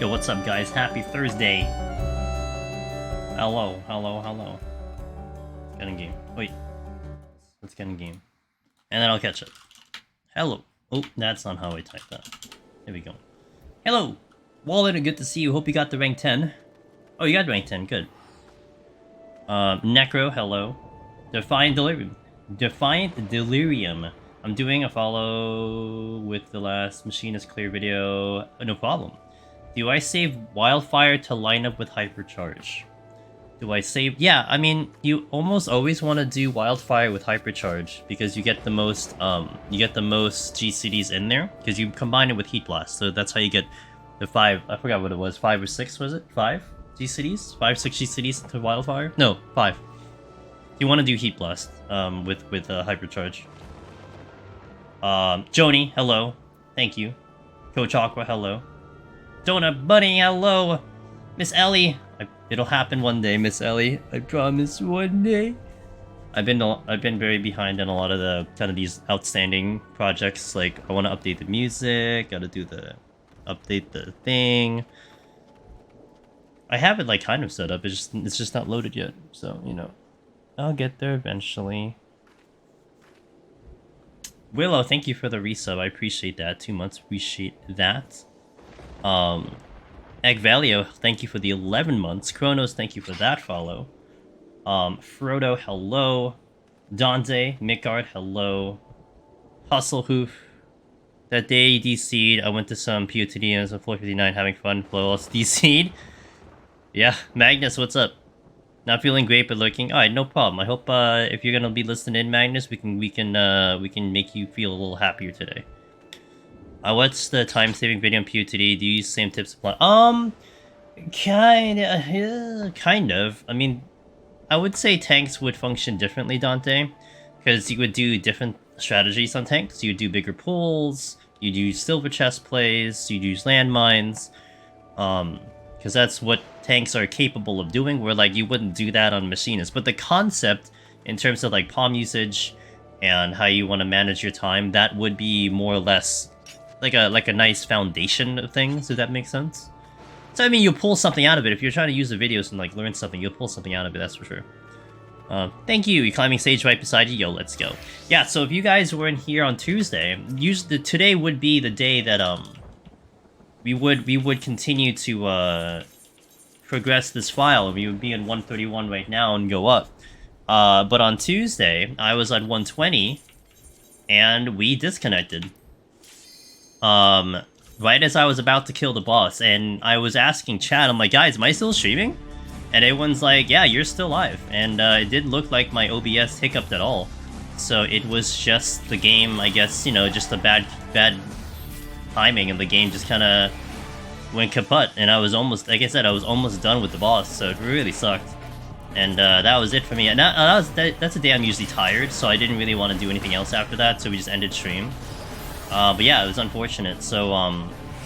Yo, what's up, guys? Happy Thursday. Hello. Let's get in game. Wait. Let's get in game. And then I'll catch it. Hello. Oh, that's not how I type that. There we go. Hello. Wallet, good to see you. Hope you got the rank 10. Oh, you got rank 10. Good. Necro, hello. Defiant Delirium. I'm doing a follow with the last Machinist Clear video. No problem. Do I save Wildfire to line up with Hypercharge? Do I save... Yeah, I mean, you almost always want to do Wildfire with Hypercharge because you get the most, GCDs in there because you combine it with Heat Blast. So that's how you get the 5... I forgot what it was. 5 or 6, was it? 5 GCDs? 5, 6 GCDs into Wildfire? No, 5. You want to do Heat Blast with Hypercharge. Joni, hello. Thank you. Coach Aqua, hello. Donut Bunny, hello! Miss Ellie! It'll happen one day, Miss Ellie. I promise one day. I've been very behind on a lot of the kind of these outstanding projects. Like, I want to update the music, gotta do the... update the thing. I have it, like, kind of set up, it's just not loaded yet. So, you know, I'll get there eventually. Willow, thank you for the resub. I appreciate that. 2 months, appreciate that. Egvalio, thank you for the 11 months. Kronos, thank you for that follow. Frodo, hello. Dante, Midgard, hello. Hustlehoof. That day you DC'd, I went to some PoTD and was on floor 59 having fun. Flawless DC'd. Yeah, Magnus, what's up? Not feeling great, but looking. Alright, no problem. I hope if you're gonna be listening in, Magnus, we can make you feel a little happier today. What's the time-saving video on PoTD? Do you use the same tips apply? Kind of. I mean, I would say tanks would function differently, Dante, because you would do different strategies on tanks. You'd do bigger pulls, you'd use silver chest plays, you'd use landmines, because that's what tanks are capable of doing, where, like, you wouldn't do that on machinists. But the concept, in terms of, like, palm usage and how you want to manage your time, that would be more or less like a nice foundation of things, if that makes sense. So, I mean, you'll pull something out of it. If you're trying to use the videos and, like, learn something, you'll pull something out of it, that's for sure. Thank you. You're climbing stage right beside you. Yo, let's go. Yeah, so if you guys were in here on Tuesday, today would be the day that, we would continue to, progress this file. We would be in 131 right now and go up. But on Tuesday, I was at 120, and we disconnected. Right as I was about to kill the boss, and I was asking chat, I'm like, guys, am I still streaming? And everyone's like, yeah, you're still live. And it didn't look like my OBS hiccuped at all. So it was just the game, I guess, you know, just a bad timing, and the game just kind of went kaput. And I was almost, like I said, I was almost done with the boss, so it really sucked. And that was it for me. And that's a day I'm usually tired, so I didn't really want to do anything else after that, so we just ended stream. But yeah, it was unfortunate. So,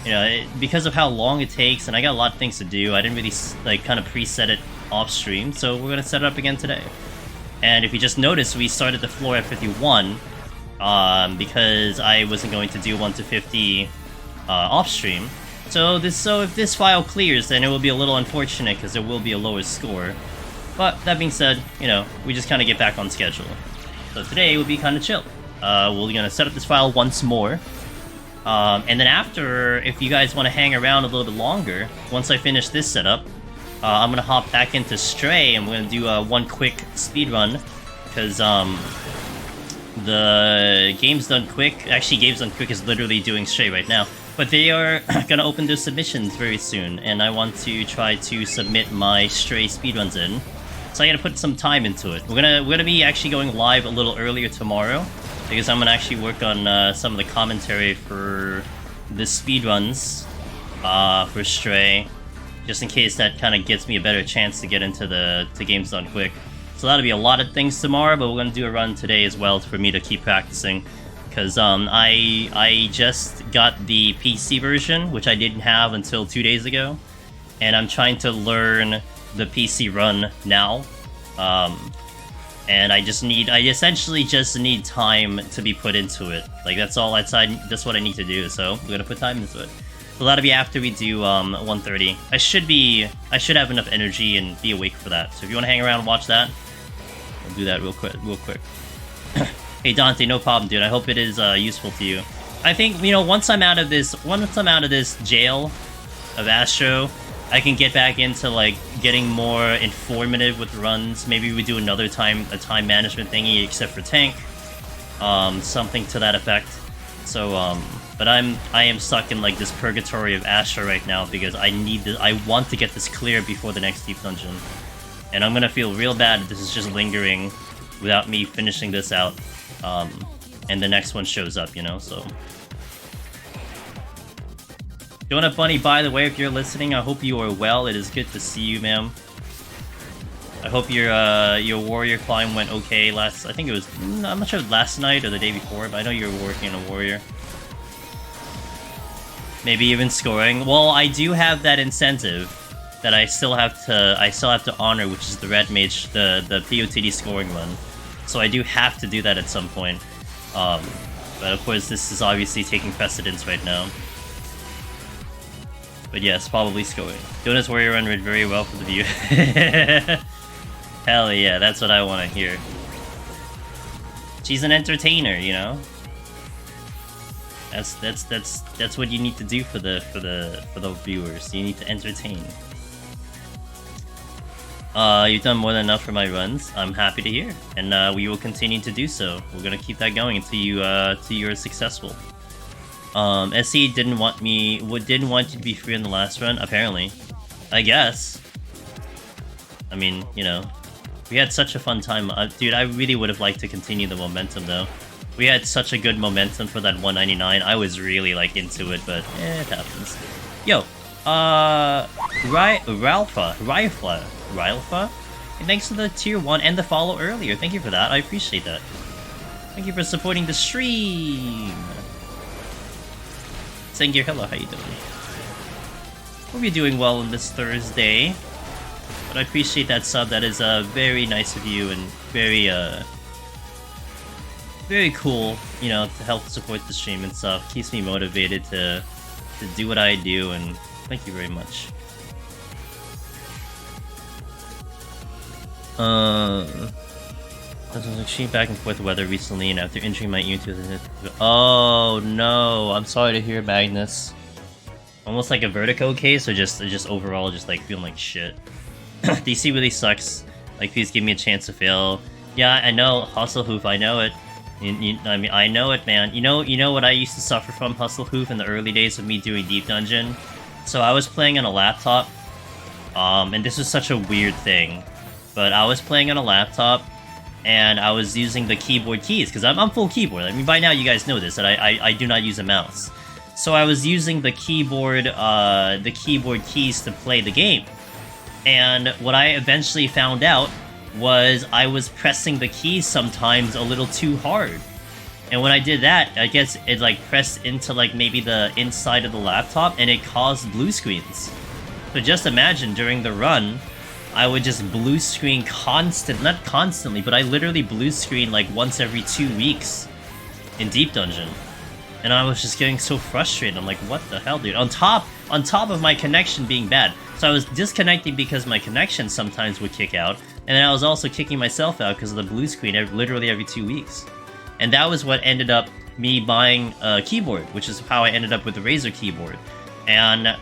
you know, because of how long it takes, and I got a lot of things to do, I didn't really, like, kind of preset it off stream, so we're gonna set it up again today. And if you just noticed, we started the floor at 51, because I wasn't going to do 1 to 50 off stream. So if this file clears, then it will be a little unfortunate, because there will be a lower score. But that being said, you know, we just kind of get back on schedule. So today will be kind of chill. We're gonna set up this file once more. And then after, if you guys want to hang around a little bit longer, once I finish this setup, I'm gonna hop back into Stray, and we're gonna do one quick speed run, because the Games Done Quick, actually Games Done Quick is literally doing Stray right now, but they are gonna open their submissions very soon, and I want to try to submit my Stray speedruns in. So I gotta put some time into it. We're gonna be actually going live a little earlier tomorrow, because I'm gonna actually work on some of the commentary for the speedruns for Stray, just in case that kind of gets me a better chance to get into the Games Done Quick. So that'll be a lot of things tomorrow, but we're gonna do a run today as well for me to keep practicing, because I just got the PC version, which I didn't have until 2 days ago, and I'm trying to learn the PC run now. And I essentially just need time to be put into it. Like, that's what I need to do, so we're gonna put time into it. So that'll be after we do 130. I should have enough energy and be awake for that. So if you want to hang around and watch that, we'll do that real quick. Hey Dante, no problem, dude. I hope it is useful to you. I think, you know, once I'm out of this jail of Astro, I can get back into like getting more informative with runs. Maybe we do a time management thingy, except for tank, something to that effect. So but I am stuck in like this purgatory of Astro right now because I want to get this clear before the next deep dungeon, and I'm gonna feel real bad if this is just lingering without me finishing this out, and the next one shows up, you know. So Jonah Bunny, by the way, if you're listening, I hope you are well. It is good to see you, ma'am. I hope your warrior climb went okay I think it was, I'm not sure, last night or the day before, but I know you were working on a warrior. Maybe even scoring. Well, I do have that incentive that I still have to honor, which is the red mage, the PoTD scoring run. So I do have to do that at some point. But of course, this is obviously taking precedence right now. But yes, probably scoring. Donut's warrior run read very well for the view. Hell yeah, that's what I want to hear. She's an entertainer, you know. That's what you need to do for the viewers. You need to entertain. You've done more than enough for my runs. I'm happy to hear, and we will continue to do so. We're gonna keep that going until you're successful. SC didn't want you to be free in the last run. Apparently, I guess. I mean, you know, we had such a fun time, dude. I really would have liked to continue the momentum though. We had such a good momentum for that 199. I was really like into it, but it happens. Yo, Rylfa, and thanks for the tier 1 and the follow earlier. Thank you for that. I appreciate that. Thank you for supporting the stream. Sengir, hello, how you doing? Hope you're doing well on this Thursday. But I appreciate that sub. That is very nice of you and very cool, you know, to help support the stream and stuff. Keeps me motivated to do what I do, and thank you very much. I was extreme back and forth weather recently, and after injuring my ear to the... Oh no, I'm sorry to hear, Magnus. Almost like a vertigo case, or just overall just like feeling like shit. DC really sucks. Like, please give me a chance to fail. Yeah, I know, Hustle Hoof, I know it. I mean, I know it, man. You know what I used to suffer from, Hustle Hoof, in the early days of me doing Deep Dungeon? So I was playing on a laptop, and this was such a weird thing, but I was playing on a laptop, and I was using the keyboard keys, because I'm full keyboard. I mean, by now you guys know this, that I do not use a mouse. So I was using the keyboard keys to play the game. And what I eventually found out was I was pressing the keys sometimes a little too hard. And when I did that, I guess it like pressed into like maybe the inside of the laptop, and it caused blue screens. So just imagine during the run, I would just blue screen not constantly, but I literally blue screen like once every 2 weeks in Deep Dungeon. And I was just getting so frustrated. I'm like, what the hell, dude? On top of my connection being bad. So I was disconnecting because my connection sometimes would kick out, and then I was also kicking myself out because of the blue screen literally every 2 weeks. And that was what ended up me buying a keyboard, which is how I ended up with the Razer keyboard. And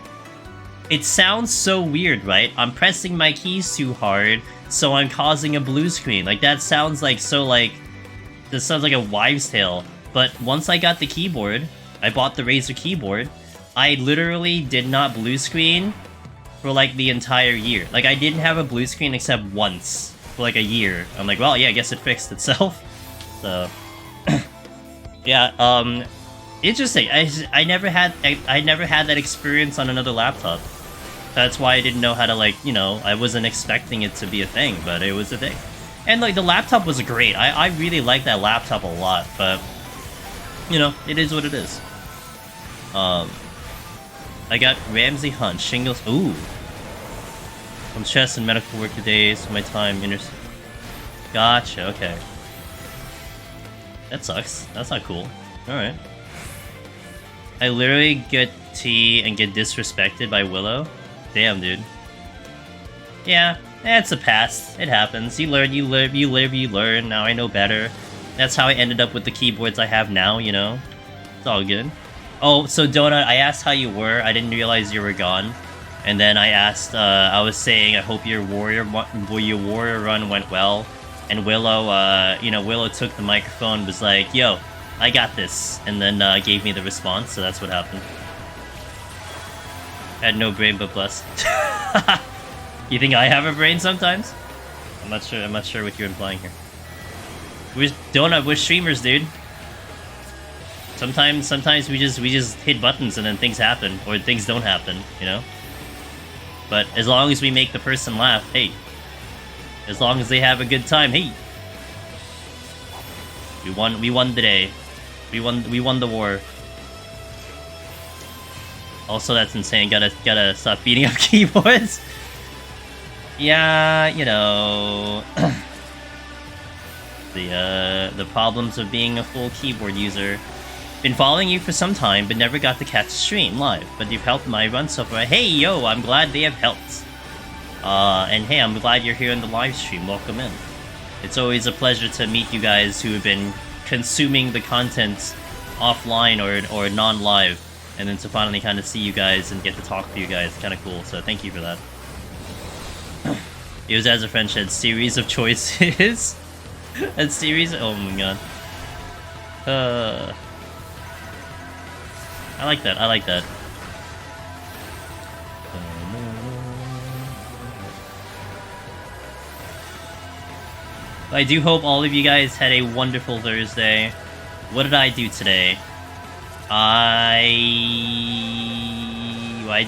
it sounds so weird, right? I'm pressing my keys too hard, so I'm causing a blue screen. Like, that sounds like this sounds like a wives' tale. But once I got the keyboard, I bought the Razer keyboard, I literally did not blue screen for like the entire year. Like, I didn't have a blue screen except once for like a year. I'm like, well, yeah, I guess it fixed itself. So yeah, interesting. I never had that experience on another laptop. That's why I didn't know how to, like, you know, I wasn't expecting it to be a thing, but it was a thing. And like, the laptop was great. I really like that laptop a lot, but you know, it is what it is. I got Ramsey Hunt, shingles. Ooh. From chess and medical work today, so my time Gotcha, okay. That sucks. That's not cool. Alright. I literally get T and get disrespected by Willow. Damn, dude. Yeah, it's a past. It happens. You learn, you live, you live, you learn. Now I know better. That's how I ended up with the keyboards I have now, you know? It's all good. Oh, so Donut, I asked how you were. I didn't realize you were gone. And then I asked, I was saying, I hope your warrior run went well. And Willow, you know, Willow took the microphone, was like, yo, I got this. And then gave me the response, so that's what happened. Had no brain, but blessed. You think I have a brain sometimes? I'm not sure what you're implying here. We're streamers, dude. Sometimes we just hit buttons and then things happen, or things don't happen, you know? But as long as we make the person laugh, hey. As long as they have a good time, hey. We won the day. We won the war. Also, that's insane. Gotta stop beating up keyboards. Yeah, you know, the problems of being a full keyboard user. Been following you for some time, but never got to catch a stream live. But you've helped my run so far. Hey, yo, I'm glad they have helped. And hey, I'm glad you're here in the live stream. Welcome in. It's always a pleasure to meet you guys who have been consuming the content offline or non-live, and then to finally kind of see you guys and get to talk to you guys. Kind of cool. So thank you for that. It was as a friend said, series of choices. A series. Oh my god. I like that. I like that. I do hope all of you guys had a wonderful Thursday. What did I do today? I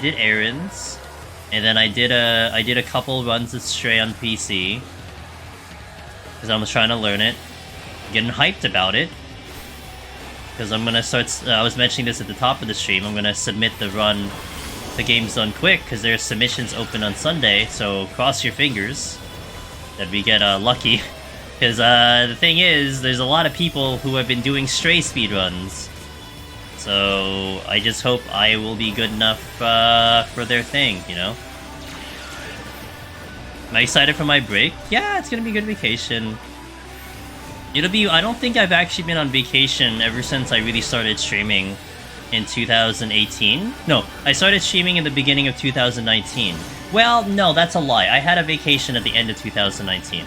did errands, and then I did a couple runs of Stray on PC because I was trying to learn it, getting hyped about it. Because I'm gonna start. I was mentioning this at the top of the stream. I'm gonna submit the run. The game's done quick because there's submissions open on Sunday. So cross your fingers that we get lucky. Because the thing is, there's a lot of people who have been doing Stray speedruns. So I just hope I will be good enough for their thing, you know? Am I excited for my break? Yeah, it's gonna be a good vacation. It'll be... I don't think I've actually been on vacation ever since I really started streaming in 2018. No, I started streaming in the beginning of 2019. Well, no, that's a lie. I had a vacation at the end of 2019.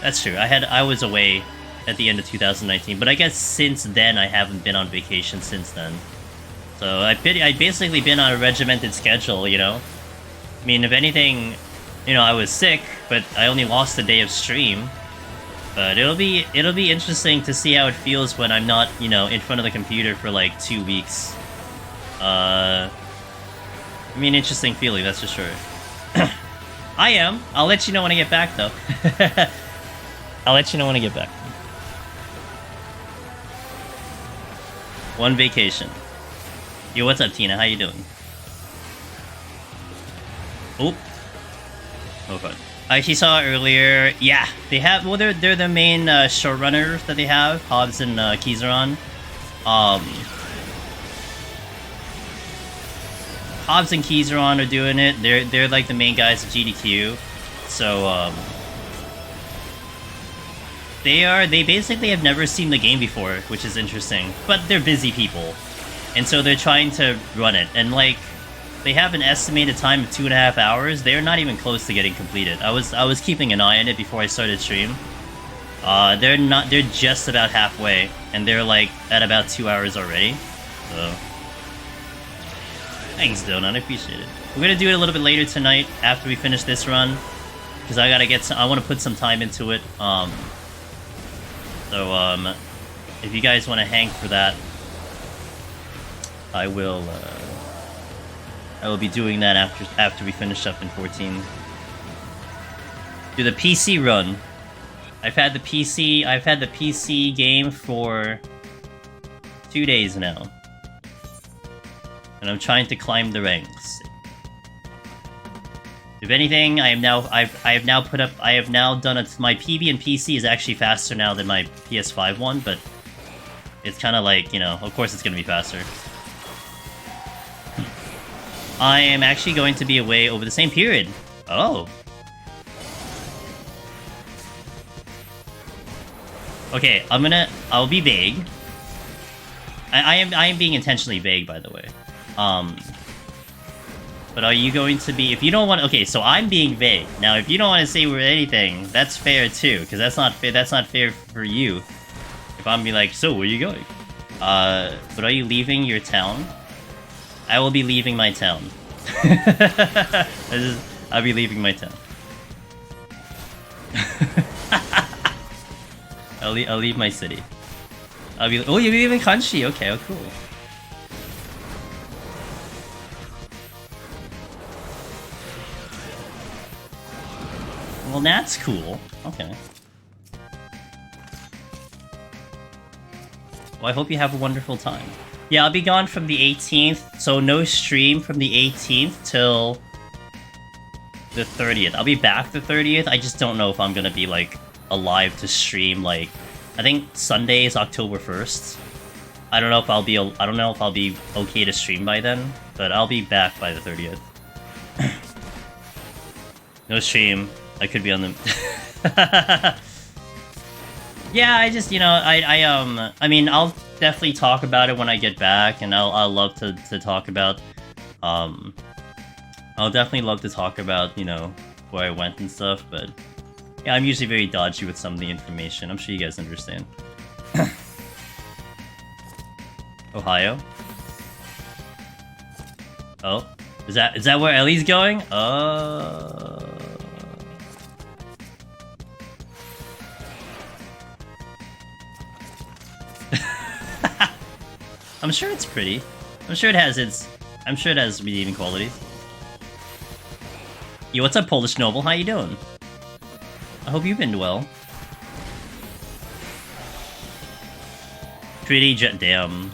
That's true. I was away at the end of 2019, but I guess since then I haven't been on vacation since then. So I've basically been on a regimented schedule, you know? I mean, if anything, you know, I was sick, but I only lost a day of stream. But it'll be interesting to see how it feels when I'm not, you know, in front of the computer for like 2 weeks. I mean, interesting feeling, that's for sure. I am. I'll let you know when I get back, though. I'll let you know when I get back. One vacation. Yo, what's up, Tina? How you doing? Oop. Oh, God. I actually saw earlier, yeah, they have, well, they're the main showrunner that they have, Hobbs and Kizaron. Hobbs and Kizaron are doing it. They're like the main guys of GDQ. So they basically have never seen the game before, which is interesting. But they're busy people, and so they're trying to run it. And like, they have an estimated time of 2.5 hours. They're not even close to getting completed. I was keeping an eye on it before I started stream. They're just about halfway, and they're like at about 2 hours already. So thanks, Donut, I appreciate it. We're gonna do it a little bit later tonight after we finish this run, because I gotta get some, I want to put some time into it. So if you guys want to hang for that, I will be doing that after we finish up in 14. Do the PC run. I've had the PC game for 2 days now, and I'm trying to climb the ranks. If anything, I have now done it. My PB and PC is actually faster now than my PS5 one, but it's kind of like, you know, of course it's gonna be faster. I am actually going to be away over the same period. Oh. Okay, I'll be vague. I am being intentionally vague, by the way. But are you going to be... If you don't want... Okay, so I'm being vague. Now, if you don't want to say anything, that's fair, too. Because that's not fair for you. If I'm be like, so, where are you going? But are you leaving your town? I will be leaving my town. I'll be leaving my town. I'll leave my city. Oh, you're leaving Kanshi. Okay, oh, cool. Well, that's cool. Okay. Well, I hope you have a wonderful time. Yeah, I'll be gone from the 18th, so no stream from the 18th till the 30th. I'll be back the 30th. I just don't know if I'm gonna be, like, alive to stream, like... I think Sunday is October 1st. I don't know if I'll be okay to stream by then, but I'll be back by the 30th. No stream. I could be on the... Yeah, I just, you know, I mean, I'll definitely talk about it when I get back, and I'll love to talk about, I'll definitely love to talk about, you know, where I went and stuff, but yeah, I'm usually very dodgy with some of the information. I'm sure you guys understand. Ohio? Oh, is that where Ellie's going? I'm sure it's pretty. I'm sure it has redeeming qualities. Yo, what's up, Polish Noble? How you doing? I hope you've been well. Pretty damn.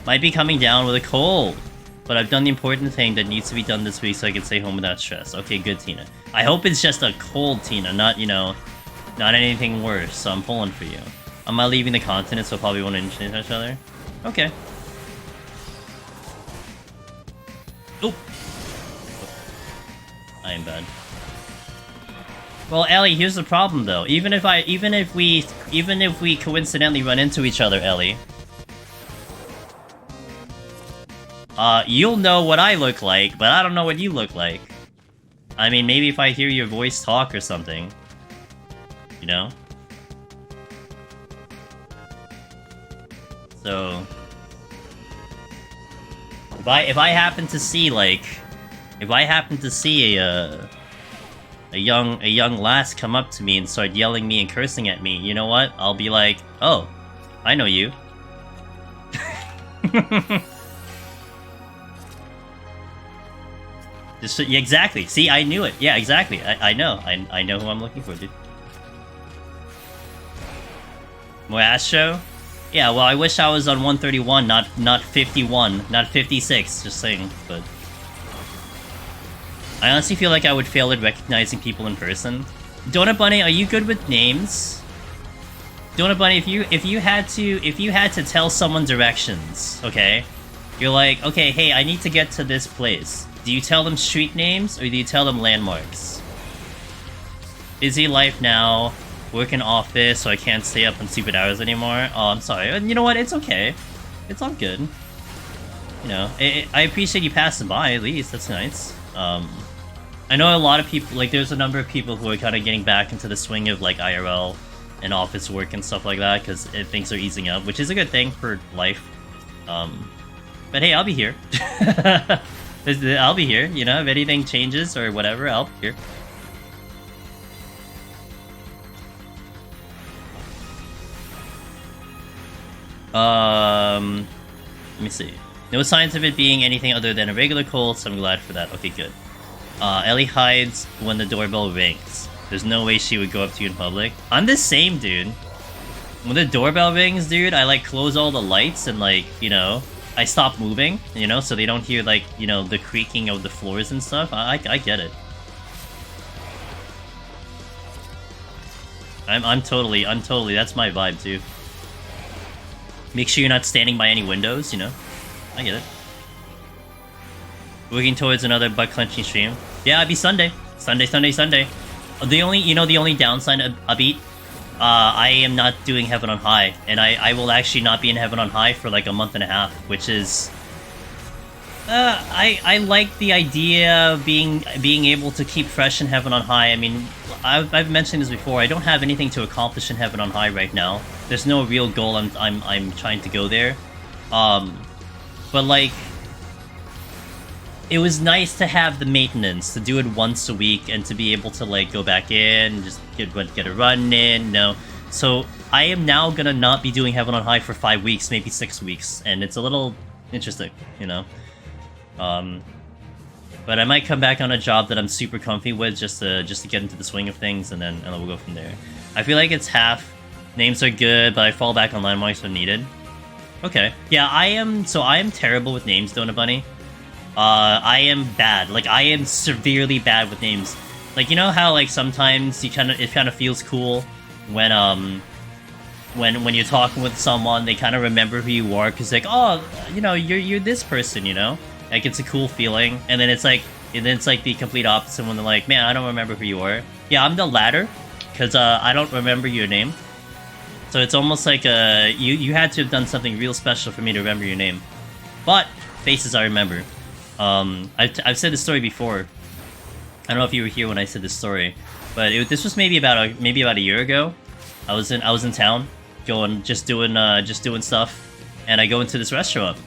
Might be coming down with a cold. But I've done the important thing that needs to be done this week so I can stay home without stress. Okay, good, Tina. I hope it's just a cold, Tina, not, you know, not anything worse, so I'm pulling for you. I'm not leaving the continent, so probably won't introduce each other. Okay. Oop. I am bad. Well, Ellie, here's the problem though. Even if we coincidentally run into each other, Ellie, you'll know what I look like, but I don't know what you look like. I mean, maybe if I hear your voice talk or something, you know? So if I happen to see a young lass come up to me and start yelling me and cursing at me, you know what? I'll be like, oh, I know you. Just yeah, exactly. See, I knew it. Yeah, exactly. I know. I know who I'm looking for, dude. More Astro? Yeah, well, I wish I was on 131, not 51, not 56, just saying, but... I honestly feel like I would fail at recognizing people in person. Donut Bunny, are you good with names? Donut Bunny, if you had to tell someone directions, okay? You're like, okay, hey, I need to get to this place. Do you tell them street names, or do you tell them landmarks? Busy life now. Work in office, so I can't stay up on stupid hours anymore. Oh, I'm sorry. You know what? It's okay. It's all good. You know, I appreciate you passing by, at least. That's nice. I know a lot of people, like, there's a number of people who are kind of getting back into the swing of, like, IRL and office work and stuff like that, because things are easing up, which is a good thing for life. But hey, I'll be here. I'll be here, you know, if anything changes or whatever, I'll be here. Let me see. No signs of it being anything other than a regular cold, so I'm glad for that. Okay, good. Ellie hides when the doorbell rings. There's no way she would go up to you in public. I'm the same, dude. When the doorbell rings, dude, I, like, close all the lights and, like, you know, I stop moving, you know, so they don't hear, like, you know, the creaking of the floors and stuff. I get it. I'm totally, that's my vibe, too. Make sure you're not standing by any windows, you know? I get it. Working towards another butt clenching stream. Yeah, it'd be Sunday. Sunday. The only downside of Beat, I am not doing Heaven on High, and I will actually not be in Heaven on High for like a month and a half, which is... I like the idea of being able to keep fresh in Heaven on High. I mean, I've mentioned this before. I don't have anything to accomplish in Heaven on High right now. There's no real goal I'm trying to go there. But like, it was nice to have the maintenance, to do it once a week, and to be able to like go back in and just get a run in. No, so I am now gonna not be doing Heaven on High for 5 weeks, maybe 6 weeks, and it's a little interesting, you know. But I might come back on a job that I'm super comfy with just to get into the swing of things, and then we'll go from there. I feel like it's half. Names are good, but I fall back on landmarks when needed. Okay. Yeah, I am terrible with names, Donut Bunny. I am bad. Like, I am severely bad with names. Like, you know how, like, sometimes it kind of feels cool when you're talking with someone, they kind of remember who you are, because, like, oh, you know, you're this person, you know? Like, it's a cool feeling, and then it's like the complete opposite when they're like, man, I don't remember who you are. Yeah, I'm the latter, because I don't remember your name. So it's almost like you had to have done something real special for me to remember your name. But faces I remember. I've said this story before. I don't know if you were here when I said this story, but this was maybe about a year ago. I was in town, just doing stuff, and I go into this restaurant.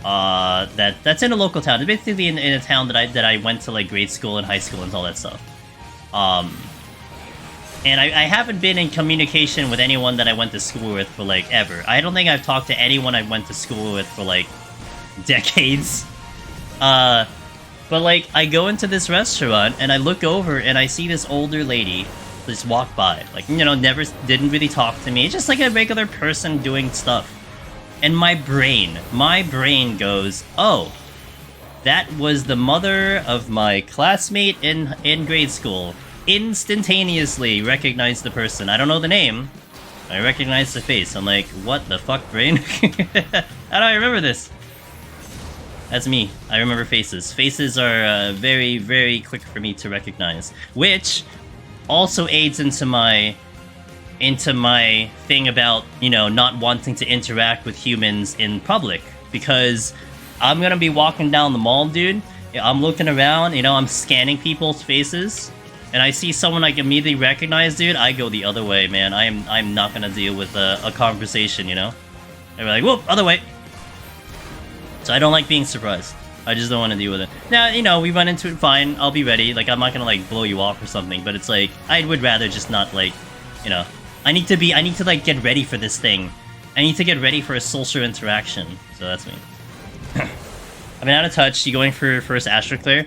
That's in a local town. It's basically in a town that I went to like grade school and high school and all that stuff. And I haven't been in communication with anyone that I went to school with for like ever. I don't think I've talked to anyone I went to school with for like decades. But like I go into this restaurant and I look over and I see this older lady just walk by. Like, you know, didn't really talk to me. Just like a regular person doing stuff. And my brain goes, oh, that was the mother of my classmate in grade school. Instantaneously recognize the person. I don't know the name. I recognize the face. I'm like, what the fuck, brain? How do I remember this? That's me. I remember faces. Faces are very, very quick for me to recognize. Which also aids into my thing about, you know, not wanting to interact with humans in public. Because I'm gonna be walking down the mall, dude. I'm looking around, you know, I'm scanning people's faces. And I see someone I can immediately recognize, dude, I go the other way, man. I'm not gonna deal with a conversation, you know? They're like, whoop, other way. So I don't like being surprised. I just don't want to deal with it. Now, you know, we run into it fine. I'll be ready. Like, I'm not gonna, like, blow you off or something. But it's like, I would rather just not, like, you know... I need to, like, get ready for this thing. I need to get ready for a social interaction. So that's me. I've been out of touch. You going for first Astro Clear?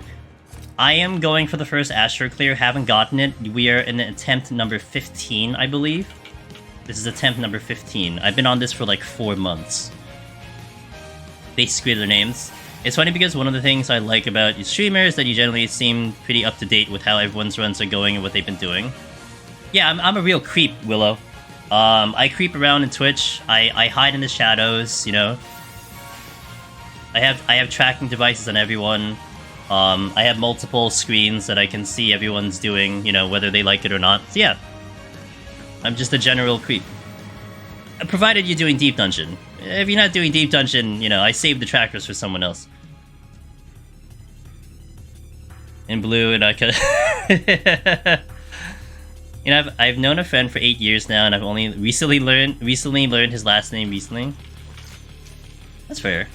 I am going for the first Astro Clear, haven't gotten it. We are in attempt number 15, I believe. This is attempt number 15. I've been on this for like 4 months. Basically their names. It's funny because one of the things I like about you streamers is that you generally seem pretty up to date with how everyone's runs are going and what they've been doing. Yeah, I'm a real creep, Willow. I creep around in Twitch. I hide in the shadows, you know. I have tracking devices on everyone. I have multiple screens that I can see everyone's doing, you know, whether they like it or not. So yeah, I'm just a general creep. Provided you're doing Deep Dungeon. If you're not doing Deep Dungeon, you know, I save the trackers for someone else. In blue, and I could... You know, I've known a friend for 8 years now, and I've only recently learned his last name recently. That's fair.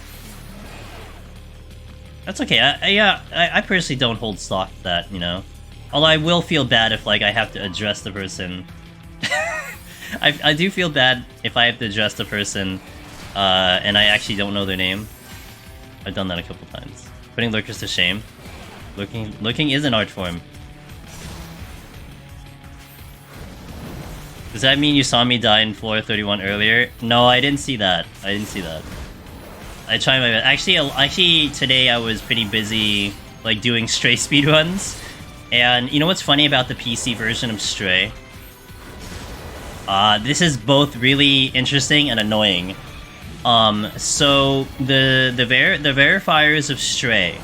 That's okay. I personally don't hold stock to that, you know. Although I will feel bad if, like, I have to address the person. I do feel bad if I have to address the person, and I actually don't know their name. I've done that a couple times. Putting lurkers to shame. Lurking is an art form. Does that mean you saw me die in floor 31 earlier? No, I didn't see that. I tried my best. Actually, today I was pretty busy, like, doing Stray speedruns. And you know what's funny about the PC version of Stray? This is both really interesting and annoying. So the verifiers of Stray,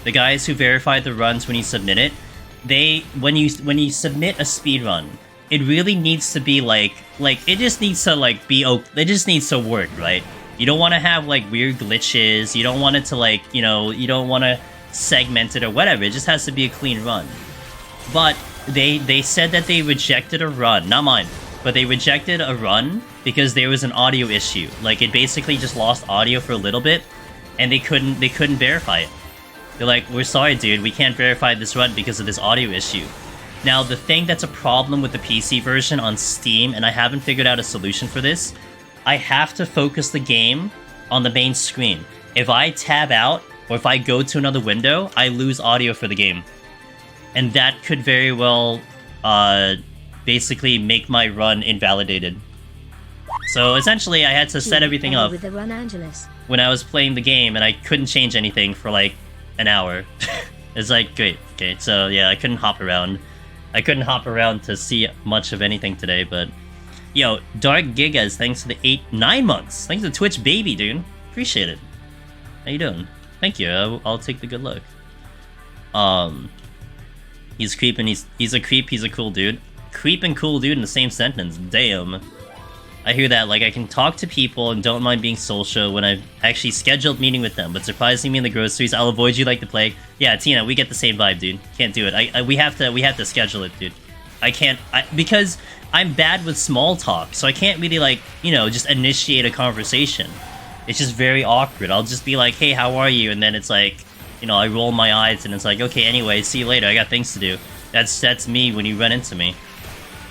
the guys who verify the runs when you submit it, when you submit a speed run, it really needs to be like it just needs to it just needs to work, right? You don't want to have like weird glitches. You don't want it to you don't want to segment it or whatever. It just has to be a clean run. But they said that they rejected a run, not mine, but they rejected a run because there was an audio issue. Like it basically just lost audio for a little bit, and they couldn't verify it. They're like, we're sorry, dude, we can't verify this run because of this audio issue. Now, the thing that's a problem with the PC version on Steam, and I haven't figured out a solution for this, I have to focus the game on the main screen. If I tab out, or if I go to another window, I lose audio for the game. And that could very well, basically make my run invalidated. So essentially, I had to set everything up when I was playing the game, and I couldn't change anything for like an hour. It's like, great, okay, so yeah, I couldn't hop around. I couldn't hop around to see much of anything today, but... Yo, Dark Gigas, thanks for the 9 months. Thanks to Twitch Baby, dude. Appreciate it. How you doing? Thank you, I'll take the good luck. He's creeping, he's a creep, he's a cool dude. Creep and cool dude in the same sentence, damn. I hear that, like, I can talk to people and don't mind being social when I've actually scheduled meeting with them, but surprising me in the groceries, I'll avoid you like the plague. Yeah, Tina, we get the same vibe, dude. Can't do it. We have to schedule it, dude. I can't, because I'm bad with small talk, so I can't really, like, you know, just initiate a conversation. It's just very awkward. I'll just be like, hey, how are you? And then it's like, you know, I roll my eyes and it's like, okay, anyway, see you later. I got things to do. That's me when you run into me.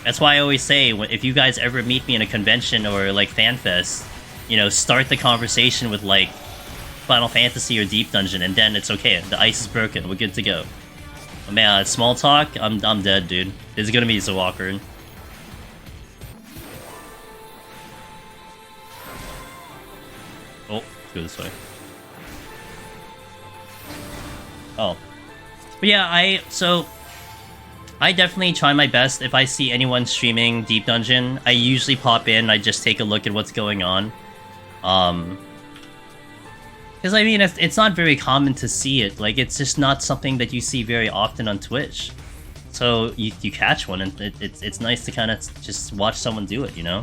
That's why I always say, if you guys ever meet me in a convention or, like, FanFest, you know, start the conversation with, like, Final Fantasy or Deep Dungeon, and then it's okay. The ice is broken. We're good to go. But man, small talk, I'm dead, dude. This is gonna be so awkward. Oh, let's go this way. Oh. But yeah, I definitely try my best. If I see anyone streaming Deep Dungeon, I usually pop in, I just take a look at what's going on. Because, I mean, it's not very common to see it. Like, it's just not something that you see very often on Twitch. So, you catch one, and it's nice to kind of just watch someone do it, you know?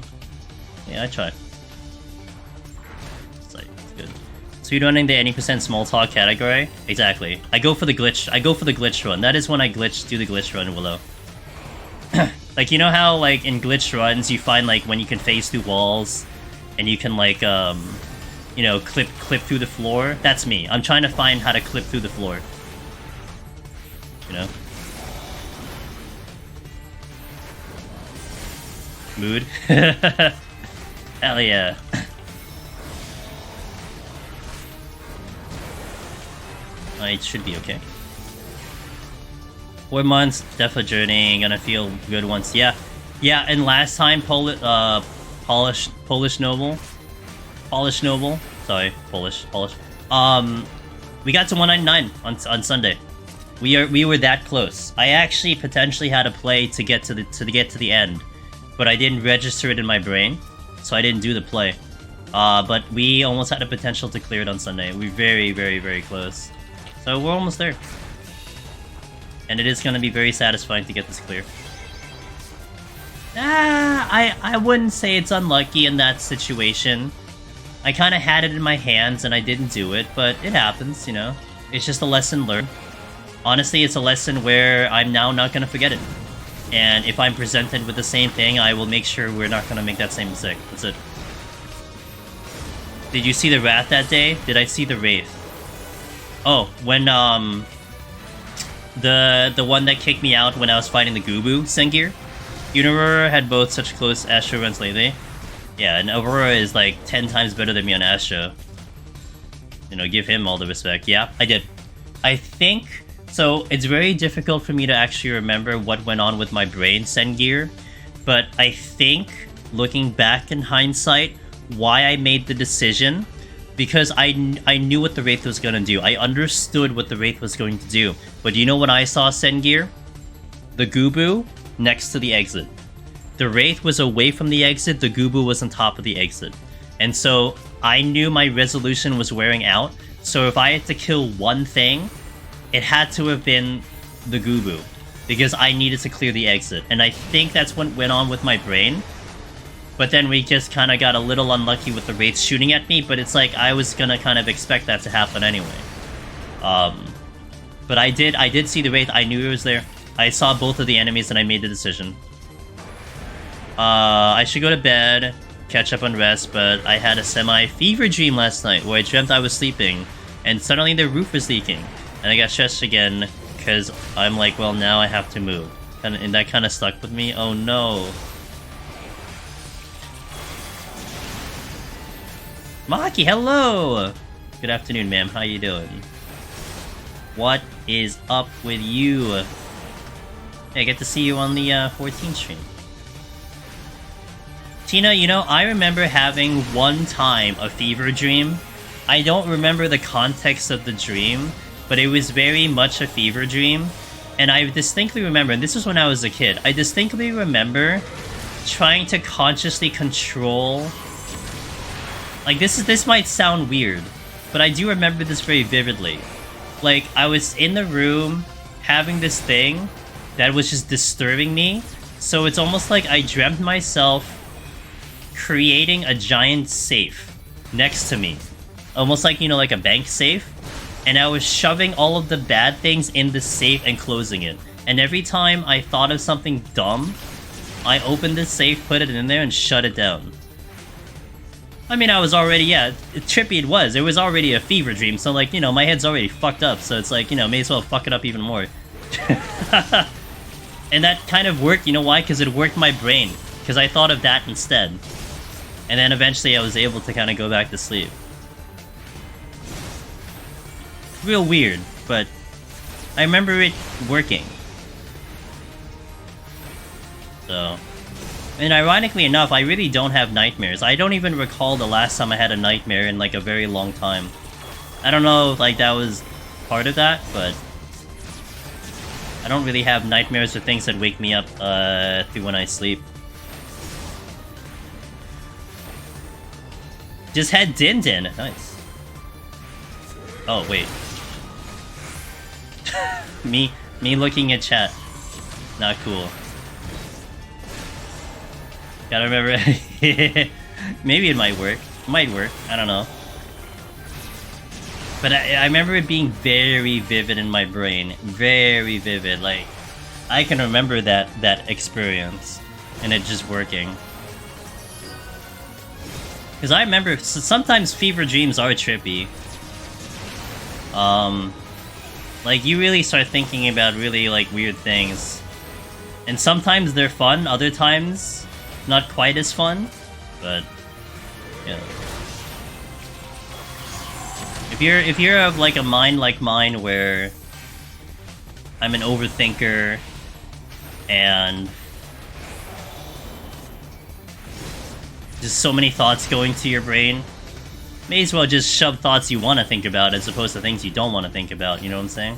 Yeah, I try. It's like, it's good. So you're running the any percent small talk category? Exactly. I go for the glitch run. That is when I do the glitch run, Willow. Like, you know how, like, in glitch runs, you find, like, when you can phase through walls, and you can, like, you know, clip through the floor? That's me. I'm trying to find how to clip through the floor. You know? Mood? Hell yeah. It should be okay. 4 months, definitely journey, gonna feel good once. Yeah, and last time Polish Noble. Sorry, Polish. We got to 199 on Sunday. We were that close. I actually potentially had a play to get to the end, but I didn't register it in my brain, so I didn't do the play. But we almost had a potential to clear it on Sunday. We're very, very, very close. So we're almost there. And it is going to be very satisfying to get this clear. I wouldn't say it's unlucky in that situation. I kind of had it in my hands and I didn't do it, but it happens, you know. It's just a lesson learned. Honestly, it's a lesson where I'm now not going to forget it. And if I'm presented with the same thing, I will make sure we're not going to make that same mistake. That's it. Did you see the Wrath that day? Did I see the Wraith? Oh, when, the one that kicked me out when I was fighting the Gubu, Sengir? You and Aurora had both such close Astro runs lately. Yeah, and Aurora is like 10 times better than me on Astro. You know, give him all the respect. Yeah, I did. I think... So, it's very difficult for me to actually remember what went on with my brain, Sengir. But I think, looking back in hindsight, why I made the decision... Because I knew what the Wraith was going to do. I understood what the Wraith was going to do. But you know what I saw, Sengir? The Gubu next to the exit. The Wraith was away from the exit, the Gubu was on top of the exit. And so, I knew my resolution was wearing out. So if I had to kill one thing, it had to have been the Gubu, because I needed to clear the exit, and I think that's what went on with my brain. But then we just kind of got a little unlucky with the Wraiths shooting at me, but it's like I was gonna kind of expect that to happen anyway. But I did see the Wraith, I knew it was there. I saw both of the enemies and I made the decision. I should go to bed, catch up on rest, but I had a semi-fever dream last night where I dreamt I was sleeping, and suddenly the roof was leaking, and I got stressed again, because I'm like, well, now I have to move. And that kind of stuck with me. Oh no. Maki, hello! Good afternoon, ma'am. How you doing? What is up with you? Hey, I get to see you on the 14 stream. Tina, you know, I remember having one time a fever dream. I don't remember the context of the dream, but it was very much a fever dream. And I distinctly remember, and this was when I was a kid, I distinctly remember trying to consciously control... Like, this might sound weird, but I do remember this very vividly. Like, I was in the room having this thing that was just disturbing me, so it's almost like I dreamt myself creating a giant safe next to me. Almost like, you know, like a bank safe. And I was shoving all of the bad things in the safe and closing it. And every time I thought of something dumb, I opened the safe, put it in there, and shut it down. I mean, I was already, yeah, trippy it was. It was already a fever dream, so, like, you know, my head's already fucked up, so it's like, you know, may as well fuck it up even more. And that kind of worked, you know why? Because it worked my brain. Because I thought of that instead. And then eventually I was able to kind of go back to sleep. Real weird, but I remember it working. So... And ironically enough, I really don't have nightmares. I don't even recall the last time I had a nightmare in, like, a very long time. I don't know if, like, that was part of that, but... I don't really have nightmares or things that wake me up, through when I sleep. Just had Din Din. Nice. Oh, wait. me looking at chat. Not cool. Gotta remember... Maybe it might work. Might work. I don't know. But I remember it being very vivid in my brain. Very vivid. Like, I can remember that experience. And it just working. Because I remember... Sometimes fever dreams are trippy. Like, you really start thinking about really, like, weird things. And sometimes they're fun. Other times... not quite as fun, but yeah. If you're of like a mind like mine where I'm an overthinker and just so many thoughts going to your brain, may as well just shove thoughts you want to think about as opposed to things you don't want to think about, you know what I'm saying?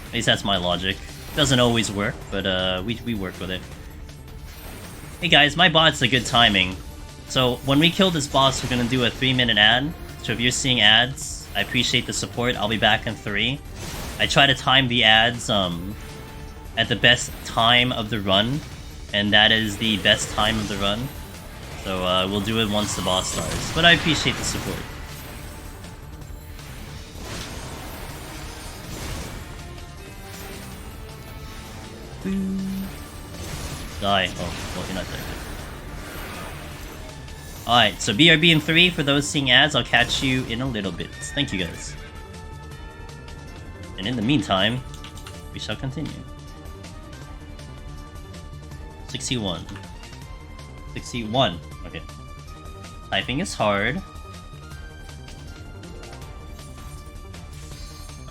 At least that's my logic. Doesn't always work, but we work with it. Hey guys, my bot's a good timing. So when we kill this boss, we're gonna do a 3-minute ad. So if you're seeing ads, I appreciate the support. I'll be back in 3. I try to time the ads at the best time of the run, and that is the best time of the run. So we'll do it once the boss starts. But I appreciate the support. Die. Oh, well, you're not dead. Alright, so BRB in 3 for those seeing ads. I'll catch you in a little bit. Thank you guys. And in the meantime, we shall continue. 61. 61. Okay. Typing is hard.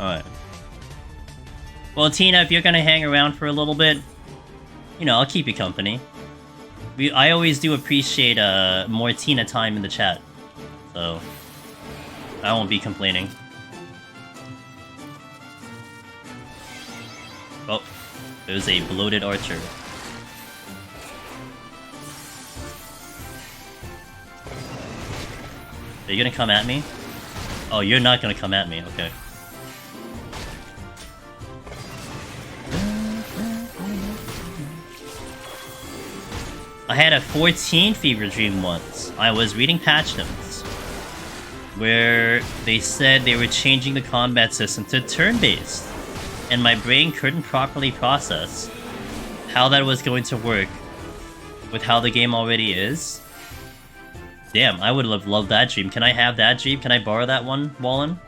Alright. Well, Tina, if you're gonna hang around for a little bit, you know, I'll keep you company. I always do appreciate more Tina time in the chat, so I won't be complaining. Oh, there's a bloated archer. Are you gonna come at me? Oh, you're not gonna come at me, okay. I had a 14 fever dream once. I was reading patch notes where they said they were changing the combat system to turn-based, and my brain couldn't properly process how that was going to work with how the game already is. Damn, I would have loved that dream. Can I have that dream? Can I borrow that one, Wallen?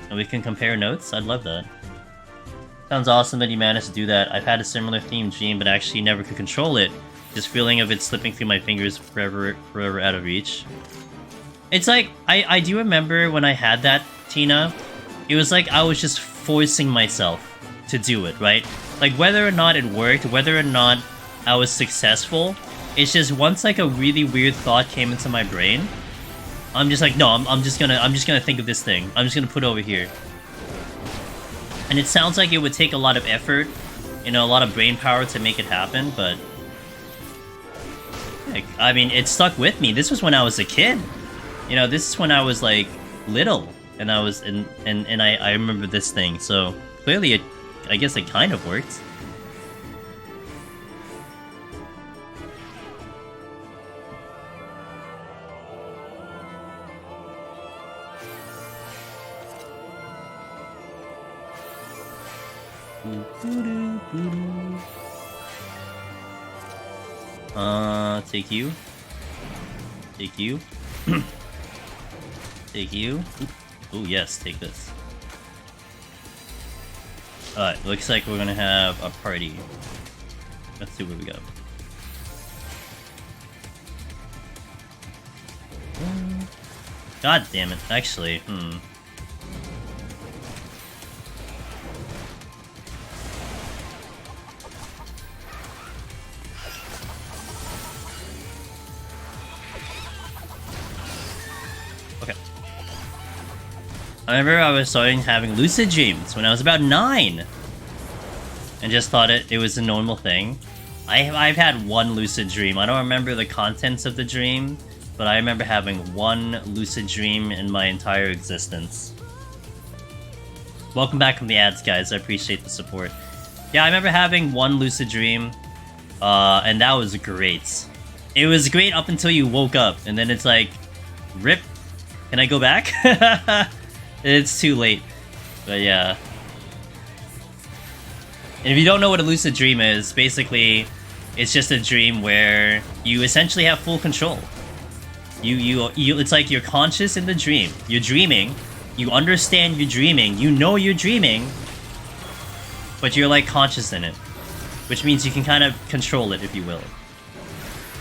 And we can compare notes? I'd love that. Sounds awesome that you managed to do that. I've had a similar themed dream, but actually never could control it. Just feeling of it slipping through my fingers forever out of reach. It's like, I do remember when I had that, Tina, it was like I was just forcing myself to do it, right? Like, whether or not it worked, whether or not I was successful, it's just once like a really weird thought came into my brain, I'm just like, no, I'm just gonna think of this thing. I'm just gonna put it over here. And it sounds like it would take a lot of effort, you know, a lot of brain power to make it happen, but like, I mean, it stuck with me. This was when I was a kid. You know, this is when I was like little, and I was and I remember this thing. So clearly, I guess it kind of worked. Take you. Take you. Take you. Oh yes, take this. Alright, looks like we're gonna have a party. Let's see where we go. God damn it, actually, Okay. I remember I was starting having lucid dreams when I was about 9. And just thought it was a normal thing. I've had one lucid dream. I don't remember the contents of the dream, but I remember having one lucid dream in my entire existence. Welcome back from the ads, guys. I appreciate the support. Yeah, I remember having one lucid dream, and that was great. It was great up until you woke up, and then it's like, rip. Can I go back? It's too late. But yeah. And if you don't know what a lucid dream is, basically, it's just a dream where you essentially have full control. It's like you're conscious in the dream. You're dreaming. You understand you're dreaming. You know you're dreaming. But you're like conscious in it. Which means you can kind of control it, if you will.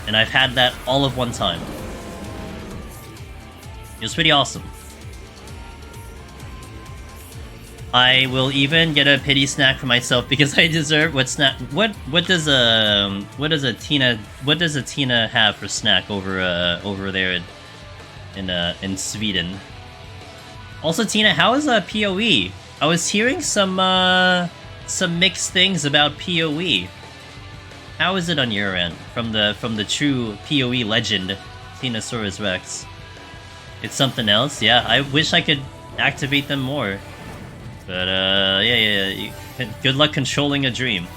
And I've had that all of one time. It was pretty awesome. I will even get a pity snack for myself because I deserve what snack. What does a Tina have for snack over there in Sweden? Also, Tina, how is PoE? I was hearing some mixed things about PoE. How is it on your end from the true PoE legend, Tinasaurus Rex? It's something else. Yeah, I wish I could activate them more. But, yeah. Good luck controlling a dream.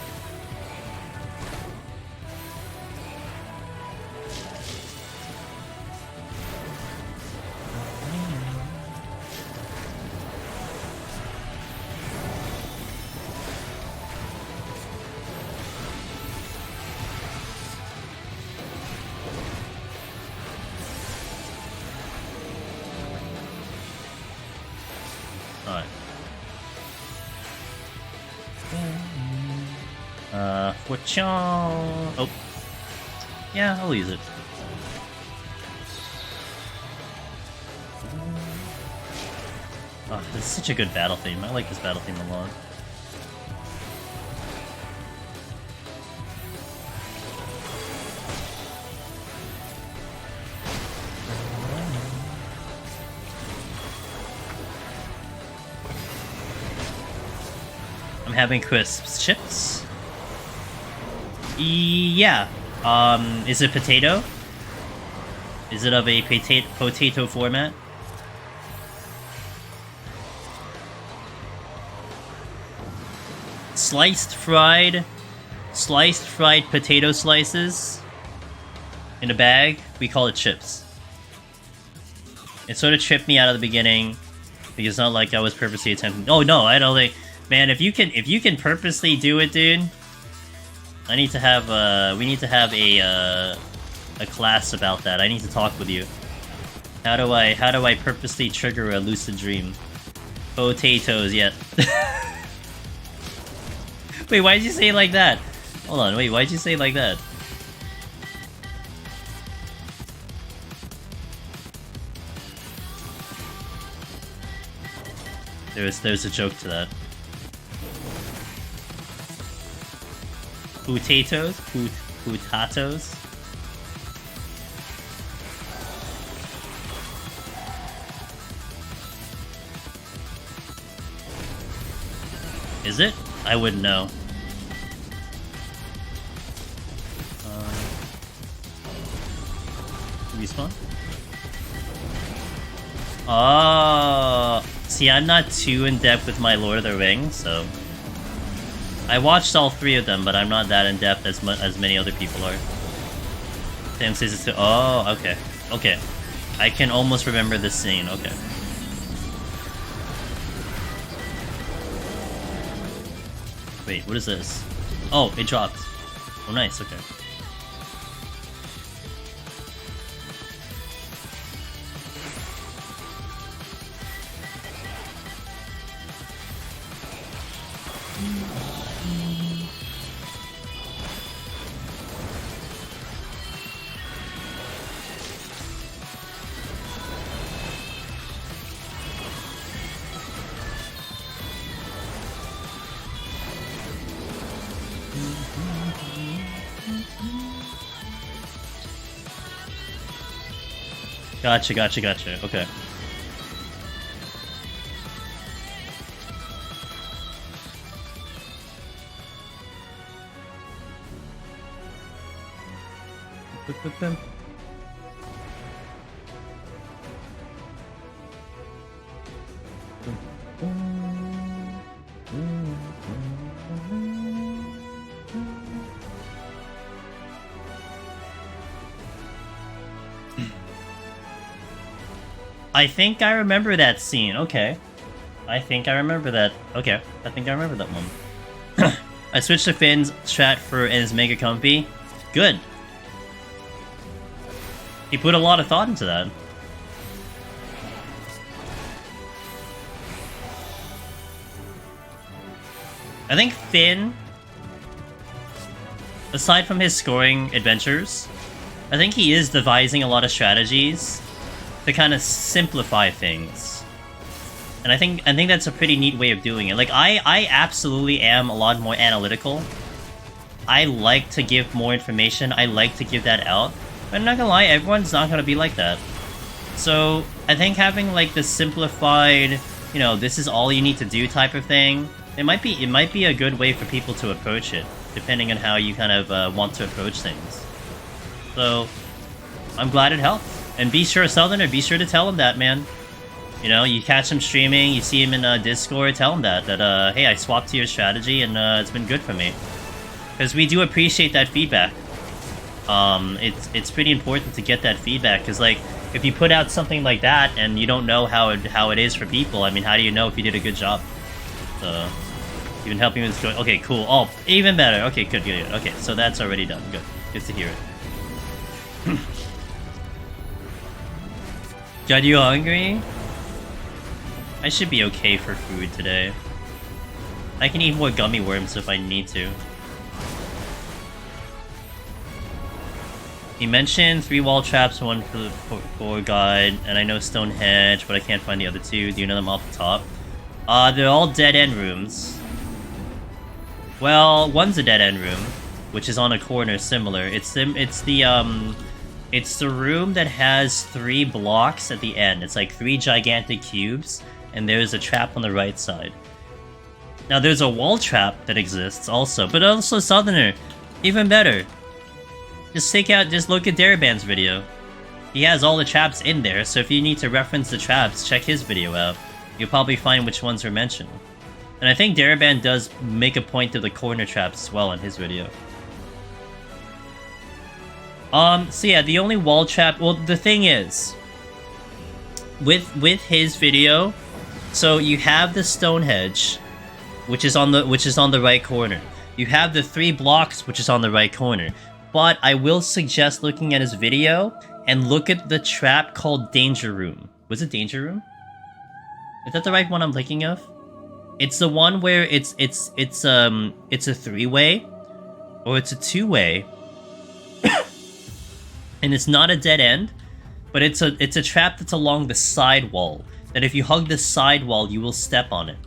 Oh. Yeah, I'll use it. Oh, this is such a good battle theme. I like this battle theme a lot. I'm having crisps. Chips? Yeah. Is it potato? Is it of a potato format? Sliced fried potato slices in a bag, we call it chips. It sort of tripped me out of the beginning, because it's not like I was purposely attempting. Oh no, I don't think, man. If you can purposely do it, dude, I need to have we need to have a class about that. I need to talk with you. How do I purposely trigger a lucid dream? Potatoes, yeah. Wait, why'd you say it like that? Hold on, wait, why'd you say it like that? There's a joke to that. Potatoes? Potatoes? Is it? I wouldn't know. Respawn? Oh, see, I'm not too in depth with my Lord of the Rings, so I watched all 3 of them, but I'm not that in depth as many other people are. Sam says it's oh, okay, okay. I can almost remember this scene. Okay. Wait, what is this? Oh, it dropped. Oh, nice. Okay. Gotcha, gotcha, gotcha. Okay. I think I remember that scene. Okay. I think I remember that. Okay. I think I remember that one. I switched to Finn's strat for and is mega comfy. Good. He put a lot of thought into that. I think Finn, aside from his scoring adventures, I think he is devising a lot of strategies to kind of simplify things. And I think that's a pretty neat way of doing it. Like, I absolutely am a lot more analytical. I like to give more information. I like to give that out. But I'm not gonna lie, everyone's not gonna be like that. So, I think having, like, the simplified, you know, this is all you need to do type of thing, it might be a good way for people to approach it, depending on how you kind of want to approach things. So, I'm glad it helped. And be sure, Southerner, be sure to tell him that, man. You know, you catch him streaming, you see him in Discord, tell him that, hey, I swapped to your strategy and it's been good for me. Because we do appreciate that feedback. It's pretty important to get that feedback, because, like, if you put out something like that and you don't know how it is for people, I mean, how do you know if you did a good job? So, you've been helping with this. Okay, cool. Oh, even better. Okay, good, good, good. Okay, so that's already done. Good. Good to hear it. Judd, you hungry? I should be okay for food today. I can eat more gummy worms if I need to. He mentioned 3 wall traps, 1 for the core guide, and I know Stonehenge, but I can't find the other 2. Do you know them off the top? They're all dead-end rooms. Well, one's a dead-end room, which is on a corner similar. It's the room that has 3 blocks at the end. It's like 3 gigantic cubes, and there's a trap on the right side. Now, there's a wall trap that exists also, but also Southerner, even better. Just look at Daraband's video. He has all the traps in there, so if you need to reference the traps, check his video out. You'll probably find which ones are mentioned. And I think Daraband does make a point to the corner traps as well in his video. So yeah, the only wall trap. Well, the thing is, with his video, so you have the stone hedge, which is on the right corner. You have the 3 blocks, which is on the right corner. But I will suggest looking at his video and look at the trap called Danger Room. Was it Danger Room? Is that the right one I'm thinking of? It's the one where it's a 3-way, or it's a 2-way, and it's not a dead end, but it's a trap that's along the side wall. That if you hug the side wall, you will step on it.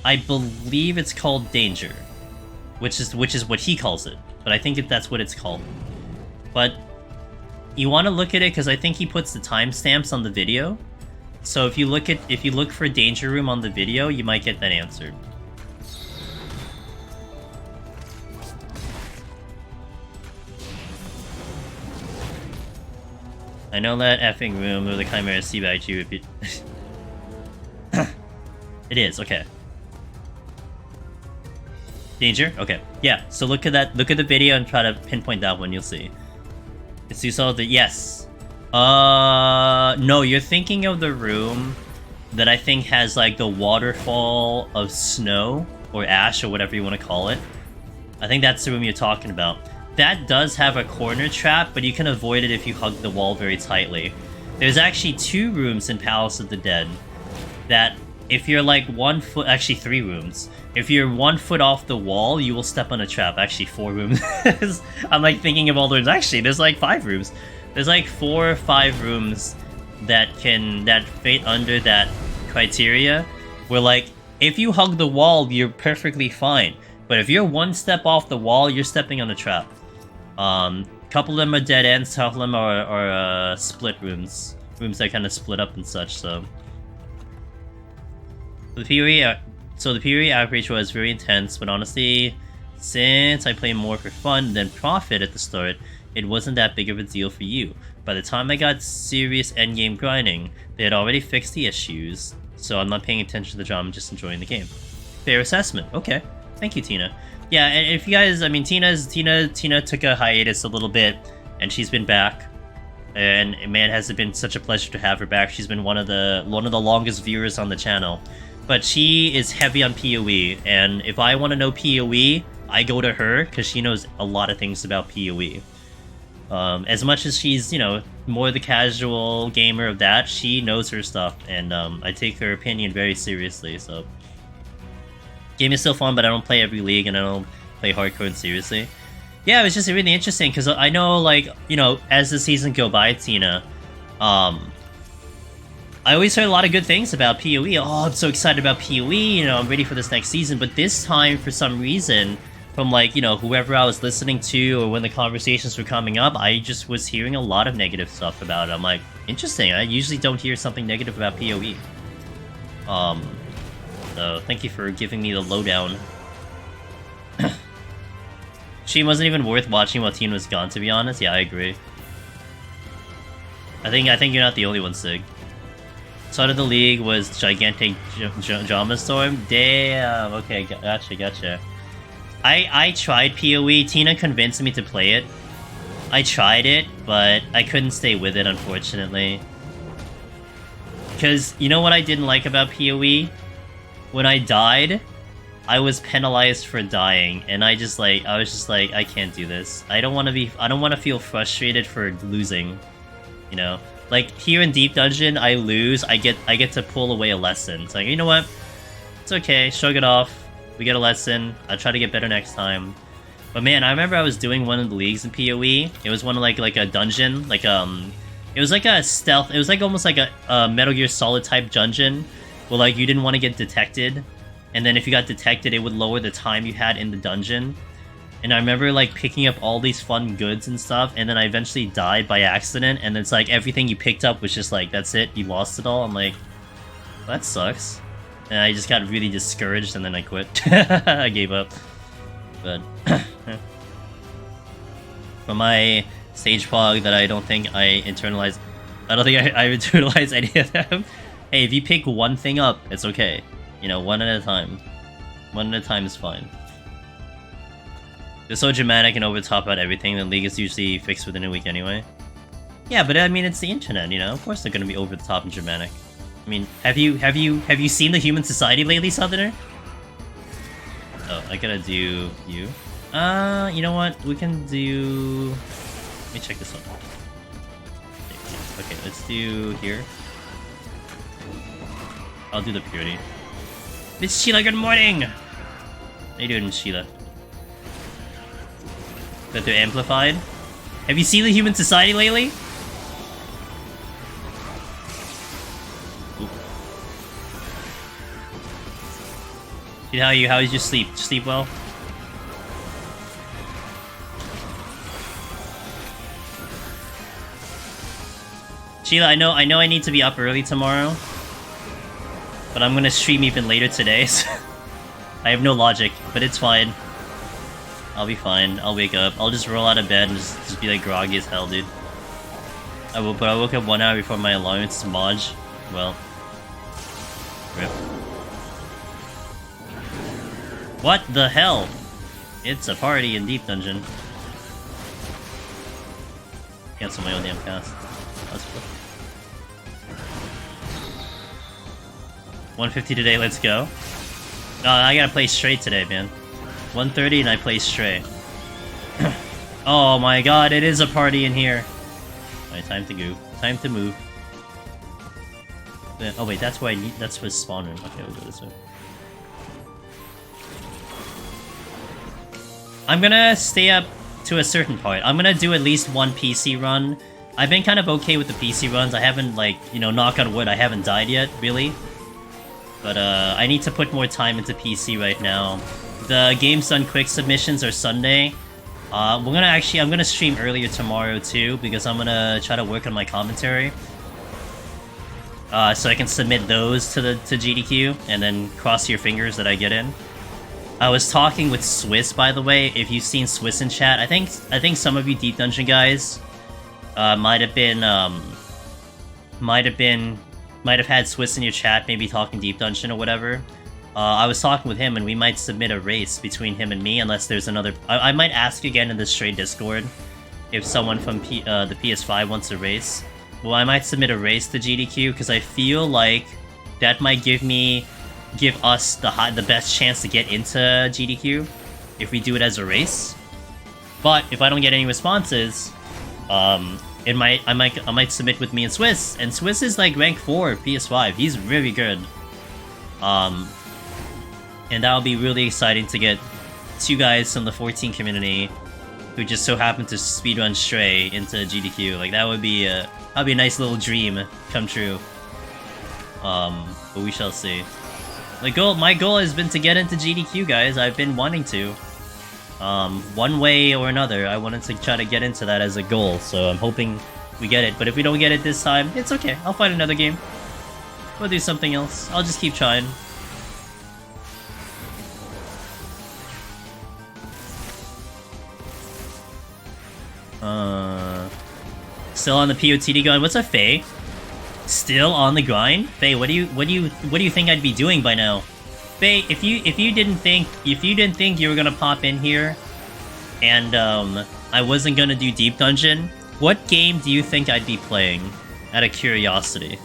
I believe it's called Danger, which is what he calls it, but I think that's what it's called. But you want to look at it because I think he puts the timestamps on the video. So if you look for Danger Room on the video, you might get that answered. I know that effing room where the Chimera Seabag you repeat. It is, okay. Danger? Okay. Yeah, so look at that, look at the video and try to pinpoint that one, you'll see. So you saw the, yes. No, you're thinking of the room that I think has like the waterfall of snow or ash or whatever you want to call it. I think that's the room you're talking about. That does have a corner trap, but you can avoid it if you hug the wall very tightly. There's actually 2 rooms in Palace of the Dead that if you're like 1 foot, actually 3 rooms. If you're 1 foot off the wall, you will step on a trap. Actually 4 rooms. I'm like thinking of all the rooms. Actually, there's like 5 rooms. There's like 4 or 5 rooms that fit under that criteria. Where like, if you hug the wall, you're perfectly fine. But if you're 1 step off the wall, you're stepping on a trap. Couple of them are dead ends, couple of them are split rooms. Rooms that kind of split up and such, so. The PoE outreach was very intense, but honestly, since I play more for fun than profit at the start, it wasn't that big of a deal for you. By the time I got serious endgame grinding, they had already fixed the issues, so I'm not paying attention to the drama, just enjoying the game. Fair assessment. Okay. Thank you, Tina. Yeah, and if you guys, I mean, Tina took a hiatus a little bit, and she's been back. And man, has it been such a pleasure to have her back. She's been one of the longest viewers on the channel. But she is heavy on PoE, and if I want to know PoE, I go to her, because she knows a lot of things about PoE. As much as she's, you know, more the casual gamer of that, she knows her stuff, and I take her opinion very seriously, so. Game is still fun, but I don't play every league, and I don't play hardcore and seriously. Yeah, it was just really interesting, because I know, like, you know, as the season go by, Tina, I always heard a lot of good things about PoE. Oh, I'm so excited about PoE, you know, I'm ready for this next season, but this time, for some reason, from, like, you know, whoever I was listening to, or when the conversations were coming up, I just was hearing a lot of negative stuff about it. I'm like, interesting, I usually don't hear something negative about PoE. So, thank you for giving me the lowdown. She wasn't even worth watching while Teen was gone, to be honest. Yeah, I agree. I think you're not the only one, Sig. Start of the league was gigantic drama storm. Damn. Okay, gotcha. I tried PoE. Tina convinced me to play it. I tried it, but I couldn't stay with it, unfortunately. Because you know what I didn't like about PoE? When I died, I was penalized for dying, and I was just like, I can't do this. I don't want to feel frustrated for losing, you know? Like, here in Deep Dungeon, I lose, I get to pull away a lesson. It's like, you know what? It's okay, shrug it off. We get a lesson. I'll try to get better next time. But man, I remember I was doing one of the leagues in PoE. It was one of like a dungeon, like it was like a stealth. It was like almost like a Metal Gear Solid type dungeon. Well, like, you didn't want to get detected, and then if you got detected, it would lower the time you had in the dungeon. And I remember, like, picking up all these fun goods and stuff, and then I eventually died by accident, and it's like, everything you picked up was just like, that's it, you lost it all. I'm like, well, that sucks. And I just got really discouraged, and then I quit. I gave up. But, for my stage fog that I don't think I internalized, I internalized any of them. Hey, if you pick one thing up, it's okay. You know, one at a time. One at a time is fine. They're so dramatic and over the top about everything. The league is usually fixed within a week anyway. Yeah, but I mean, it's the internet, you know. Of course, they're gonna be over the top and dramatic. I mean, have you seen the human society lately, Southerner? Oh, I gotta do you. You know what? We can do. Let me check this one. Okay, let's do here. I'll do the purity. Miss Sheila, good morning! How you doing, Miss Sheila? That they're amplified? Have you seen the human society lately? Oop. Dude, how is your sleep? Did you sleep well? Sheila, I know I need to be up early tomorrow. But I'm gonna stream even later today, so I have no logic, but it's fine. I'll be fine. I'll wake up. I'll just roll out of bed and just be like groggy as hell, dude. I woke up 1 hour before my alarm. It's Maj. Well. Rip. What the hell? It's a party in Deep Dungeon. Cancel my own damn cast. That's cool. 150 today, let's go. I gotta play straight today, man. 130 and I play straight. Oh my god, it is a party in here. Alright, time to go. Time to move. Oh wait, that's why I need. That's for spawn room. Okay, we'll go this way. I'm gonna stay up to a certain part. I'm gonna do at least one PC run. I've been kind of okay with the PC runs. I haven't, like, you know, knock on wood, I haven't died yet, really. But I need to put more time into PC right now. The Games Done Quick submissions are Sunday. I'm gonna stream earlier tomorrow too, because I'm gonna try to work on my commentary. So I can submit those to GDQ, and then cross your fingers that I get in. I was talking with Swiss, by the way. If you've seen Swiss in chat, I think some of you Deep Dungeon guys might have had Swiss in your chat, maybe talking Deep Dungeon or whatever. I was talking with him, and we might submit a race between him and me, unless there's another... I might ask again in the straight Discord if someone from the PS5 wants a race. Well, I might submit a race to GDQ, because I feel like that might give us the best chance to get into GDQ if we do it as a race. But if I don't get any responses, I might submit with me and Swiss, and Swiss is like rank 4 PS5. He's really good. And that'll be really exciting to get 2 guys from the 14 community who just so happen to speedrun Stray into GDQ. Like, that'd be a nice little dream come true. But we shall see. My goal has been to get into GDQ, guys. I've been wanting to. One way or another, I wanted to try to get into that as a goal, so I'm hoping we get it. But if we don't get it this time, it's okay. I'll find another game. We'll do something else. I'll just keep trying. Still on the PoTD going. What's up, Faye? Still on the grind? Faye, what do you think I'd be doing by now? Faye, if you didn't think you were gonna pop in here and I wasn't gonna do Deep Dungeon, what game do you think I'd be playing? Out of curiosity.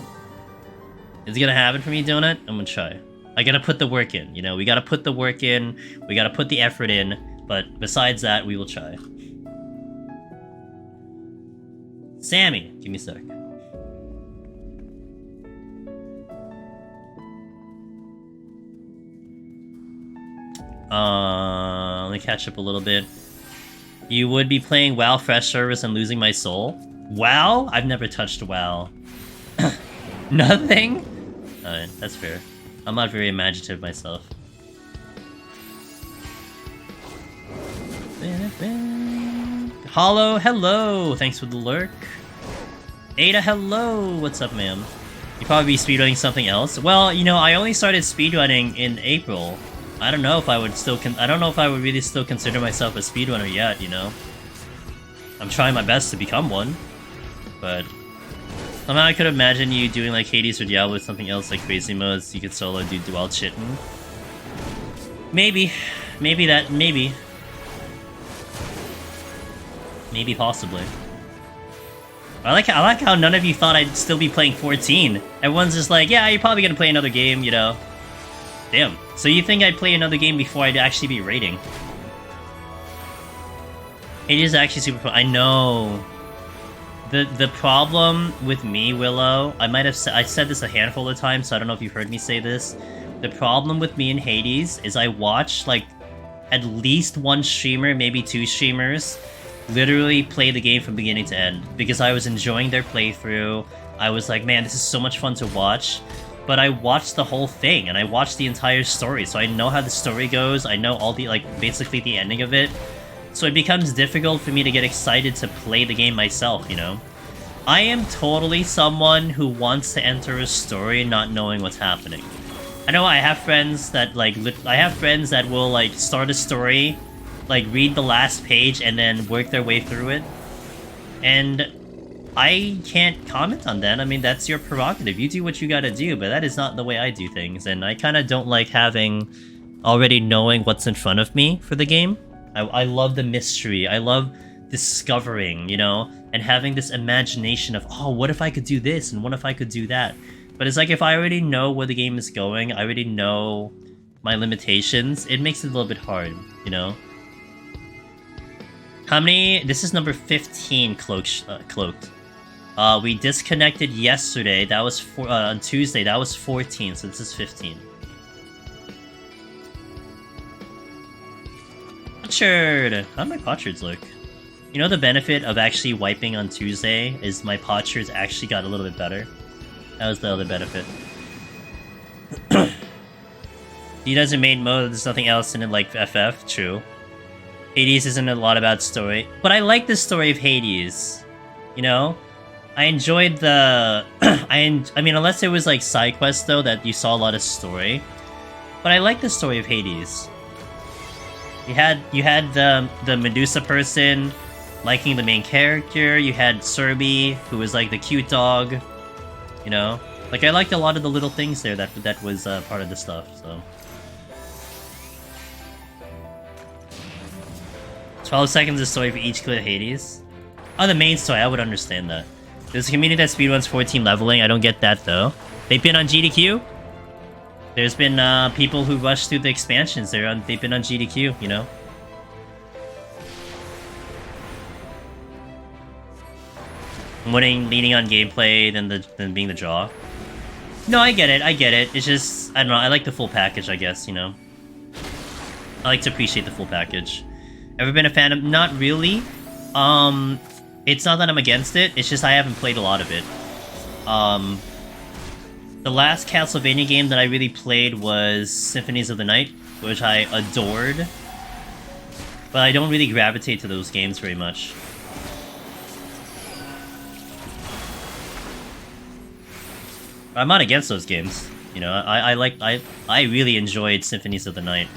Is it gonna happen for me, Donut? I'm gonna try. I gotta put the work in, you know, we gotta put the work in, we gotta put the effort in, but besides that, we will try. Sammy, give me a sec. Let me catch up a little bit. You would be playing WoW Fresh Service and losing my soul? WoW? I've never touched WoW. Nothing? Alright, that's fair. I'm not very imaginative myself. Hollow, hello! Thanks for the lurk. Ada, hello! What's up, ma'am? You probably be speedrunning something else? Well, you know, I only started speedrunning in April. I don't know if I would really still consider myself a speedrunner yet, you know? I'm trying my best to become one. But somehow I could imagine you doing like Hades or Diablo or something else like crazy modes. You could solo do dual chitting. Maybe. Maybe. Maybe, possibly. I like how none of you thought I'd still be playing 14. Everyone's just like, yeah, you're probably gonna play another game, you know. Damn. So you think I'd play another game before I'd actually be raiding? It is actually super fun. I know. The problem with me, Willow, I said this a handful of times, so I don't know if you've heard me say this. The problem with me in Hades is I watch, like, at least one streamer, maybe two streamers, literally play the game from beginning to end. Because I was enjoying their playthrough. I was like, man, this is so much fun to watch. But I watched the whole thing, and I watched the entire story, so I know how the story goes, I know all the, like, basically the ending of it. So it becomes difficult for me to get excited to play the game myself, you know? I am totally someone who wants to enter a story not knowing what's happening. I know I have friends that, like, will, like, start a story, like, read the last page and then work their way through it. And I can't comment on that. I mean, that's your prerogative. You do what you gotta do, but that is not the way I do things. And I kind of don't like already knowing what's in front of me for the game. I love the mystery. I love discovering, you know, and having this imagination of, oh, what if I could do this and what if I could do that? But it's like, if I already know where the game is going, I already know my limitations, it makes it a little bit hard, you know? How many? This is number 15, Cloaked. We disconnected yesterday, that was on Tuesday, that was 14, so this is 15. Potchard! How'd my Potchards look? You know the benefit of actually wiping on Tuesday is my Potchards actually got a little bit better. That was the other benefit. He doesn't main mode, there's nothing else in it like FF, true. Hades isn't a lot about story, but I like the story of Hades. You know? I enjoyed the... I mean, unless it was like side quests though, that you saw a lot of story. But I like the story of Hades. You had the Medusa person liking the main character, you had Serby, who was like the cute dog. You know? Like, I liked a lot of the little things there that was part of the stuff, so... 12 seconds of story for each clear Hades. Oh, the main story, I would understand that. There's a community that speedruns 14 leveling, I don't get that though. They've been on GDQ. There's been people who rush through the expansions, they've been on GDQ, you know? Leaning on gameplay than being the draw. No, I get it. It's just, I don't know, I like the full package, I guess, you know? I like to appreciate the full package. Ever been a fan of... Not really. It's not that I'm against it, it's just I haven't played a lot of it. The last Castlevania game that I really played was Symphonies of the Night, which I adored. But I don't really gravitate to those games very much. I'm not against those games. You know, I really enjoyed Symphonies of the Night.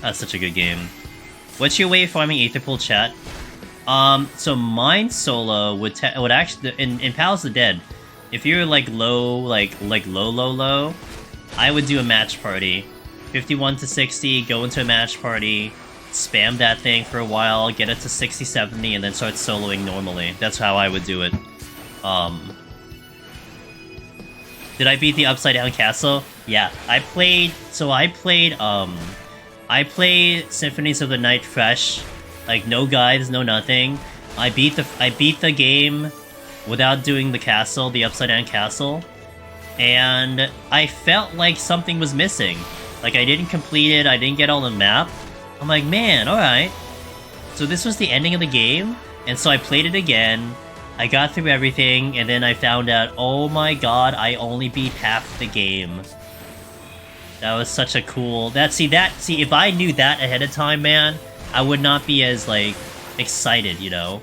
That's such a good game. What's your way of farming Aetherpool, chat? So mine solo would actually in Palace of the Dead. If you're like low, like low, I would do a match party. 51 to 60, go into a match party, spam that thing for a while, get it to 60, 70, and then start soloing normally. That's how I would do it. Did I beat the Upside Down Castle? Yeah, I played Symphonies of the Night fresh, like no guides, no nothing. I beat the game without doing the castle, the Upside Down Castle, and I felt like something was missing. Like I didn't complete it, I didn't get all the map. I'm like, man, alright. So this was the ending of the game, and so I played it again. I got through everything, and then I found out, oh my god, I only beat half the game. That was such a cool... See, if I knew that ahead of time, man, I would not be as, like, excited, you know?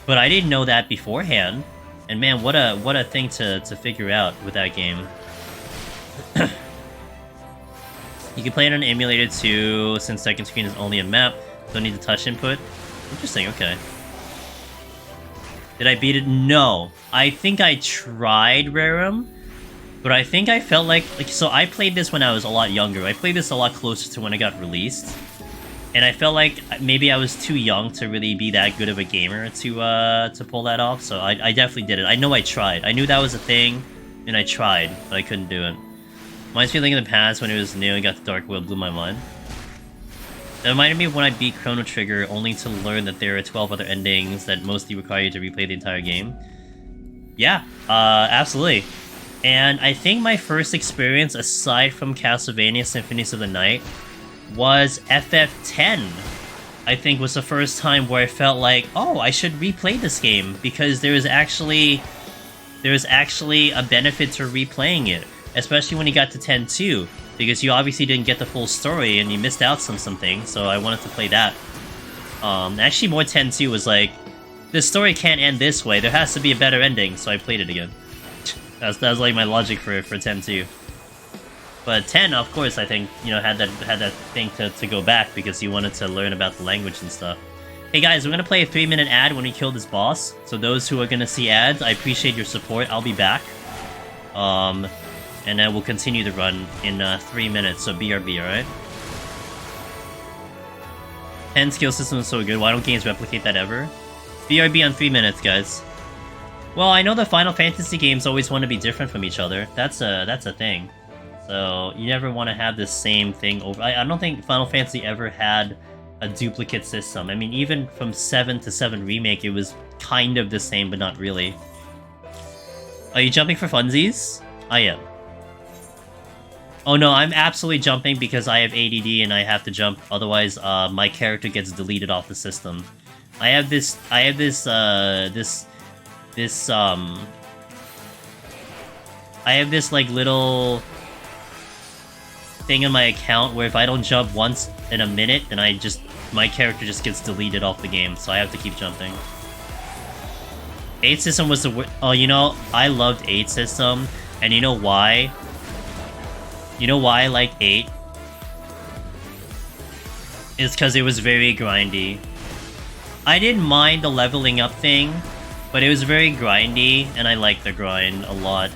But I didn't know that beforehand. And man, what a thing to figure out with that game. You can play it on an emulator too, since second screen is only a map. Don't need the touch input. Interesting, okay. Did I beat it? No. I think I tried Rerum, but I think I felt like... So I played this when I was a lot younger. I played this a lot closer to when it got released. And I felt like maybe I was too young to really be that good of a gamer to pull that off. So I definitely did it. I know I tried. I knew that was a thing, and I tried, but I couldn't do it. Reminds me of in the past when it was new and got the Dark World, blew my mind. It reminded me of when I beat Chrono Trigger, only to learn that there are 12 other endings that mostly require you to replay the entire game. Yeah, absolutely. And I think my first experience, aside from Castlevania Symphonies of the Night, was FF10. I think was the first time where I felt like, oh, I should replay this game, because there is actually a benefit to replaying it, especially when you got to 10-2, because you obviously didn't get the full story and you missed out on something, so I wanted to play that. Actually more 10-2 was like, this story can't end this way, there has to be a better ending, so I played it again. That was like my logic for 10-2. But 10, of course, I think, you know, had that thing to go back because you wanted to learn about the language and stuff. Hey guys, we're gonna play a 3-minute ad when we kill this boss. So those who are gonna see ads, I appreciate your support. I'll be back. And then we'll continue the run in 3 minutes, so BRB, alright? 10 skill system is so good, why don't games replicate that ever? BRB on 3 minutes, guys. Well, I know the Final Fantasy games always want to be different from each other. That's a thing. So, you never want to have the same thing over... I don't think Final Fantasy ever had a duplicate system. I mean, even from 7 to 7 Remake, it was kind of the same, but not really. Are you jumping for funsies? I am. Oh no, I'm absolutely jumping because I have ADD and I have to jump, otherwise my character gets deleted off the system. I have this like little thing in my account where if I don't jump once in a minute, then my character just gets deleted off the game, so I have to keep jumping. 8 system was the oh, you know, I loved 8 system, and you know why? You know why I like 8? It's because it was very grindy. I didn't mind the leveling up thing, but it was very grindy, and I liked the grind a lot.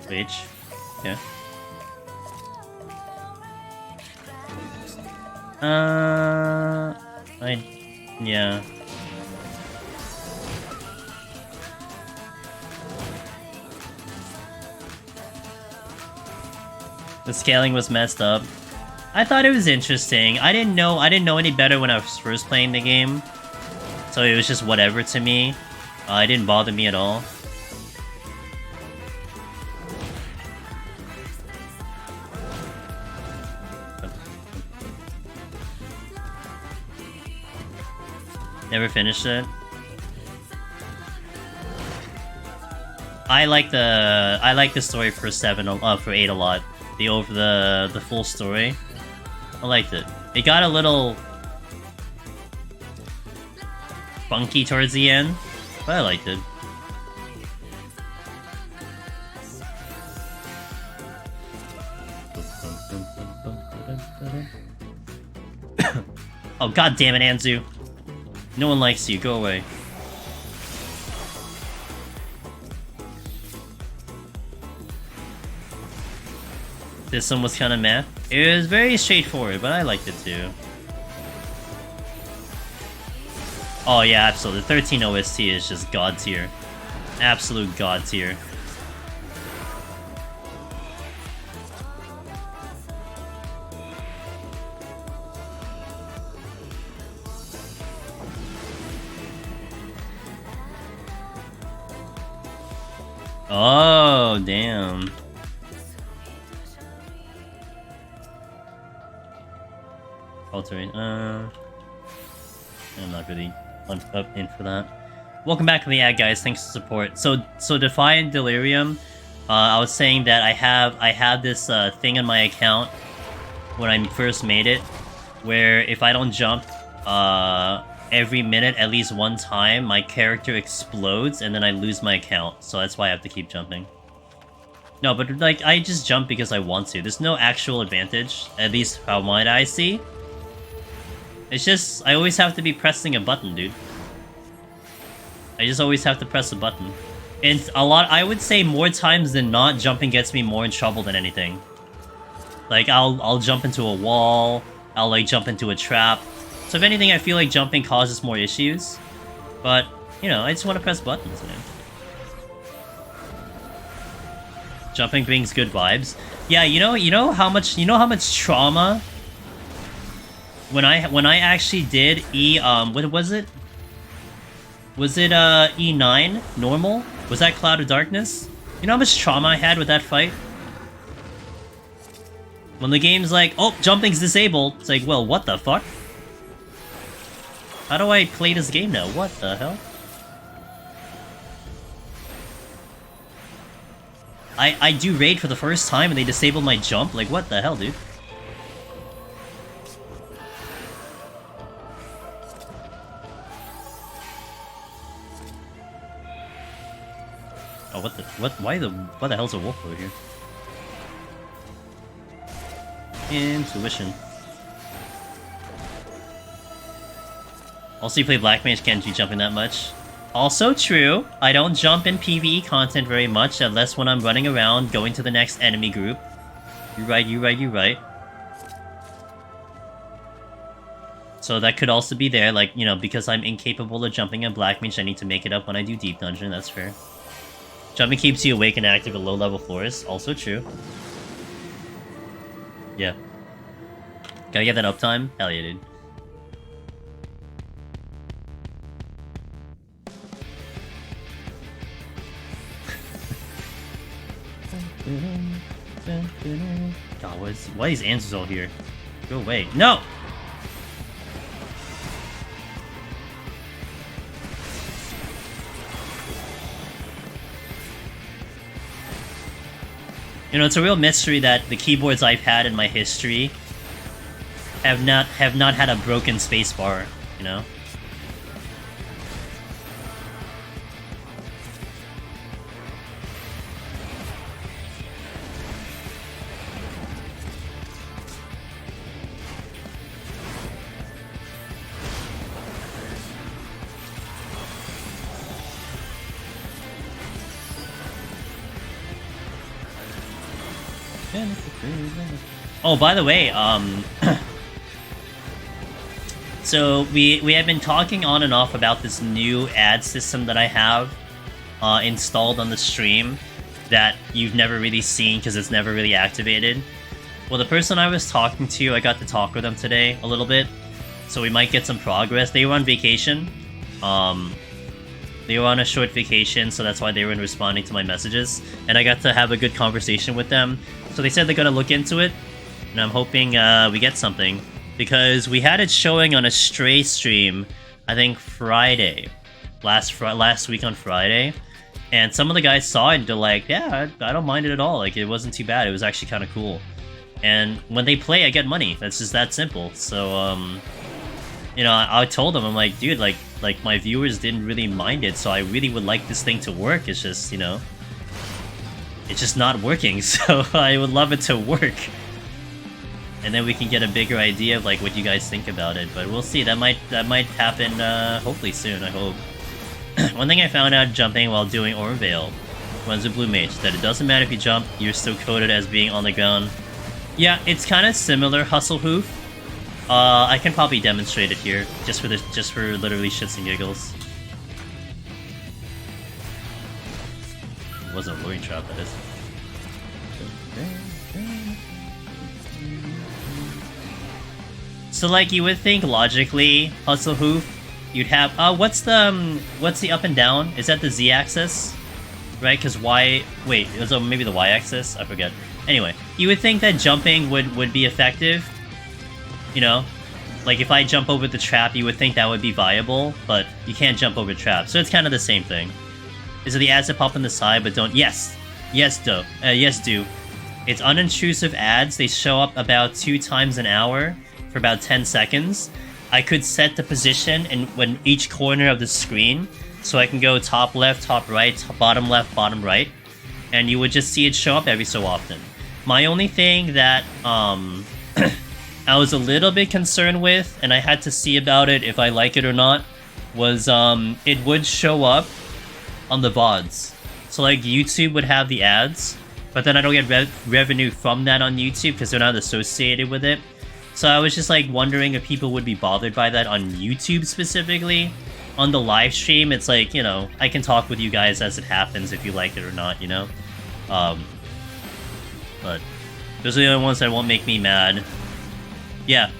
Switch. Yeah. Yeah. The scaling was messed up. I thought it was interesting. I didn't know any better when I was first playing the game, so it was just whatever to me. It didn't bother me at all. Never finished it. I like the story for 8 a lot. The full story. I liked it. It got a little funky towards the end, but I liked it. Oh god damn it, Anzu. No one likes you, go away. This one was kinda meh. It was very straightforward, but I liked it too. Oh yeah, absolutely. 13 OST is just god tier. Absolute god tier. Oh, damn. Altering, I'm not really up in for that. Welcome back to the ad, guys. Thanks for support. So Defiant Delirium, I was saying that I have this thing in my account when I first made it, where if I don't jump every minute at least one time, my character explodes and then I lose my account. So that's why I have to keep jumping. No, but like I just jump because I want to. There's no actual advantage, at least from what I see. It's just, I always have to be pressing a button, dude. I just always have to press a button. And I would say more times than not, jumping gets me more in trouble than anything. Like, I'll jump into a wall, I'll, like, jump into a trap. So if anything, I feel like jumping causes more issues. But, you know, I just want to press buttons, man. Jumping brings good vibes. Yeah, you know how much trauma when I actually did what was it? Was it E9 normal? Was that Cloud of Darkness? You know how much trauma I had with that fight? When the game's like, oh, jumping's disabled. It's like, well, what the fuck? How do I play this game now? What the hell? I do raid for the first time and they disabled my jump? Like, what the hell, dude? Oh, why the hell's a wolf over here? Intuition. Also, you play Black Mage, can't be jumping that much. Also true, I don't jump in PvE content very much, unless when I'm running around, going to the next enemy group. You're right. So that could also be there, like, you know, because I'm incapable of jumping in Black Mage, I need to make it up when I do Deep Dungeon, that's fair. Jumping keeps you awake and active at low-level floors, also true. Yeah. Gotta get that uptime? Hell yeah, dude. God, why are these answers all here? Go away. No! You know, it's a real mystery that the keyboards I've had in my history have not had a broken spacebar, you know? Oh, by the way, so we have been talking on and off about this new ad system that I have installed on the stream that you've never really seen because it's never really activated. Well, the person I was talking to, I got to talk with them today a little bit, so we might get some progress. They were on vacation. They were on a short vacation, so that's why they weren't responding to my messages. And I got to have a good conversation with them. So they said they're gonna look into it, and I'm hoping we get something. Because we had it showing on a Stray stream, I think Friday. Last week on Friday. And some of the guys saw it and they're like, yeah, I don't mind it at all. Like, it wasn't too bad. It was actually kind of cool. And when they play, I get money. That's just that simple. So, you know, I told them, I'm like, dude, like my viewers didn't really mind it, so I really would like this thing to work. It's just, you know, it's just not working, so I would love it to work. And then we can get a bigger idea of, like, what you guys think about it. But we'll see. That might happen, hopefully soon, I hope. One thing I found out jumping while doing Orvale runs a Blue Mage, that it doesn't matter if you jump, you're still coded as being on the ground. Yeah, it's kind of similar, Hustle Hoof. I can probably demonstrate it here, just for literally shits and giggles. It wasn't a luring trap, that is. So, like, you would think logically, Hustle Hoof, you'd have what's the up and down? Is that the Z-axis? Right? Because Y. Wait, it was maybe the Y-axis. I forget. Anyway, you would think that jumping would be effective. You know, like if I jump over the trap, you would think that would be viable, but you can't jump over traps, so it's kind of the same thing. Is it the ads that pop on the side but don't? Yes, do. It's unintrusive ads. They show up about 2 times an hour for about 10 seconds. I could set the position in when each corner of the screen, so I can go top left, top right, bottom left, bottom right, and you would just see it show up every so often. My only thing that I was a little bit concerned with, and I had to see about it if I like it or not, was it would show up on the VODs. So like YouTube would have the ads, but then I don't get revenue from that on YouTube because they're not associated with it. So I was just like wondering if people would be bothered by that on YouTube specifically. On the live stream, it's like, you know, I can talk with you guys as it happens if you like it or not, you know? But those are the only ones that won't make me mad. Yeah,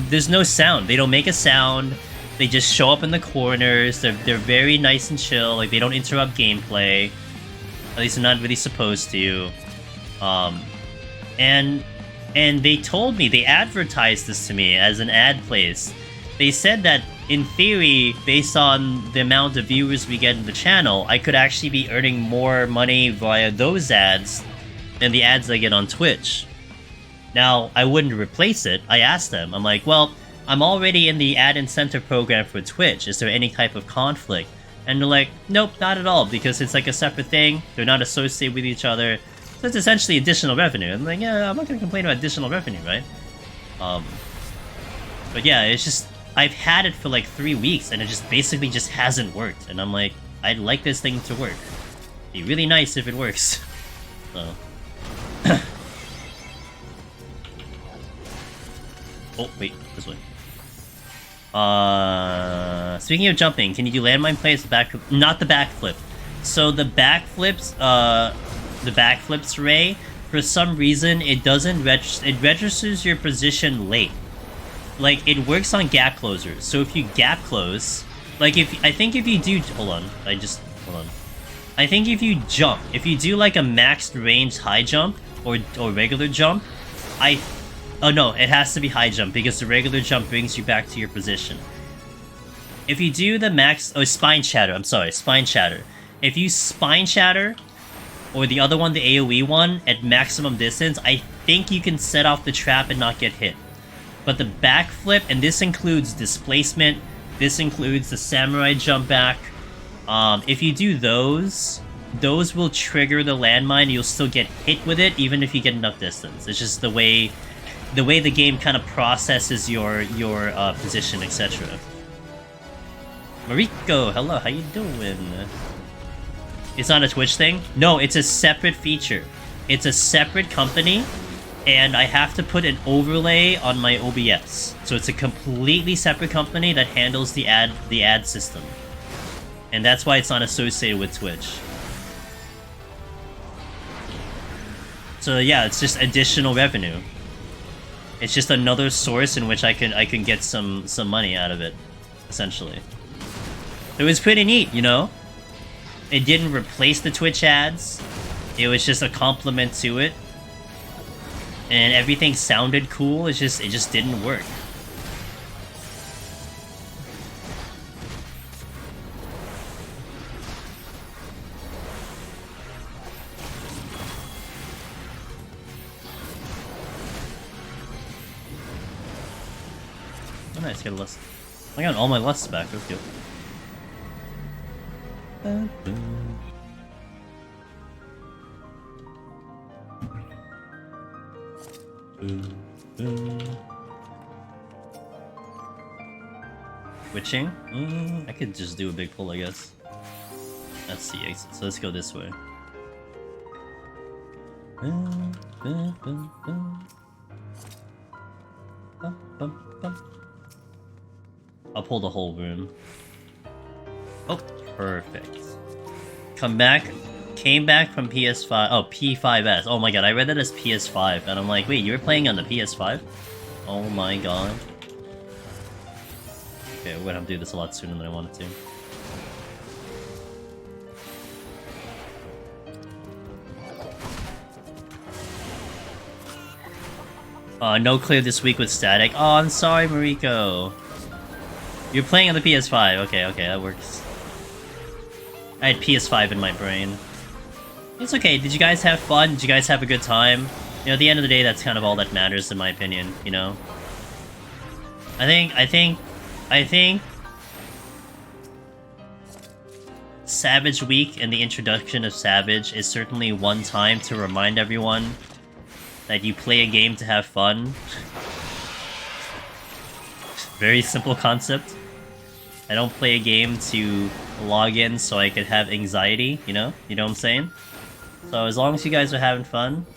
there's no sound. They don't make a sound. They just show up in the corners. They're very nice and chill. Like, they don't interrupt gameplay. At least they're not really supposed to. And they told me, they advertised this to me as an ad place. They said that, in theory, based on the amount of viewers we get in the channel, I could actually be earning more money via those ads than the ads I get on Twitch. Now, I wouldn't replace it. I asked them. I'm like, well, I'm already in the ad incentive program for Twitch. Is there any type of conflict? And they're like, nope, not at all, because it's like a separate thing. They're not associated with each other. So it's essentially additional revenue. I'm like, yeah, I'm not going to complain about additional revenue, right? But yeah, it's just, I've had it for like 3 weeks, and it just basically just hasn't worked. And I'm like, I'd like this thing to work. It'd be really nice if it works. So. Oh, wait, this way. Speaking of jumping, can you do landmine plays back? Not the backflip. So the backflips, Ray, for some reason, it doesn't register. It registers your position late. Like, it works on gap closers. So if you gap close, like I think if you do, hold on. I think if you jump, if you do like a maxed range high jump or regular jump, oh no, it has to be high jump because the regular jump brings you back to your position. If you do the max, spine shatter, I'm sorry, spine shatter. If you spine shatter, or the other one, the AoE one, at maximum distance, I think you can set off the trap and not get hit. But the backflip, and this includes displacement, this includes the samurai jump back, if you do those will trigger the landmine, you'll still get hit with it even if you get enough distance. It's just the way the game kind of processes your position, etc. Mariko, hello, how you doing? It's not a Twitch thing? No, it's a separate feature. It's a separate company, and I have to put an overlay on my OBS. So it's a completely separate company that handles the ad system. And that's why it's not associated with Twitch. So yeah, it's just additional revenue. It's just another source in which I can get some money out of it, essentially. It was pretty neat, you know? It didn't replace the Twitch ads. It was just a complement to it. And everything sounded cool, it just didn't work. Oh nice, get a lust. I got all my lusts back, that's good. Switching? I could just do a big pull, I guess. That's the exit, so let's go this way. I'll pull the whole room. Oh, perfect. Came back from PS5. Oh, P5S. Oh my god, I read that as PS5, and I'm like, wait, you were playing on the PS5? Oh my god. Okay, we're gonna have to do this a lot sooner than I wanted to. No clear this week with static. Oh, I'm sorry, Mariko. You're playing on the PS5. Okay, that works. I had PS5 in my brain. It's okay. Did you guys have fun? Did you guys have a good time? You know, at the end of the day, that's kind of all that matters, in my opinion, you know? I think Savage Week and the introduction of Savage is certainly one time to remind everyone that you play a game to have fun. Very simple concept. I don't play a game to log in so I could have anxiety, you know? You know what I'm saying? So as long as you guys are having fun,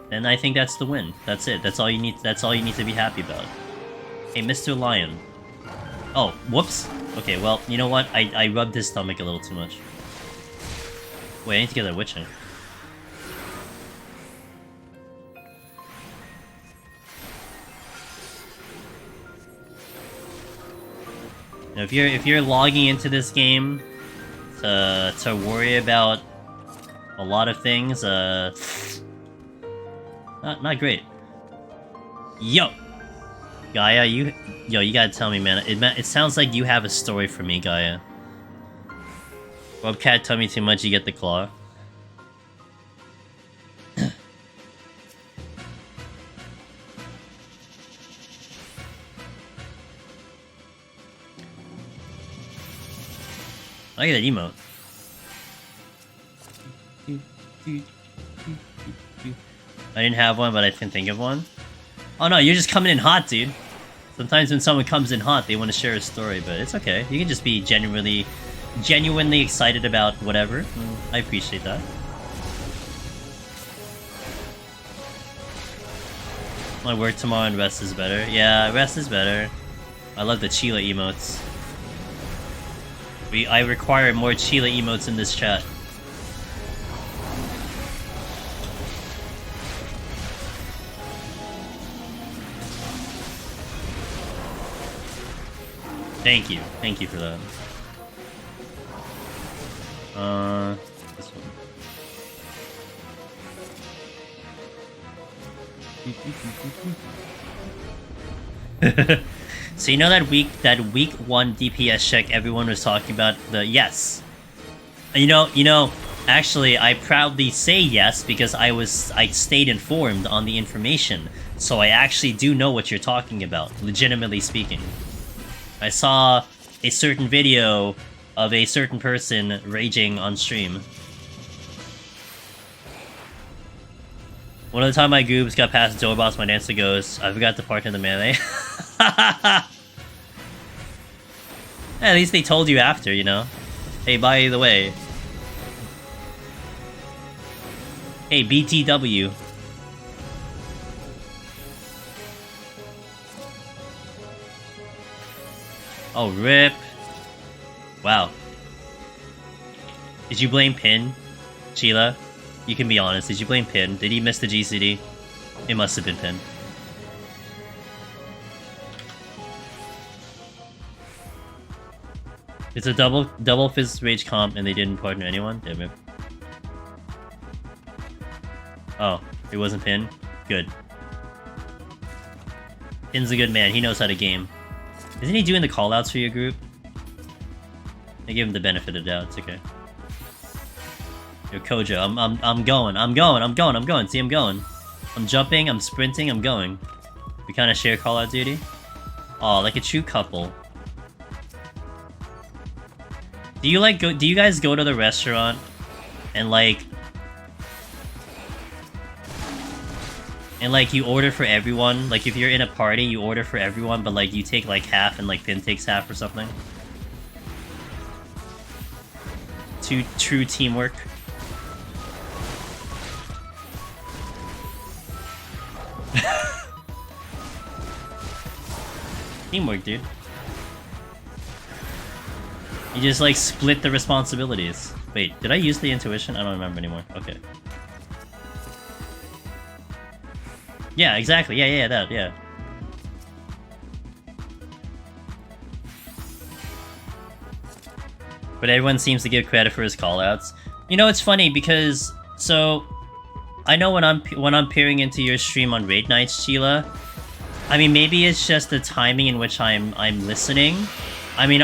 then I think that's the win. That's it. That's all you need to be happy about. Hey, Mr. Lion. Oh, whoops. Okay, well, you know what? I rubbed his stomach a little too much. Wait, I need to get that witching. Now, if you're logging into this game to worry about a lot of things, not great. Yo, Gaia, you gotta tell me, man. It sounds like you have a story for me, Gaia. Webcat, tell me too much, you get the claw. I like that emote. I didn't have one, but I can think of one. Oh no, you're just coming in hot, dude. Sometimes when someone comes in hot, they want to share a story, but it's okay. You can just be genuinely excited about whatever. I appreciate that. My work tomorrow and rest is better. Yeah, rest is better. I love the Chila emotes. I require more Chila emotes in this chat. Thank you for that. This one. So you know that week 1 DPS check everyone was talking about? Yes. You know, actually I proudly say yes because I stayed informed on the information. So I actually do know what you're talking about, legitimately speaking. I saw a certain video of a certain person raging on stream. One of the time my goobs got past the door boss, my dancer goes, I forgot to partner the melee. At least they told you after, you know? Hey, by the way. Hey, BTW. Oh, rip. Wow. Did you blame Pin, Sheila? You can be honest. Did you blame Pin? Did he miss the GCD? It must have been Pin. It's a double Fizz Rage comp and they didn't partner anyone? Damn it. Oh, it wasn't Pin? Good. Pin's a good man. He knows how to game. Isn't he doing the callouts for your group? I give him the benefit of the doubt. It's okay. Yo, Kojo, I'm going. See, I'm going. I'm jumping, I'm sprinting, I'm going. We kind of share callout duty. Oh, like a true couple. Do you guys go to the restaurant and like you order for everyone? Like if you're in a party, you order for everyone, but like you take like half and like Pin takes half or something? True teamwork. Teamwork, dude. You just like split the responsibilities. Wait, did I use the intuition? I don't remember anymore. Okay. Yeah, exactly. Yeah, that, yeah. But everyone seems to give credit for his callouts. You know, it's funny because so I know when I'm peering into your stream on raid nights, Sheila. I mean, maybe it's just the timing in which I'm listening. I mean,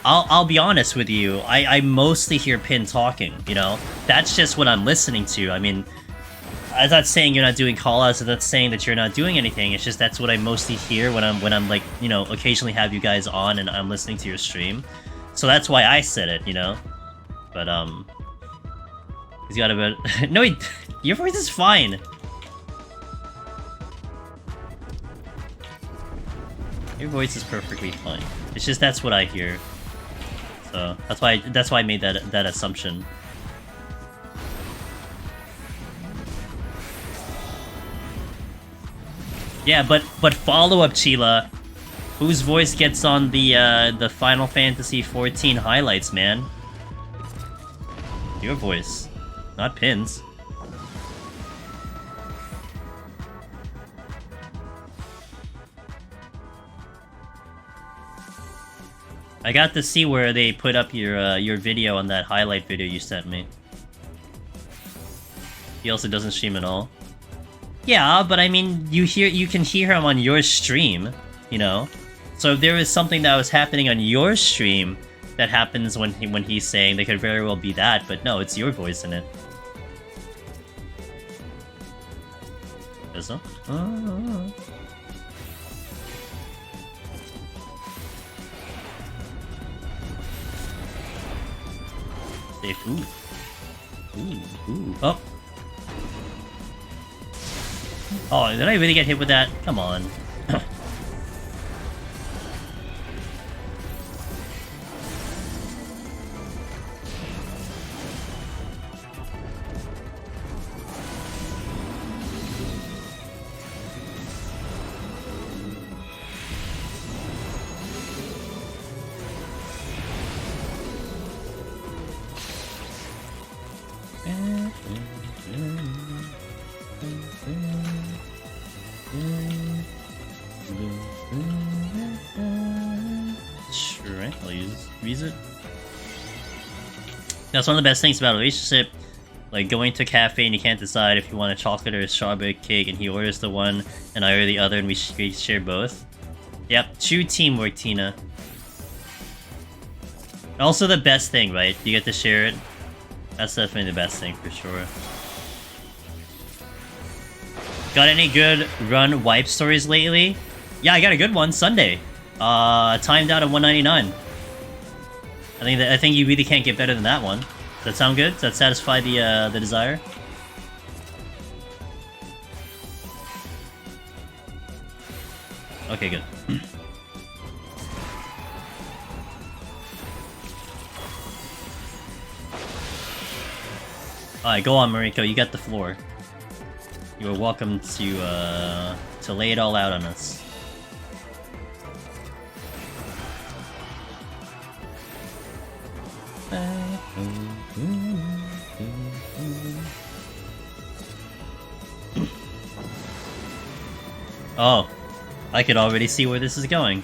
I'll be honest with you. I mostly hear Pin talking. You know, that's just what I'm listening to. I mean, I'm not saying you're not doing callouts. I'm not saying that you're not doing anything. It's just that's what I mostly hear when I'm like, you know, occasionally have you guys on and I'm listening to your stream. So that's why I said it, you know. But he's got a bit. No, your voice is fine. Your voice is perfectly fine. It's just that's what I hear. So that's why I made that assumption. Yeah, but follow up, Chila. Whose voice gets on the Final Fantasy XIV highlights, man? Your voice, not Pin's. I got to see where they put up your video on that highlight video you sent me. He also doesn't stream at all. Yeah, but I mean, you can hear him on your stream, you know. So if there was something that was happening on your stream that happens when he's saying, they could very well be that, but no, it's your voice in it. Is it? Safe. Ooh. Ooh. Oh. Oh, did I really get hit with that? Come on. Sure, I'll use it. That's one of the best things about a relationship. Like going to a cafe and you can't decide if you want a chocolate or a strawberry cake, and he orders the one and I order the other, and we share both. Yep, true teamwork, Tina. Also the best thing, right? You get to share it. That's definitely the best thing for sure. Got any good run wipe stories lately? Yeah, I got a good one Sunday. Timed out at 199. I think you really can't get better than that one. Does that sound good? Does that satisfy the desire? Okay, good. Alright, go on, Mariko. You got the floor. You are welcome to lay it all out on us. Oh, I could already see where this is going.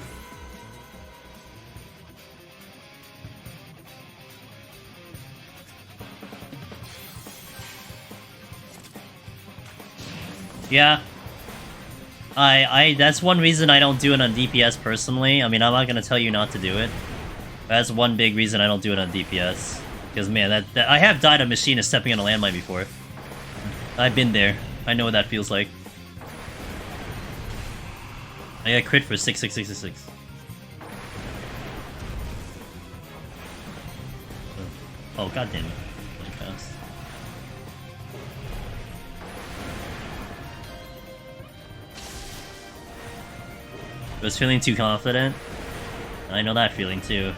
Yeah. That's one reason I don't do it on DPS personally. I mean, I'm not gonna tell you not to do it. That's one big reason I don't do it on DPS. Because, man, that I have died a machine of stepping on a landmine before. I've been there. I know what that feels like. I got crit for 66666. Oh, god damn it. Really fast. I was feeling too confident. I know that feeling too.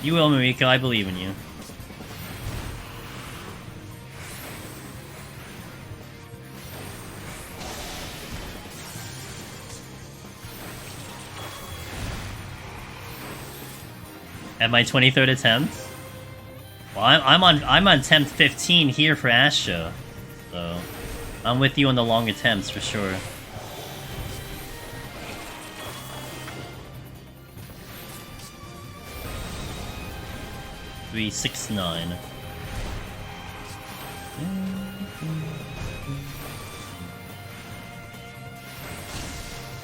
You will, Mariko. I believe in you. At my 23rd attempt? Well, I'm on attempt 15 here for Astro, so I'm with you on the long attempts for sure. Three, 6, 9.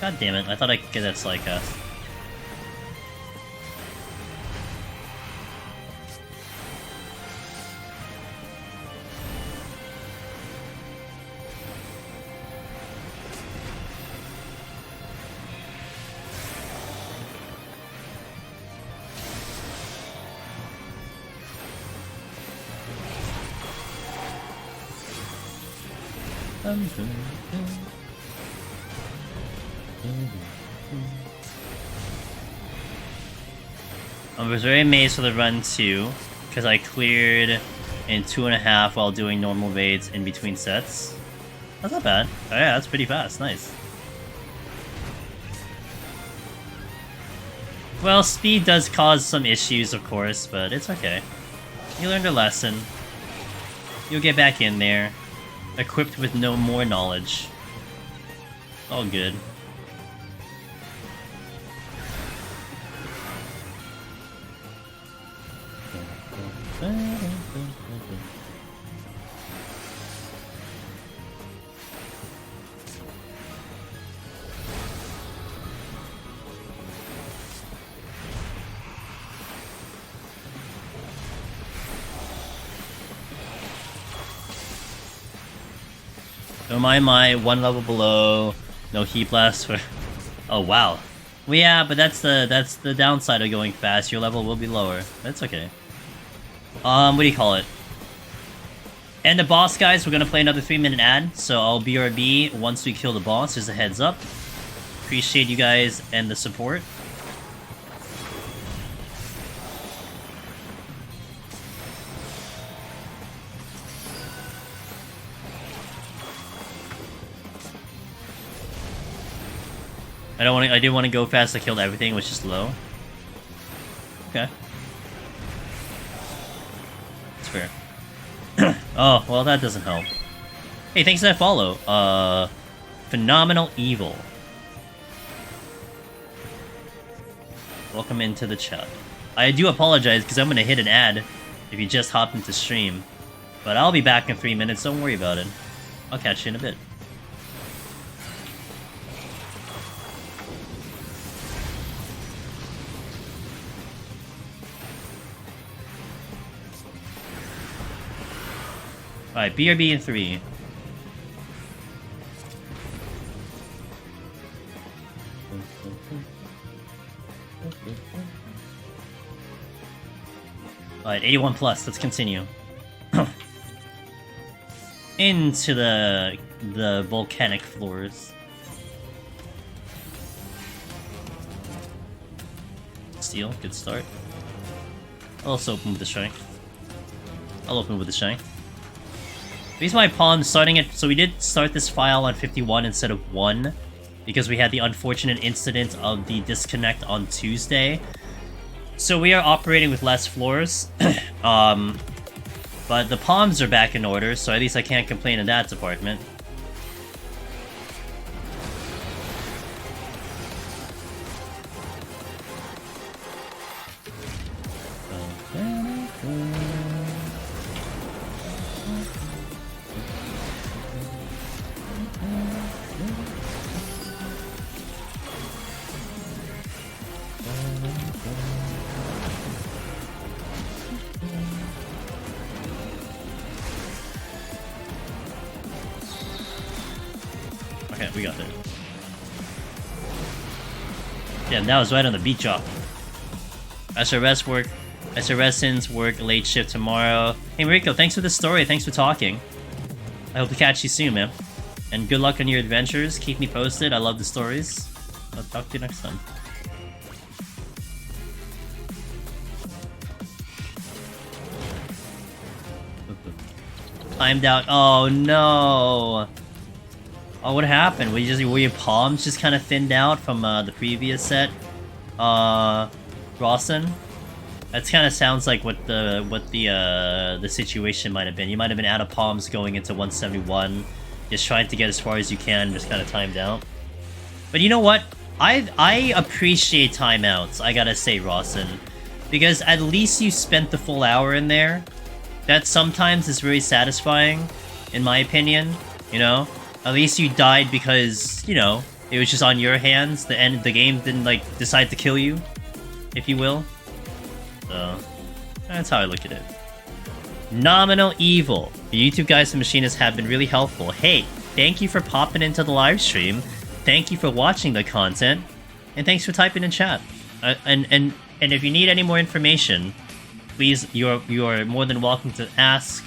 God damn it! I thought I could get that slide cast. I was very amazed for the run 2, because I cleared in 2.5 while doing normal raids in between sets. That's not bad. Oh yeah, that's pretty fast. Nice. Well, speed does cause some issues, of course, but it's okay. You learned a lesson. You'll get back in there, equipped with no more knowledge. All good. Don't mind my 1 level below, no heat blast for... Oh wow. Well, yeah, but that's the downside of going fast. Your level will be lower. That's okay. What do you call it? And the boss, guys, we're gonna play another 3-minute ad, so I'll BRB once we kill the boss, just a heads up. Appreciate you guys and the support. I didn't want to go fast. I killed everything, which is low. Okay. That's fair. Oh, well, that doesn't help. Hey, thanks for that follow. Phenomenal Evil. Welcome into the chat. I do apologize, because I'm gonna hit an ad if you just hopped into stream. But I'll be back in 3 minutes, don't worry about it. I'll catch you in a bit. Alright, BRB in 3. Alright, 81 plus, let's continue. Into the volcanic floors. Steel, good start. I'll also open with the strength. I'll open with the strength. The reason why Palm's starting it, so we did start this file on 51 instead of 1, because we had the unfortunate incident of the disconnect on Tuesday. So we are operating with less floors, but the Palms are back in order, so at least I can't complain in that department. Okay, we got there. Yeah, that was right on the beat drop. SRSins work late shift tomorrow. Hey Mariko, thanks for the story, thanks for talking. I hope to catch you soon, man. And good luck on your adventures, keep me posted, I love the stories. I'll talk to you next time. Timed out, oh no! Oh, what happened? Were your palms just kind of thinned out from the previous set? Rawson? That kind of sounds like what the situation might have been. You might have been out of palms going into 171, just trying to get as far as you can, just kind of timed out. But you know what? I appreciate timeouts, I gotta say, Rawson. Because at least you spent the full hour in there. That sometimes is very satisfying, in my opinion, you know? At least you died because, you know, it was just on your hands. The game didn't, like, decide to kill you, if you will. So, that's how I look at it. Nominal Evil. The YouTube guys and machinists have been really helpful. Hey, thank you for popping into the live stream. Thank you for watching the content. And thanks for typing in chat. And if you need any more information, please, you are more than welcome to ask.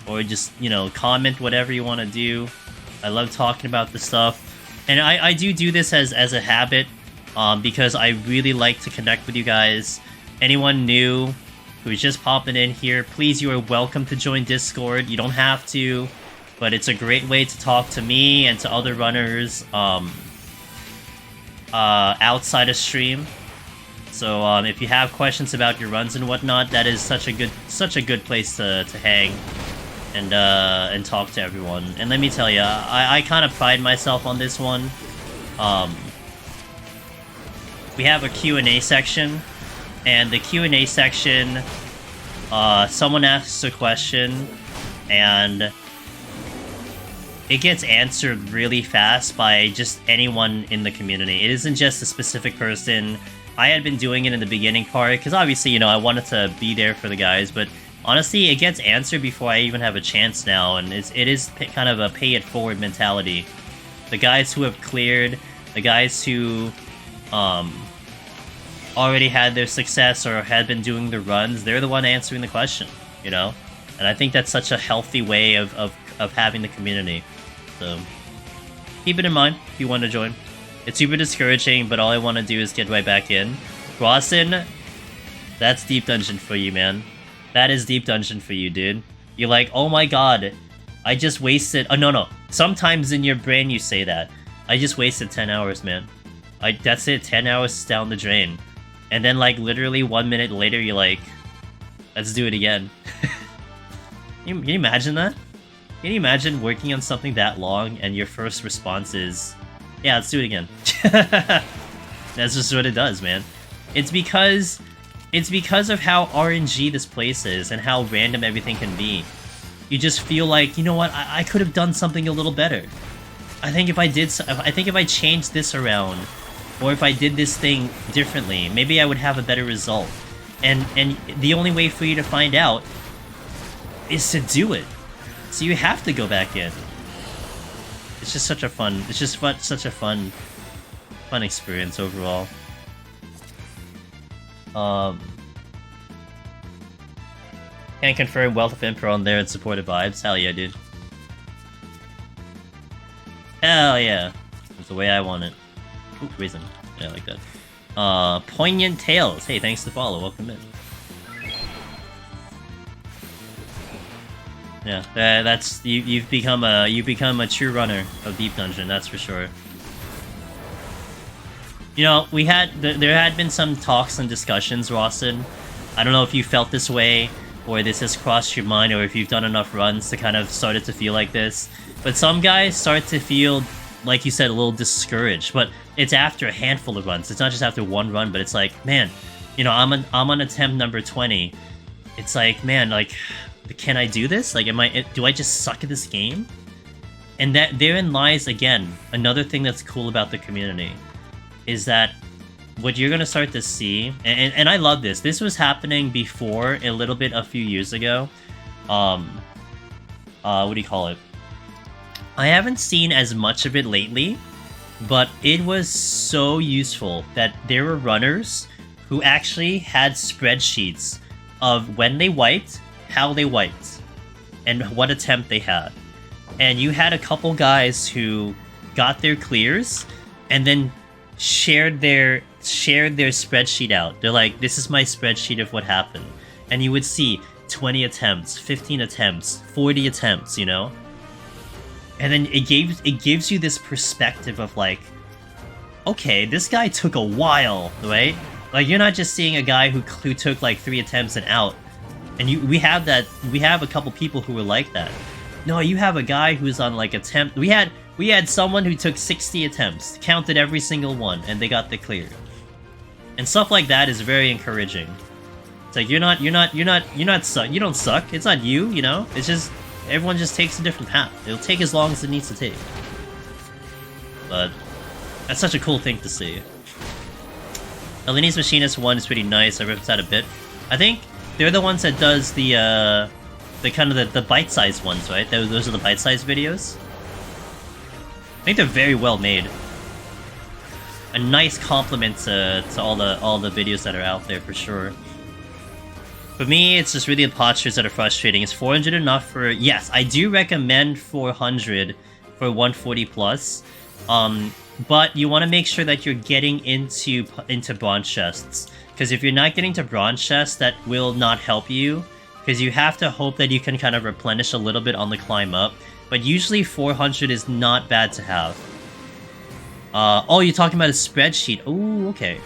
Or just, you know, comment whatever you want to do. I love talking about this stuff. And I do this as a habit, because I really like to connect with you guys. Anyone new who's just popping in here, please, you are welcome to join Discord. You don't have to, but it's a great way to talk to me and to other runners outside of stream. So if you have questions about your runs and whatnot, that is such a good place to hang and talk to everyone. And let me tell you, I kind of pride myself on this one. We have a Q&A section, and the Q&A section, someone asks a question, and it gets answered really fast by just anyone in the community. It isn't just a specific person. I had been doing it in the beginning part, because obviously, you know, I wanted to be there for the guys, but honestly, it gets answered before I even have a chance now, and it is kind of a pay-it-forward mentality. The guys who have cleared, the guys who already had their success or had been doing the runs, they're the one answering the question, you know? And I think that's such a healthy way of having the community. So, keep it in mind if you want to join. It's super discouraging, but all I want to do is get right back in. Rawson, that's Deep Dungeon for you, man. That is Deep Dungeon for you, dude. You're like, oh my god, I just wasted... Oh, no. Sometimes in your brain you say that. I just wasted 10 hours, man. That's it, 10 hours down the drain. And then, like, literally 1 minute later, you're like, let's do it again. Can you imagine that? Can you imagine working on something that long and your first response is, yeah, let's do it again. That's just what it does, man. It's because of how RNG this place is and how random everything can be. You just feel like, you know what, I could have done something a little better. I think if I changed this around, or if I did this thing differently, maybe I would have a better result. And the only way for you to find out is to do it. So you have to go back in. It's just such a fun, such a fun experience overall. Can confirm Wealth of Emperor on there and supportive vibes. Hell yeah, dude. Hell yeah. That's the way I want it. Ooh, reason. Yeah, I like that. Poignant Tales. Hey, thanks to follow. Welcome in. Yeah, that's you've become a true runner of Deep Dungeon, that's for sure. You know, there had been some talks and discussions, Rawson. I don't know if you felt this way, or this has crossed your mind, or if you've done enough runs to kind of started to feel like this. But some guys start to feel, like you said, a little discouraged. But it's after a handful of runs. It's not just after one run, but it's like, man, you know, I'm on attempt number 20. It's like, man, like, can I do this? Like, do I just suck at this game? And therein lies, again, another thing that's cool about the community, is that what you're gonna start to see, and I love this. This was happening before a little bit a few years ago. What do you call it? I haven't seen as much of it lately, but it was so useful that there were runners who actually had spreadsheets of when they wiped, how they wiped, and what attempt they had. And you had a couple guys who got their clears and then shared their spreadsheet out. They're like, this is my spreadsheet of what happened. And you would see 20 attempts, 15 attempts, 40 attempts, you know? And then it gives you this perspective of like, okay, this guy took a while, right? Like, you're not just seeing a guy who took like 3 attempts and out. And we have a couple people who were like that. No, you have a guy who's on like attempt. We had someone who took 60 attempts, counted every single one, and they got the clear. And stuff like that is very encouraging. It's like you don't suck. It's not you, you know? It's just everyone just takes a different path. It'll take as long as it needs to take. But that's such a cool thing to see. Eleni's Machinist 1 is pretty nice. I ripped that a bit. I think they're the ones that does the kind of the bite-sized ones, right? Those are the bite-sized videos. I think they're very well made. A nice compliment to all the videos that are out there for sure. For me, it's just really the postures that are frustrating. Is 400 enough for... Yes, I do recommend 400 for 140 plus. But you want to make sure that you're getting into bronze chests, because if you're not getting to bronze chests, that will not help you, because you have to hope that you can kind of replenish a little bit on the climb up. But usually 400 is not bad to have. Oh, you're talking about a spreadsheet. Oh, okay.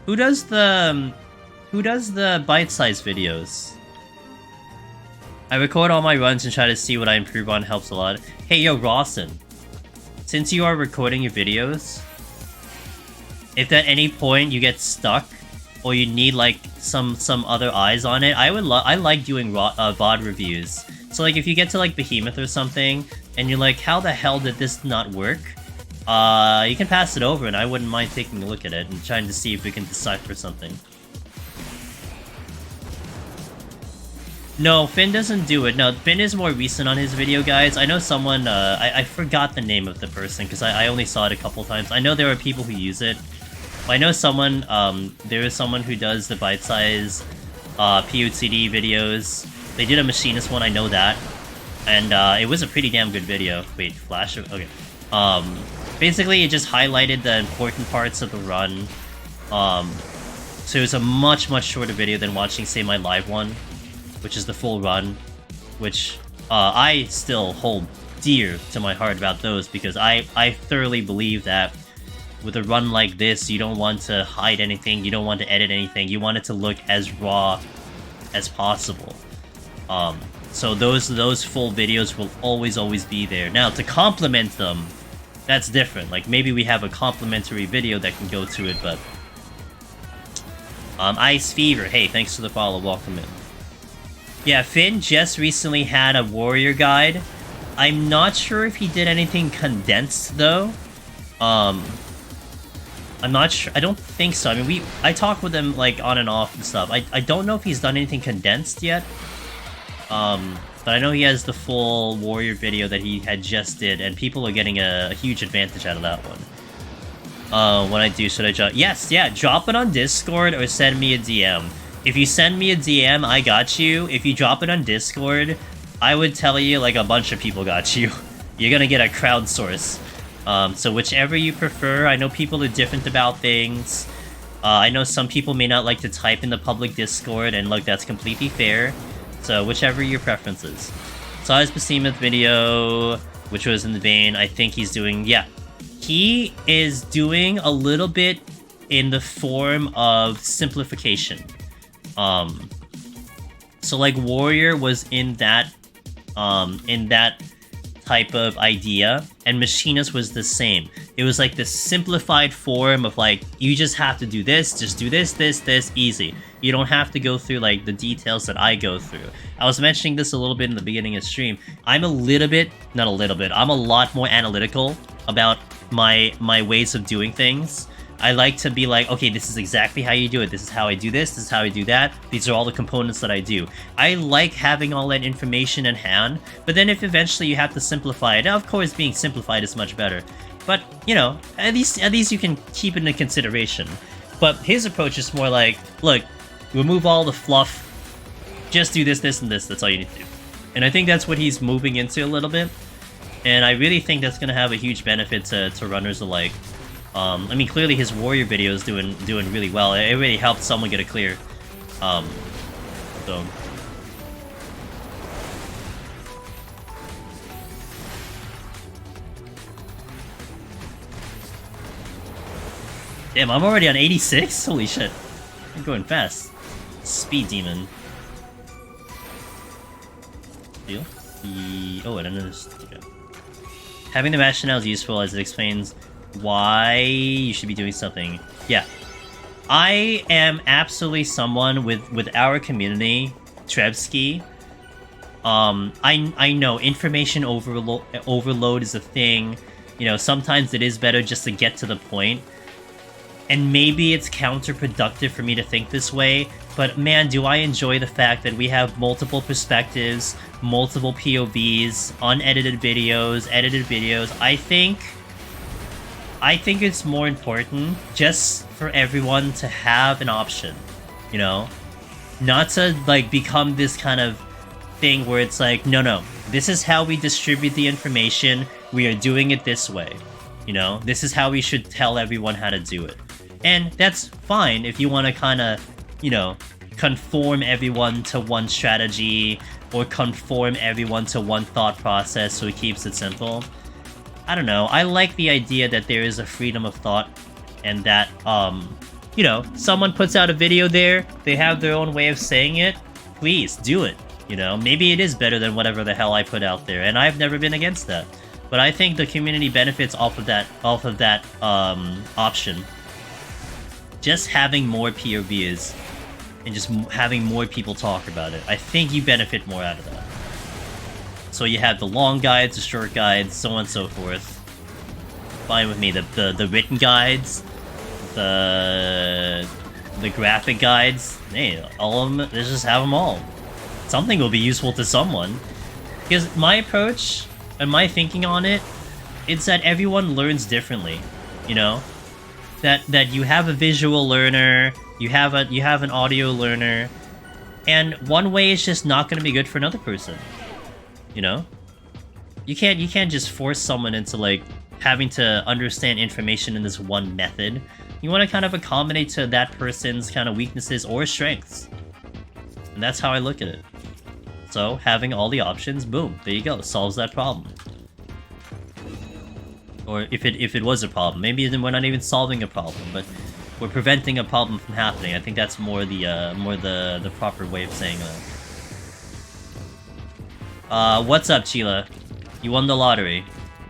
Who does the bite-sized videos? I record all my runs and try to see what I improve on. Helps a lot. Hey, yo, Rawson. Since you are recording your videos, if at any point you get stuck, or you need like some other eyes on it, I like doing VOD reviews. So like if you get to like Behemoth or something, and you're like, how the hell did this not work? You can pass it over, and I wouldn't mind taking a look at it and trying to see if we can decipher something. No, Finn doesn't do it. No, Finn is more recent on his video, guys. I know someone, I forgot the name of the person, because I only saw it a couple times. I know there are people who use it. I know someone, there is someone who does the bite-size, PoTD videos. They did a machinist one, I know that. And, it was a pretty damn good video. Wait, flash? Okay. Basically, it just highlighted the important parts of the run. So it was a much shorter video than watching, say, my live one, which is the full run, which, I still hold dear to my heart about those, because I thoroughly believe that with a run like this, you don't want to hide anything, you don't want to edit anything, you want it to look as raw as possible. So those full videos will always be there. Now, to complement them, that's different. Like, maybe we have a complimentary video that can go to it, but... Ice Fever, hey, thanks for the follow, welcome in. Yeah, Finn just recently had a warrior guide. I'm not sure if he did anything condensed, though. I'm not sure. I don't think so. I mean, I talk with him, like, on and off and stuff. I don't know if he's done anything condensed yet. But I know he has the full warrior video that he had just did, and people are getting a huge advantage out of that one. When I do, should I drop? Yes, yeah, drop it on Discord or send me a DM. If you send me a DM, I got you. If you drop it on Discord, I would tell you, like, a bunch of people got you. You're gonna get a crowdsource. So whichever you prefer. I know people are different about things. I know some people may not like to type in the public Discord, and look, that's completely fair. So whichever your preference is. Saw his Behemoth video, which was in the vein, I think he's doing, yeah. He is doing a little bit in the form of simplification. So like Warrior was in that type of idea, and Machinist was the same. It was like the simplified form of like, you just have to do this, just do this, easy. You don't have to go through like the details that I go through. I was mentioning this a little bit in the beginning of stream. I'm I'm a lot more analytical about my ways of doing things. I like to be like, okay, this is exactly how you do it. This is how I do this is how I do that. These are all the components that I do. I like having all that information in hand, but then if eventually you have to simplify it, now of course being simplified is much better. But, you know, at least you can keep it into consideration. But his approach is more like, look, remove all the fluff, just do this, and this, that's all you need to do. And I think that's what he's moving into a little bit. And I really think that's going to have a huge benefit to runners alike. I mean, clearly his warrior video is doing really well. It really helped someone get a clear. So. Damn, I'm already on 86? Holy shit. I'm going fast. Speed demon. Deal? Oh, and another... Okay. Having the rationale is useful as it explains why you should be doing something. Yeah. I am absolutely someone with our community, Trebsky. I know information overload is a thing. You know, sometimes it is better just to get to the point. And maybe it's counterproductive for me to think this way, but man, do I enjoy the fact that we have multiple perspectives, multiple POVs, unedited videos, edited videos. I think it's more important just for everyone to have an option, you know? Not to, like, become this kind of thing where it's like, no, this is how we distribute the information. We are doing it this way. You know, this is how we should tell everyone how to do it. And that's fine if you want to kind of, you know, conform everyone to one strategy or conform everyone to one thought process so it keeps it simple. I don't know. I like the idea that there is a freedom of thought and that, you know, someone puts out a video there, they have their own way of saying it, please do it. You know, maybe it is better than whatever the hell I put out there, and I've never been against that. But I think the community benefits off of that option. Just having more POVs and just having more people talk about it. I think you benefit more out of that. So you have the long guides, the short guides, so on and so forth. Fine with me. The written guides, the graphic guides, hey, all of them, let's just have them all. Something will be useful to someone. Because my approach and my thinking on it, it's that everyone learns differently, you know? That you have a visual learner, you have an audio learner, and one way is just not going to be good for another person. You know? You can't just force someone into like having to understand information in this one method. You want to kind of accommodate to that person's kind of weaknesses or strengths. And that's how I look at it. So, having all the options, boom, there you go, solves that problem. Or if it was a problem, maybe then we're not even solving a problem, but we're preventing a problem from happening. I think that's more the proper way of saying that. What's up, Sheila? You won the lottery.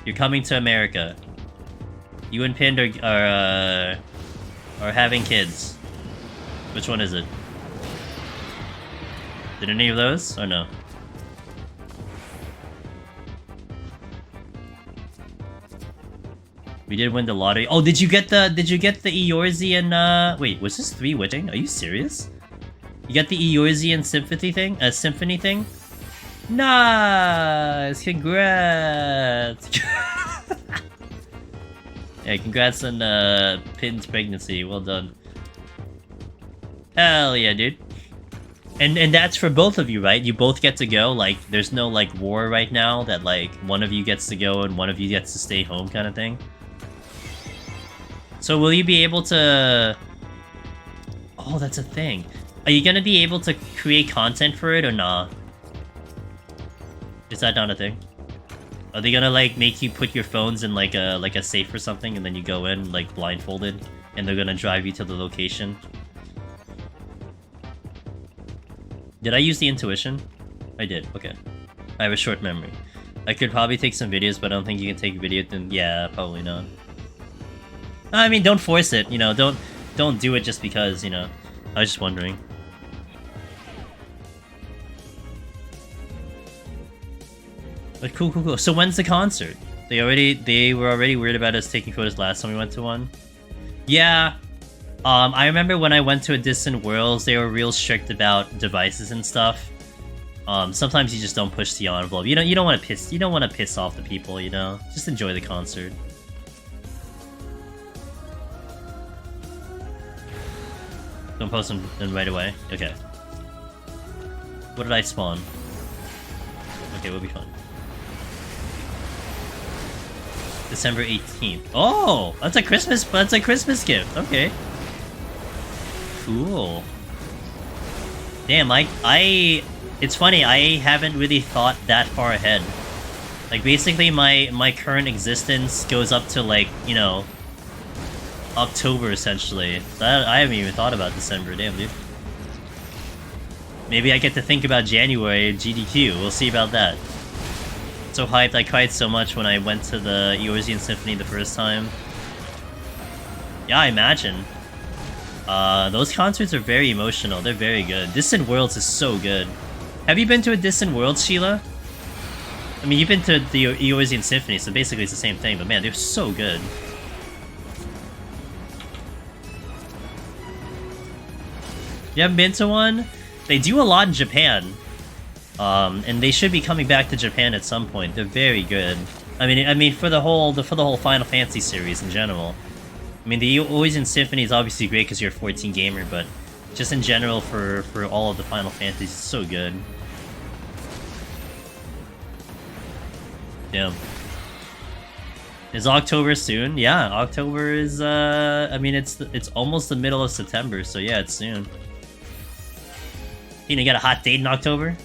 You're coming to America. You and Pind are having kids. Which one is it? Did any of those or no? We did win the lottery. Oh, did you get the Eorzean, wait, was this 3 witching? Are you serious? You got the Eorzean symphony thing? Nice! Congrats! Yeah, congrats on Pin's pregnancy. Well done. Hell yeah, dude. And that's for both of you, right? You both get to go. Like, there's no like war right now that like one of you gets to go and one of you gets to stay home kind of thing. So will you be able to... Oh, that's a thing. Are you gonna be able to create content for it or nah? Is that not a thing? Are they gonna like make you put your phones in like a safe or something and then you go in like blindfolded and they're gonna drive you to the location? Did I use the intuition? I did, okay. I have a short memory. I could probably take some videos, but I don't think you can take video, then yeah, probably not. I mean, don't force it, you know, don't do it just because, you know. I was just wondering. But cool. So when's the concert? They were already weird about us taking photos last time we went to one. Yeah. I remember when I went to a Distant Worlds, they were real strict about devices and stuff. Sometimes you just don't push the envelope. You don't want to piss off the people, you know. Just enjoy the concert. Don't post them right away. Okay. What did I spawn? Okay, we'll be fine. December 18th. Oh, that's a Christmas gift. Okay. Cool. Damn, it's funny, I haven't really thought that far ahead. Like, basically, my current existence goes up to, like, you know, October, essentially. So I haven't even thought about December, damn, dude. Maybe I get to think about January GDQ, we'll see about that. So hyped, I cried so much when I went to the Eorzean Symphony the first time. Yeah, I imagine. Those concerts are very emotional, they're very good. Distant Worlds is so good. Have you been to a Distant Worlds, Sheila? I mean, you've been to the Eorzean Symphony, so basically it's the same thing, but man, they're so good. You haven't been to one? They do a lot in Japan. And they should be coming back to Japan at some point. They're very good. I mean, for the whole Final Fantasy series in general. I mean, the Eorzean Symphony is obviously great because you're a 14 gamer, but just in general for all of the Final Fantasies, it's so good. Damn. Is October soon? Yeah, October is, I mean, it's almost the middle of September, so yeah, it's soon. You know, get a hot date in October?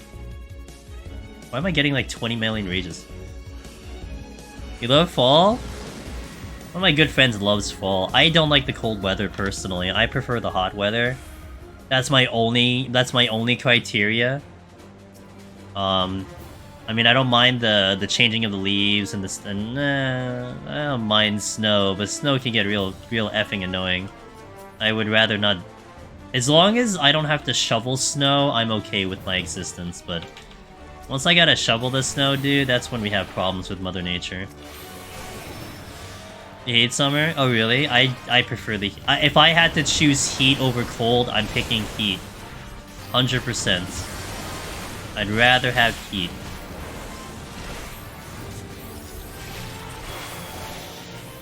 Why am I getting like 20 million rages? You love fall? One of my good friends loves fall. I don't like the cold weather personally. I prefer the hot weather. That's my only criteria. I mean, I don't mind the changing of the leaves and this. I don't mind snow, but snow can get real effing annoying. I would rather not. As long as I don't have to shovel snow, I'm okay with my existence. But once I gotta shovel the snow, dude, that's when we have problems with Mother Nature. You hate summer? Oh, really? I prefer the. If I had to choose heat over cold, I'm picking heat. 100%. I'd rather have heat.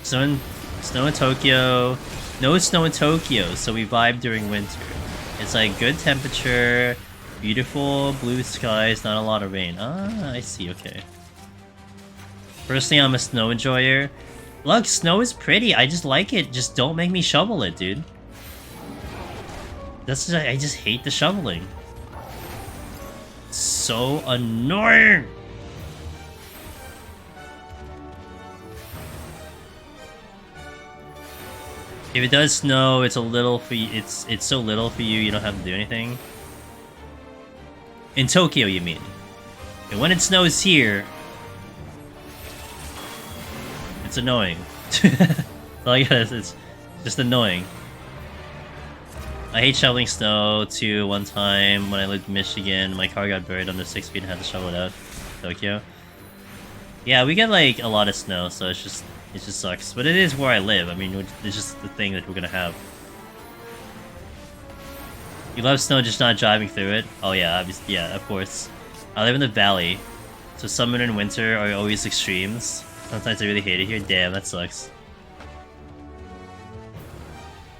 Snow in Tokyo. No snow in Tokyo, so we vibe during winter. It's like good temperature, beautiful blue skies, not a lot of rain. Ah, I see, okay. Personally, I'm a snow enjoyer. Look, snow is pretty, I just like it. Just don't make me shovel it, dude. I just hate the shoveling. So annoying! If it does snow, it's a little for you. It's so little for you. You don't have to do anything. In Tokyo, you mean? And when it snows here, it's annoying. It's just annoying. I hate shoveling snow too. One time when I lived in Michigan, my car got buried under 6 feet and I had to shovel it out. Tokyo. Yeah, we get like a lot of snow, so it just sucks. But it is where I live. I mean, it's just the thing that we're gonna have. You love snow, just not driving through it? Oh yeah, obviously, yeah, of course. I live in the valley, so summer and winter are always extremes. Sometimes I really hate it here. Damn, that sucks.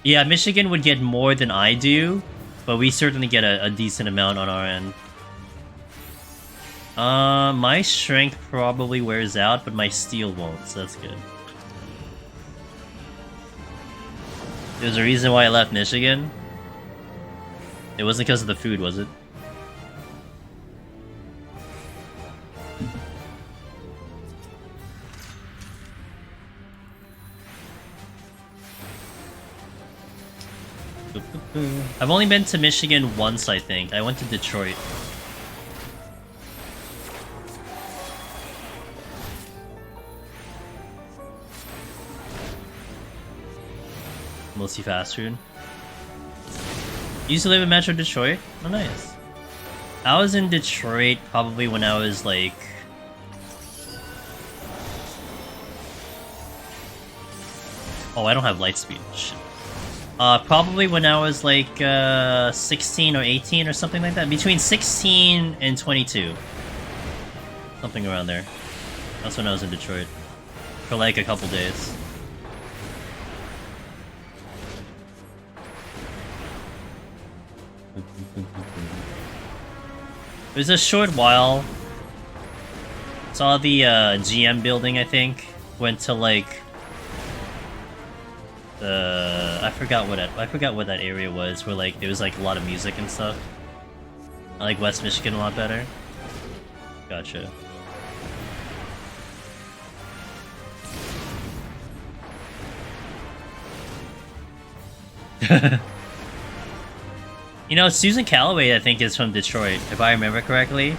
Yeah, Michigan would get more than I do, but we certainly get a decent amount on our end. My strength probably wears out, but my steel won't, so that's good. There's a reason why I left Michigan. It wasn't because of the food, was it? I've only been to Michigan once, I think. I went to Detroit. Mostly fast food. You used to live in Metro Detroit? Oh, nice. I was in Detroit probably when I was like... Oh, I don't have light speed. Shit. Probably when I was like 16 or 18 or something like that. Between 16 and 22. Something around there. That's when I was in Detroit. For like a couple days. It was a short while. Saw the GM building, I think. Went to like I forgot what that area was, where like there was like a lot of music and stuff. I like West Michigan a lot better. Gotcha. You know, Susan Calloway, I think, is from Detroit, if I remember correctly.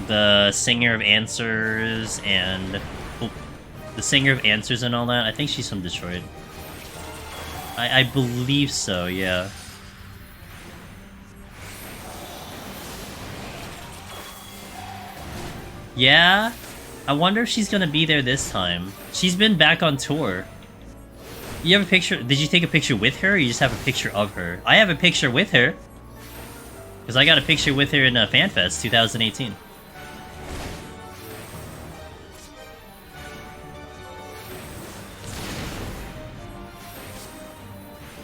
The singer of Answers and... Oh, the singer of Answers and all that. I think she's from Detroit. I believe so, yeah. Yeah? I wonder if she's gonna be there this time. She's been back on tour. You have a picture? Did you take a picture with her, or you just have a picture of her? I have a picture with her. Because I got a picture with her in FanFest 2018.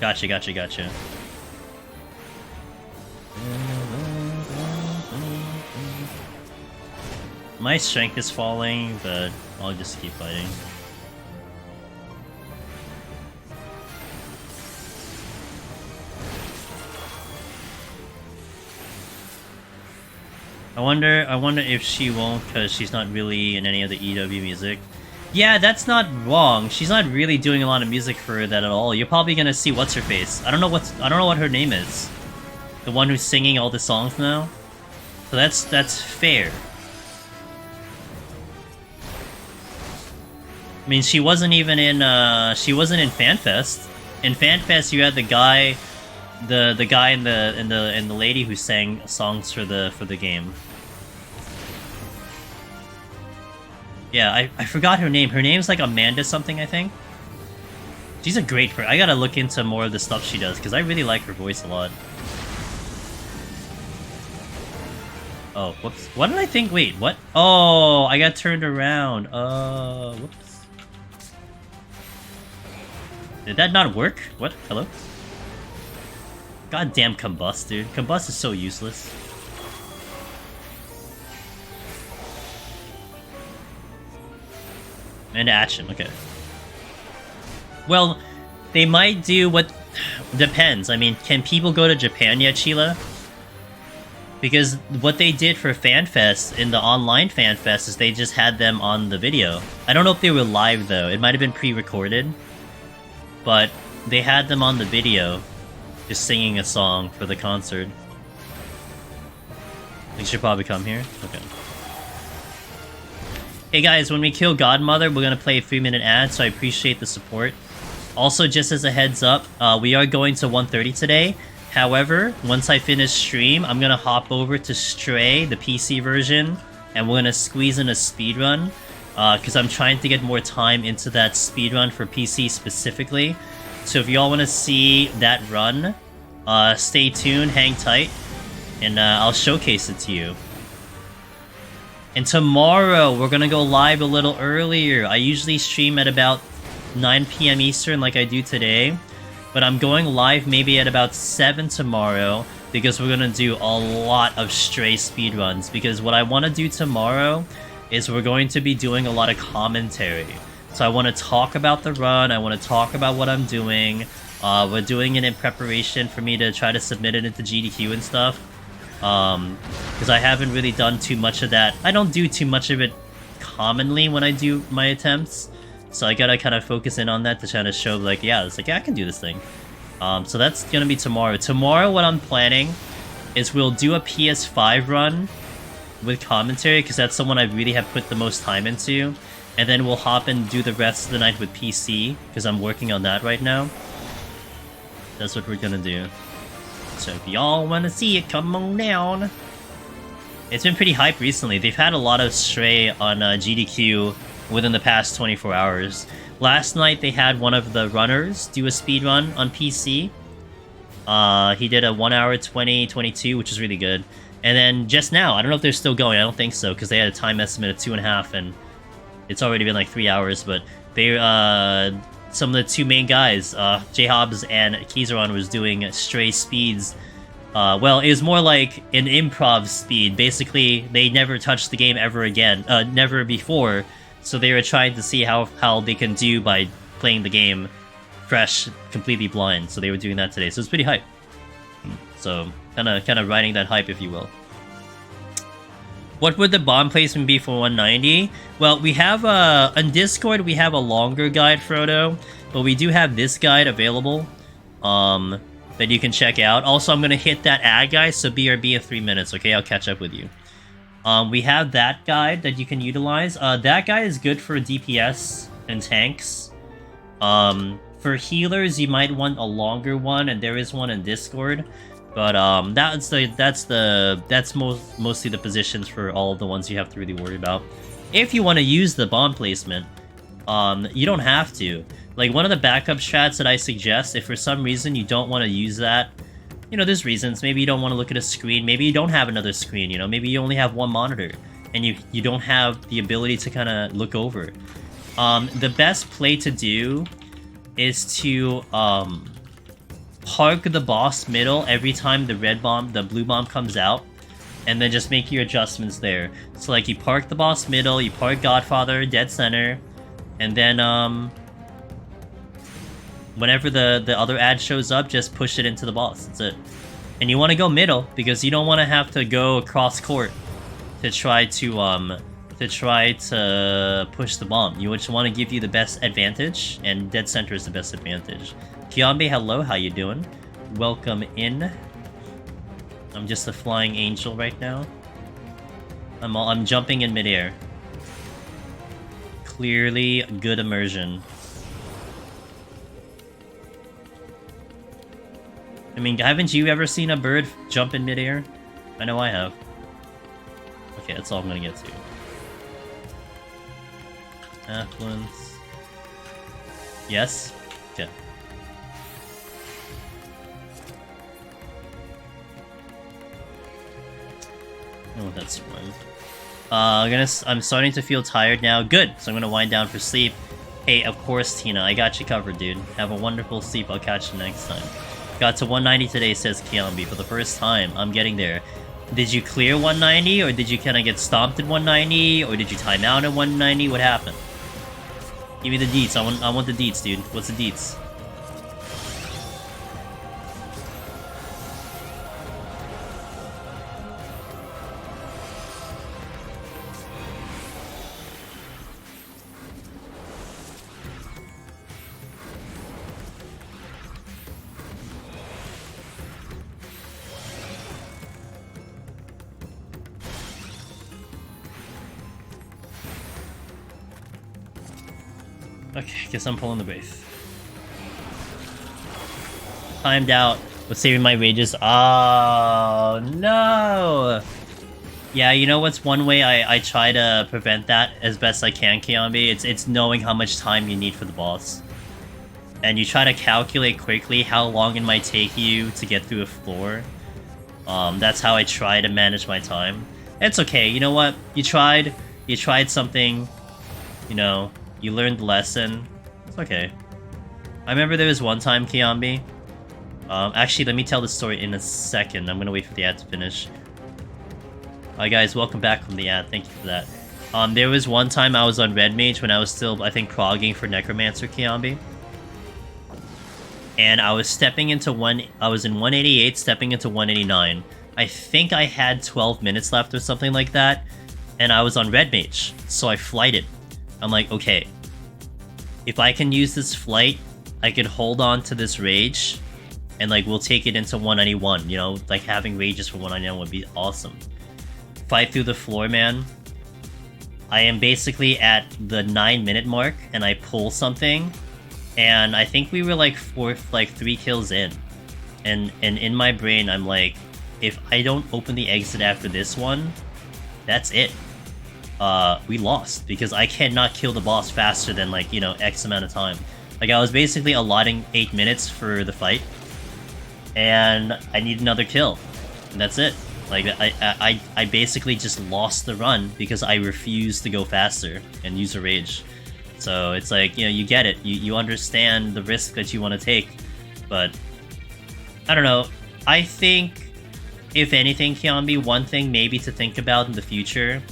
Gotcha. My strength is falling, but I'll just keep fighting. I wonder if she won't, because she's not really in any of the EW music. Yeah, that's not wrong. She's not really doing a lot of music for that at all. You're probably gonna see what's her face. I don't know what her name is. The one who's singing all the songs now. So that's fair. I mean, she wasn't even in FanFest. In FanFest, you had the guy, the guy and the lady who sang songs for the game. Yeah, I forgot her name. Her name's like Amanda something, I think. She's a great person. I gotta look into more of the stuff she does, because I really like her voice a lot. Oh, whoops. What did I think? Wait, what? Oh, I got turned around. Whoops. Did that not work? What? Hello? Goddamn Combust, dude. Combust is so useless. And action, okay. Well, they might do what... Depends. I mean, can people go to Japan yet, Sheila? Because what they did for FanFest, in the online FanFest, is they just had them on the video. I don't know if they were live, though. It might have been pre-recorded. But they had them on the video, just singing a song for the concert. They should probably come here? Okay. Hey guys, when we kill Godmother, we're gonna play a 3-minute ad, so I appreciate the support. Also, just as a heads up, we are going to 130 today. However, once I finish stream, I'm gonna hop over to Stray, the PC version, and we're gonna squeeze in a speedrun, because I'm trying to get more time into that speedrun for PC specifically. So if y'all want to see that run, stay tuned, hang tight, and I'll showcase it to you. And tomorrow, we're gonna go live a little earlier. I usually stream at about 9 PM Eastern like I do today. But I'm going live maybe at about 7 tomorrow, because we're gonna do a lot of Stray speedruns. Because what I want to do tomorrow is we're going to be doing a lot of commentary. So I want to talk about the run, I want to talk about what I'm doing. We're doing it in preparation for me to try to submit it into GDQ and stuff. Because I haven't really done too much of that. I don't do too much of it commonly when I do my attempts. So I gotta kind of focus in on that to try to show, like, yeah, it's like, yeah, I can do this thing. So that's gonna be tomorrow. Tomorrow, what I'm planning is we'll do a PS5 run with commentary, because that's the one I really have put the most time into. And then we'll hop and do the rest of the night with PC, because I'm working on that right now. That's what we're gonna do. So if y'all want to see it, come on down. It's been pretty hype recently. They've had a lot of Stray on GDQ within the past 24 hours. Last night, they had one of the runners do a speedrun on PC. He did a 1 hour 20:22, which is really good. And then just now, I don't know if they're still going. I don't think so, because they had a time estimate of 2.5, and it's already been like 3 hours. But they, some of the two main guys, J-Hobbs and Kizaron, was doing Stray speeds. Well, it was more like an improv speed. Basically, they never touched the game ever again. Never before. So they were trying to see how they can do by playing the game fresh, completely blind. So they were doing that today. So it's pretty hype. So kind of riding that hype, if you will. What would the bomb placement be for 190? Well, we have on Discord we have a longer guide, Frodo, but we do have this guide available that you can check out. Also, I'm gonna hit that ad, guys. So BRB in 3 minutes. Okay, I'll catch up with you. We have that guide that you can utilize. That guide is good for DPS and tanks. For healers, you might want a longer one, and there is one in Discord. But that's mostly the positions for all of the ones you have to really worry about. If you want to use the bomb placement, you don't have to. Like, one of the backup strats that I suggest, if for some reason you don't want to use that, you know, there's reasons. Maybe you don't want to look at a screen. Maybe you don't have another screen, you know. Maybe you only have one monitor, and you don't have the ability to kind of look over. The best play to do is to park the boss middle every time the blue bomb comes out. and then just make your adjustments there. So like you park the boss middle, you park Godfather dead center, and then whenever the other ad shows up, just push it into the boss. That's it. And you want to go middle because you don't want to have to go across court to try to push the bomb. You just want to give you the best advantage, and dead center is the best advantage. Kiambe, hello, how you doing? Welcome in. I'm just a flying angel right now. I'm jumping in midair. Clearly good immersion. I mean, haven't you ever seen a bird jump in midair? I know I have. Okay, that's all I'm gonna get to. Affluence. Yes? Okay. Oh, that's one. I'm starting to feel tired now. Good, so I'm gonna wind down for sleep. Hey, of course, Tina, I got you covered, dude. Have a wonderful sleep. I'll catch you next time. Got to 190 today, says Kiambi. For the first time, I'm getting there. Did you clear 190, or did you kind of get stomped at 190, or did you time out at 190? What happened? Give me the deets. I want the deets, dude. What's the deets? Okay, guess I'm pulling the base. Timed out. Was saving my wages. Oh, no! Yeah, you know what's one way I try to prevent that as best I can, Kiambi? It's knowing how much time you need for the boss. And you try to calculate quickly how long it might take you to get through a floor. That's how I try to manage my time. It's okay, you know what? You tried something, you know, you learned the lesson. It's okay. I remember there was one time, Kiambi. Actually, let me tell the story in a second. I'm gonna wait for the ad to finish. Hi guys, welcome back from the ad. Thank you for that. There was one time I was on Red Mage when I was still, I think, progging for Necromancer, Kiambi. And I was stepping into I was in 188, stepping into 189. I think I had 12 minutes left or something like that. And I was on Red Mage, so I flighted. I'm like, okay, if I can use this flight, I could hold on to this rage, and like we'll take it into 191. You know, like having rages for 191 would be awesome. Fight through the floor, man. I am basically at the 9-minute mark, and I pull something, and I think we were like 3 kills in, and in my brain I'm like, if I don't open the exit after this one, that's it. We lost, because I cannot kill the boss faster than, like, you know, X amount of time. Like, I was basically allotting 8 minutes for the fight, and I need another kill, and that's it. Like, I basically just lost the run because I refused to go faster and use a rage. So it's like, you know, you get it. You understand the risk that you want to take, but I don't know. I think, if anything, Kiambi, one thing maybe to think about in the future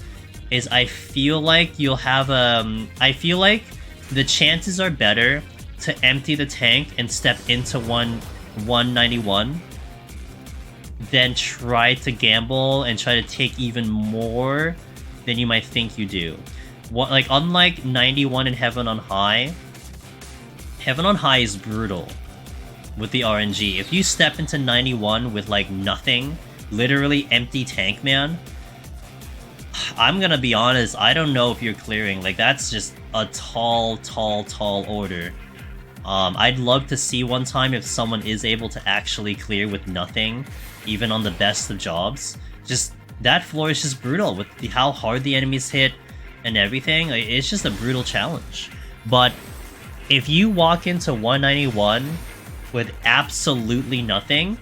is I feel like you'll have I feel like the chances are better to empty the tank and step into 191 than try to gamble and try to take even more than you might think you do. Like, unlike 91 and Heaven on High is brutal with the RNG. If you step into 91 with like nothing, literally empty tank, man, I'm gonna be honest, I don't know if you're clearing. Like, that's just a tall order. I'd love to see one time if someone is able to actually clear with nothing, even on the best of jobs. Just, that floor is just brutal with how hard the enemies hit and everything. Like, it's just a brutal challenge. But if you walk into 191 with absolutely nothing,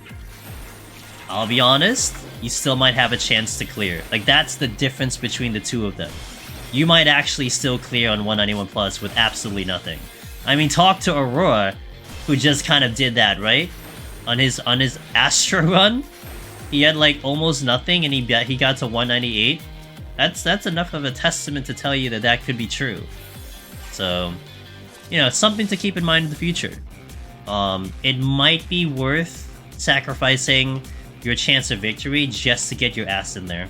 I'll be honest, you still might have a chance to clear. Like, that's the difference between the two of them. You might actually still clear on 191 plus with absolutely nothing. I mean, talk to Aurora, who just kind of did that, right? On his Astra run? he had like almost nothing, and he got to 198. That's enough of a testament to tell you that that could be true. So, you know, something to keep in mind in the future. It might be worth sacrificing your chance of victory just to get your ass in there.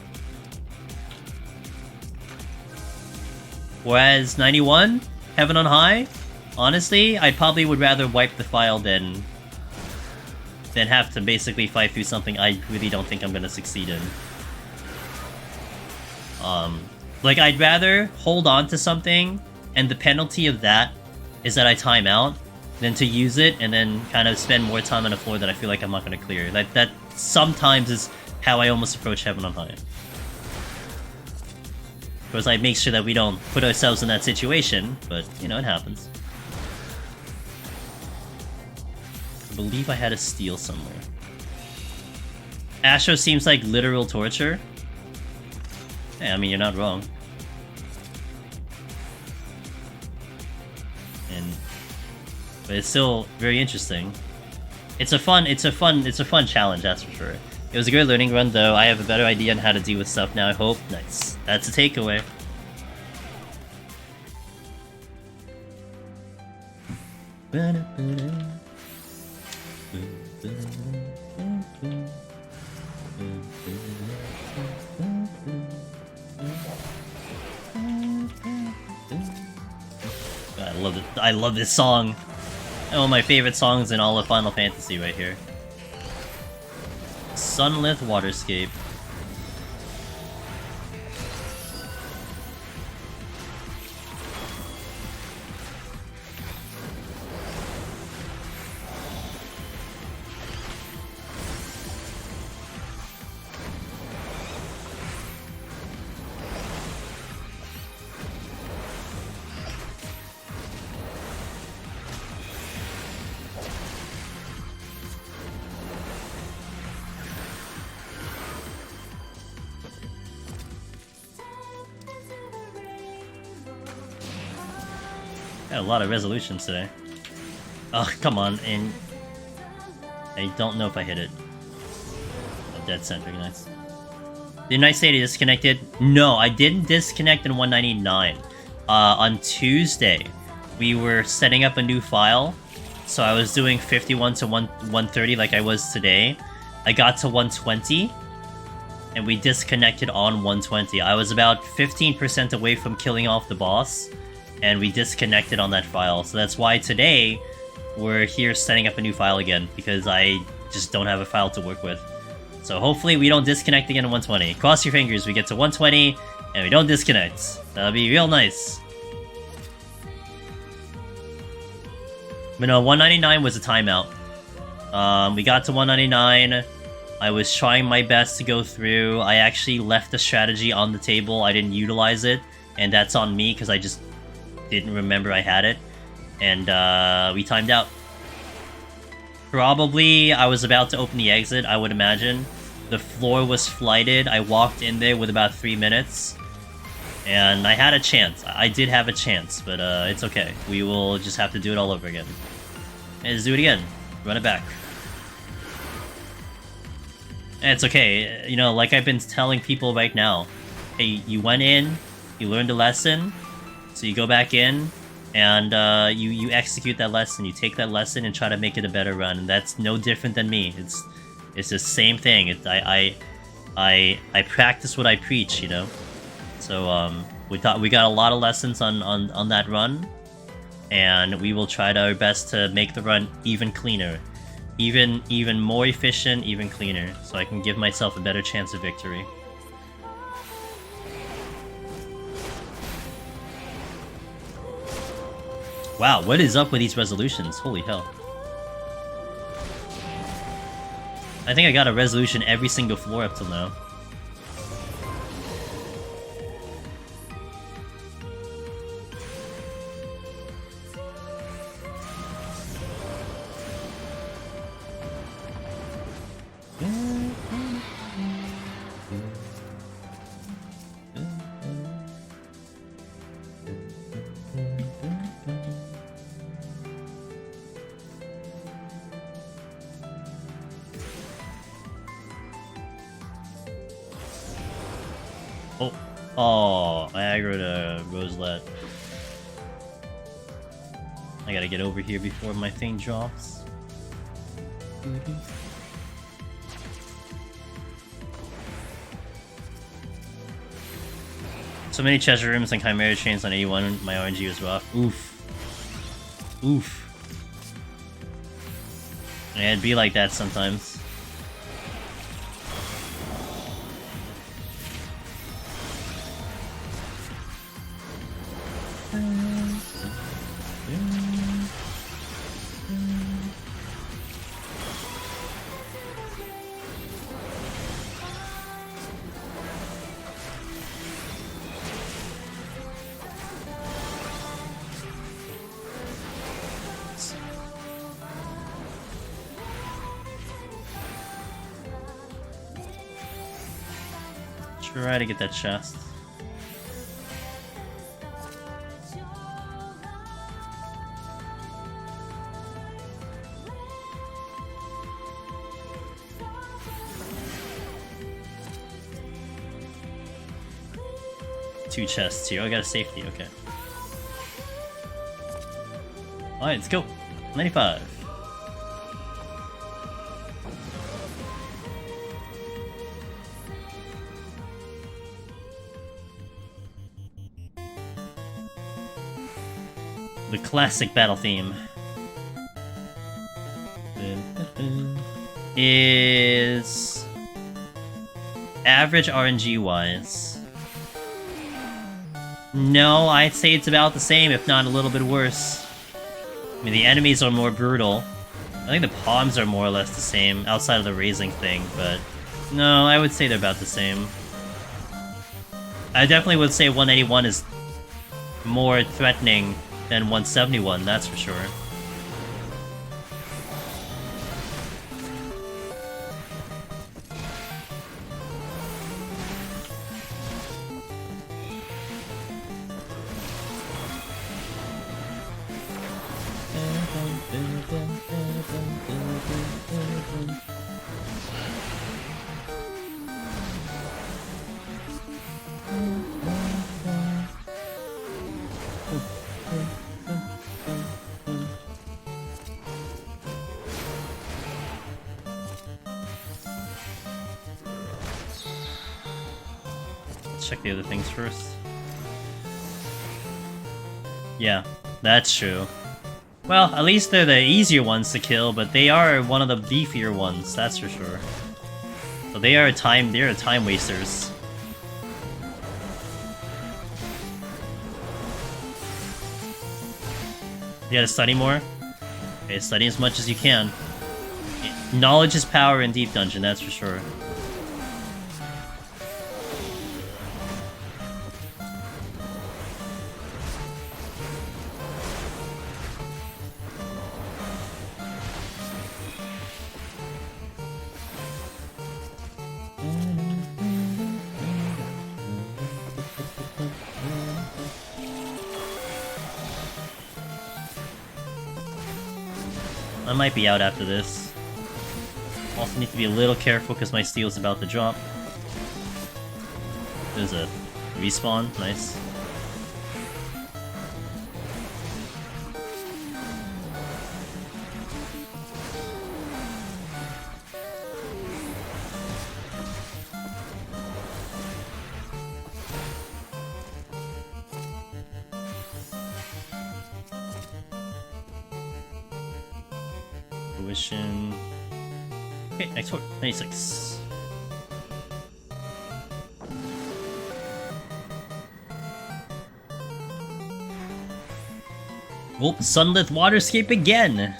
Whereas 91, Heaven on High, honestly, I probably would rather wipe the file than have to basically fight through something I really don't think I'm gonna succeed in. Like, I'd rather hold on to something, and the penalty of that is that I time out, than to use it and then kind of spend more time on a floor that I feel like I'm not gonna clear. Like, that sometimes is how I almost approach Heaven on High. Of course, I make sure that we don't put ourselves in that situation, but, you know, it happens. I believe I had a steal somewhere. Astro seems like literal torture. Yeah, I mean, you're not wrong. But it's still very interesting. It's a fun challenge, that's for sure. It was a good learning run, though. I have a better idea on how to deal with stuff now, I hope. Nice. That's a takeaway. I love this song. One of my favorite songs in all of Final Fantasy right here. Sunlit Waterscape. Got a lot of resolutions today. Oh, come on, and I don't know if I hit it. Oh, dead center, nice. Didn't I say to disconnected? No, I didn't disconnect in 199. On Tuesday, we were setting up a new file, so I was doing 51 to 130 like I was today. I got to 120, and we disconnected on 120. I was about 15% away from killing off the boss, and we disconnected on that file. So that's why today we're here setting up a new file again, because I just don't have a file to work with. So hopefully we don't disconnect again at 120. Cross your fingers, we get to 120 and we don't disconnect. That'll be real nice. But no, 199 was a timeout. We got to 199. I was trying my best to go through. I actually left the strategy on the table. I didn't utilize it, and that's on me because I just didn't remember I had it. And we timed out. Probably I was about to open the exit, I would imagine. The floor was flighted. I walked in there with about 3 minutes. And I had a chance. I did have a chance, but it's okay. We will just have to do it all over again. And let's do it again. Run it back. And it's okay. You know, like I've been telling people right now. Hey, you went in, you learned a lesson, so you go back in, and you execute that lesson. You take that lesson and try to make it a better run. And that's no different than me. It's the same thing. I practice what I preach, you know. So we got a lot of lessons on that run, and we will try our best to make the run even cleaner, even more efficient, even cleaner, so I can give myself a better chance of victory. Wow, what is up with these resolutions? Holy hell. I think I got a resolution every single floor up till now. Oh, I aggroed a Roselet. I gotta get over here before my thing drops. So many treasure rooms and chimera chains on 81. My RNG was rough. Oof. Oof. Yeah, it'd be like that sometimes. Try to get that chest. Two chests here. Oh, I got a safety. Okay. Alright, let's go. 95. The classic battle theme is average RNG wise. No, I'd say it's about the same, if not a little bit worse. I mean, the enemies are more brutal. I think the palms are more or less the same, outside of the raising thing, but no, I would say they're about the same. I definitely would say 181 is more threatening than 171, that's for sure. Check the other things first. Yeah, that's true. Well, at least they're the easier ones to kill, but they are one of the beefier ones, that's for sure. So they're time wasters. You gotta study more? Okay, study as much as you can. Knowledge is power in Deep Dungeon, that's for sure. I might be out after this. Also need to be a little careful because my steel's about to drop. There's a respawn, nice. Fruition. Okay, next one, 96. Oh, Sunlit Waterscape again!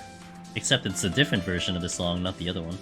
Except it's a different version of this song, not the other one.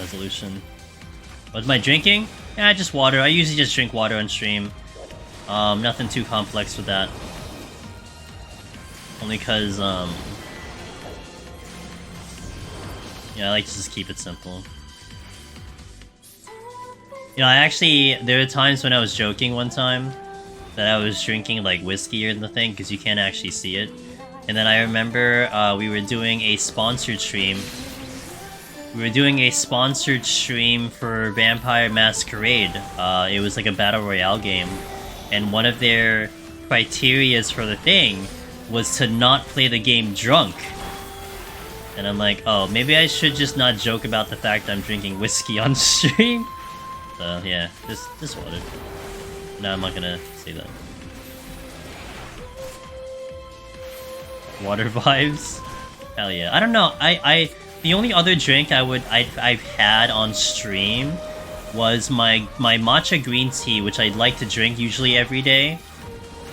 resolution. What's my drinking? Yeah, just water. I usually just drink water on stream. Nothing too complex with that. Only cause, yeah, I like to just keep it simple. You know, there were times when I was joking one time that I was drinking, like, whiskey or the thing, because you can't actually see it. And then I remember, we were doing a sponsored stream. We were doing a sponsored stream for Vampire Masquerade. It was like a battle royale game. And one of their criterias for the thing was to not play the game drunk. And I'm like, oh, maybe I should just not joke about the fact I'm drinking whiskey on stream. So yeah, just water. No, I'm not gonna say that. Water vibes? Hell yeah. I don't know, the only other drink I've had on stream was my matcha green tea, which I'd like to drink usually every day.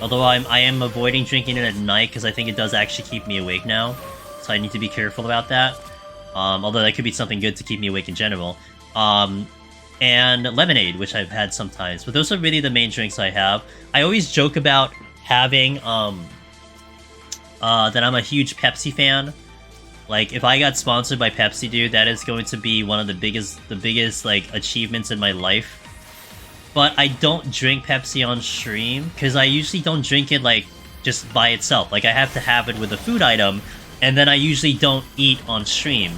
Although I am avoiding drinking it at night because I think it does actually keep me awake now. So I need to be careful about that. Although that could be something good to keep me awake in general. And lemonade, which I've had sometimes. But those are really the main drinks I have. I always joke about having, that I'm a huge Pepsi fan. Like, if I got sponsored by Pepsi, dude, that is going to be one of the biggest, like, achievements in my life. But I don't drink Pepsi on stream, because I usually don't drink it, like, just by itself. Like, I have to have it with a food item, and then I usually don't eat on stream.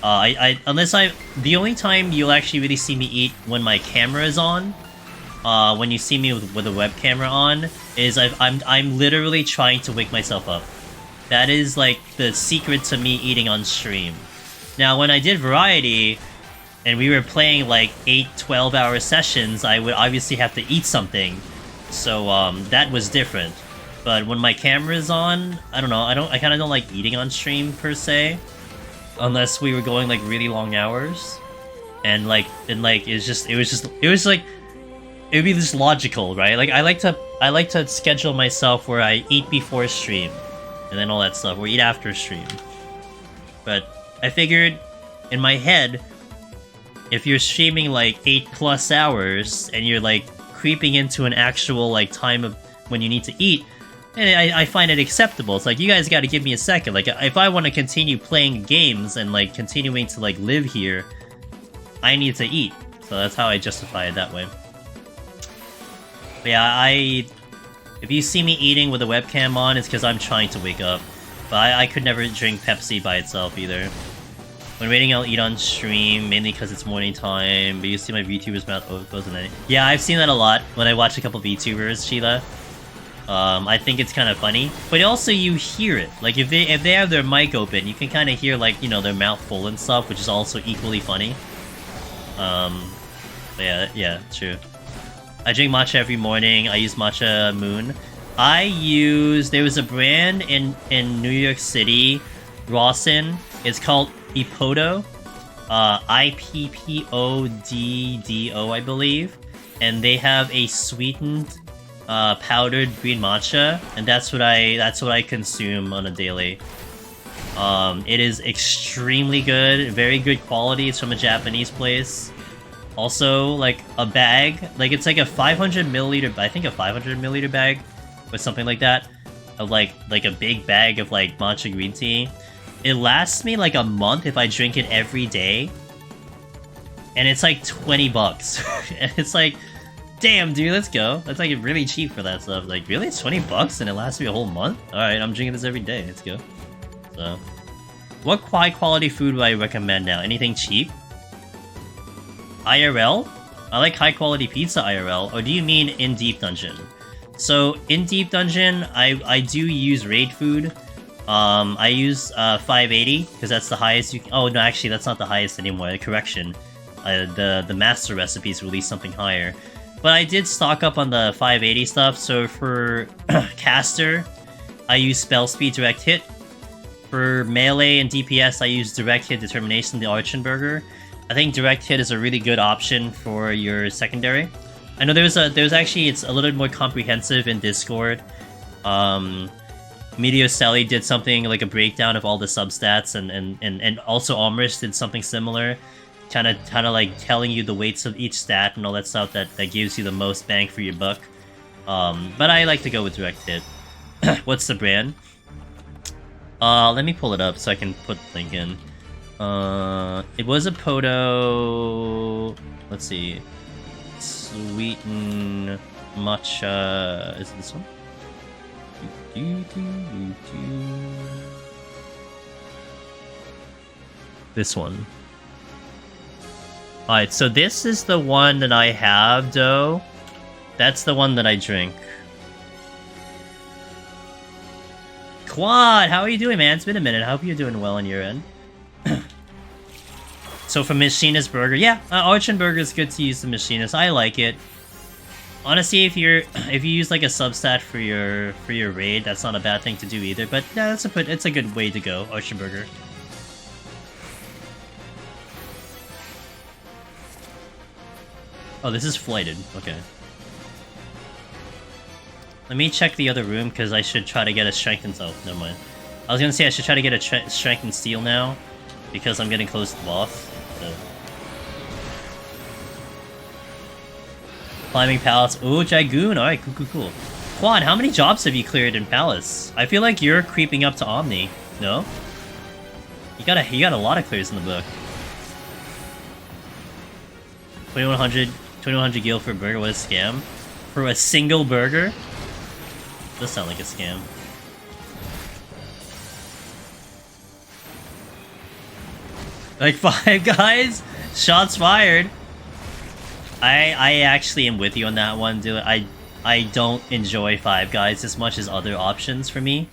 The only time you'll actually really see me eat when my camera is on, when you see me with a web camera on, is I'm literally trying to wake myself up. That is, like, the secret to me eating on stream. Now, when I did Variety, and we were playing, like, 8-12-hour sessions, I would obviously have to eat something. So, that was different. But when my camera is on, I don't know, I kinda don't like eating on stream, per se. Unless we were going, like, really long hours. And, like, it would be just logical, right? Like, I like to schedule myself where I eat before stream. And then all that stuff, or eat after stream. But I figured, in my head, if you're streaming like 8+ hours, and you're like creeping into an actual like time of when you need to eat, and I find it acceptable. It's like, you guys gotta give me a second. Like, if I want to continue playing games and like continuing to like live here, I need to eat. So that's how I justify it that way. But yeah, if you see me eating with a webcam on, it's because I'm trying to wake up. But I could never drink Pepsi by itself either. When waiting, I'll eat on stream, mainly because it's morning time, but you see my VTuber's mouth goes in it. Yeah, I've seen that a lot when I watch a couple VTubers, Sheila. I think it's kind of funny. But also, you hear it. Like, if they have their mic open, you can kind of hear, like, you know, their mouth full and stuff, which is also equally funny. But yeah, true. I drink matcha every morning. I use Matcha Moon. There was a brand in New York City, Rawson. It's called Ippodo. Ippoddo, I believe. And they have a sweetened, powdered green matcha, and that's what I consume on a daily. It is extremely good, very good quality. It's from a Japanese place. Also, like, a bag, like, it's like a 500 milliliter, I think a 500 milliliter bag, or something like that, of like a big bag of, like, matcha green tea. It lasts me, like, a month if I drink it every day, and it's, like, 20 bucks. And it's like, damn, dude, let's go. That's, like, really cheap for that stuff. Like, really? It's 20 bucks and it lasts me a whole month? Alright, I'm drinking this every day. Let's go. So, what high-quality food would I recommend now? Anything cheap? IRL? I like high-quality pizza IRL, or do you mean in Deep Dungeon? So, in Deep Dungeon, I do use raid food. I use 580, because that's the highest you can... Oh, no, actually, that's not the highest anymore. Correction. The master recipes release something higher. But I did stock up on the 580 stuff, so for caster, I use Spell Speed Direct Hit. For melee and DPS, I use Direct Hit Determination, the Archenberger. I think Direct Hit is a really good option for your secondary. I know there's actually, it's a little bit more comprehensive in Discord. Meteor Sally did something like a breakdown of all the substats, and also Almerish did something similar. kind of like telling you the weights of each stat and all that stuff that gives you the most bang for your buck. But I like to go with direct hit. What's the brand? Let me pull it up so I can put the link in. It was a Poto. Let's see. Sweeten matcha. Is it this one? This one. Alright, so this is the one that I have, though. That's the one that I drink. Quad, how are you doing, man? It's been a minute. I hope you're doing well on your end. So for Machinist Burger, yeah, Archon Burger is good to use the Machinist. I like it. Honestly, if you use like a substat for your raid, that's not a bad thing to do either. But yeah, it's a good way to go, Archon Burger. Oh, this is flighted. Okay. Let me check the other room, because I should try to get a strength and... Oh, never mind. I was gonna say I should try to get a strength and steel now, because I'm getting close to the boss. So. Climbing Palace. Ooh, Jagoon. Alright, cool. Quad, how many jobs have you cleared in Palace? I feel like you're creeping up to Omni. No? You got a lot of clears in the book. 2100 gil for a burger. What a scam. For a single burger? Does sound like a scam. Like Five Guys? Shots fired. I actually am with you on that one, dude. I don't enjoy Five Guys as much as other options for me.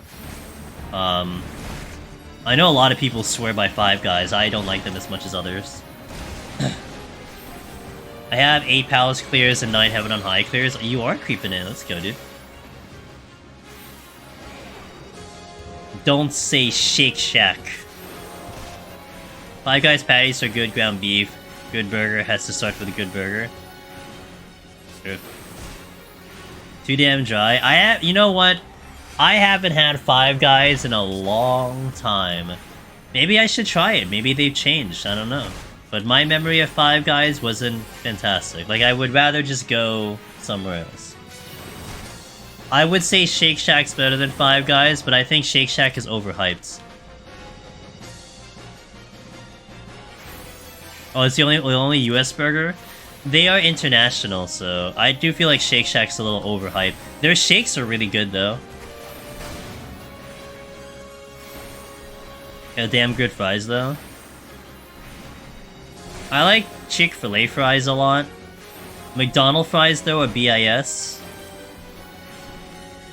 I know a lot of people swear by Five Guys. I don't like them as much as others. I have 8 Palace clears and 9 Heaven on High clears. You are creeping in. Let's go, dude. Don't say Shake Shack. Five Guys patties are good ground beef. Good burger has to start with a good burger. Sure. Too damn dry. you know what? I haven't had Five Guys in a long time. Maybe I should try it. Maybe they've changed. I don't know. But my memory of Five Guys wasn't fantastic. Like, I would rather just go somewhere else. I would say Shake Shack's better than Five Guys, but I think Shake Shack is overhyped. Oh, it's the only US burger? They are international, so I do feel like Shake Shack's a little overhyped. Their shakes are really good, though. Yeah, damn good fries, though. I like Chick-fil-A fries a lot. McDonald's fries, though, are BIS.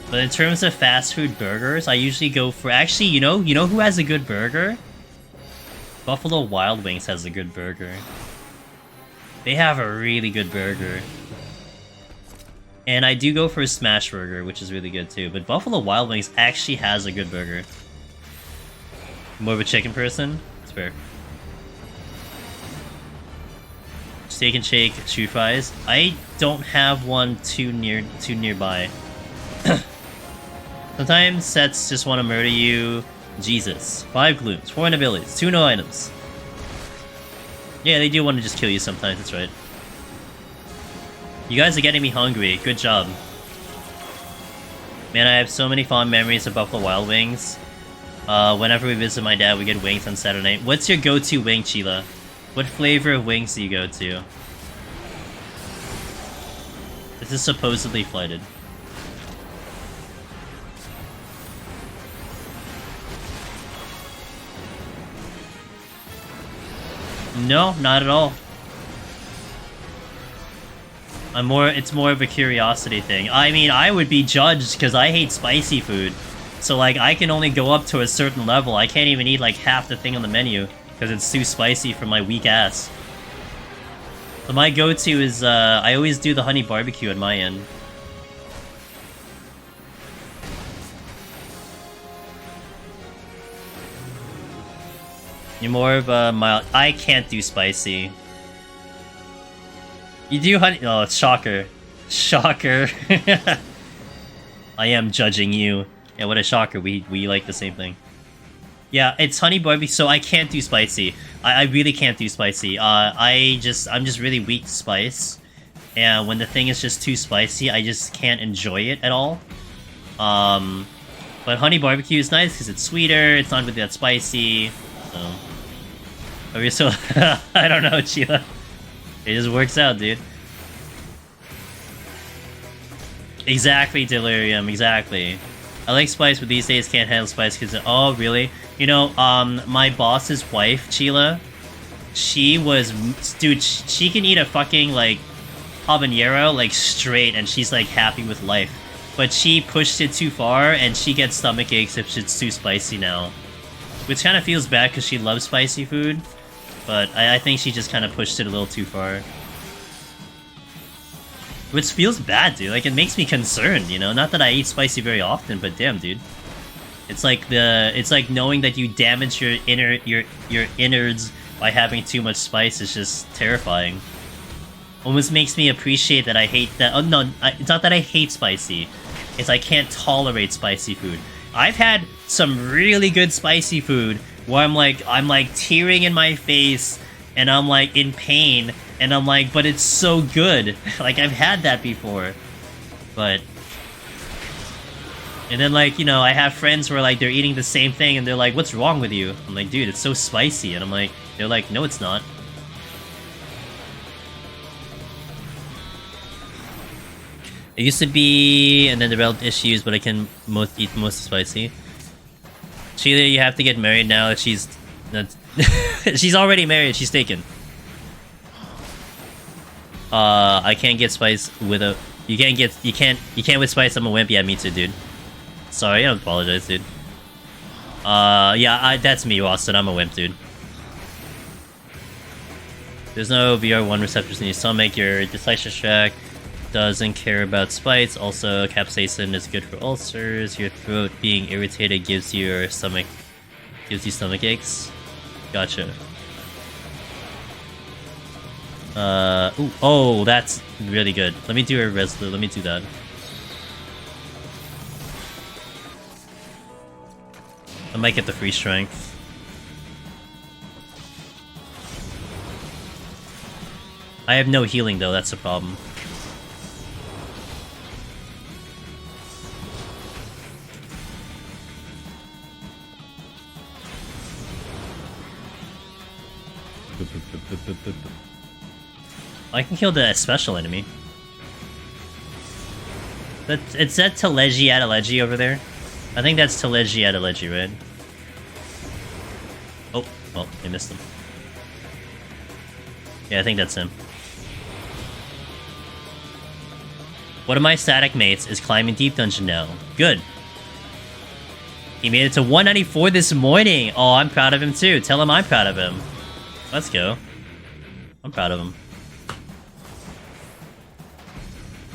But in terms of fast food burgers, I usually go for... Actually, you know who has a good burger? Buffalo Wild Wings has a good burger. They have a really good burger. And I do go for a Smash Burger, which is really good, too. But Buffalo Wild Wings actually has a good burger. More of a chicken person? It's fair. Steak and Shake, shoe fries. I don't have one too nearby. Sometimes sets just want to murder you. Jesus. 5 glooms, 4 inabilities, 2 no items. Yeah, they do want to just kill you sometimes, that's right. You guys are getting me hungry. Good job. Man, I have so many fond memories of Buffalo Wild Wings. Whenever we visit my dad, we get wings on Saturday night. What's your go-to wing, Chila? What flavor of wings do you go to? This is supposedly flighted. No, not at all. It's more of a curiosity thing. I mean, I would be judged because I hate spicy food. So, like, I can only go up to a certain level. I can't even eat, like, half the thing on the menu because it's too spicy for my weak ass. So my go-to is, I always do the honey barbecue on my end. You're more of a mild... I can't do spicy. You do honey... Oh, it's shocker. Shocker. I am judging you. Yeah, what a shocker. We like the same thing. Yeah, it's honey barbecue, so I can't do spicy. I really can't do spicy. I'm just really weak to spice. And when the thing is just too spicy, I just can't enjoy it at all. But honey barbecue is nice because it's sweeter, it's not really that spicy. So... Okay, so... I don't know, Sheila. It just works out, dude. Exactly, Delirium, exactly. I like spice, but these days can't handle spice because... Oh, really? You know, my boss's wife, Sheila, she was... Dude, she can eat a fucking, like, habanero, like, straight, and she's, like, happy with life. But she pushed it too far, and she gets stomach aches if it's too spicy now. Which kind of feels bad because she loves spicy food. But I think she just kind of pushed it a little too far. Which feels bad, dude. Like, it makes me concerned, you know? Not that I eat spicy very often, but damn, dude. It's like knowing that you damage your innards by having too much spice is just terrifying. Almost makes me appreciate that I hate that. Oh no, it's not that I hate spicy. It's I can't tolerate spicy food. I've had some really good spicy food where I'm like tearing in my face and I'm like in pain and I'm like, but it's so good. Like I've had that before. But and then like, you know, I have friends where like they're eating the same thing and they're like, what's wrong with you? I'm like, dude, it's so spicy. And I'm like, they're like, no, it's not. It used to be, and then developed issues, but I can eat most spicy. Sheila, you have to get married now. She's she's already married. She's taken. I can't get spice with a. You can't with spice. I'm a wimp. Yeah, me too, dude. Sorry, I don't apologize, dude. Yeah, that's me, Austin. I'm a wimp, dude. There's no VR1 receptors in your stomach. Your digestion tract doesn't care about spice. Also, capsaicin is good for ulcers. Your throat being irritated gives you stomach aches. Gotcha. Ooh, oh, that's really good. Let me do a resolute. Let me do that. I might get the free strength. I have no healing though, that's the problem. I can kill the special enemy. But it said Teleji Adeleji over there. I think that's Teleji Adeleji, right? Oh, well, I missed him. Yeah, I think that's him. One of my static mates is climbing Deep Dungeon now. Good. He made it to 194 this morning. Oh, I'm proud of him too. Tell him I'm proud of him. Let's go. I'm proud of him.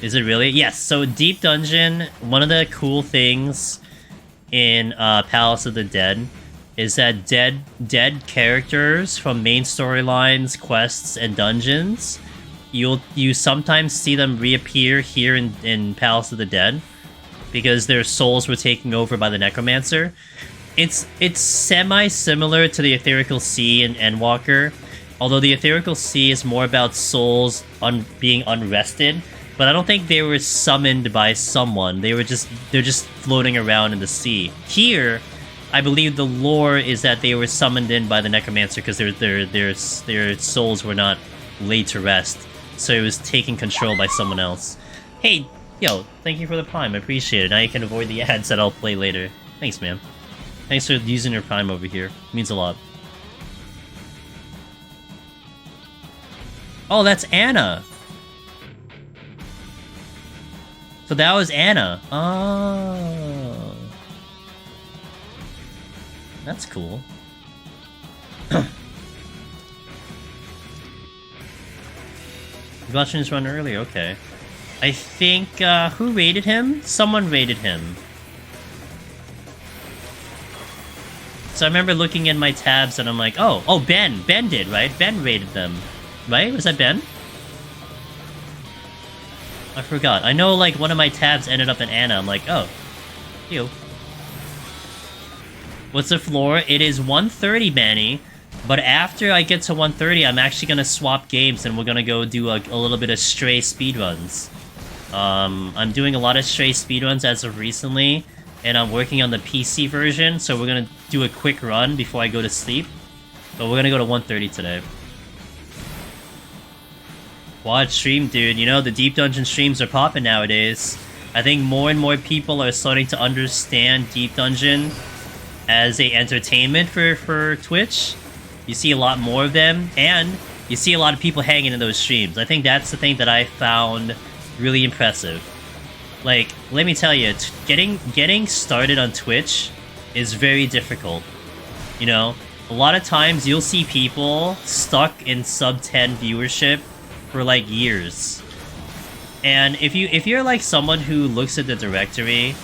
Is it really? Yes, so Deep Dungeon, one of the cool things in Palace of the Dead is that dead characters from main storylines, quests, and dungeons, you sometimes see them reappear here in Palace of the Dead because their souls were taken over by the Necromancer. It's semi-similar to the Etherical Sea in Endwalker, although the Etherical Sea is more about souls being unrested, but I don't think they were summoned by someone. They're just floating around in the sea. Here, I believe the lore is that they were summoned in by the Necromancer because their souls were not laid to rest, so it was taken control by someone else. Hey, yo, thank you for the Prime. I appreciate it. Now you can avoid the ads that I'll play later. Thanks, man. Thanks for using your Prime over here. It means a lot. Oh, that's Anna. So that was Anna. Oh. That's cool. Watching this run earlier, okay. I think, who raided him? Someone raided him. So I remember looking in my tabs and I'm like, oh, Ben. Ben did, right? Ben raided them. Right? Was that Ben? I forgot. I know, like, one of my tabs ended up in Anna. I'm like, oh. You. What's the floor? It is 130, Manny. But after I get to 130, I'm actually gonna swap games and we're gonna go do a little bit of stray speedruns. I'm doing a lot of stray speedruns as of recently, and I'm working on the PC version, so we're gonna do a quick run before I go to sleep. But we're gonna go to 130 today. Watch stream, dude. You know, the Deep Dungeon streams are popping nowadays. I think more and more people are starting to understand Deep Dungeon as a entertainment for Twitch. You see a lot more of them, and you see a lot of people hanging in those streams. I think that's the thing that I found really impressive. Like, let me tell you, getting started on Twitch is very difficult. You know, a lot of times you'll see people stuck in sub 10 viewership for like years. And if you're like someone who looks at the directory,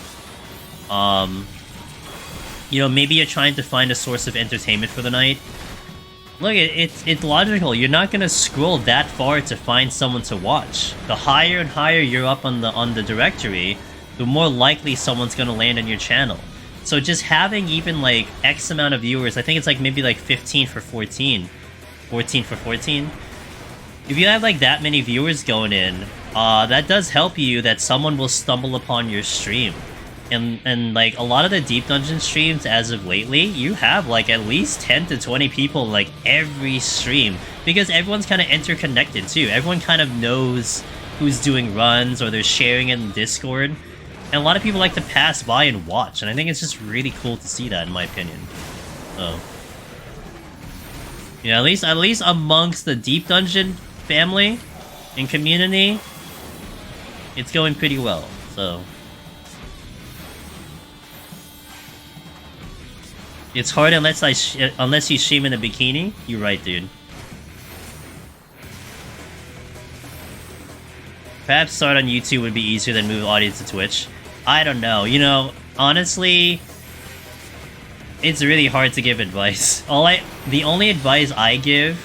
you know, maybe you're trying to find a source of entertainment for the night. Look, it's logical. You're not gonna scroll that far to find someone to watch. The higher and higher you're up on the directory, the more likely someone's gonna land on your channel. So just having even like X amount of viewers, I think it's like maybe like 15 for 14, 14 for 14. If you have like that many viewers going in, that does help you that someone will stumble upon your stream. And like a lot of the Deep Dungeon streams as of lately, you have like at least 10 to 20 people like every stream, because everyone's kind of interconnected too. Everyone kind of knows who's doing runs, or they're sharing in Discord. And a lot of people like to pass by and watch, and I think it's just really cool to see that, in my opinion. So yeah, at least amongst the Deep Dungeon family and community, it's going pretty well. So it's hard unless you stream in a bikini. You're right, dude. Perhaps start on YouTube would be easier than move audience to Twitch. I don't know. You know, honestly, it's really hard to give advice. The only advice I give,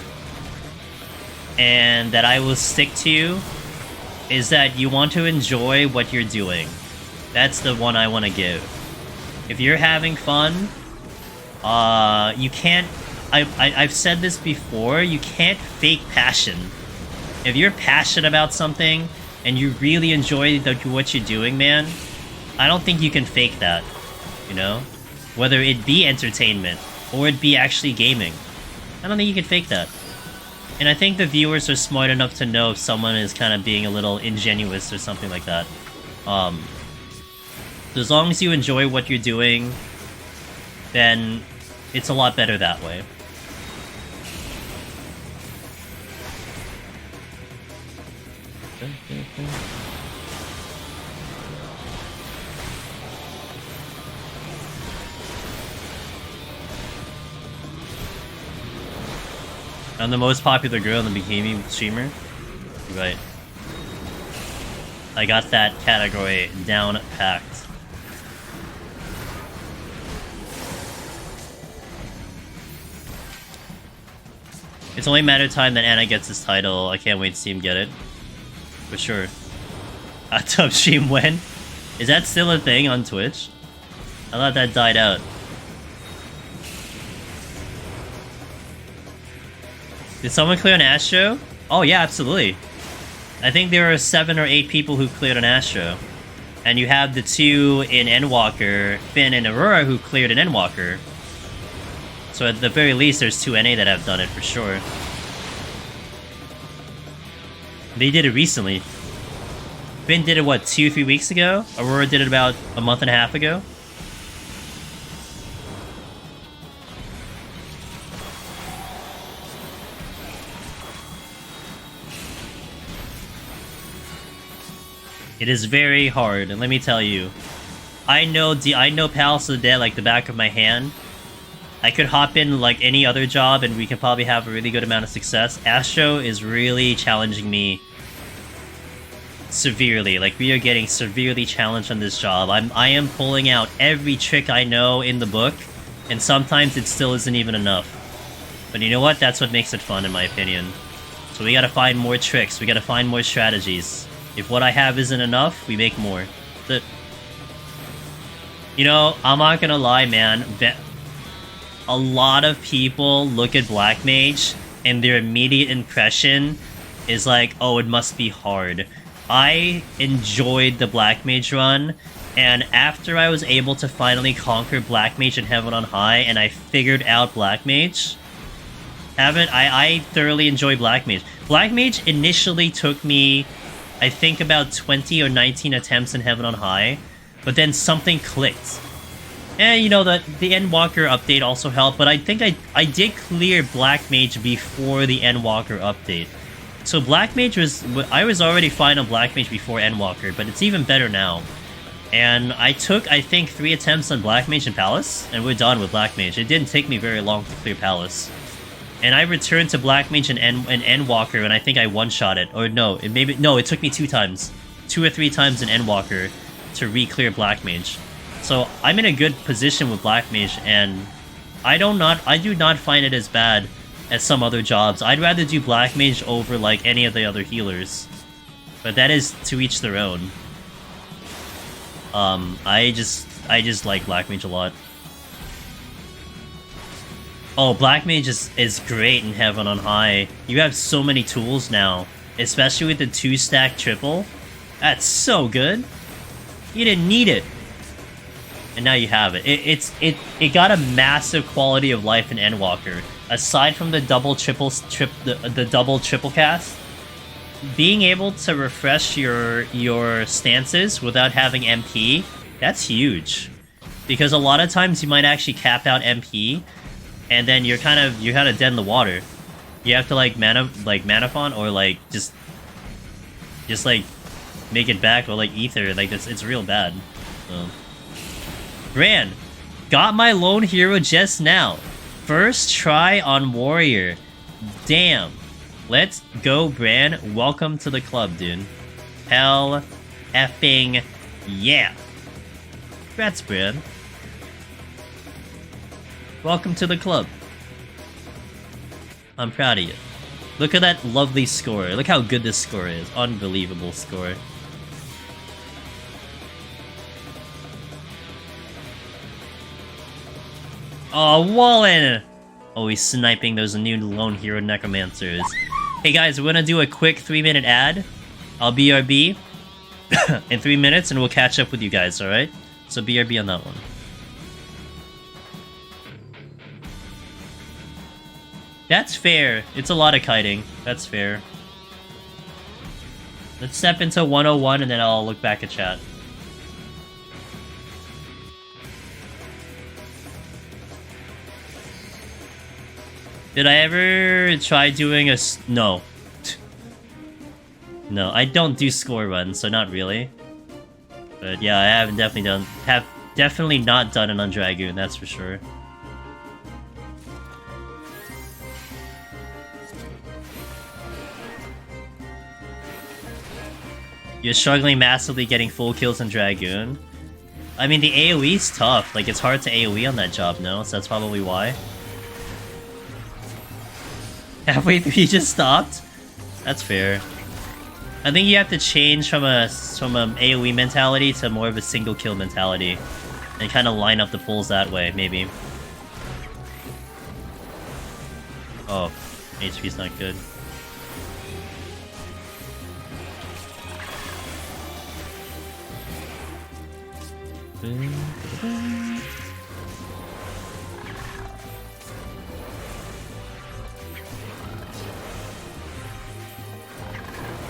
and that I will stick to, is that you want to enjoy what you're doing. That's the one I want to give. If you're having fun, you can't... I've said this before, you can't fake passion. If you're passionate about something, and you really enjoy what you're doing, man, I don't think you can fake that, you know? Whether it be entertainment, or it be actually gaming. I don't think you can fake that. And I think the viewers are smart enough to know if someone is kind of being a little ingenuous or something like that. So as long as you enjoy what you're doing, then it's a lot better that way. I'm the most popular girl in the bikini streamer. Right. I got that category down packed. It's only a matter of time that Anna gets this title. I can't wait to see him get it. For sure. A top stream when? Is that still a thing on Twitch? I thought that died out. Did someone clear an Astro? Oh yeah, absolutely. I think there are 7 or 8 people who cleared an Astro. And you have the 2 in Endwalker, Finn and Aurora, who cleared an Endwalker. So at the very least, there's 2 NA that have done it for sure. They did it recently. Finn did it, what, 2-3 weeks ago? Aurora did it about a month and a half ago? It is very hard, and let me tell you, I know Palace of the Dead like the back of my hand. I could hop in like any other job, and we can probably have a really good amount of success. Astro is really challenging me severely. Like, we are getting severely challenged on this job. I am pulling out every trick I know in the book, and sometimes it still isn't even enough. But you know what? That's what makes it fun, in my opinion. So we gotta find more tricks. We gotta find more strategies. If what I have isn't enough, we make more. You know, I'm not gonna lie, man. a lot of people look at Black Mage and their immediate impression is like, oh, it must be hard. I enjoyed the Black Mage run, and after I was able to finally conquer Black Mage in Heaven on High, and I figured out Black Mage, I thoroughly enjoy Black Mage. Black Mage initially took me, I think, about 20 or 19 attempts in Heaven on High, but then something clicked. And, you know, the Endwalker update also helped, but I think I did clear Black Mage before the Endwalker update. So Black Mage I was already fine on Black Mage before Endwalker, but it's even better now. And I took, I think, 3 attempts on Black Mage and Palace, and we're done with Black Mage. It didn't take me very long to clear Palace. And I returned to Black Mage and Endwalker, and I think I one-shot it. Or no, it took me 2 times. 2 or 3 times in Endwalker to re-clear Black Mage. So I'm in a good position with Black Mage, and I do not find it as bad as some other jobs. I'd rather do Black Mage over like any of the other healers, but that is to each their own. I just like Black Mage a lot. Oh, Black Mage is great in Heaven on High. You have so many tools now, especially with the 2-stack triple. That's so good. You didn't need it. And now you have it. It got a massive quality of life in Endwalker. Aside from the double triple cast, being able to refresh your stances without having MP, that's huge. Because a lot of times you might actually cap out MP, and then you're kind of dead in the water. You have to like Manafon or like just like make it back, or like Ether. Like it's real bad. So. Bran, got my lone hero just now. First try on Warrior. Damn. Let's go, Bran. Welcome to the club, dude. Hell effing yeah. Congrats, Bran. Welcome to the club. I'm proud of you. Look at that lovely score. Look how good this score is. Unbelievable score. Oh, Wallen! Oh, he's sniping those new lone hero necromancers. Hey guys, we're gonna do a quick 3-minute ad. I'll BRB in 3 minutes and we'll catch up with you guys, alright? So BRB on that one. That's fair. It's a lot of kiting. That's fair. Let's step into 101 and then I'll look back at chat. Did I ever try doing a... No. No, I don't do score runs, so not really. But yeah, I have definitely not done it on Dragoon, that's for sure. You're struggling massively getting full kills on Dragoon. I mean, the AoE's tough. Like, it's hard to AoE on that job, no? So that's probably why. Halfway through, you just stopped? That's fair. I think you have to change from a AoE mentality to more of a single kill mentality. And kind of line up the pulls that way, maybe. Oh, HP's not good.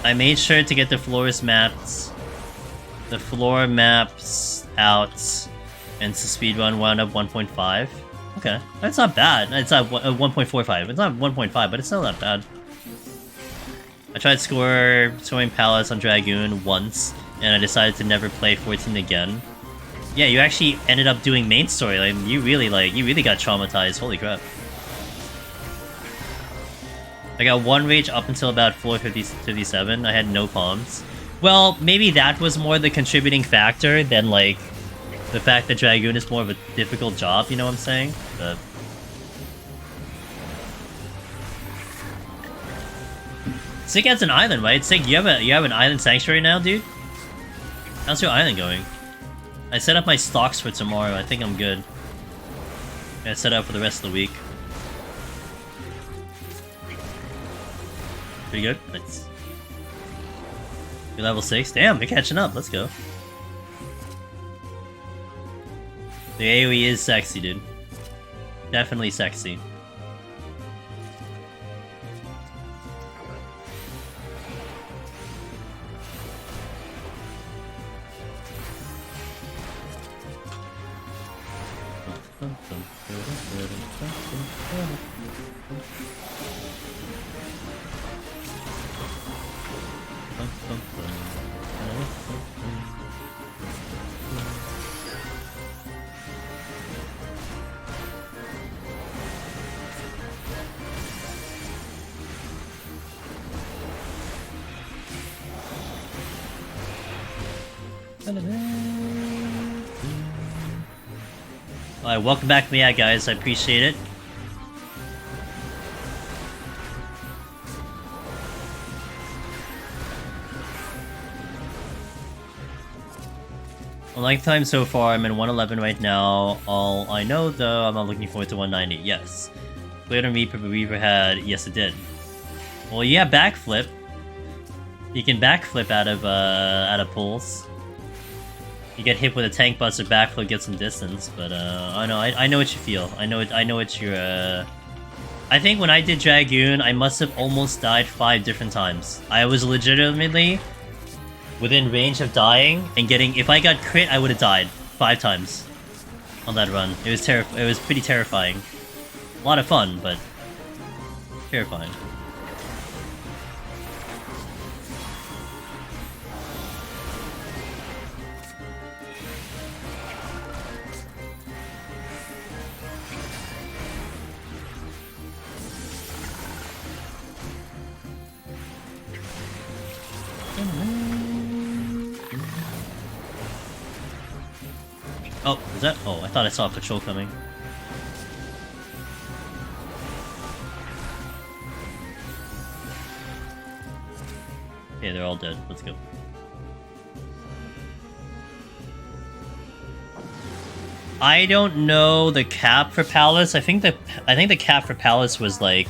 I made sure to get the floors mapped. The floor maps out, and to speedrun wound up 1.5. Okay, that's not bad. It's not 1.45. It's not 1.5, but it's still not bad. I tried scoring Palace on Dragoon once, and I decided to never play 14 again. Yeah, you actually ended up doing main story. Like, you really got traumatized. Holy crap. I got 1 rage up until about floor 57. I had no palms. Well, maybe that was more the contributing factor than, like, the fact that Dragoon is more of a difficult job, you know what I'm saying? But... Sick has an island, right? Sick, you have an island sanctuary now, dude? How's your island going? I set up my stocks for tomorrow. I think I'm good. Gonna set up for the rest of the week. Pretty good. Nice. You're level 6. Damn, you're catching up. Let's go. The AoE is sexy, dude. Definitely sexy. Alright, welcome back to the ad, guys. I appreciate it. Lifetime so far, I'm in 111 right now. All I know, though, I'm not looking forward to 190. Yes. Cleared on Reaper had... Yes, it did. Well, yeah, backflip. You can backflip out of pulls. You get hit with a tank buster, backflip, get some distance, but I know what you feel. I know what you're. I think when I did Dragoon, I must have almost died 5 different times. I was legitimately within range of dying and getting. If I got crit, I would have died 5 times on that run. It was It was pretty terrifying. A lot of fun, but terrifying. Oh, is that? Oh, I thought I saw a patrol coming. Okay, they're all dead. Let's go. I don't know the cap for Palace. I think the cap for Palace was like,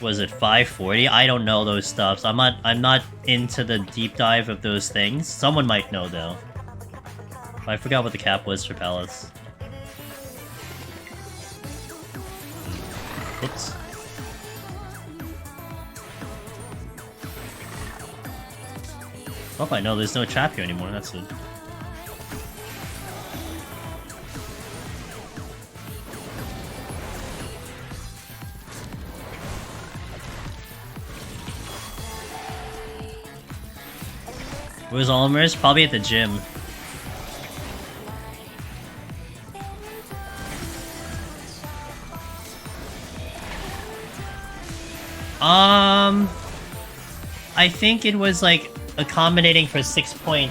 was it 540? I don't know those stuffs. I'm not into the deep dive of those things. Someone might know though. I forgot what the cap was for Palace. Oops. Oh, I know there's no trap here anymore. That's good. Where's Olimer's? Probably at the gym. I think it was like accommodating for 6.0.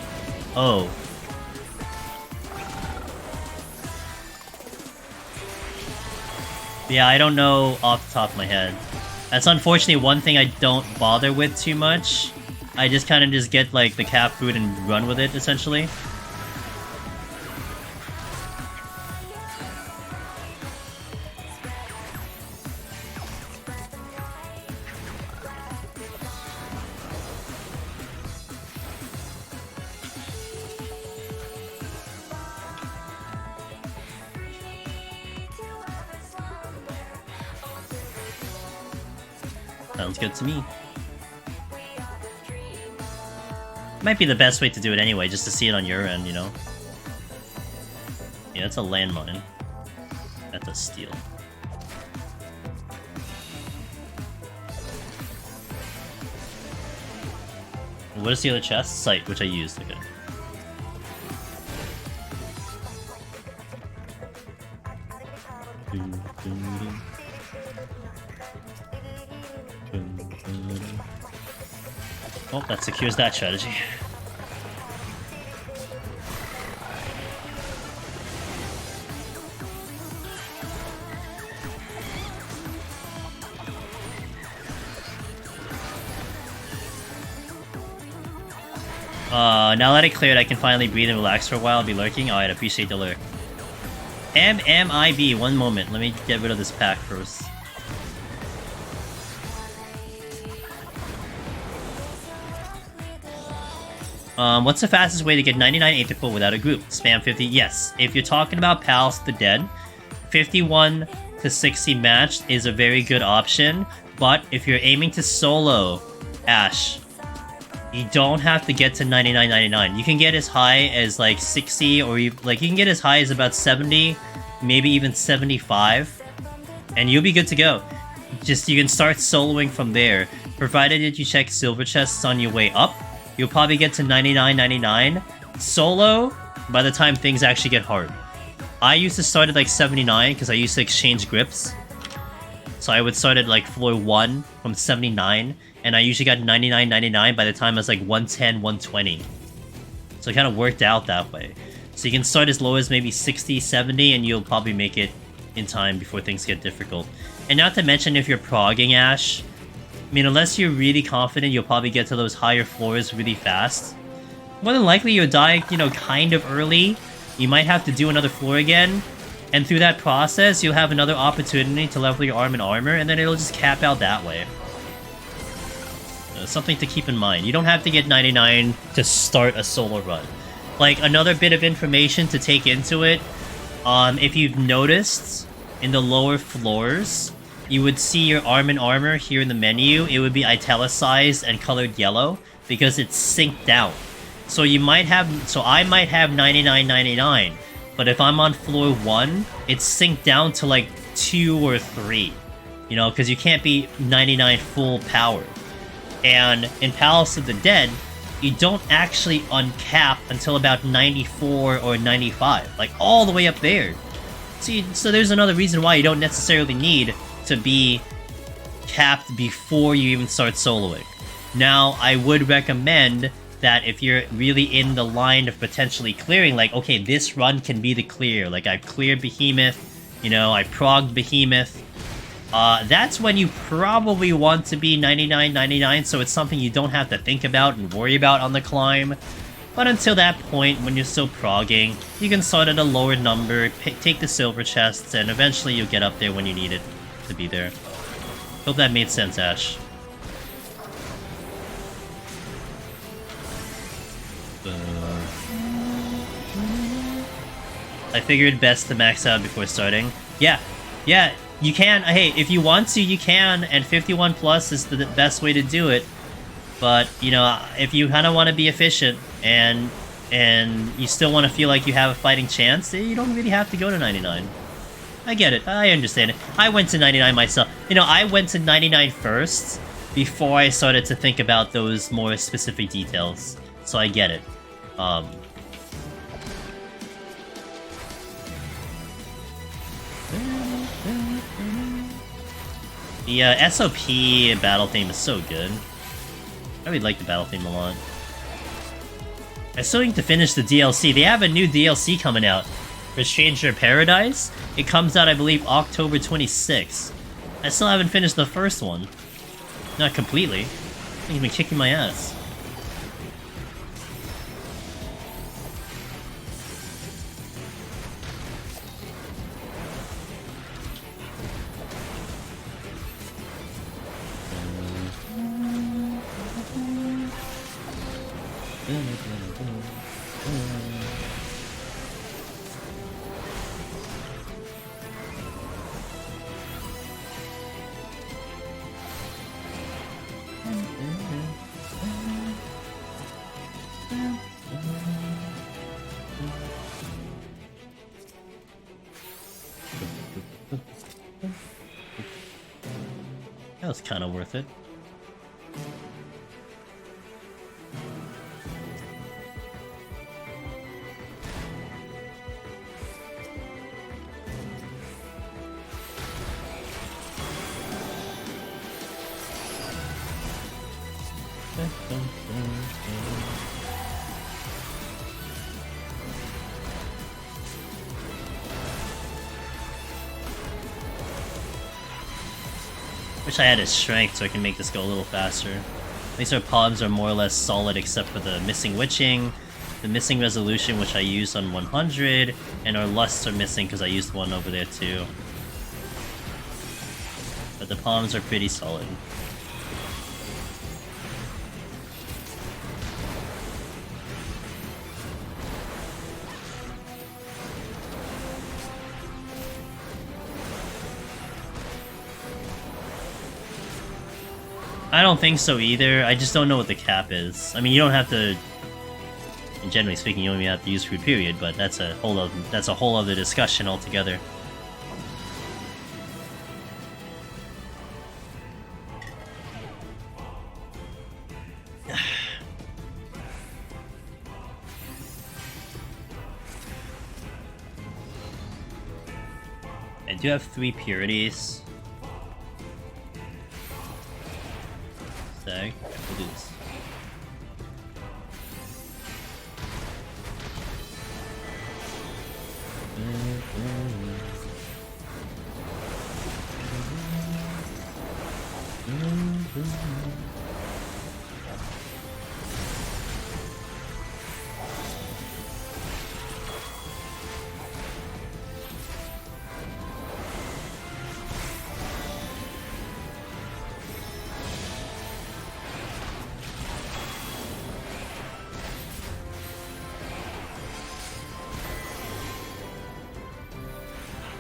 Yeah, I don't know off the top of my head. That's unfortunately one thing I don't bother with too much. I just kind of just get like the cap food and run with it essentially. Sounds good to me. Might be the best way to do it anyway, just to see it on your end, you know? Yeah, that's a landmine. That's a steal. What is the other chest? Sight, which I used, okay. Oh, that secures that strategy. Now that it cleared, I can finally breathe and relax for a while and be lurking. Oh, I'd appreciate the lurk. MMIB, one moment. Let me get rid of this pack first. What's the fastest way to get 99 atypical without a group? Spam 50. Yes, if you're talking about Pals to Dead, 51 to 60 matched is a very good option. But if you're aiming to solo Ash, you don't have to get to 99.99. You can get as high as like 60, or you can get as high as about 70, maybe even 75, and you'll be good to go. Just you can start soloing from there, provided that you check silver chests on your way up. You'll probably get to 99.99 solo by the time things actually get hard. I used to start at like 79 because I used to exchange grips. So I would start at like floor 1 from 79, and I usually got 99.99 by the time I was like 110, 120. So it kind of worked out that way. So you can start as low as maybe 60, 70, and you'll probably make it in time before things get difficult. And not to mention if you're progging Ash, I mean, unless you're really confident, you'll probably get to those higher floors really fast. More than likely, you'll die, you know, kind of early. You might have to do another floor again. And through that process, you'll have another opportunity to level your arm and armor, and then it'll just cap out that way. Something to keep in mind. You don't have to get 99 to start a solo run. Like, another bit of information to take into it, if you've noticed, in the lower floors, you would see your arm and armor here in the menu. It would be italicized and colored yellow because it's synced down. So you might have, so I might have 99.99, but if I'm on floor 1, it's synced down to like 2 or 3, you know, because you can't be 99 full power. And in Palace of the Dead, you don't actually uncap until about 94 or 95, like all the way up there. So there's another reason why you don't necessarily need to be capped before you even start soloing. Now, I would recommend that if you're really in the line of potentially clearing, like, okay, this run can be the clear, like I've cleared Behemoth, you know, I progged Behemoth, that's when you probably want to be 99.99, so it's something you don't have to think about and worry about on the climb. But until that point, when you're still progging, you can start at a lower number, take the silver chests, and eventually you'll get up there when you need it to be there. Hope that made sense, Ash. I figured best to max out before starting. Yeah, you can. Hey, if you want to, you can, and 51 plus is the best way to do it. But, you know, if you kind of want to be efficient and you still want to feel like you have a fighting chance, you don't really have to go to 99. I get it. I understand it. I went to 99 myself. You know, I went to 99 first before I started to think about those more specific details. So I get it. The SOP battle theme is so good. I really like the battle theme a lot. I still need to finish the DLC. They have a new DLC coming out for Stranger in Paradise. It comes out, I believe, October 26th. I still haven't finished the first one. Not completely. I think he's been kicking my ass. That was kind of worth it. Wish I had his strength so I can make this go a little faster. At least our pods are more or less solid except for the missing witching. the missing resolution, which I used on 100, and our lusts are missing because I used one over there too. But the palms are pretty solid. I don't think so either. I just don't know what the cap is. I mean, you don't have to. And generally speaking, you don't even have to use food, period. But that's a whole other discussion altogether. I do have 3 purities. We'll do this.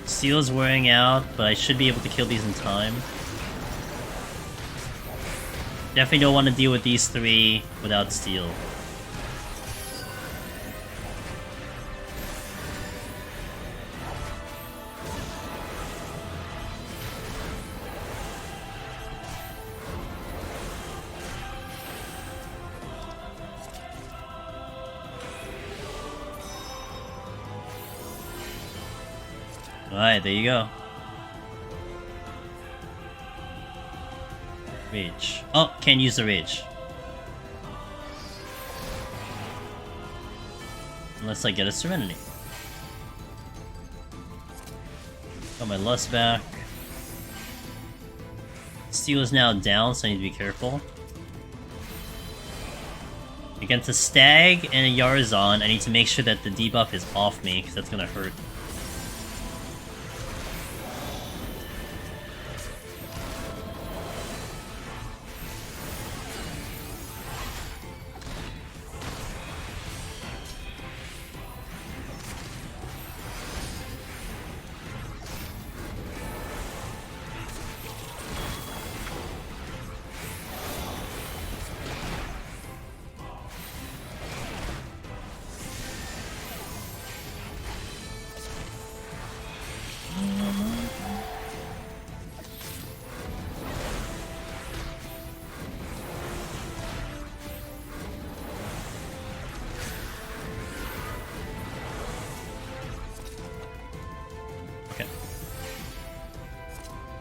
Steel is wearing out, but I should be able to kill these in time. Definitely don't want to deal with these 3 without steel. Alright, there you go. Rage. Oh, can't use the rage. Unless I get a Serenity. Got my lust back. Steel is now down, so I need to be careful. Against a Stag and a Yarzon, I need to make sure that the debuff is off me, because that's gonna hurt.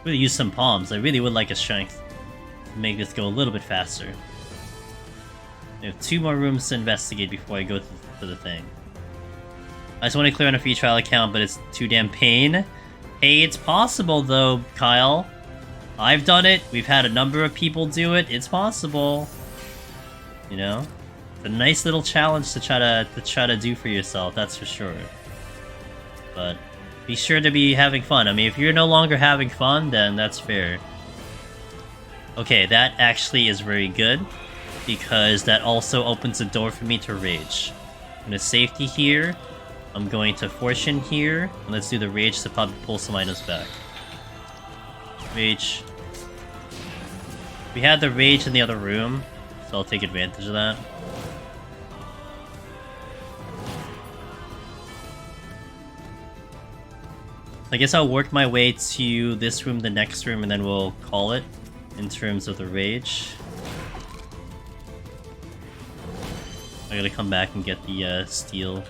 Really use some palms. I really would like a strength to make this go a little bit faster. I have 2 more rooms to investigate before I go to the thing. I just want to clear on a free trial account, but it's too damn pain. Hey, it's possible though, Kyle. I've done it. We've had a number of people do it. It's possible. You know, it's a nice little challenge to try to do for yourself. That's for sure. But be sure to be having fun. I mean, if you're no longer having fun, then that's fair. Okay, that actually is very good, because that also opens a door for me to rage. I'm going to safety here. I'm going to fortune here. And let's do the rage to probably pull some items back. Rage. We had the rage in the other room, so I'll take advantage of that. I guess I'll work my way to this room, the next room, and then we'll call it in terms of the rage. I gotta come back and get the steel,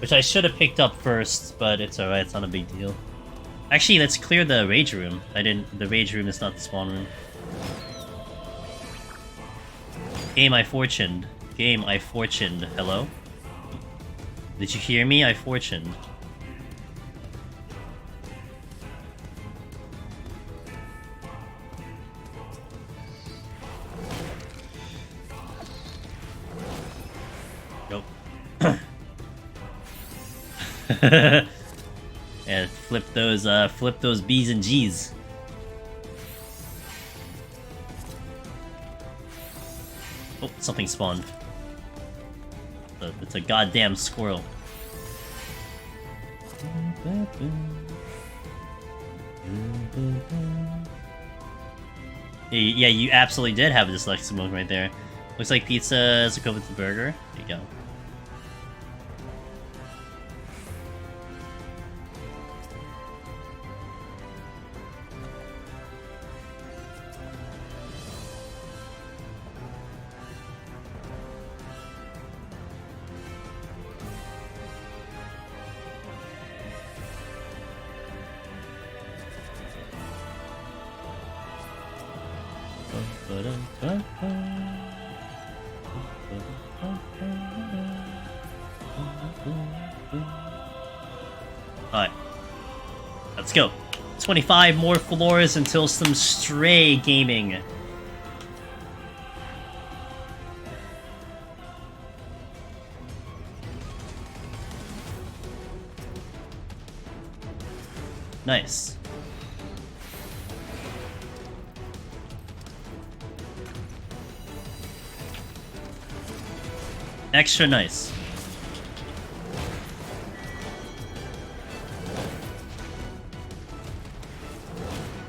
which I should have picked up first, but it's alright, it's not a big deal. Actually, let's clear the rage room. The rage room is not the spawn room. Game, I fortuned. Game, I fortuned. Hello? Did you hear me? I fortuned. Nope. And flip those B's and G's. Oh, something spawned. It's a goddamn squirrel. Yeah, you absolutely did have a dyslexic moment right there. Looks like pizza is equivalent to burger. There you go. Alright. Let's go. 25 more floors until some stray gaming. Nice. Extra nice.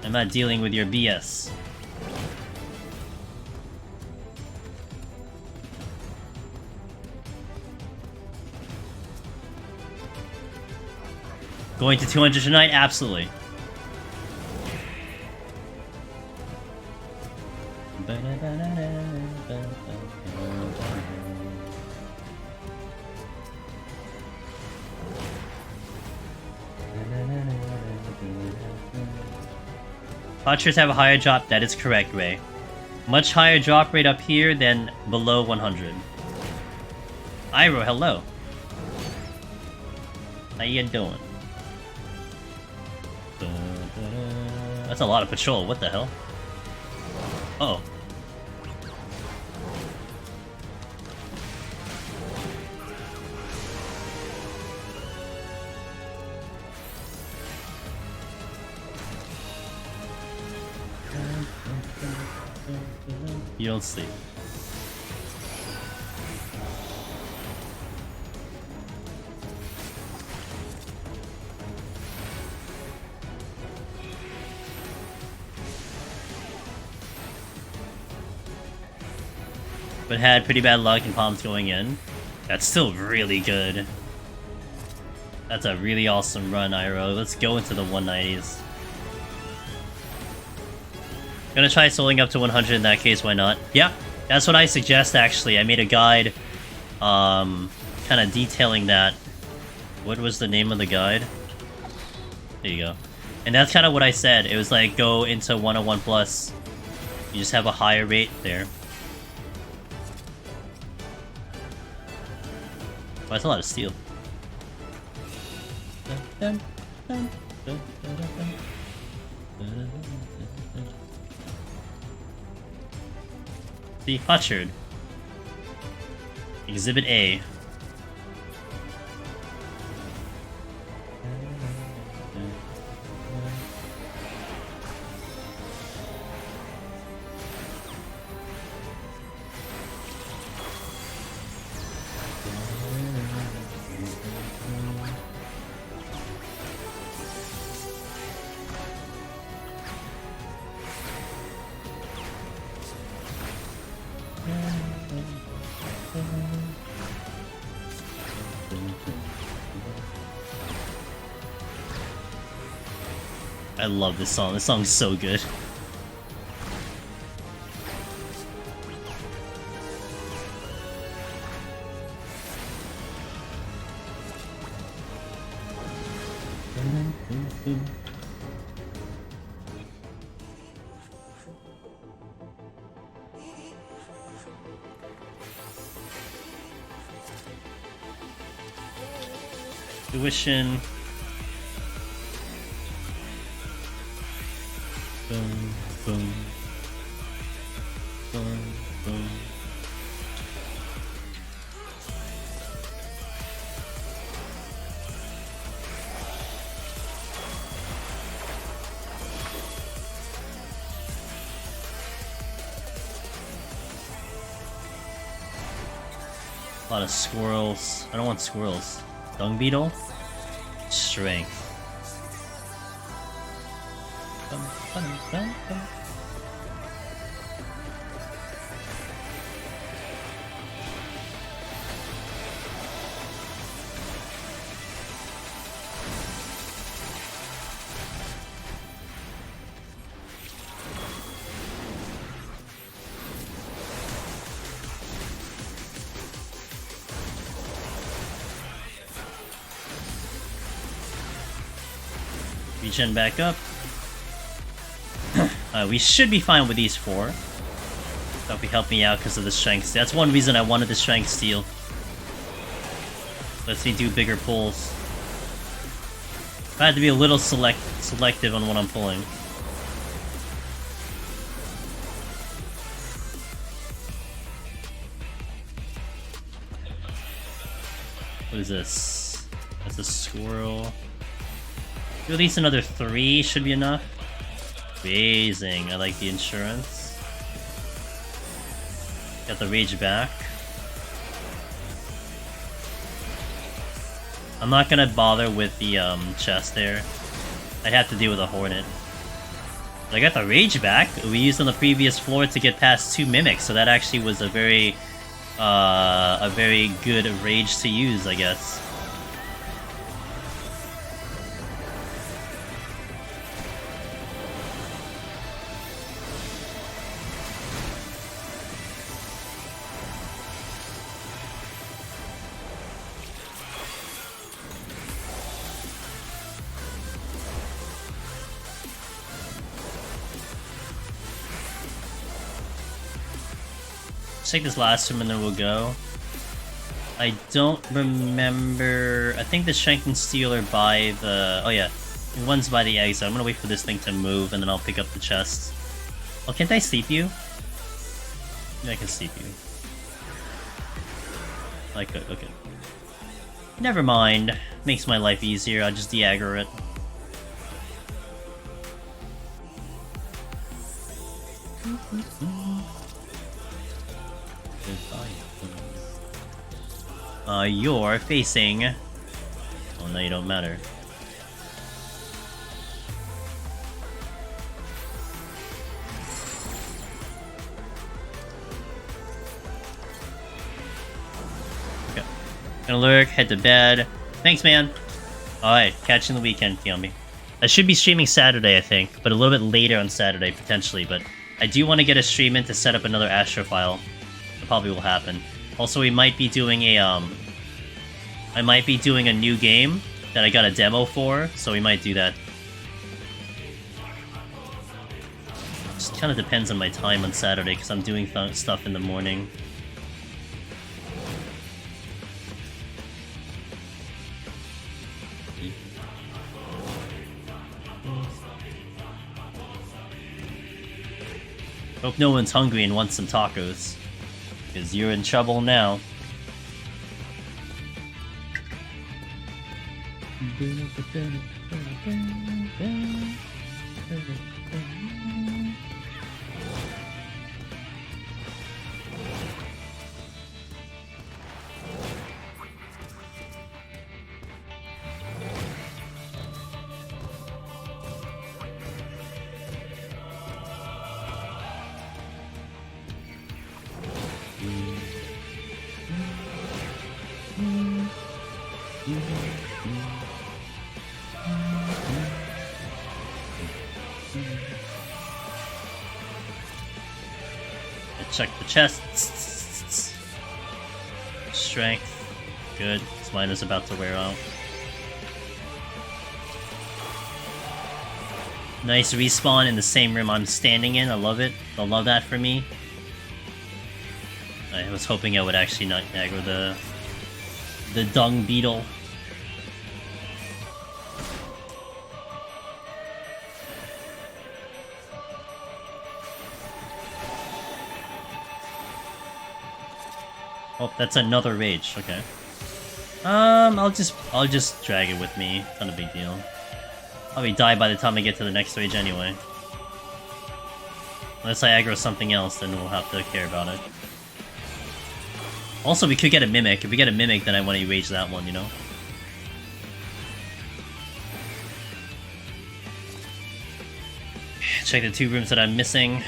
I'm not dealing with your BS. Going to 200 tonight? Absolutely. Potchers have a higher drop, that is correct, Ray. Much higher drop rate up here than below 100. Iro, hello. How you doing? That's a lot of patrol, what the hell? Uh oh. You don't sleep. But had pretty bad luck in palms going in. That's still really good. That's a really awesome run, Iro. Let's go into the 190s. Gonna try soloing up to 100 in that case, why not? Yeah, that's what I suggest actually. I made a guide, kind of detailing that. What was the name of the guide? There you go. And that's kind of what I said. It was like, go into 101 plus. You just have a higher rate there. Oh, that's a lot of steel. The Hutchard. Exhibit A. I love this song. This song's so good. Tuition. Boom, boom, boom, boom. A lot of squirrels. I don't want squirrels. Dung beetle? Strength. Regen back up. We should be fine with these 4. That'll be help me out because of the strength. That's one reason I wanted the strength steal. Lets me do bigger pulls. I had to be a little selective on what I'm pulling. What is this? That's a squirrel. Do at least another 3 should be enough. Amazing. I like the insurance. Got the rage back. I'm not gonna bother with the chest there. I'd have to deal with a hornet. But I got the rage back. We used on the previous floor to get past 2 mimics, so that actually was a very good rage to use, I guess. Let's take this last room and then we'll go. I don't remember... I think the Strength and Steel are by the... Oh yeah, one's by the exit. I'm gonna wait for this thing to move and then I'll pick up the chest. Oh, can't I sleep you? Yeah, I can sleep you. I could, okay. Never mind. Makes my life easier, I'll just de-aggro it. You're facing... Oh, no, you don't matter. Okay. Gonna lurk, head to bed. Thanks, man. Alright, catch you in the weekend, Kiyomi. I should be streaming Saturday, I think, but a little bit later on Saturday, potentially, but I do want to get a stream in to set up another Astrophile. That probably will happen. Also, we might be doing a, I might be doing a new game that I got a demo for, so we might do that. Just kind of depends on my time on Saturday, because I'm doing stuff in the morning. Hope no one's hungry and wants some tacos, because you're in trouble now. Check the chest. Strength. Good. This mine is about to wear out. Nice respawn in the same room I'm standing in. I love it. I love that for me. I was hoping I would actually not aggro the dung beetle. Oh, that's another rage. Okay. I'll just drag it with me. It's not a big deal. Probably die by the time I get to the next rage anyway. Unless I aggro something else, then we'll have to care about it. Also, we could get a Mimic. If we get a Mimic, then I want to erase that one, you know? Check the 2 rooms that I'm missing.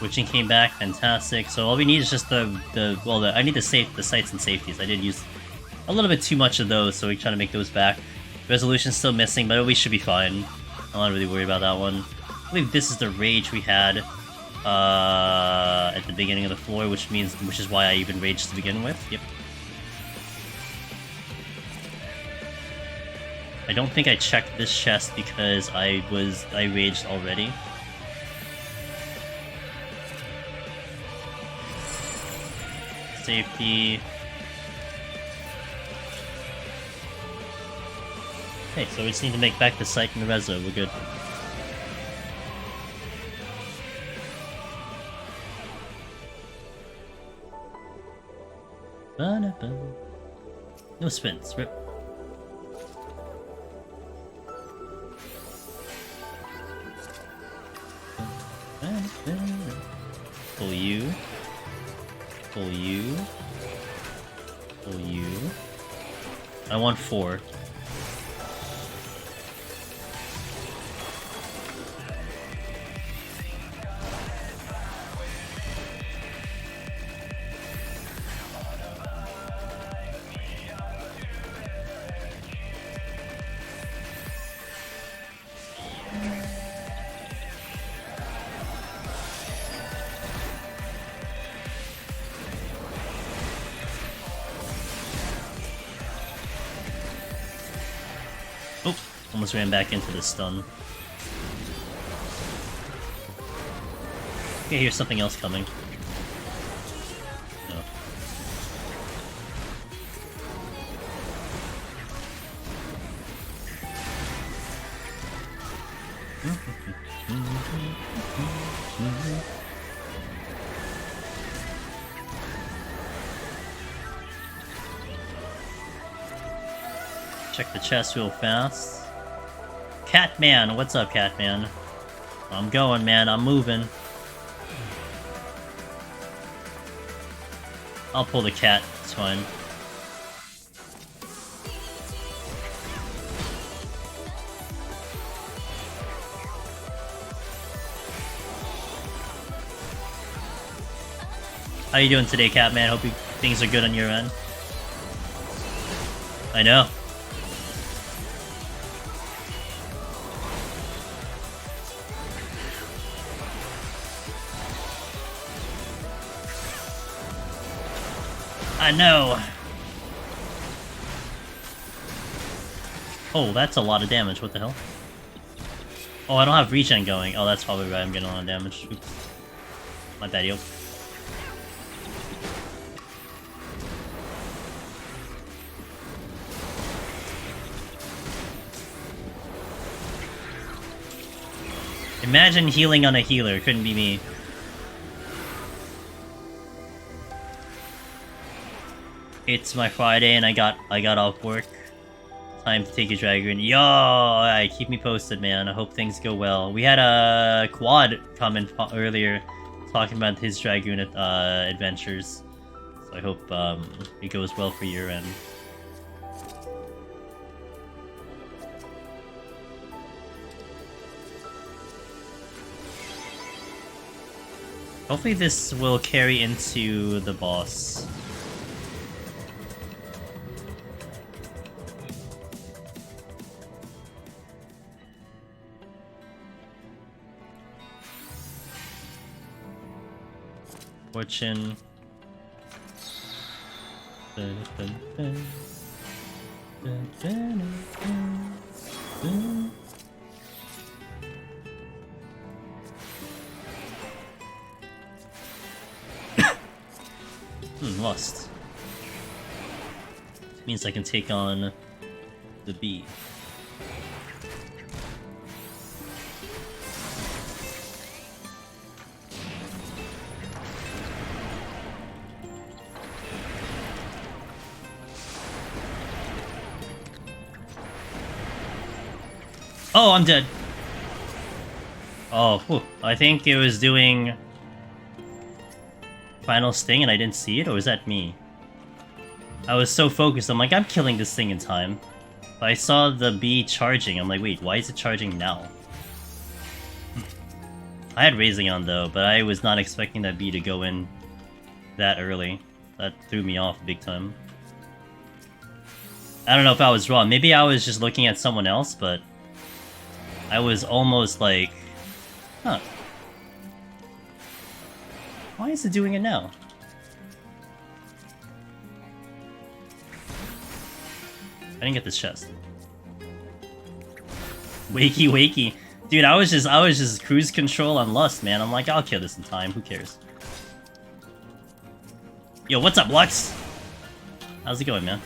Witching came back, fantastic. So all we need is just I need the sights and safeties. I did use a little bit too much of those, so we try to make those back. Resolution's still missing, but we should be fine. I'm not really worried about that one. I believe this is the rage we had at the beginning of the floor, which is why I even raged to begin with. Yep. I don't think I checked this chest because I raged already. Safety. Okay, so we just need to make back the sight and the reso. We're good. No spins, rip. Pull you. Pull you. Pull you. I want 4. Oh, almost ran back into the stun. Okay, here's something else coming. No. Check the chest real fast. Catman, what's up, Catman? I'm going, man. I'm moving. I'll pull the cat. It's fine. How you doing today, Catman? Hope things are good on your end. I know. I know. Oh, that's a lot of damage. What the hell? Oh, I don't have regen going. Oh, that's probably why I'm getting a lot of damage. Oops. My bad, yo. Imagine healing on a healer. It couldn't be me. It's my Friday and I got off work. Time to take a Dragoon. Yo, alright, keep me posted, man. I hope things go well. We had a Quad comment earlier talking about his Dragoon adventures. So I hope it goes well for your end. Hopefully this will carry into the boss. Fortune. Lost. Means I can take on the bee. Oh, I'm dead. Oh, whew. I think it was doing... final sting and I didn't see it, or was that me? I was so focused, I'm like, I'm killing this thing in time. But I saw the bee charging, I'm like, wait, why is it charging now? I had raising on though, but I was not expecting that bee to go in that early. That threw me off big time. I don't know if I was wrong. Maybe I was just looking at someone else, but I was almost like, huh. Why is it doing it now? I didn't get this chest. Wakey, wakey. Dude, I was just cruise control on Lust, man. I'm like, I'll kill this in time. Who cares? Yo, what's up, Lux? How's it going, man?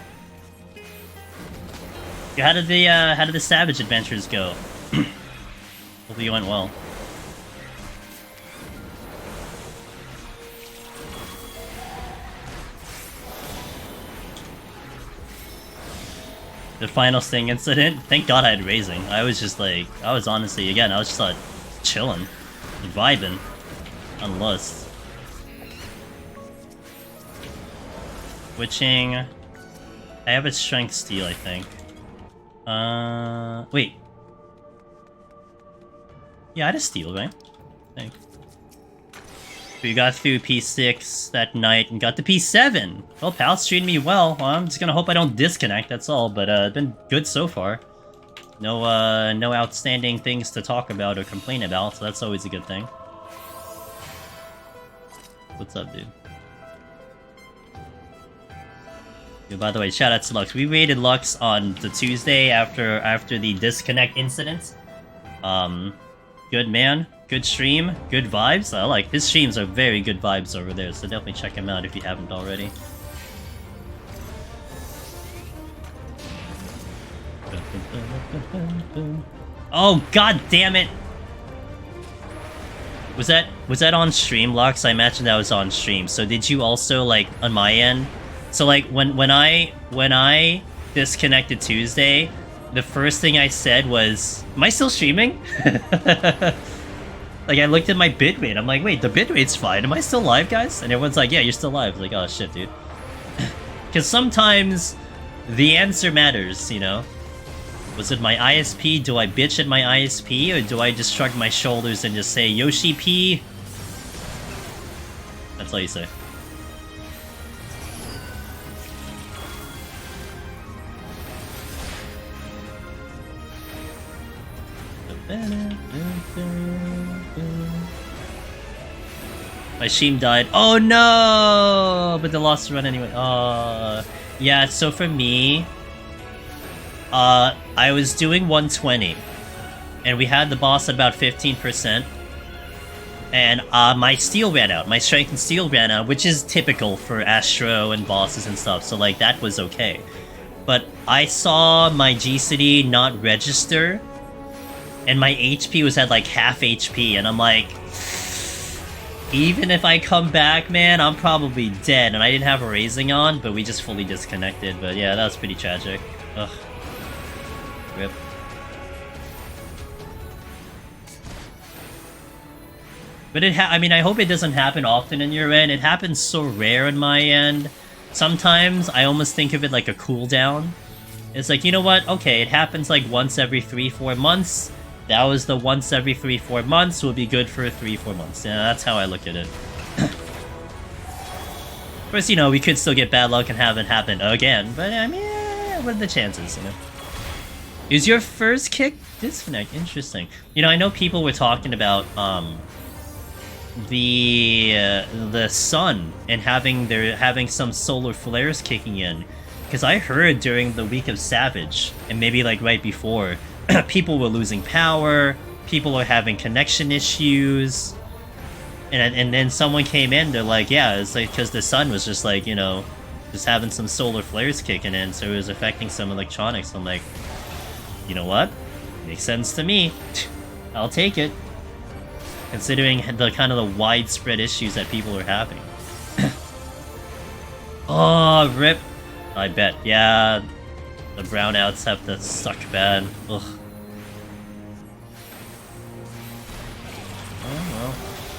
How did the Savage adventures go? Hopefully it went well. The final sting incident? Thank God I had raising. I was just like, I was honestly, again, I was just like, chilling, vibing on Lust. Switching. I have a strength steal, I think. Wait. Yeah, I had a steal, right? I think. We got through P6 that night and got to P7. Well, Pal's treating me well. I'm just gonna hope I don't disconnect, that's all. But it's been good so far. No outstanding things to talk about or complain about, so that's always a good thing. What's up, dude? Yo, by the way, shout out to Lux. We raided Lux on the Tuesday after the disconnect incident. Good man. Good stream, good vibes. I like his streams are very good vibes over there, so definitely check him out if you haven't already. Oh god damn it! Was that on stream, Lux? I imagine that was on stream. So did you also like on my end? So like when I disconnected Tuesday, the first thing I said was, "Am I still streaming?" Like, I looked at my bitrate, I'm like, wait, the bitrate's fine, am I still live, guys? And everyone's like, yeah, you're still live. I was like, oh, shit, dude. Because sometimes the answer matters, you know? Was it my ISP? Do I bitch at my ISP? Or do I just shrug my shoulders and just say, Yoshi P? That's all you say. My Sheem died. Oh no! But they lost the run anyway. Yeah, so for me, I was doing 120. And we had the boss at about 15%. And my steel ran out. My strength and steel ran out, which is typical for Astro and bosses and stuff. So like, that was okay. But I saw my G-City not register. And my HP was at like half HP. And I'm like, even if I come back, man, I'm probably dead. And I didn't have a raising on, but we just fully disconnected. But yeah, that was pretty tragic. Ugh. Rip. But I mean, I hope it doesn't happen often in your end. It happens so rare in my end. Sometimes I almost think of it like a cooldown. It's like, you know what? Okay, it happens like once every 3-4 months. That was the once every 3-4 months. Will be good for 3-4 months. Yeah, that's how I look at it. Of course, you know, we could still get bad luck and have it happen again. But I mean, what are the chances, you know? Is your first kick disconnect? Interesting. You know, I know people were talking about the sun and having some solar flares kicking in, because I heard during the week of Savage and maybe like right before, people were losing power, people were having connection issues, and then someone came in, they're like, yeah, it's like because the sun was just like, you know, just having some solar flares kicking in, so it was affecting some electronics. I'm like, you know what, makes sense to me. I'll take it, considering the kind of the widespread issues that people are having. Oh, rip. I bet. Yeah, the brownouts have to suck bad. Ugh. Oh, well.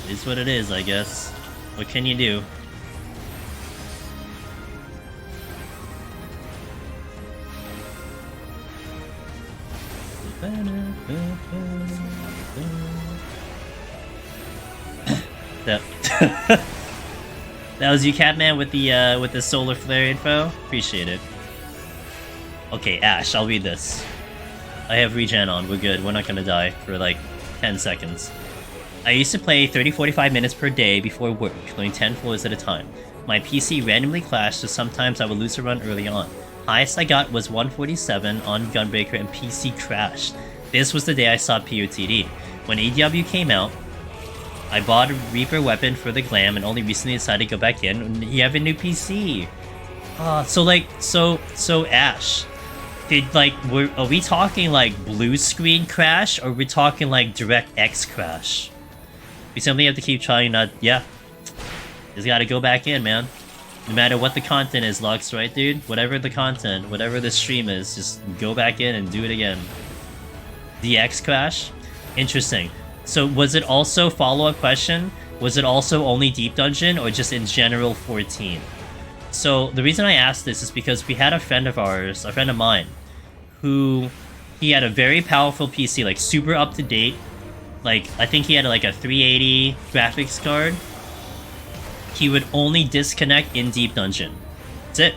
It is what it is, I guess. What can you do? That that was you, Catman, with the solar flare info. Appreciate it. Okay, Ash, I'll read this. I have regen on. We're good. We're not gonna die for like 10 seconds. I used to play 30-45 minutes per day before work, playing 10 floors at a time. My PC randomly crashed, so sometimes I would lose a run early on. Highest I got was 147 on Gunbreaker and PC crashed. This was the day I saw PoTD. When ADW came out, I bought a Reaper weapon for the glam and only recently decided to go back in. You have a new PC. So Ash, are we talking like blue screen crash, or are we talking like DirectX crash? We simply have to keep trying not... Yeah. Just gotta go back in, man. No matter what the content is, Lux, right, dude? Whatever the content, whatever the stream is, just go back in and do it again. DX crash? Interesting. So was it also, follow-up question, was it also only Deep Dungeon, or just in general 14? So the reason I asked this is because we had a friend of ours, a friend of mine, who... He had a very powerful PC, like super up-to-date. Like, I think he had like a 380 graphics card. He would only disconnect in Deep Dungeon. That's it.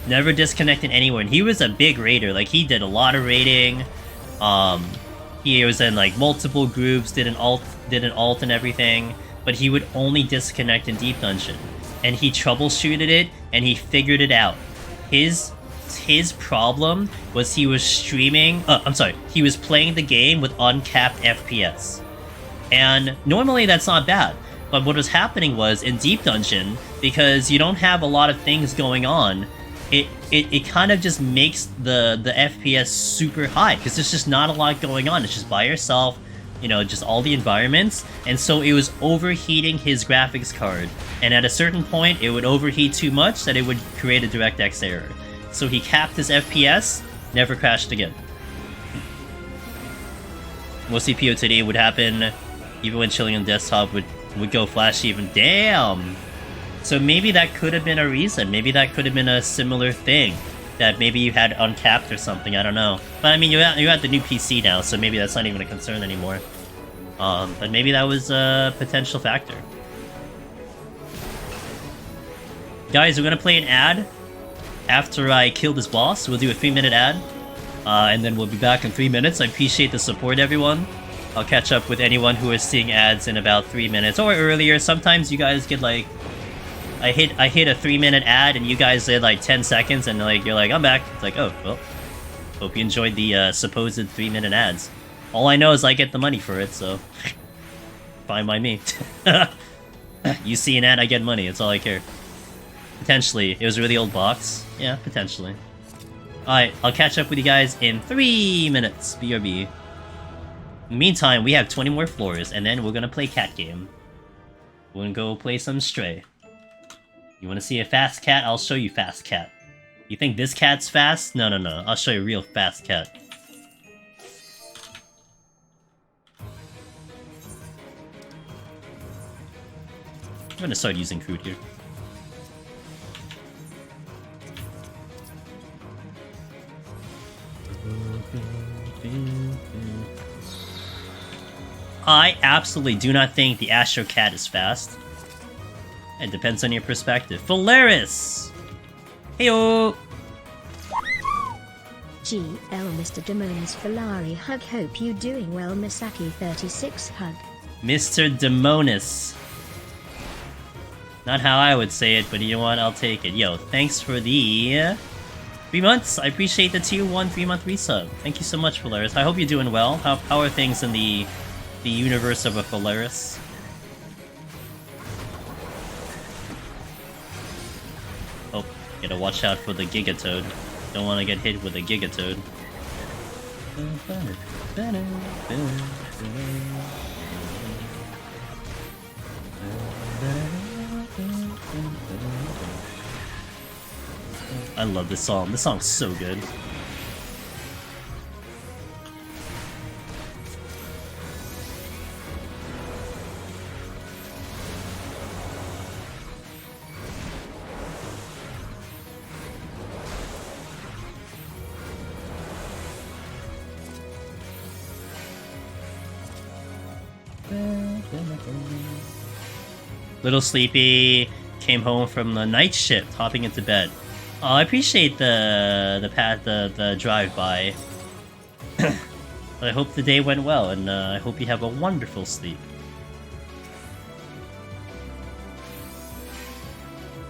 Never disconnected anywhere. And he was a big raider. Like, he did a lot of raiding. He was in like multiple groups, did an alt and everything. But he would only disconnect in Deep Dungeon. And he troubleshooted it, and he figured it out. His problem was he was streaming... he was playing the game with uncapped FPS. And normally that's not bad. But what was happening was, in Deep Dungeon, because you don't have a lot of things going on, it kind of just makes the FPS super high, because there's just not a lot going on. It's just by yourself, you know, just all the environments. And so it was overheating his graphics card. And at a certain point, it would overheat too much that it would create a DirectX error. So he capped his FPS, never crashed again. Mostly PoTD would happen even when chilling on desktop would go flashy even. Damn! So maybe that could have been a reason. Maybe that could have been a similar thing. That maybe you had uncapped or something, I don't know. But I mean, you're at the new PC now, so maybe that's not even a concern anymore. But maybe that was a potential factor. Guys, we're gonna play an ad after I kill this boss. We'll do a 3-minute ad. And then we'll be back in 3 minutes. I appreciate the support, everyone. I'll catch up with anyone who is seeing ads in about 3 minutes or earlier. Sometimes you guys get like... I hit a 3-minute ad and you guys did like 10 seconds and like you're like, I'm back. It's like, oh, well. Hope you enjoyed the supposed 3-minute ads. All I know is I get the money for it, so... Fine by me. You see an ad, I get money. That's all I care. Potentially. It was a really old box. Yeah, potentially. Alright, I'll catch up with you guys in 3 minutes. BRB. In the meantime, we have 20 more floors, and then we're gonna play cat game. We're gonna go play some Stray. You wanna see a fast cat? I'll show you fast cat. You think this cat's fast? No, no, no. I'll show you a real fast cat. I'm gonna start using food here. I absolutely do not think the Astro Cat is fast. It depends on your perspective. Polaris! Heyo! GL Mr. Demonis Falari hug. Hope you doing well, Misaki 36 hug. Mr. Demonis. Not how I would say it, but you know what? I'll take it. Yo, thanks for the 3 months. I appreciate the tier 1 3-month resub. Thank you so much, Polaris. I hope you're doing well. How are things in the universe of a Polaris? Oh, gotta watch out for the Gigatoad. Don't want to get hit with a Gigatoad. I love this song. This song's so good. Little sleepy, came home from the night shift, hopping into bed. Oh, I appreciate the drive by. I hope the day went well, and I hope you have a wonderful sleep.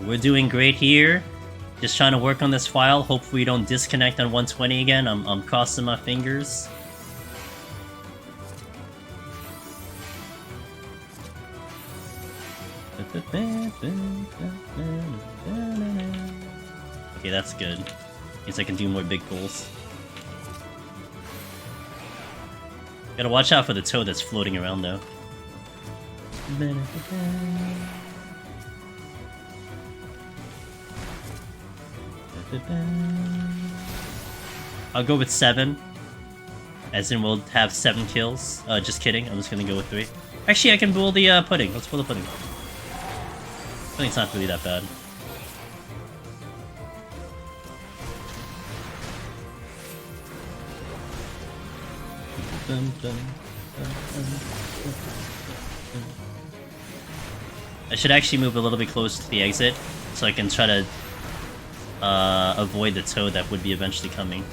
We're doing great here. Just trying to work on this file. Hopefully we don't disconnect on 120 again. I'm crossing my fingers. Okay, that's good. Means I can do more big pulls. Gotta watch out for the toad that's floating around though. I'll go with 7. As in we'll have 7 kills. Just kidding, I'm just gonna go with 3. Actually, I can pull the pudding. Let's pull the pudding. Pudding's not really that bad. I should actually move a little bit closer to the exit so I can try to avoid the toad that would be eventually coming.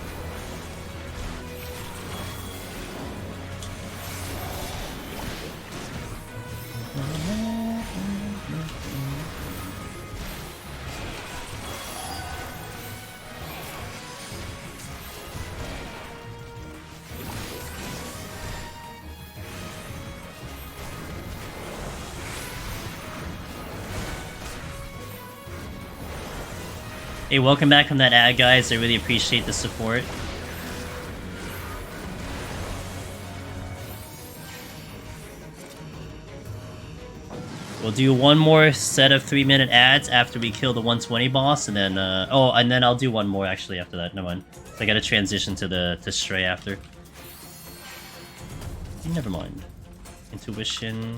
Hey, welcome back from that ad, guys. I really appreciate the support. We'll do one more set of 3-minute ads after we kill the 120 boss, and then and then I'll do one more actually after that. Never mind. I gotta transition to Stray after. Never mind. Intuition.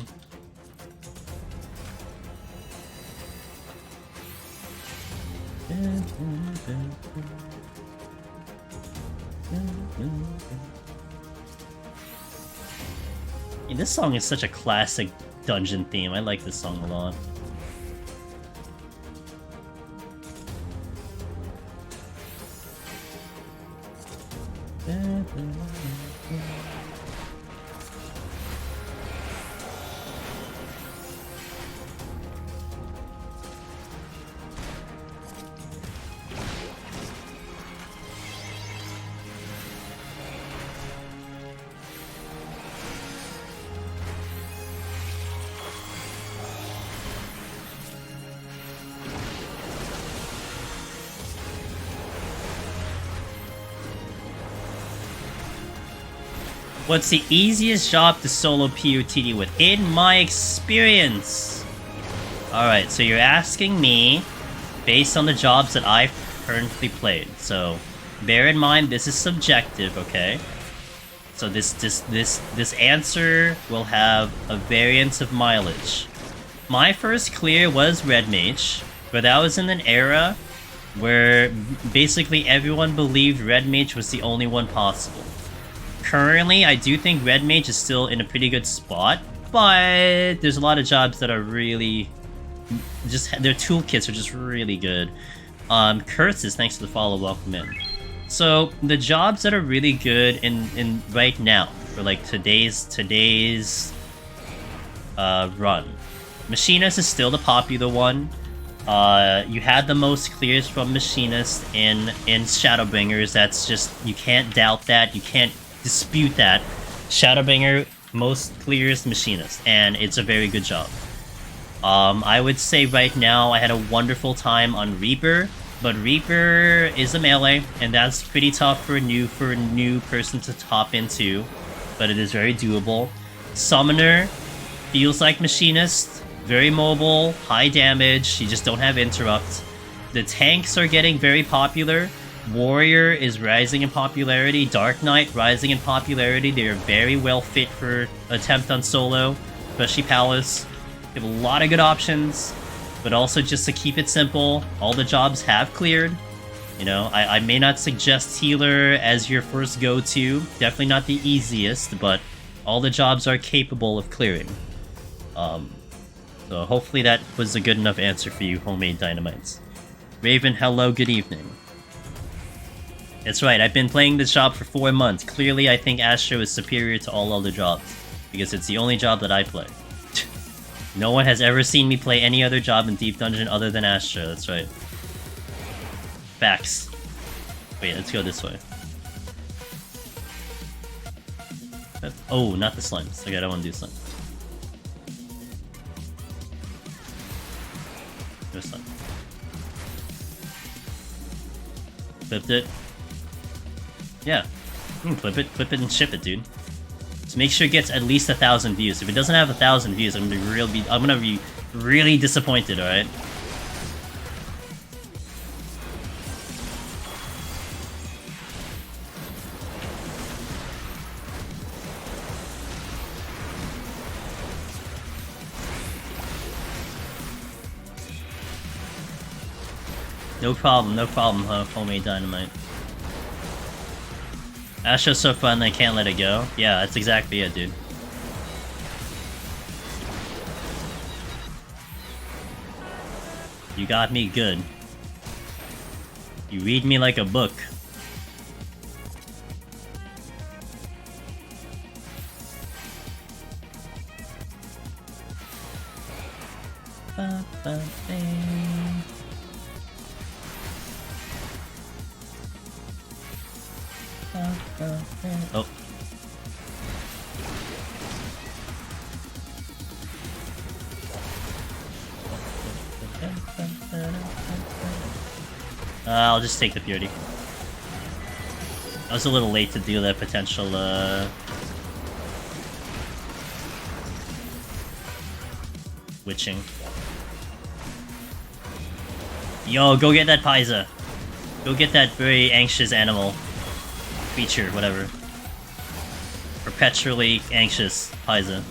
This song is such a classic dungeon theme. I like this song a lot. What's the easiest job to solo PoTD with? In my experience! Alright, so you're asking me based on the jobs that I've currently played. So, bear in mind, this is subjective, okay? So this answer will have a variance of mileage. My first clear was Red Mage, but that was in an era where basically everyone believed Red Mage was the only one possible. Currently, I do think Red Mage is still in a pretty good spot, but there's a lot of jobs that are really just their toolkits are just really good. Curses, thanks to the follow, welcome in. So the jobs that are really good in right now for like today's run, Machinist is still the popular one. You had the most clears from Machinist in Shadowbringers. That's just, you can't doubt that. You can't dispute that. Shadowbringer most clears Machinist, and it's a very good job. I would say right now I had a wonderful time on Reaper, but Reaper is a melee, and that's pretty tough for a new person to top into, but it is very doable. Summoner feels like Machinist, very mobile, high damage, you just don't have interrupt. The tanks are getting very popular. Warrior is rising in popularity. Dark Knight rising in popularity. They are very well fit for attempt on solo, especially Palace. You have a lot of good options, but also just to keep it simple, all the jobs have cleared. You know, I may not suggest Healer as your first go-to. Definitely not the easiest, but all the jobs are capable of clearing. So hopefully that was a good enough answer for you, homemade dynamites. Raven, hello, good evening. That's right, I've been playing this job for 4 months. Clearly, I think Astro is superior to all other jobs, because it's the only job that I play. No one has ever seen me play any other job in Deep Dungeon other than Astro, that's right. Facts. Wait, let's go this way. Oh, not the slimes. Okay, I don't want to do slime. No slime. Flipped it. Yeah. Flip it and ship it, dude. So make sure it gets at least 1,000 views. If it doesn't have 1,000 views, I'm gonna be really disappointed, alright? No problem, huh, homemade dynamite. Astro's so fun, I can't let it go. Yeah, that's exactly it, dude. You got me good. You read me like a book. Oh. I'll just take the purity. I was a little late to do that potential, witching. Yo, go get that Paiza. Go get that very anxious animal. Creature, whatever. Perpetually anxious Paiza.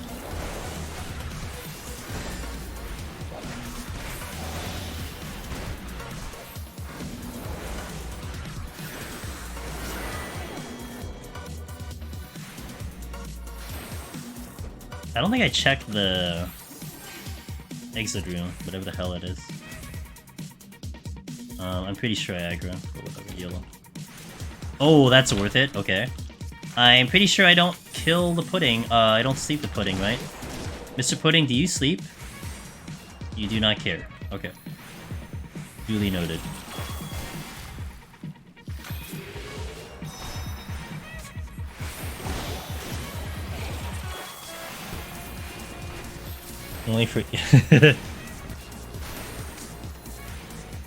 I don't think I checked the exit room, whatever the hell it is. I'm pretty sure I aggro for whatever yellow. Oh, that's worth it. Okay. I'm pretty sure I don't kill the pudding. I don't sleep the pudding, right? Mr. Pudding, do you sleep? You do not care. Okay. Duly noted. Only for...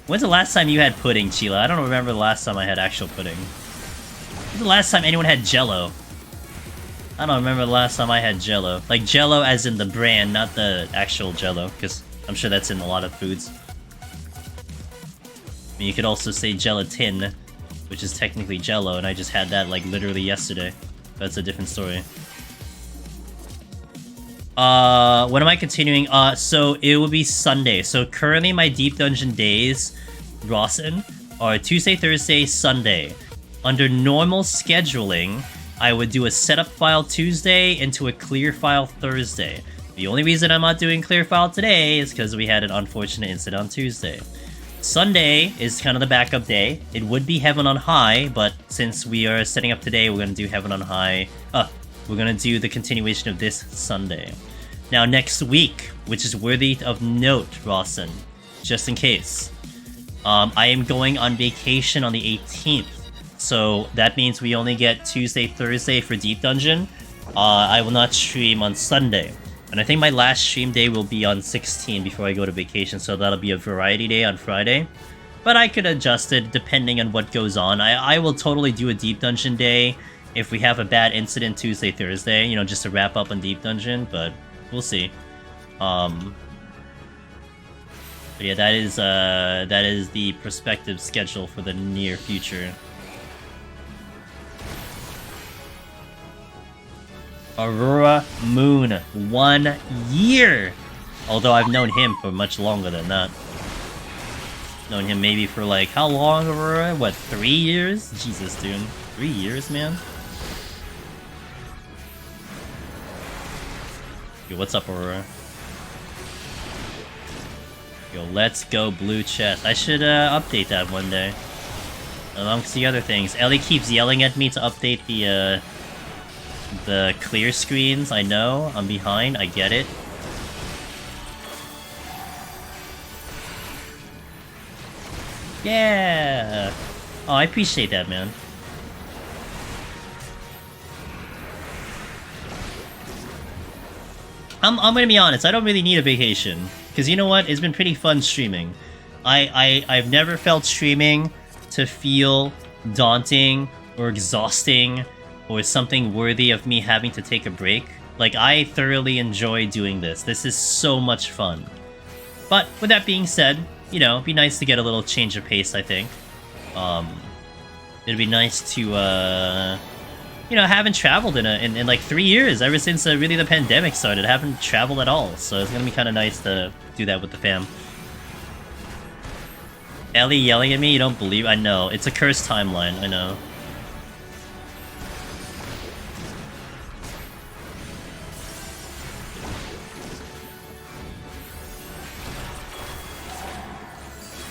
When's the last time you had pudding, Chila? I don't remember the last time I had actual pudding. When's the last time anyone had Jello? I don't remember the last time I had Jello. Like Jello as in the brand, not the actual Jello, because I'm sure that's in a lot of foods. I mean, you could also say gelatin, which is technically Jello, and I just had that like literally yesterday. That's a different story. When am I continuing? So it will be Sunday. So currently my Deep Dungeon days, Rawson, are Tuesday, Thursday, Sunday. Under normal scheduling, I would do a setup file Tuesday into a clear file Thursday. The only reason I'm not doing clear file today is because we had an unfortunate incident on Tuesday. Sunday is kind of the backup day. It would be Heaven on High, but since we are setting up today, we're going to do Heaven on High. We're going to do the continuation of this Sunday. Now, next week, which is worthy of note, Rawson, just in case, I am going on vacation on the 18th. So that means we only get Tuesday, Thursday for Deep Dungeon. I will not stream on Sunday. And I think my last stream day will be on 16 before I go to vacation, so that'll be a variety day on Friday. But I could adjust it depending on what goes on. I will totally do a Deep Dungeon day if we have a bad incident Tuesday, Thursday, you know, just to wrap up on Deep Dungeon, but we'll see. But yeah, that is the prospective schedule for the near future. Aurora Moon, 1 year! Although I've known him for much longer than that. Known him maybe for like, how long, Aurora? What, 3 years? Jesus, dude. 3 years, man? Yo, what's up, Aurora? Yo, let's go blue chest. I should update that one day. Amongst the other things. Ellie keeps yelling at me to update the clear screens. I know, I'm behind, I get it. Yeah! Oh, I appreciate that, man. I'm gonna be honest, I don't really need a vacation. Because you know what? It's been pretty fun streaming. I've never felt streaming to feel daunting or exhausting or something worthy of me having to take a break. Like, I thoroughly enjoy doing this. This is so much fun. But with that being said, you know, it'd be nice to get a little change of pace, I think. It'd be nice to, you know, I haven't traveled in like 3 years, ever since really the pandemic started. I haven't traveled at all, so it's gonna be kind of nice to do that with the fam. Ellie yelling at me, you don't believe? I know, it's a cursed timeline, I know.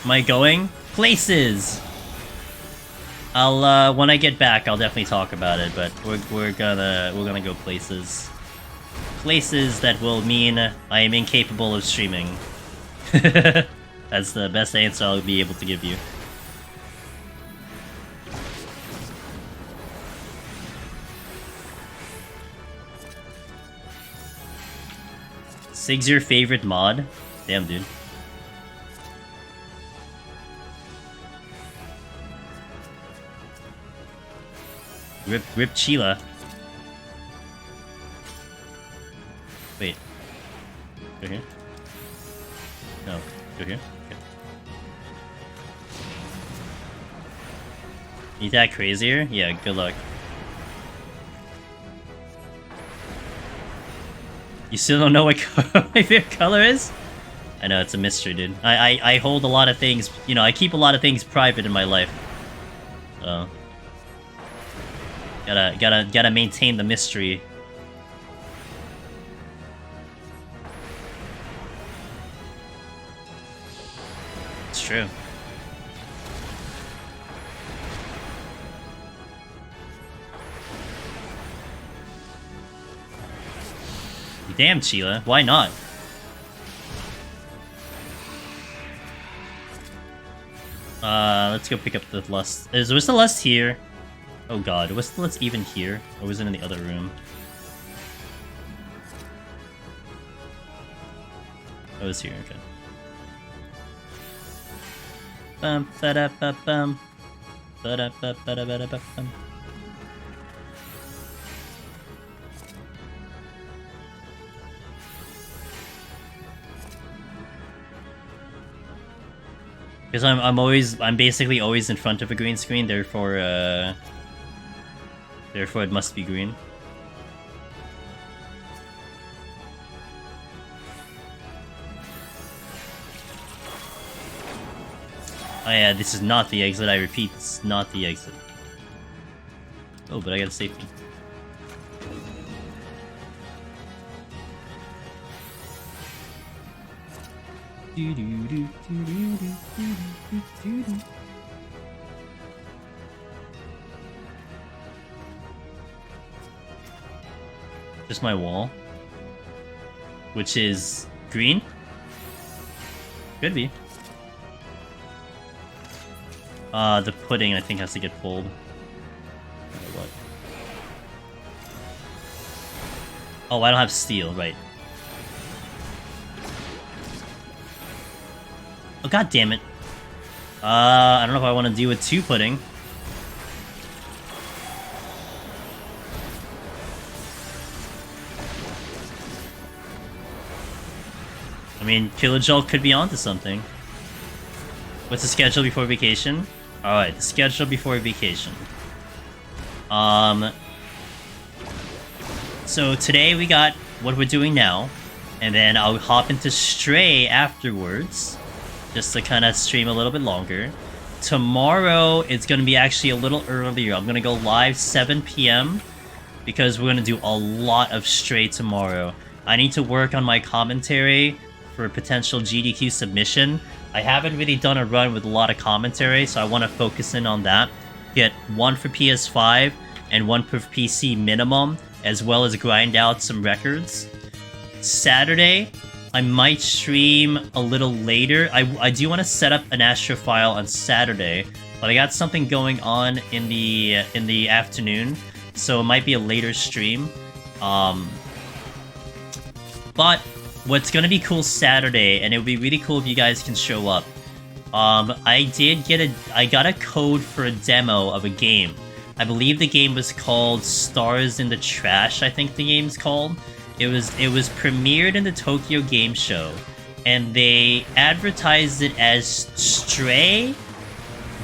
Am I going? Places! I'll, when I get back, I'll definitely talk about it, but we're gonna go places. Places that will mean I am incapable of streaming. That's the best answer I'll be able to give you. Sig's your favorite mod? Damn, dude. Rip Sheila. Wait. Go here? No. Go here? Okay. Need that crazier? Yeah, good luck. You still don't know what my favorite color is? I know, it's a mystery, dude. I hold a lot of things, you know, I keep a lot of things private in my life. So... Gotta maintain the mystery. It's true. Damn, Sheila. Why not? Let's go pick up the lust. Was the lust here? Oh god, was the lust even here? Or was it in the other room? Oh, it was here, okay. Bum ba da ba bum. Ba da ba ba da ba da ba bum. Because I'm basically always in front of a green screen, therefore it must be green. Oh yeah, this is not the exit, I repeat, it's not the exit. Oh, but I got a safety. Just my wall. Which is green? Could be. The pudding I think has to get pulled. What? Oh, I don't have steel, right. Oh, god damn it. I don't know if I want to deal with 2 pudding. I mean, Killajolt could be onto something. What's the schedule before vacation? Alright, the schedule before vacation. So today we got what we're doing now, and then I'll hop into Stray afterwards, just to kind of stream a little bit longer. Tomorrow, it's going to be actually a little earlier. I'm going to go live 7 p.m. because we're going to do a lot of Stray tomorrow. I need to work on my commentary for a potential GDQ submission. I haven't really done a run with a lot of commentary, so I want to focus in on that. Get one for PS5 and one for PC minimum, as well as grind out some records. Saturday, I might stream a little later. I do want to set up an Astro file on Saturday, but I got something going on in the afternoon, so it might be a later stream. But what's gonna be cool Saturday, and it would be really cool if you guys can show up. I got a code for a demo of a game. I believe the game was called Stars in the Trash, I think the game's called. It was premiered in the Tokyo Game Show, and they advertised it as Stray,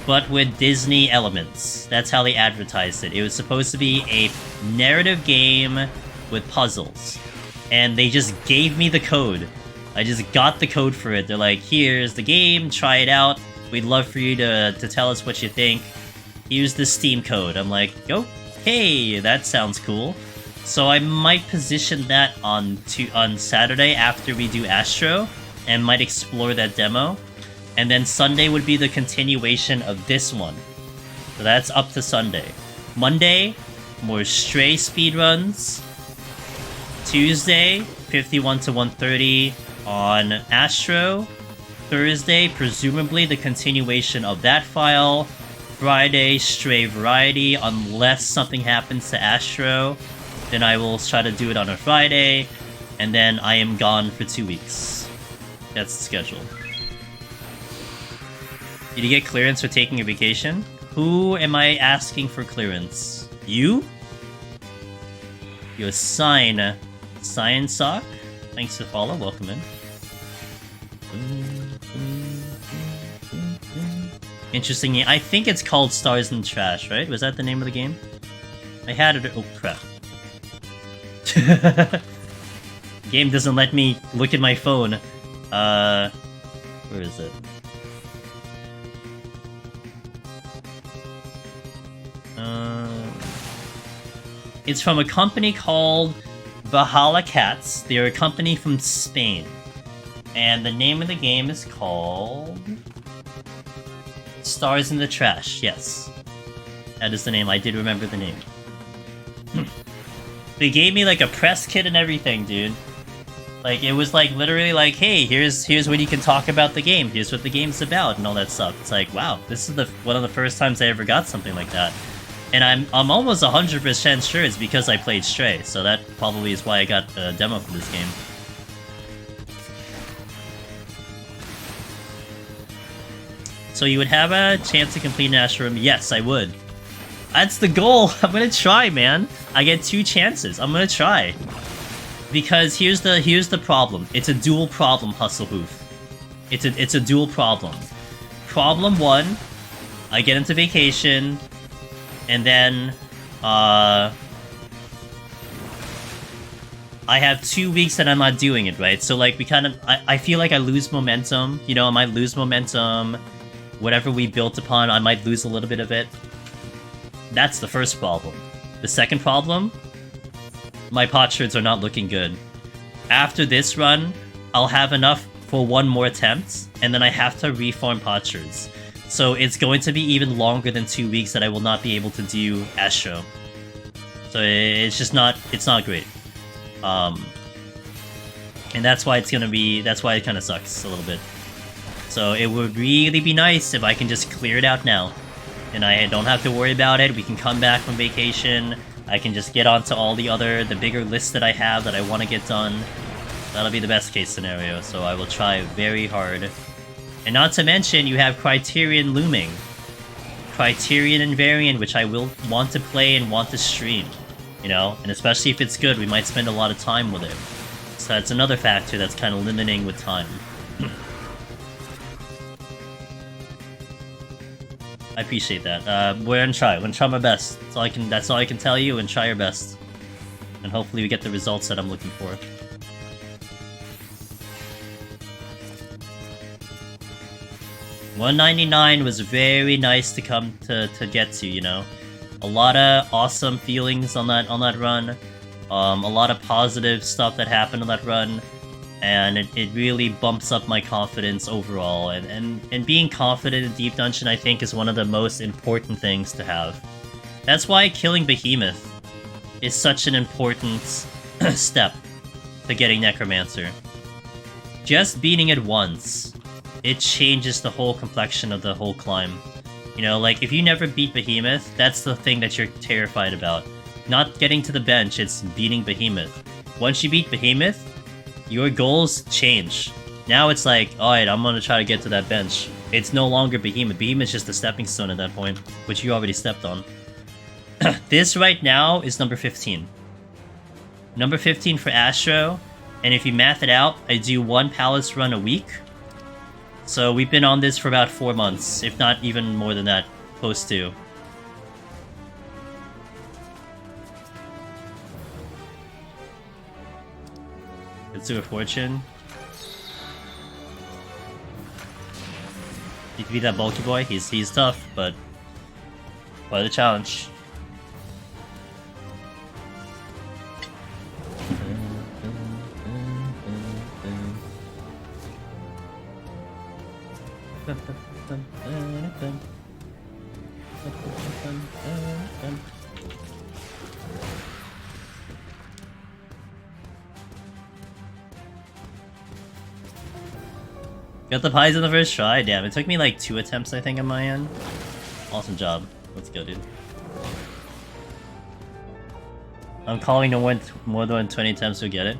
but with Disney elements. That's how they advertised it. It was supposed to be a narrative game with puzzles. And they just gave me the code. I just got the code for it. They're like, here's the game, try it out. We'd love for you to tell us what you think. Here's the Steam code. I'm like, oh, hey, that sounds cool. So I might position that on Saturday after we do Astro, and might explore that demo. And then Sunday would be the continuation of this one. So that's up to Sunday. Monday, more Stray speedruns. Tuesday, 51-130 on Astro. Thursday, presumably the continuation of that file. Friday, Stray Variety, unless something happens to Astro. Then I will try to do it on a Friday. And then I am gone for 2 weeks. That's the schedule. Did you get clearance for taking a vacation? Who am I asking for clearance? You? Your sign. Science Sock? Thanks to follow, welcome in. Interesting. I think it's called Stars in the Trash, right? Was that the name of the game? I had it. Oh crap. Game doesn't let me look at my phone. Where is it? It's from a company called Valhalla Cats. They're a company from Spain. And the name of the game is called Stars in the Trash, yes. That is the name. I did remember the name. They gave me like a press kit and everything, dude. Like, it was like literally like, hey, here's when you can talk about the game. Here's what the game's about and all that stuff. It's like, wow, this is one of the first times I ever got something like that. And I'm almost 100% sure it's because I played Stray, so that probably is why I got a demo for this game. So you would have a chance to complete an Astro Room? Yes, I would. That's the goal! I'm gonna try, man! I get 2 chances. I'm gonna try. Because here's the problem. It's a dual problem, Hustle Hoof. It's a dual problem. Problem 1, I get into vacation, and then, I have 2 weeks that I'm not doing it, right? So, like, I feel like I lose momentum. You know, I might lose momentum. Whatever we built upon, I might lose a little bit of it. That's the first problem. The second problem? My potsherds are not looking good. After this run, I'll have enough for 1 more attempt, and then I have to reform potsherds. So it's going to be even longer than 2 weeks that I will not be able to do Astro. So it's just not, it's not great. And that's why that's why it kind of sucks a little bit. So it would really be nice if I can just clear it out now. And I don't have to worry about it. We can come back from vacation. I can just get onto all the bigger lists that I have that I want to get done. That'll be the best case scenario, so I will try very hard. And not to mention, you have Criterion looming. Criterion and Variant, which I will want to play and want to stream. You know, and especially if it's good, we might spend a lot of time with it. So that's another factor that's kind of limiting with time. I appreciate that. We're gonna try. We're gonna try my best. That's all I can tell you, and try your best. And hopefully we get the results that I'm looking for. $199 was very nice to come to get to, you know. A lot of awesome feelings on that run. A lot of positive stuff that happened on that run. and it really bumps up my confidence overall. And being confident in Deep Dungeon, I think, is one of the most important things to have. That's why killing Behemoth is such an important step to getting Necromancer. Just beating it once, it changes the whole complexion of the whole climb. You know, like, if you never beat Behemoth, that's the thing that you're terrified about. Not getting to the bench, it's beating Behemoth. Once you beat Behemoth, your goals change. Now it's like, alright, I'm gonna try to get to that bench. It's no longer Behemoth. Behemoth's just a stepping stone at that point, which you already stepped on. This right now is number 15. Number 15 for Astro, and if you math it out, I do 1 Palace run a week. So we've been on this for about 4 months, if not even more than that, close to. Let's do a fortune. You can beat that bulky boy. He's tough, but quite a challenge. Got the pies in the first try? Damn, it took me like 2 attempts, I think, on my end. Awesome job. Let's go, dude. I'm calling no one more than 20 attempts to get it.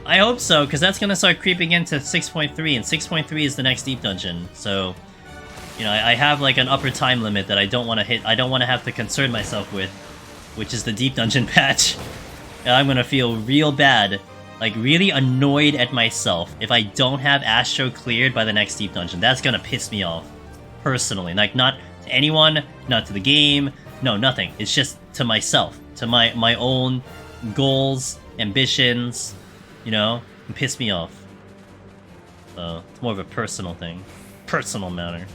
I hope so, because that's gonna start creeping into 6.3, and 6.3 is the next Deep Dungeon, so... You know, I have like an upper time limit that I don't want to hit. I don't want to have to concern myself with, which is the Deep Dungeon patch. And I'm gonna feel real bad, like really annoyed at myself if I don't have Astro cleared by the next Deep Dungeon. That's gonna piss me off, personally. Like, not to anyone, not to the game, no, nothing. It's just to myself, to my own goals, ambitions, you know, and piss me off. So, it's more of a personal thing. Personal matter.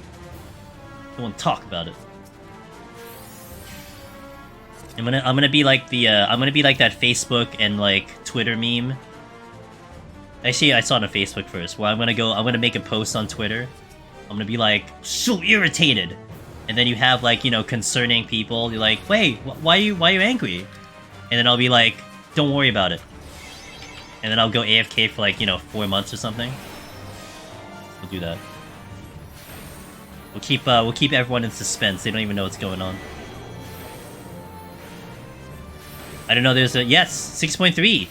I want to talk about it. I'm gonna be like the I'm gonna be like that Facebook and like Twitter meme. Actually, I saw it on Facebook first. Where I'm gonna make a post on Twitter. I'm gonna be like, so irritated, and then you have like, you know, concerning people. You're like, wait, why are you angry? And then I'll be like, don't worry about it. And then I'll go AFK for like, you know, 4 months or something. We'll do that. We'll keep everyone in suspense. They don't even know what's going on. I don't know. There's a yes, 6.3.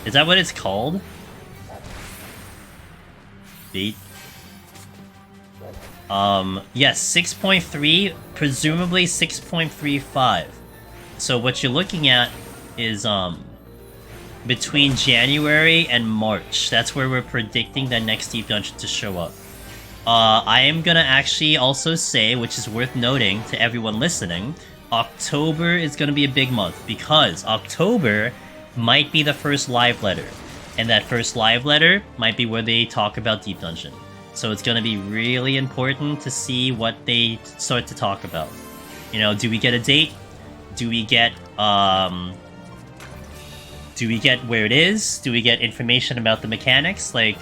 Is that what it's called? Beat. Yes, 6.3. Presumably 6.35. So what you're looking at is between January and March. That's where we're predicting the next Deep Dungeon to show up. I am gonna actually also say, which is worth noting to everyone listening, October is gonna be a big month, because October might be the first live letter, and that first live letter might be where they talk about Deep Dungeon. So it's gonna be really important to see what they start to talk about. You know, do we get a date? Do we get where it is? Do we get information about the mechanics? Like,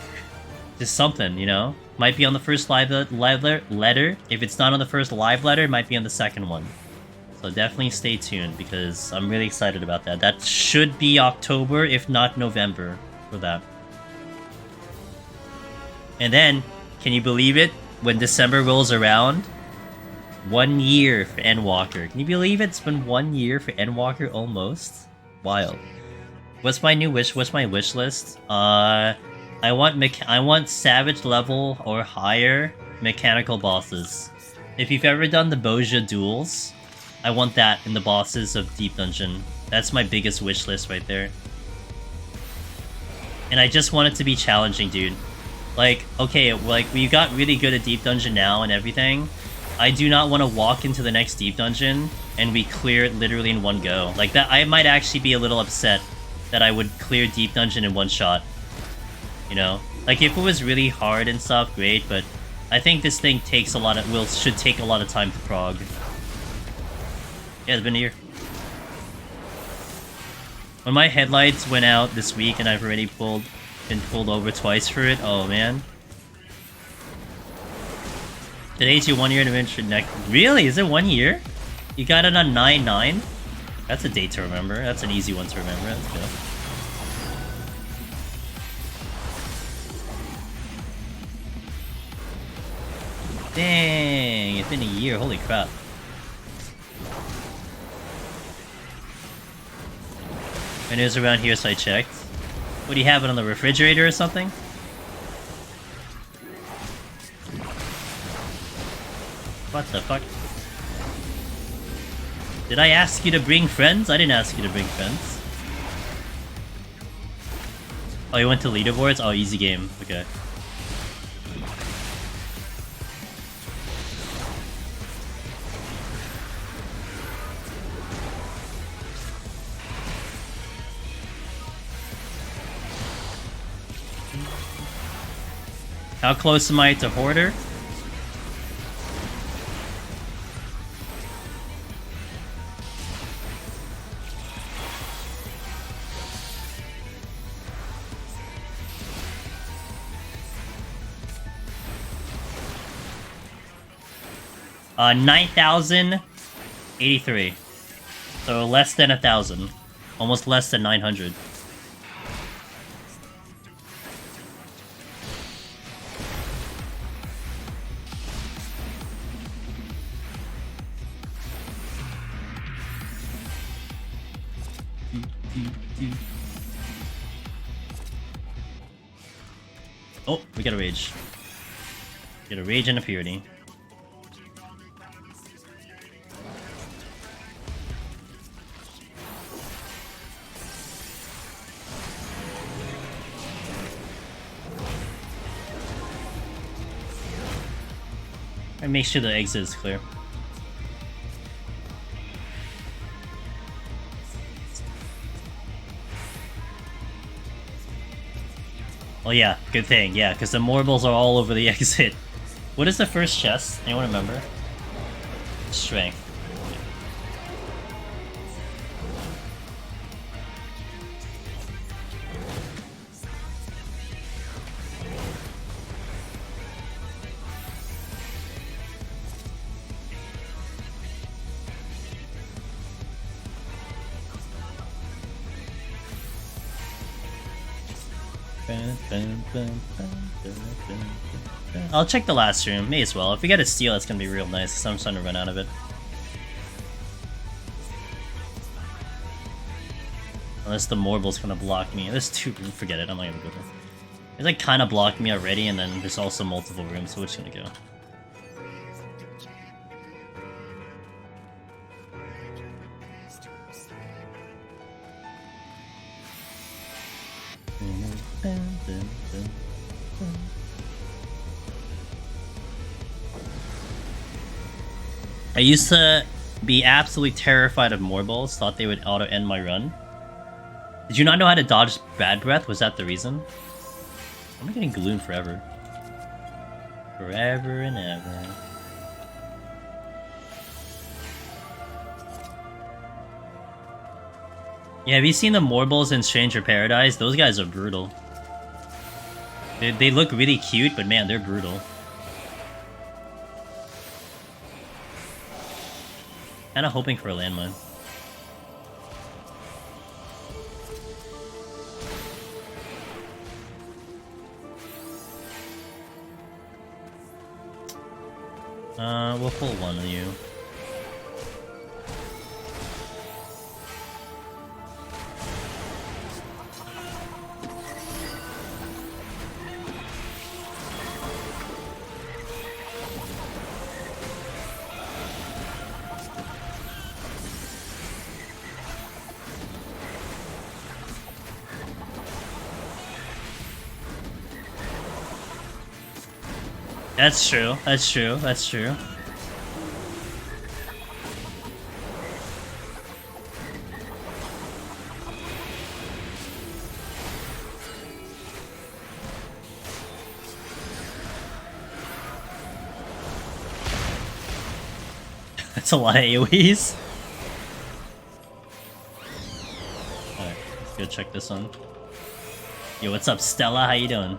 just something, you know? Might be on the first live letter. If it's not on the first live letter, it might be on the second one. So definitely stay tuned, because I'm really excited about that. That should be October, if not November, for that. And then, can you believe it? When December rolls around, 1 year for Endwalker. Can you believe it's been 1 year for Endwalker almost? Wild. What's my new wish? What's my wish list? I want Savage level or higher mechanical bosses. If you've ever done the Boja duels, I want that in the bosses of Deep Dungeon. That's my biggest wish list right there. And I just want it to be challenging, dude. Like, okay, like, we got really good at Deep Dungeon now and everything. I do not want to walk into the next Deep Dungeon and we clear it literally in one go. Like, that, I might actually be a little upset that I would clear Deep Dungeon in one shot. You know? Like, if it was really hard and stuff, great, but I think this thing takes a lot of, should take a lot of time to prog. Yeah, it's been a year. When my headlights went out this week and I've already been pulled over twice for it, oh man. Today's your 1 year anniversary next. Really? Is it 1 year? You got it on 9/9? That's a date to remember. That's an easy one to remember. That's good. Dang, it's been a year. Holy crap. And it was around here, so I checked. What do you have it on the refrigerator or something? What the fuck? Did I ask you to bring friends? I didn't ask you to bring friends. Oh, you went to leaderboards? Oh, easy game. Okay. How close am I to Hoarder? Uh, 9,083. So less than 1,000. Almost less than 900. Oh, we got a rage. We got a rage and a purity. And make sure the exit is clear. Oh yeah, good thing, yeah, because the marbles are all over the exit. What is the first chest? Anyone remember? Strength. I'll check the last room, may as well. If we get a steal, that's gonna be real nice, because I'm starting to run out of it. Unless the Morble's gonna block me. There's two rooms, forget it, I'm not gonna go there. It's like kinda blocked me already, and then there's also multiple rooms, so we're just gonna go. I used to be absolutely terrified of Morballs, thought they would auto-end my run. Did you not know how to dodge Bad Breath? Was that the reason? I'm getting Gloom forever. Forever and ever. Yeah, have you seen the Morballs in Stranger Paradise? Those guys are brutal. They look really cute, but man, they're brutal. Kinda hoping for a landmine. We'll pull one of you. That's true, that's true, that's true. That's a lot of AoEs. Alright. gotta check this one. Yo, what's up, Stella? How you doing?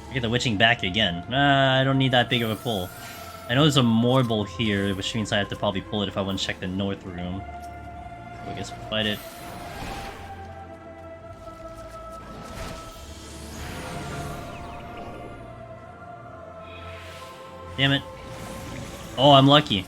I get the witching back again. I don't need that big of a pull. I know there's a Morble here, which means I have to probably pull it if I want to check the north room. So I guess we'll fight it. Damn it. Oh, I'm lucky.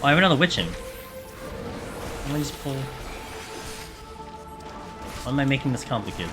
Oh, I have another witching. Let me just pull. Why am I making this complicated?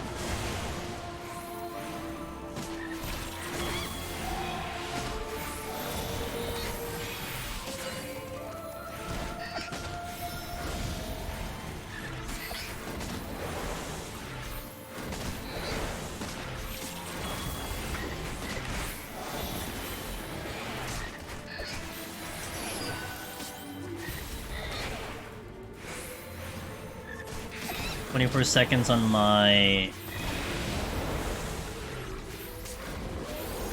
For seconds on my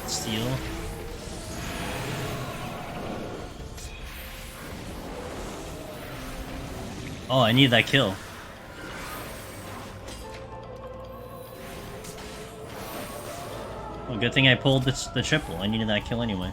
steel. Oh, I need that kill. Well, good thing I pulled the triple. I needed that kill anyway.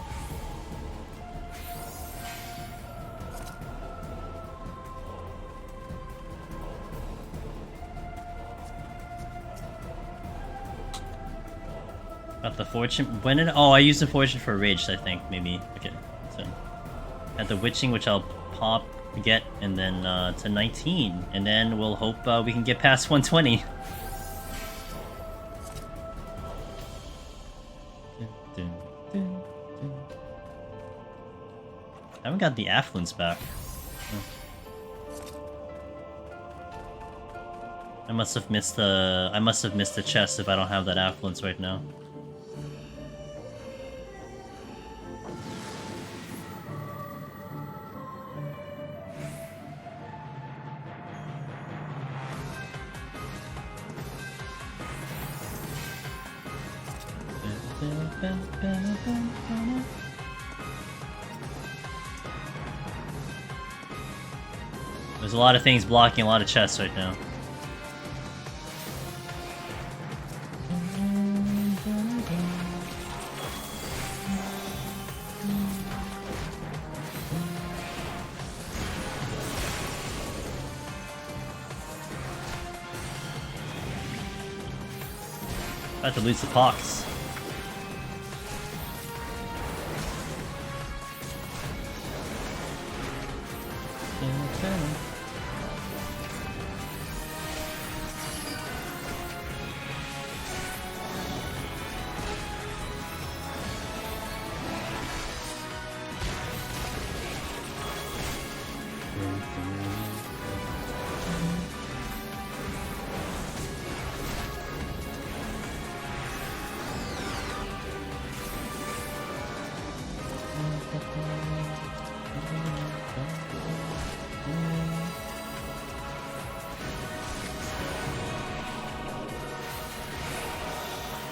Got the fortune. When did? Oh, I used the fortune for rage. I think maybe. Okay, so at the witching, which I'll pop, get, and then to 19, and then we'll hope we can get past 120. I haven't got the affluence back. I must have missed the chest if I don't have that affluence right now. There's a lot of things blocking a lot of chests right now. About to lose the pox.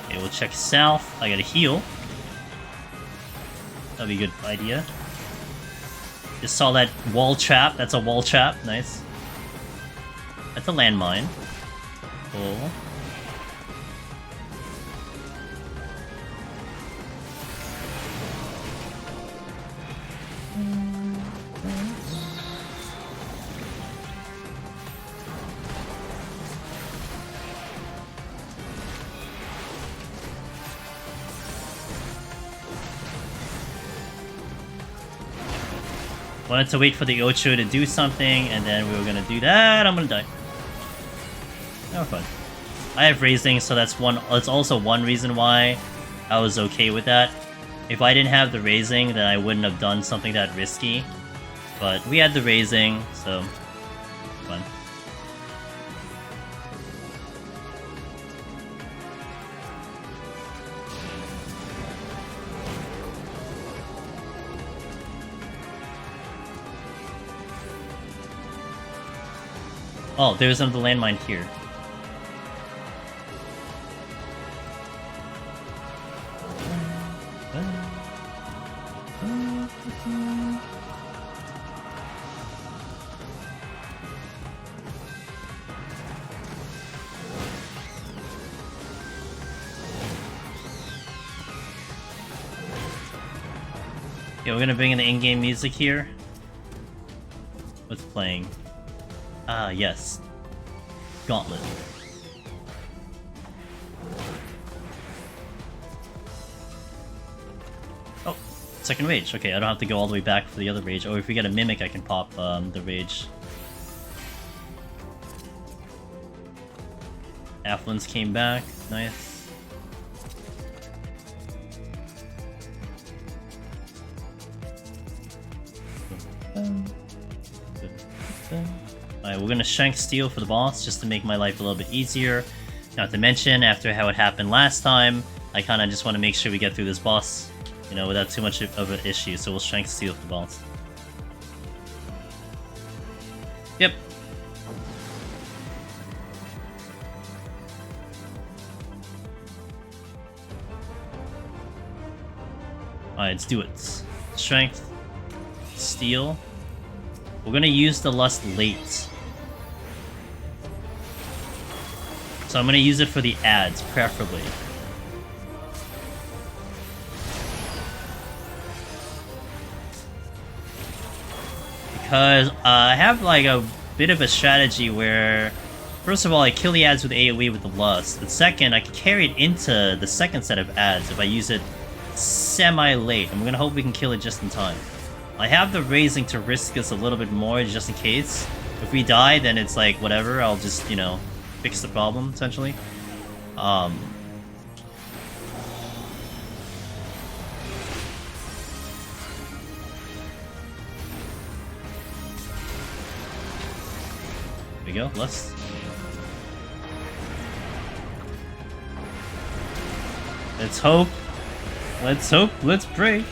Okay, we'll check south. I gotta heal. That'd be a good idea. Just saw that wall trap. That's a wall trap. Nice. That's a landmine. Cool. Wanted to wait for the Ocho to do something, and then we were gonna do that. I'm gonna die. No fun. I have raising, so that's also one reason why I was okay with that. If I didn't have the raising, then I wouldn't have done something that risky. But we had the raising, so fun. Oh, there's another landmine here. Yeah, we're gonna bring in the in-game music here. What's playing? Ah, yes. Gauntlet. Oh, second rage. Okay, I don't have to go all the way back for the other rage. Or if we get a mimic, I can pop the rage. Affluence came back. Nice. Alright, we're gonna Shank Steel for the boss, just to make my life a little bit easier. Not to mention, after how it happened last time, I kinda just want to make sure we get through this boss, you know, without too much of an issue, so we'll Shank Steel for the boss. Yep. Alright, let's do it. Strength. Steel. We're gonna use the Lust late. So I'm gonna use it for the ads, preferably. Because I have like a bit of a strategy where, first of all, I kill the ads with AoE with the Lust, and second, I can carry it into the second set of ads if I use it semi-late, and we're gonna hope we can kill it just in time. I have the raising to risk this a little bit more just in case. If we die, then it's like, whatever, I'll just, you know, fix the problem, essentially. There we go, Lust. Let's hope. Let's hope. Let's pray.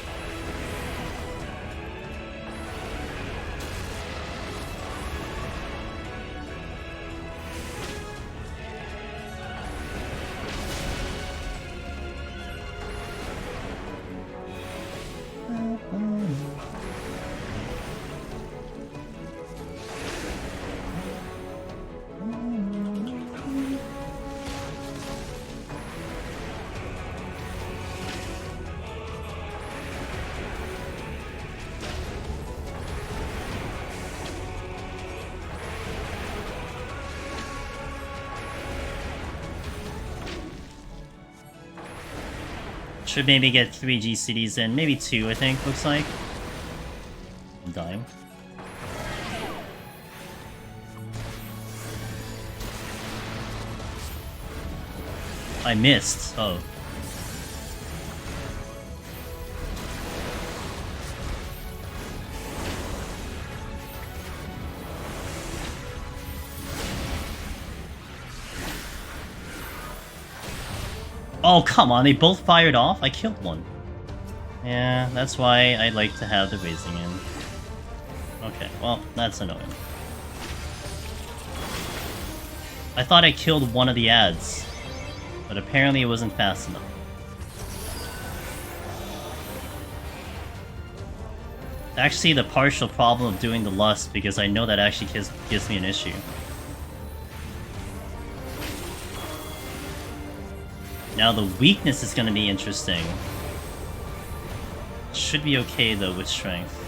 Should maybe get 3 GCDs in, maybe 2, I think, looks like. I'm dying. I missed. Oh. Oh, come on, they both fired off? I killed one. Yeah, that's why I like to have the raising in. Okay, well, that's annoying. I thought I killed one of the ads, but apparently it wasn't fast enough. Actually, the partial problem of doing the Lust, because I know that actually gives me an issue. Now the weakness is going to be interesting. Should be okay though with strength.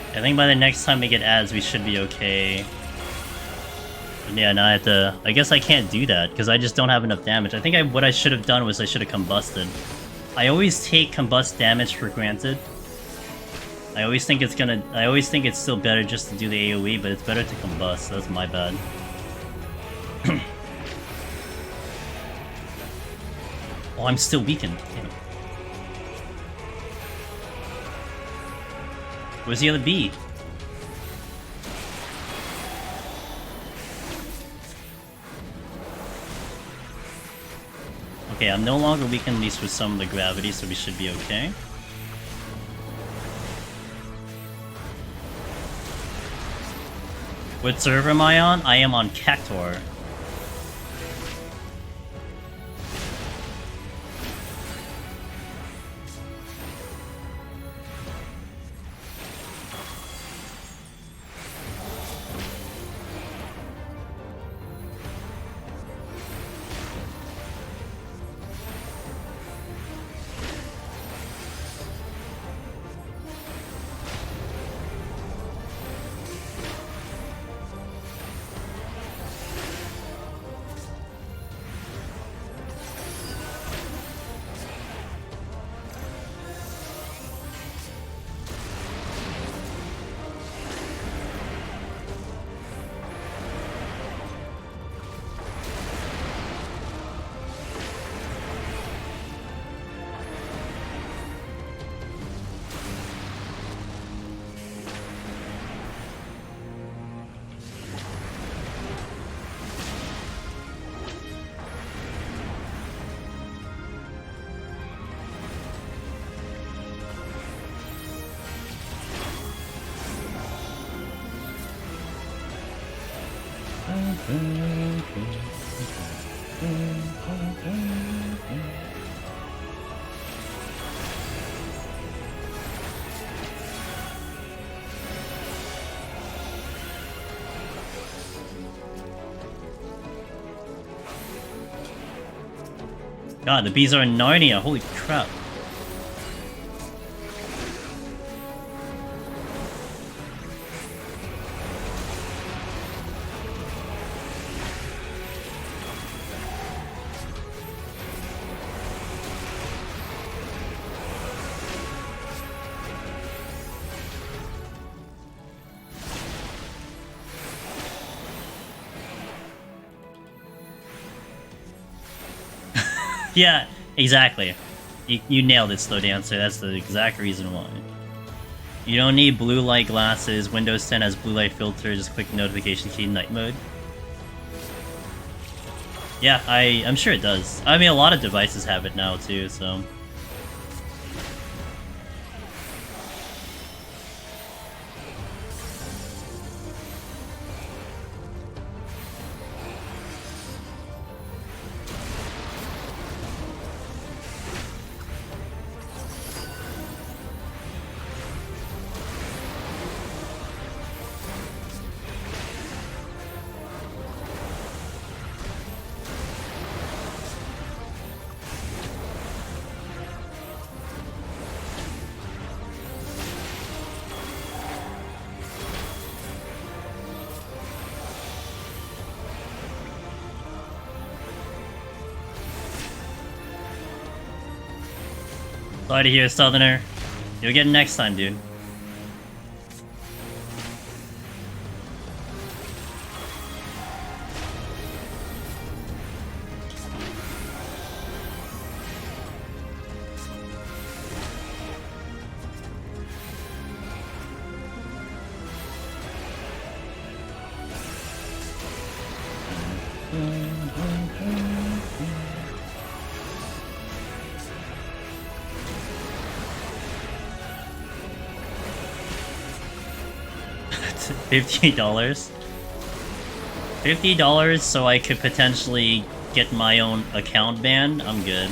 I think by the next time we get ads, we should be okay. But yeah, now I have to... I guess I can't do that, because I just don't have enough damage. I think what I should have done was I should have combusted. I always take combust damage for granted. I always think it's still better just to do the AoE, but it's better to combust. That's my bad. Oh, I'm still weakened. Damn. Where's the other bee? Okay, I'm no longer weakened, at least with some of the gravity, so we should be okay. What server am I on? I am on Cactor. God, the bees are in Narnia, holy crap. Yeah, exactly. You nailed it, Slow Dancer. That's the exact reason why. You don't need blue light glasses. Windows 10 has blue light filter. Just click the notification key in night mode. Yeah, I'm sure it does. I mean, a lot of devices have it now too, so... Sorry to hear, Southerner. You'll get it next time, dude. $50? $50 so I could potentially get my own account banned? I'm good.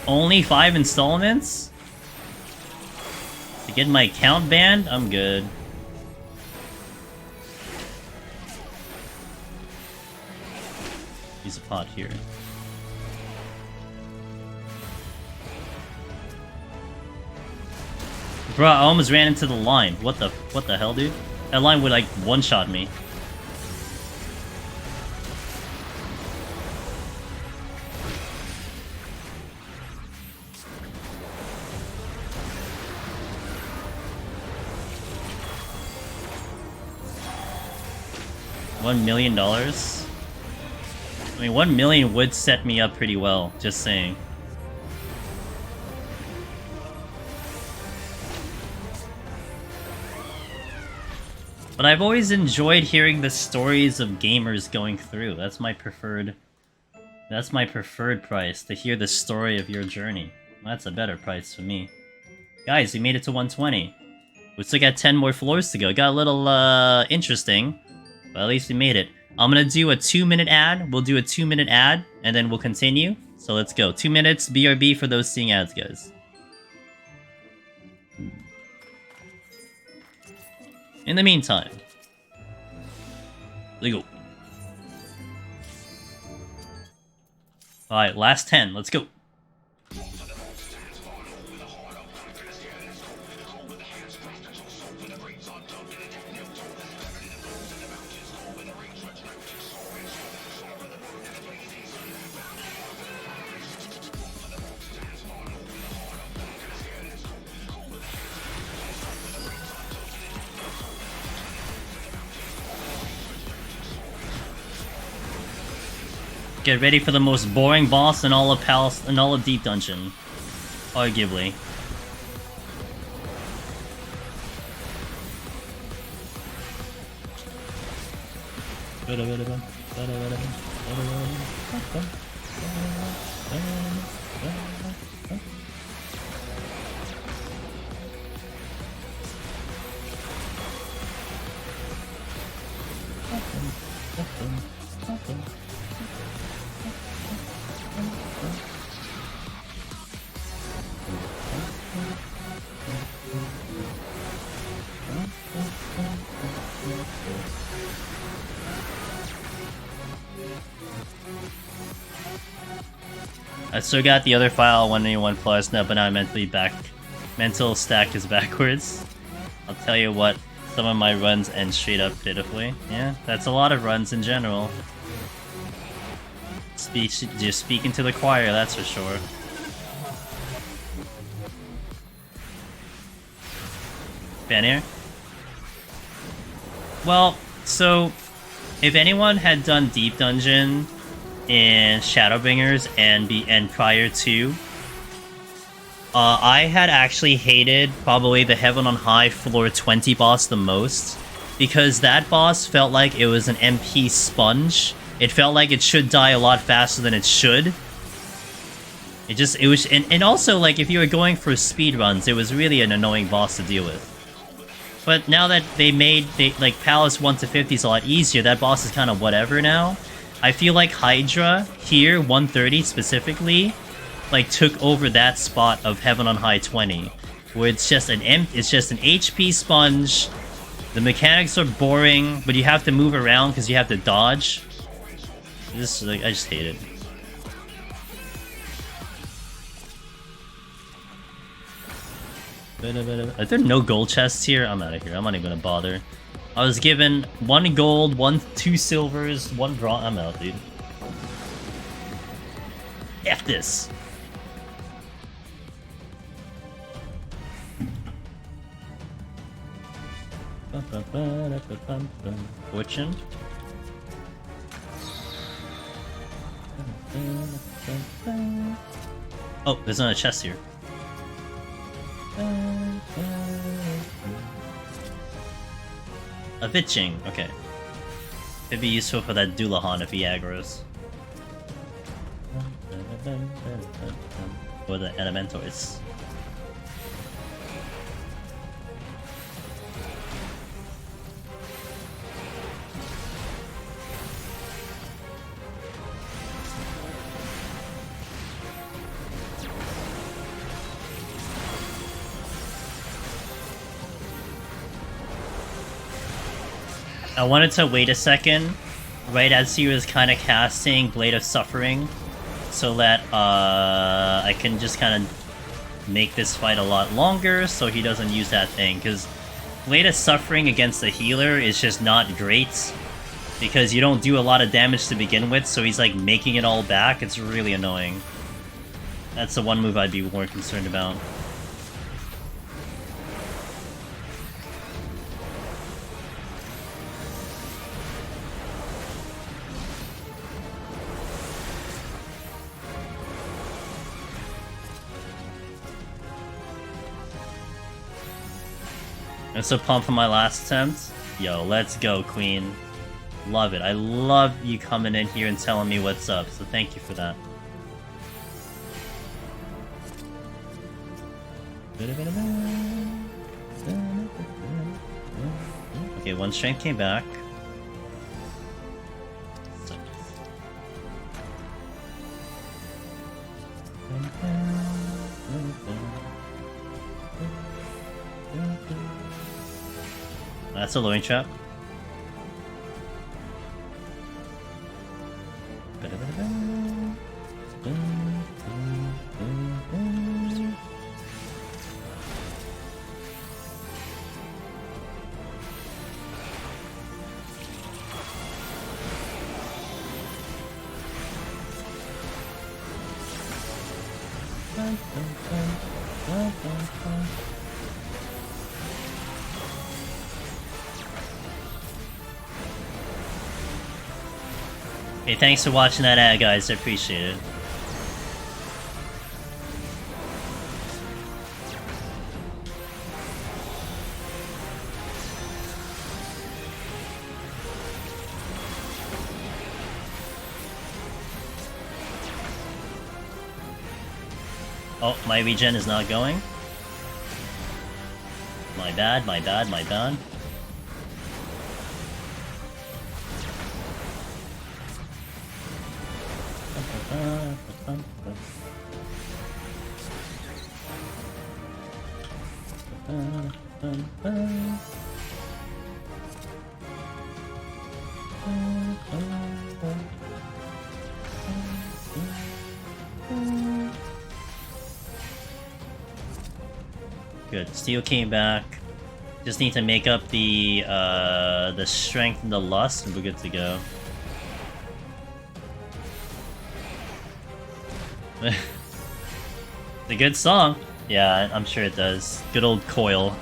Only 5 installments? To get my account banned? I'm good. Use a pot here. Bro, I almost ran into the line. What the hell, dude? That line would like one-shot me. $1 million? I mean, 1 million would set me up pretty well, just saying. But I've always enjoyed hearing the stories of gamers going through. That's my preferred price, to hear the story of your journey. That's a better price for me. Guys, we made it to 120. We still got 10 more floors to go. Got a little, interesting. But at least we made it. I'm gonna do a 2-minute ad. We'll do a 2-minute ad, and then we'll continue. So let's go. 2 minutes, BRB for those seeing ads, guys. In the meantime, let's go. Alright, last 10. Let's go. Get ready for the most boring boss in all of Palace in all of Deep Dungeon, arguably. I still got the other file 181 plus, no, but now mental stack is backwards. I'll tell you what, some of my runs end straight up pitifully. Yeah, that's a lot of runs in general. Just speaking to the choir, that's for sure. Fan here? Well, so if anyone had done Deep Dungeon in Shadowbringers and prior to, I had actually hated probably the Heaven on High floor 20 boss the most, because that boss felt like it was an MP sponge. It felt like it should die a lot faster than it should. It was, and also, like, if you were going for speedruns, it was really an annoying boss to deal with. But now that like, Palace 1 to 50 is a lot easier, that boss is kind of whatever now. I feel like Hydra, here, 130 specifically, like, took over that spot of Heaven on High 20. Where it's just an HP sponge, the mechanics are boring, but you have to move around because you have to dodge. This, like, I just hate it. Are there no gold chests here? I'm out of here. I'm not even gonna bother. I was given 1 gold, 2 silvers, 1 bronze. I'm out, dude. F this. Fortune. Oh, there's another chest here. A Vitching, okay. Could be useful for that Dullahan if he aggroes. Or the Elementors. I wanted to wait a second, right as he was kind of casting Blade of Suffering, so that I can just kind of make this fight a lot longer so he doesn't use that thing, because latest suffering against the healer is just not great, because you don't do a lot of damage to begin with, so he's like making it all back. It's really annoying. That's the one move I'd be more concerned about. I'm so pumped for my last attempt. Yo, let's go, Queen. Love it. I love you coming in here and telling me what's up, so thank you for that. Okay, one strength came back. That's a lowing trap. Hey, thanks for watching that ad, guys. I appreciate it. Oh, my regen is not going. My bad, my bad, my bad. Good. Steel came back. Just need to make up the strength and the lust, and we're good to go. It's a good song. Yeah, I'm sure it does. Good old Coil.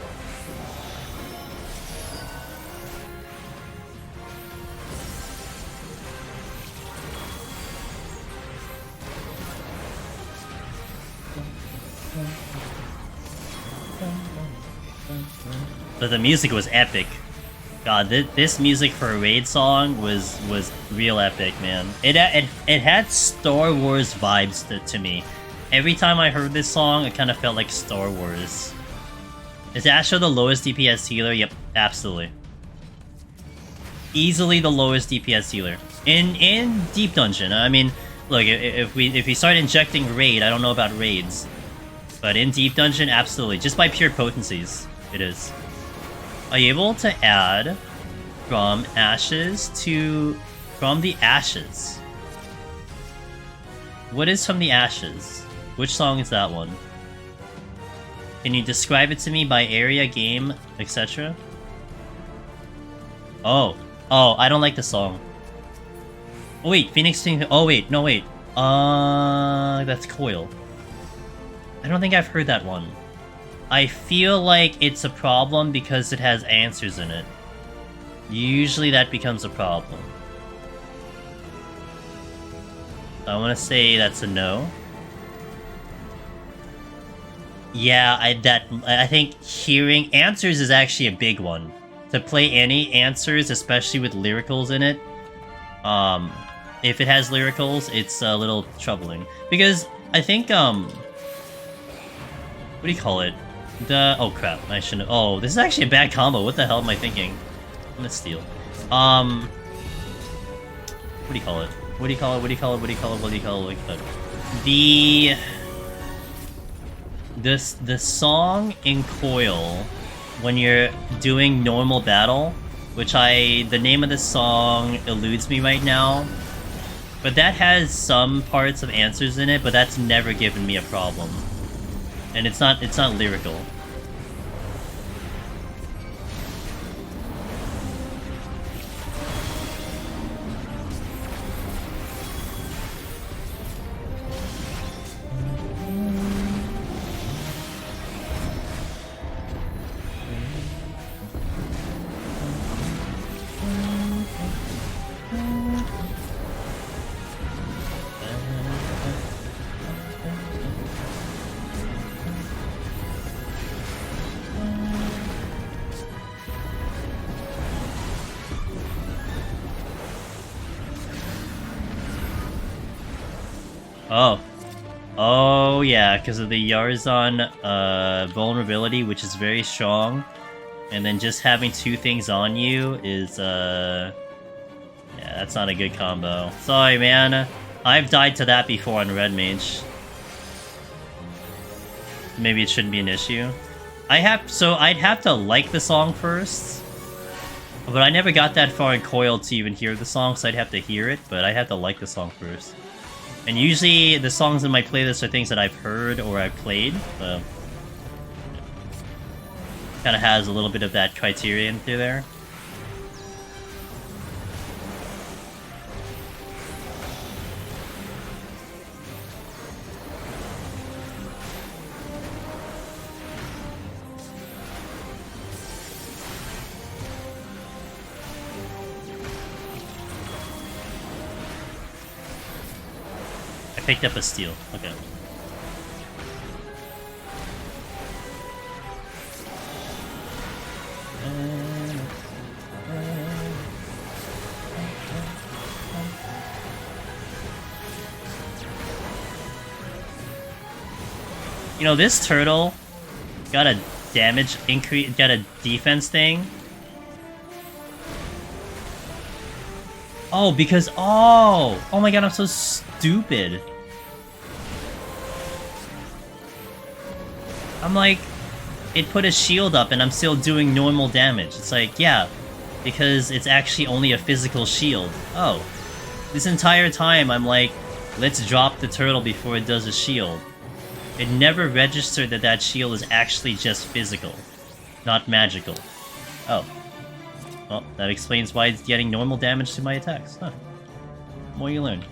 But the music was epic. God, this music for a raid song was real epic, man. It had Star Wars vibes to me. Every time I heard this song, it kind of felt like Star Wars. Is Asher the lowest DPS healer? Yep, absolutely. Easily the lowest DPS healer in Deep Dungeon. I mean, look, if we start injecting raid, I don't know about raids, but in Deep Dungeon, absolutely, just by pure potencies, it is. Are you able to add from ashes to... from the ashes? What is from the ashes? Which song is that one? Can you describe it to me by area, game, etc.? Oh, I don't like the song. Oh wait, Phoenix King... oh wait, no wait. That's Coil. I don't think I've heard that one. I feel like it's a problem because it has answers in it. Usually that becomes a problem. I want to say that's a no. Yeah, I think hearing answers is actually a big one. To play any answers, especially with lyricals in it, if it has lyricals, it's a little troubling. Because I think, what do you call it? Oh crap, I shouldn't. Oh, this is actually a bad combo. What the hell am I thinking? I'm gonna steal. What do you call it? What do you call it? What do you call it? What do you call it? What do you call it? What do you call it? The song in Coil, when you're doing normal battle, which the name of the song eludes me right now, but that has some parts of answers in it, but that's never given me a problem. And it's not lyrical. Oh. Oh, yeah, because of the Yarzan vulnerability, which is very strong. And then just having two things on you is, yeah, that's not a good combo. Sorry, man. I've died to that before on Red Mage. Maybe it shouldn't be an issue. I'd have to like the song first. But I never got that far in Coil to even hear the song, so I'd have to hear it, but I'd have to like the song first. And usually, the songs in my playlist are things that I've heard or I've played, so... Kinda has a little bit of that criterion through there. I picked up a steal. Okay. You know, this turtle got a damage increase, got a defense thing. Oh, because, oh my god, I'm so stupid. I'm like, it put a shield up and I'm still doing normal damage. It's like, yeah, because it's actually only a physical shield. Oh, this entire time I'm like, let's drop the turtle before it does a shield. It never registered that that shield is actually just physical, not magical. Oh. Well, that explains why it's getting normal damage to my attacks. Huh. More you learn.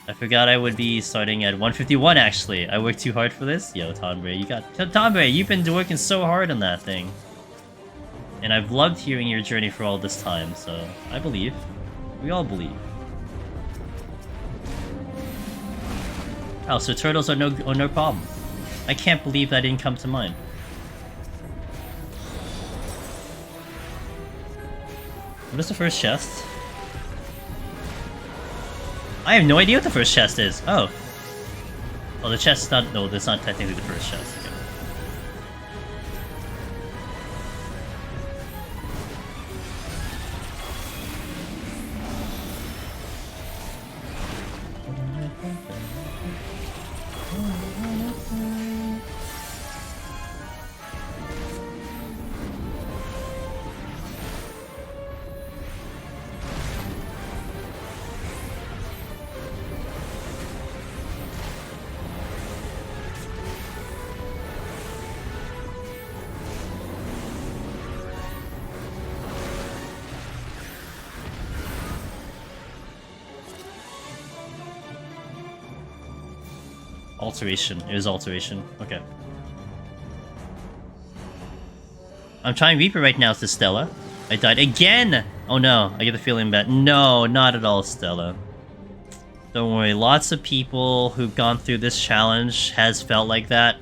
I forgot I would be starting at 151, actually. I worked too hard for this. Yo, Tonbray, you got... Tonbray, you've been working so hard on that thing. And I've loved hearing your journey for all this time, so I believe. We all believe. Oh, so turtles are no problem. I can't believe that didn't come to mind. What is the first chest? I have no idea what the first chest is. Oh. Oh, the chest is not... No, that's not technically the first chest. Okay. Alteration. It was alteration. Okay. I'm trying Reaper right now to Stella. I died again! Oh no, I get the feeling that... No, not at all, Stella. Don't worry, lots of people who've gone through this challenge has felt like that.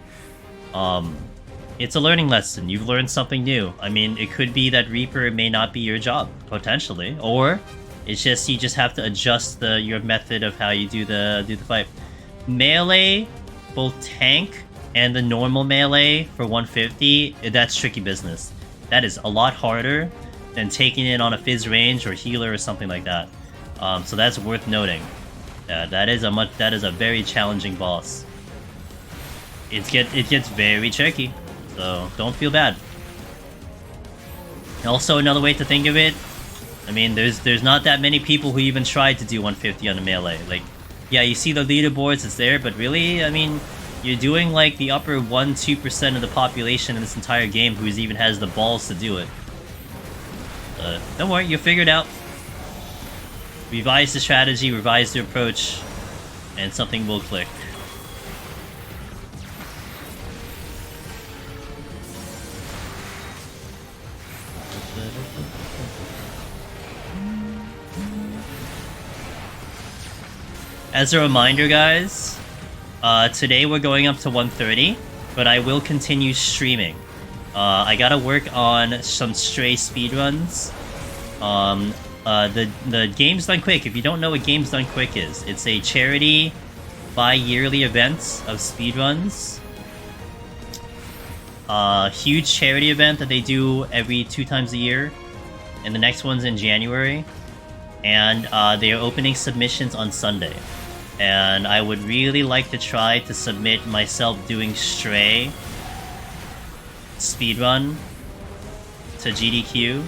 It's a learning lesson. You've learned something new. I mean, it could be that Reaper may not be your job, potentially. Or, it's just you just have to adjust your method of how you do the fight. Melee, both tank and the normal melee for 150, that's tricky business. That is a lot harder than taking it on a fizz range or healer or something like that. So that's worth noting. That is a very challenging boss. It gets very tricky, so don't feel bad. Also, another way to think of it, I mean, there's not that many people who even tried to do 150 on a melee. Like, Yeah, you see the leaderboards, it's there, but really, I mean, you're doing like the upper 1-2% of the population in this entire game who's even has the balls to do it. Don't worry, you'll figure it out. Revise the strategy, revise the approach, and something will click. As a reminder, guys, today we're going up to 130, but I will continue streaming. I gotta work on some stray speedruns. The Games Done Quick, if you don't know what Games Done Quick is, it's a charity bi-yearly event of speedruns. Huge charity event that they do every 2 times a year, and the next one's in January. And they are opening submissions on Sunday. And I would really like to try to submit myself doing Stray speedrun to GDQ.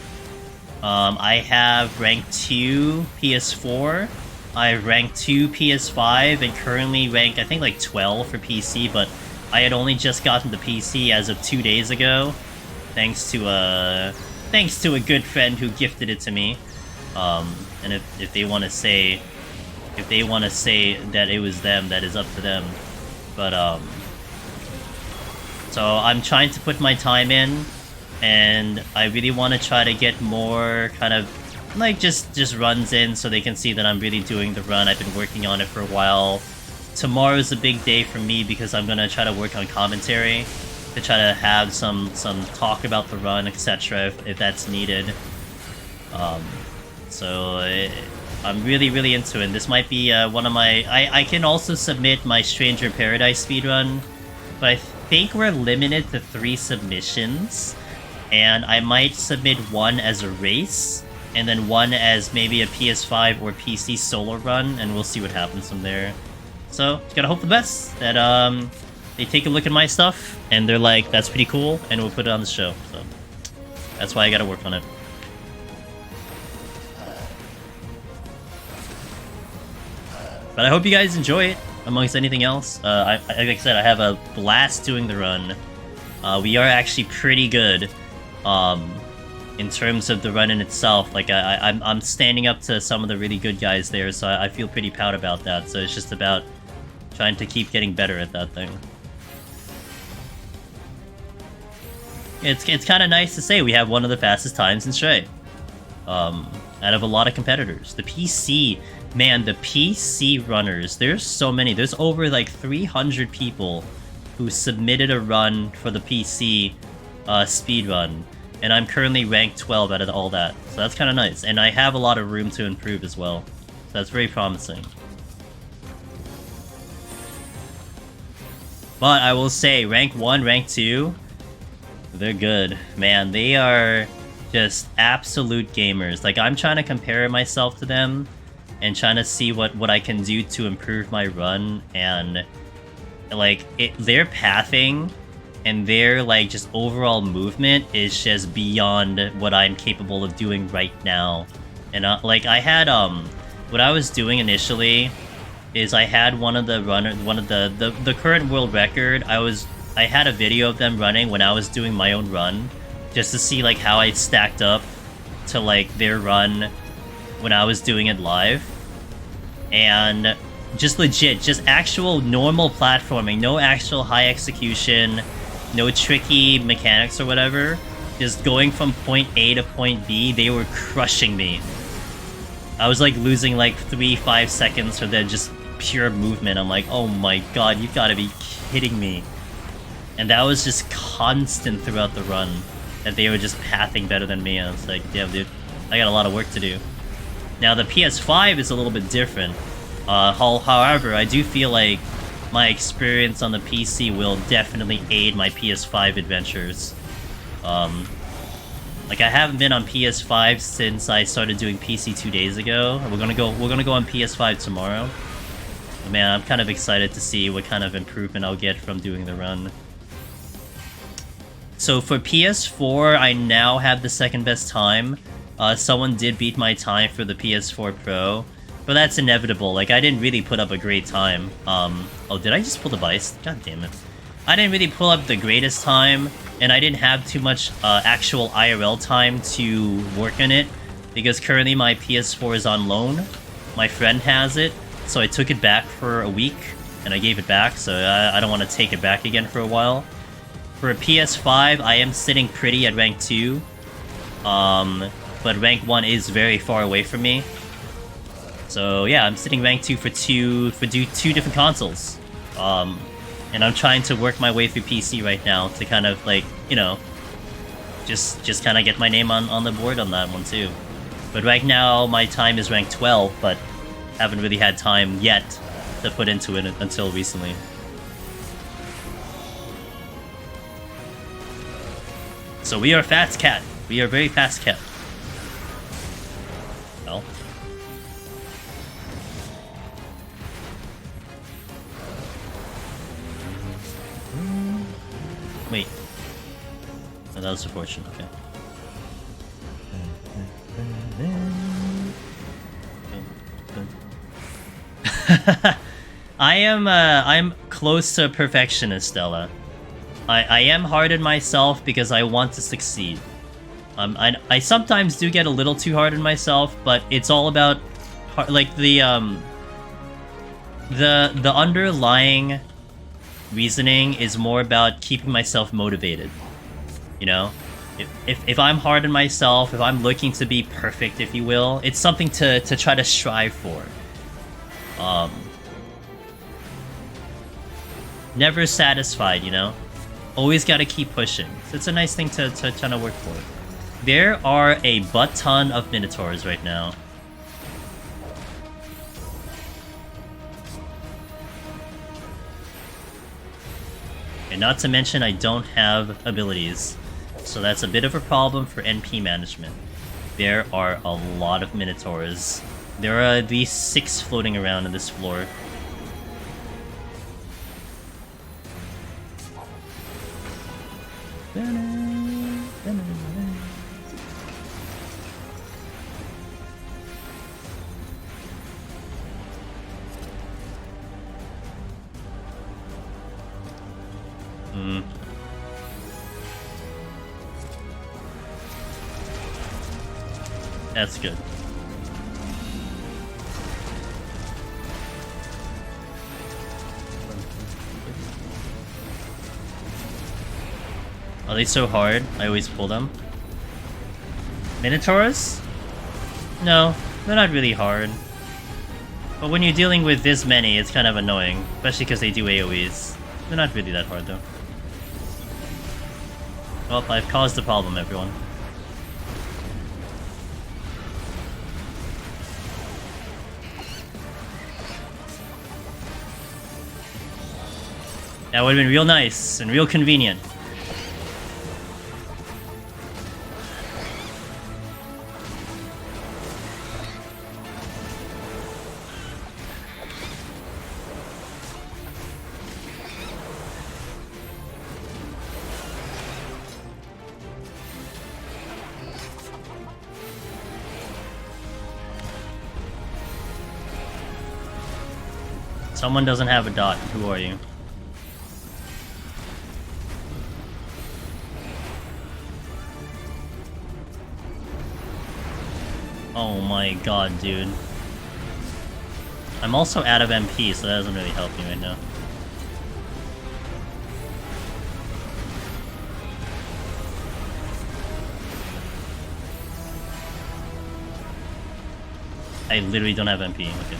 I have rank 2 PS4, I have rank 2 PS5, and currently rank, I think, like 12 for PC, but I had only just gotten the PC as of 2 days ago, thanks to a good friend who gifted it to me. And if they want to say... If they want to say that it was them, that is up to them. But, so I'm trying to put my time in, and I really want to try to get more kind of, like, just runs in so they can see that I'm really doing the run. I've been working on it for a while. Tomorrow's a big day for me because I'm going to try to work on commentary to try to have some talk about the run, etc. if that's needed. I'm really into it. This might be one of my... I can also submit my Stranger Paradise speedrun, but I think we're limited to 3 submissions, and I might submit 1 as a race, and then 1 as maybe a PS5 or PC solo run, and we'll see what happens from there. So, just gotta hope the best, that they take a look at my stuff, and they're like, that's pretty cool, and we'll put it on the show. So, that's why I gotta work on it. But I hope you guys enjoy it, amongst anything else. Like I said, I have a blast doing the run. We are actually pretty good in terms of the run in itself. Like, I'm standing up to some of the really good guys there, so I feel pretty proud about that. So it's just about trying to keep getting better at that thing. It's kind of nice to say we have one of the fastest times in Stray. Out of a lot of competitors. The PC... Man, the PC runners, there's so many. There's over like 300 people who submitted a run for the PC speedrun, and I'm currently ranked 12 out of all that. So that's kind of nice, and I have a lot of room to improve as well. So that's very promising. But I will say, rank 1, rank 2, they're good. Man, they are just absolute gamers. Like, I'm trying to compare myself to them, and trying to see what I can do to improve my run, and like their pathing and their like just overall movement is just beyond what I'm capable of doing right now. And like I had what I was doing initially is I had one of the current world record. I had a video of them running when I was doing my own run, just to see like how I stacked up to like their run when I was doing it live. And just legit, just actual normal platforming, no actual high execution, no tricky mechanics or whatever, just going from point A to point B. They were crushing me. I was like losing like 3-5 seconds for their just pure movement. I'm like, oh my god, you've got to be kidding me. And that was just constant throughout the run, that they were just pathing better than me. I was like, damn dude, I got a lot of work to do. Now the PS5 is a little bit different. However, I do feel like my experience on the PC will definitely aid my PS5 adventures. Like I haven't been on PS5 since I started doing PC 2 days ago. We're gonna go on PS5 tomorrow. But man, I'm kind of excited to see what kind of improvement I'll get from doing the run. So for PS4, I now have the second best time. Someone did beat my time for the PS4 Pro, But that's inevitable. Like, I didn't really put up a great time. Oh, did I just pull the Vice? God damn it. I didn't really pull up the greatest time, and I didn't have too much actual IRL time to work on it, because currently my PS4 is on loan. My friend has it, so I took it back for a week, and I gave it back, so I don't want to take it back again for a while. For a PS5, I am sitting pretty at rank 2, but rank 1 is very far away from me. So yeah, I'm sitting rank 2 for two different consoles. And I'm trying to work my way through PC right now to kind of, like, you know, just kind of get my name on the board on that one too. But right now, my time is rank 12, but haven't really had time yet to put into it until recently. So we are fast cat. We are very fast cat. Well. Wait. Oh, that was a fortune, okay. I'm close to perfectionist, Stella. I am hard on myself because I want to succeed. I sometimes do get a little too hard on myself, but it's all about, like, the underlying reasoning is more about keeping myself motivated. You know? If I'm hard on myself, if I'm looking to be perfect, if you will, it's something to try to strive for. Never satisfied, you know? Always gotta keep pushing. So it's a nice thing to try to work for. There are a butt ton of Minotaurs right now. And not to mention, I don't have abilities. So that's a bit of a problem for NP management. There are a lot of Minotaurs. There are at least 6 floating around on this floor. That's good. Are they so hard? I always pull them. Minotaurs? No, they're not really hard. But when you're dealing with this many, it's kind of annoying. Especially because they do AoEs. They're not really that hard, though. Well, I've caused a problem, everyone. That would have been real nice and real convenient. Someone doesn't have a dot. Who are you? Oh my god, dude. I'm also out of MP, so that doesn't really help me right now. I literally don't have MP, okay.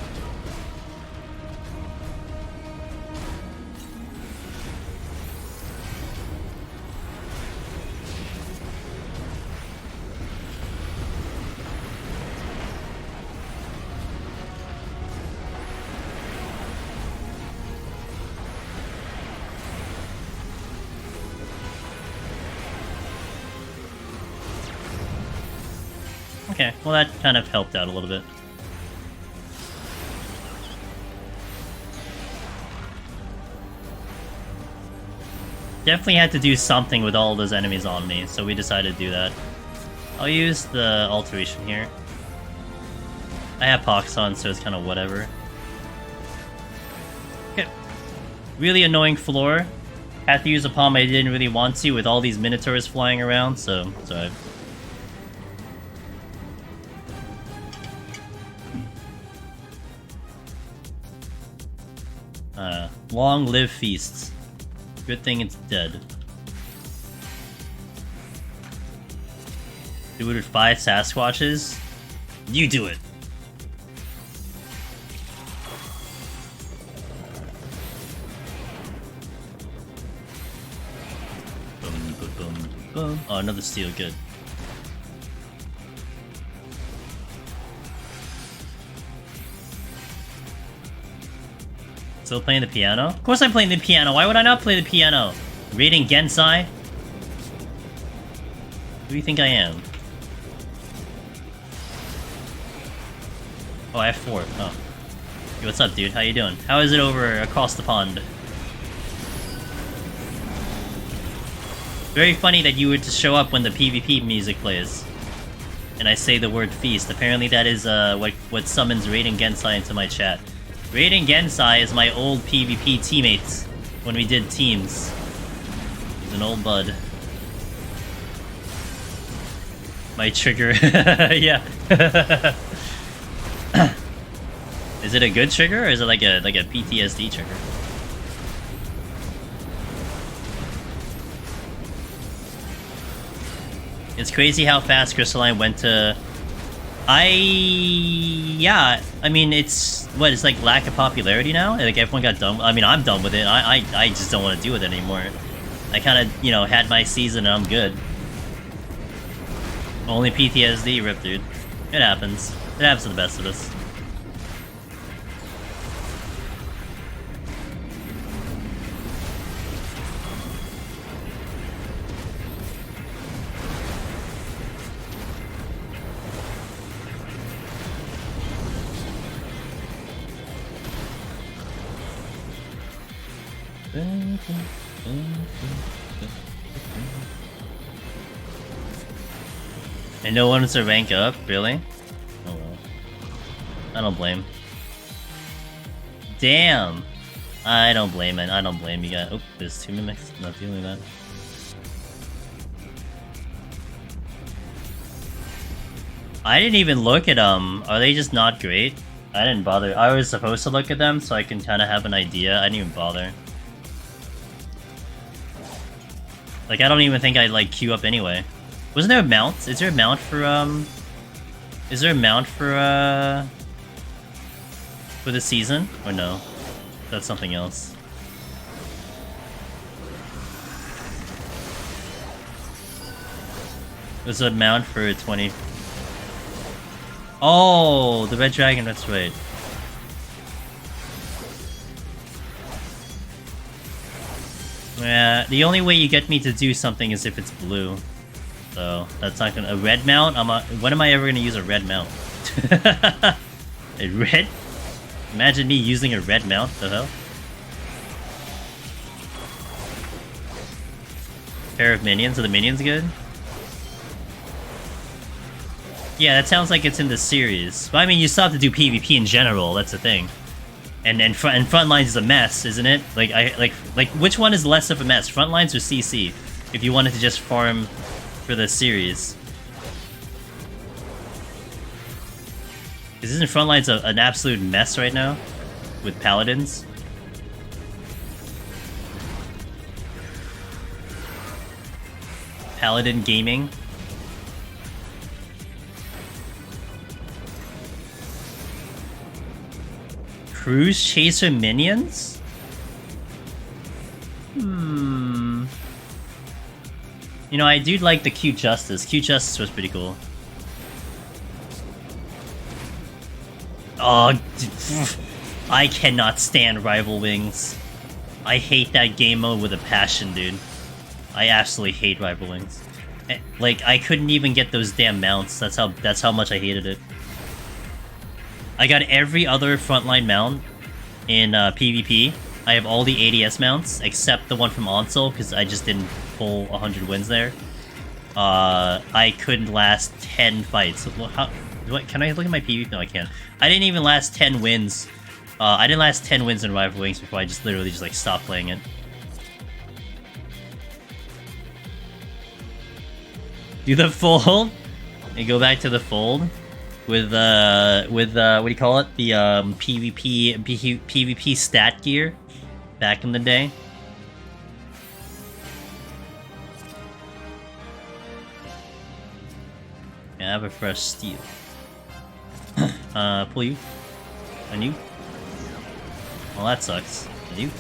Okay, well that kind of helped out a little bit. Definitely had to do something with all those enemies on me, so we decided to do that. I'll use the alteration here. I have Pox on, so it's kind of whatever. Okay. Really annoying floor. Had to use a palm I didn't really want to with all these Minotaurs flying around, so sorry. Long live feasts. Good thing it's dead. Do it with 5 Sasquatches? You do it! Boom, boom, boom, boom. Oh, another steal, good. Still playing the piano? Of course I'm playing the piano, why would I not play the piano? Raiding Gensai? Who do you think I am? Oh, F4. Oh. Hey, what's up, dude? How you doing? How is it over across the pond? Very funny that you were to show up when the PvP music plays. And I say the word feast. Apparently that is what summons Raiden Gensai into my chat. Raiden Gensai is my old PvP teammate when we did teams. He's an old bud. My trigger. Yeah. Is it a good trigger or is it like a PTSD trigger? It's crazy how fast Crystalline went to... Yeah, I mean, it's like lack of popularity now? Like, everyone got done... I mean, I'm done with it. I just don't want to do it anymore. I kind of, you know, had my season and I'm good. Only PTSD, rip, dude. It happens. It happens to the best of us. And no one wants to rank up, really? Oh well. I don't blame. Damn! I don't blame it. I don't blame you guys. Oh, there's 2 mimics. Not feeling that. I didn't even look at them. Are they just not great? I didn't bother. I was supposed to look at them so I can kind of have an idea. I didn't even bother. Like, I don't even think I'd, like, queue up anyway. Wasn't there a mount? Is there a mount for, Is there a mount for the season? Or no? That's something else. There's a mount for 20... Oh, the Red Dragon, that's right. Yeah, the only way you get me to do something is if it's blue. So, that's not gonna... A red mount? When am I ever gonna use a red mount? A red? Imagine me using a red mount, the hell? Pair of minions? Are the minions good? Yeah, that sounds like it's in the series. But I mean, you still have to do PvP in general, that's the thing. And Frontlines is a mess, isn't it? Like, which one is less of a mess? Frontlines or CC? If you wanted to just farm for the series. Because isn't Frontlines an absolute mess right now? With Paladins? Paladin gaming? Cruise Chaser minions? Hmm. You know, I do like the Q Justice. Q Justice was pretty cool. Oh, I cannot stand Rival Wings. I hate that game mode with a passion, dude. I absolutely hate Rival Wings. Like, I couldn't even get those damn mounts. That's how much I hated it. I got every other frontline mount in PvP. I have all the ADS mounts, except the one from Onsol, because I just didn't pull 100 wins there. I couldn't last 10 fights. Can I look at my PvP? No, I can't. I didn't even last 10 wins. I didn't last 10 wins in Rival Wings before I just literally just like stopped playing it. Do the fold and go back to the fold with what do you call it? The PvP stat gear back in the day. Yeah, I have a fresh steel. Pull you. And you. Well, that sucks. And you.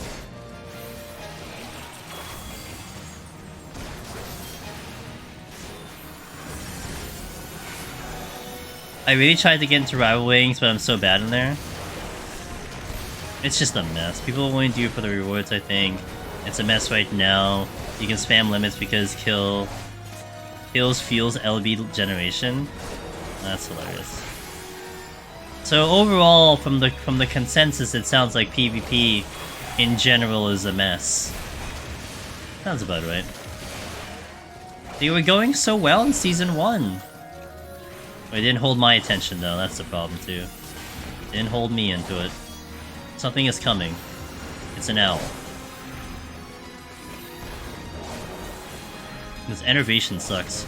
I really tried to get into Rival Wings, but I'm so bad in there. It's just a mess. People only do it for the rewards, I think. It's a mess right now. You can spam limits because kills fuels LB generation. That's hilarious. So overall, from the consensus, it sounds like PvP in general is a mess. Sounds about right. They were going so well in Season 1. It didn't hold my attention though, that's the problem too. It didn't hold me into it. Something is coming. It's an owl. This enervation sucks.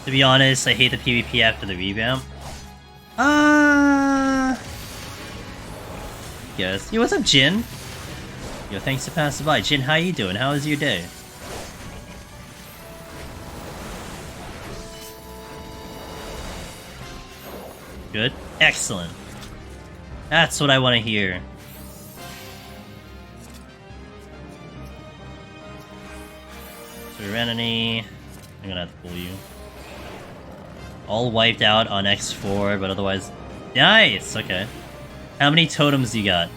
To be honest, I hate the PvP after the revamp. Yes. Yo, what's up, Jin? Yo, thanks for passing by. Jin, how you doing? How was your day? Good? Excellent. That's what I want to hear. Serenity. I'm gonna have to pull you. All wiped out on X4, but otherwise... Nice! Okay. How many totems you got?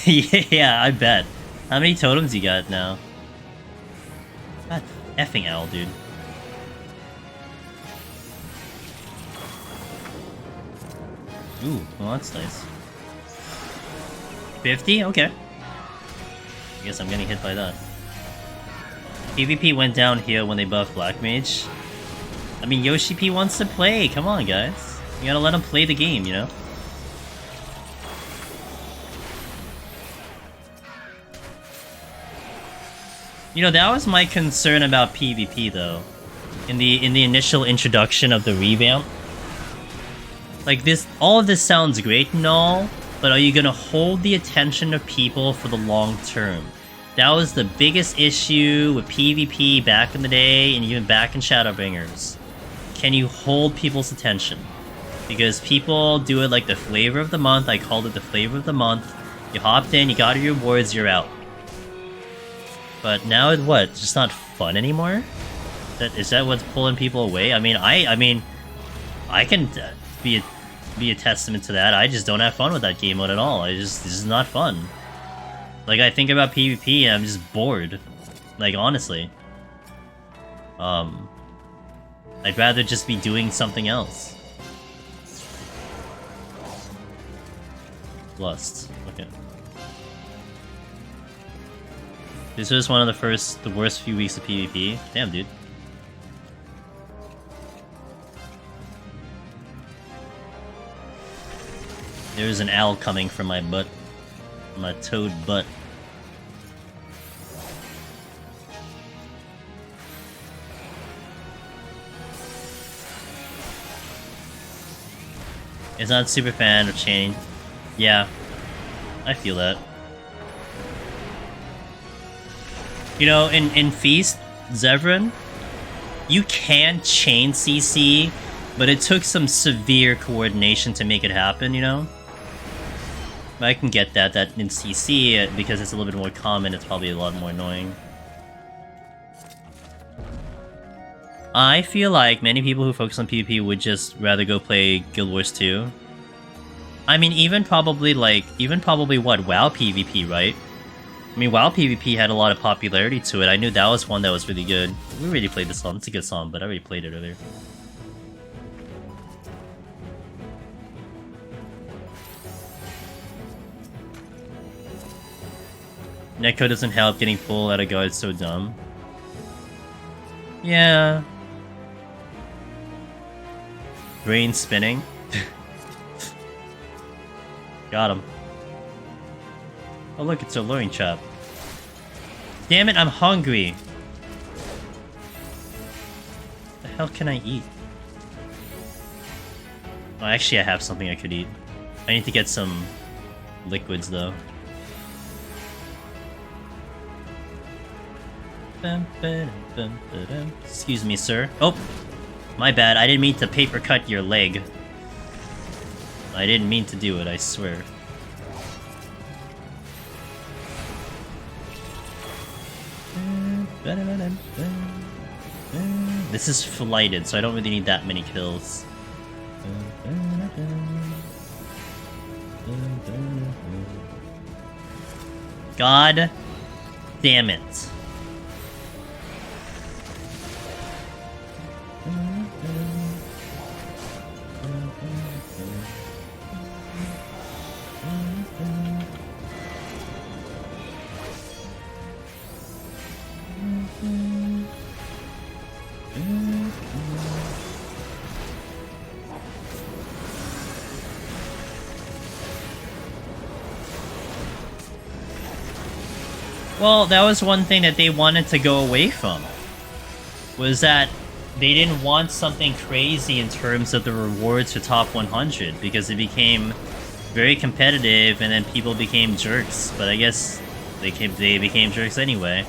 Yeah, I bet. How many totems you got now? God effing owl, dude. Ooh, well that's nice. 50? Okay. I guess I'm getting hit by that. PvP went down here when they buffed Black Mage. I mean, Yoshi P wants to play. Come on, guys. You gotta let him play the game, you know? You know, that was my concern about PvP, though. In the initial introduction of the revamp. Like, all of this sounds great and all, but are you gonna hold the attention of people for the long term? That was the biggest issue with PvP back in the day, and even back in Shadowbringers. Can you hold people's attention? Because people do it like the flavor of the month. I called it the flavor of the month. You hopped in, you got your rewards, you're out. But now it's what? It's just not fun anymore? Is that what's pulling people away? I mean, I can be a testament to that. I just don't have fun with that game mode at all. This is not fun. Like, I think about PvP and I'm just bored. Like, honestly. I'd rather just be doing something else. Lust. Okay. This was one of the worst few weeks of PvP. Damn, dude. There's an owl coming from my butt. My toad butt. It's not super fan of chain. Yeah, I feel that. You know, in Feast, Zevran, you can chain CC, but it took some severe coordination to make it happen, you know? I can get that in CC, because it's a little bit more common, it's probably a lot more annoying. I feel like many people who focus on PvP would just rather go play Guild Wars 2. I mean, even probably what, WoW PvP, right? I mean, WoW PvP had a lot of popularity to it. I knew that was one that was really good. We already played this song. It's a good song, but I already played it earlier. Neko doesn't help, getting full out of guard, so dumb. Yeah. Brain spinning. Got him. Oh look, it's a luring trap. Damn it, I'm hungry. The hell can I eat? Oh, actually I have something I could eat. I need to get some liquids though. Excuse me, sir. Oh! My bad, I didn't mean to paper cut your leg. I didn't mean to do it, I swear. This is flighted, so I don't really need that many kills. God damn it. Well, that was one thing that they wanted to go away from. Was that they didn't want something crazy in terms of the rewards for top 100 because it became very competitive and then people became jerks. But I guess they became jerks anyway.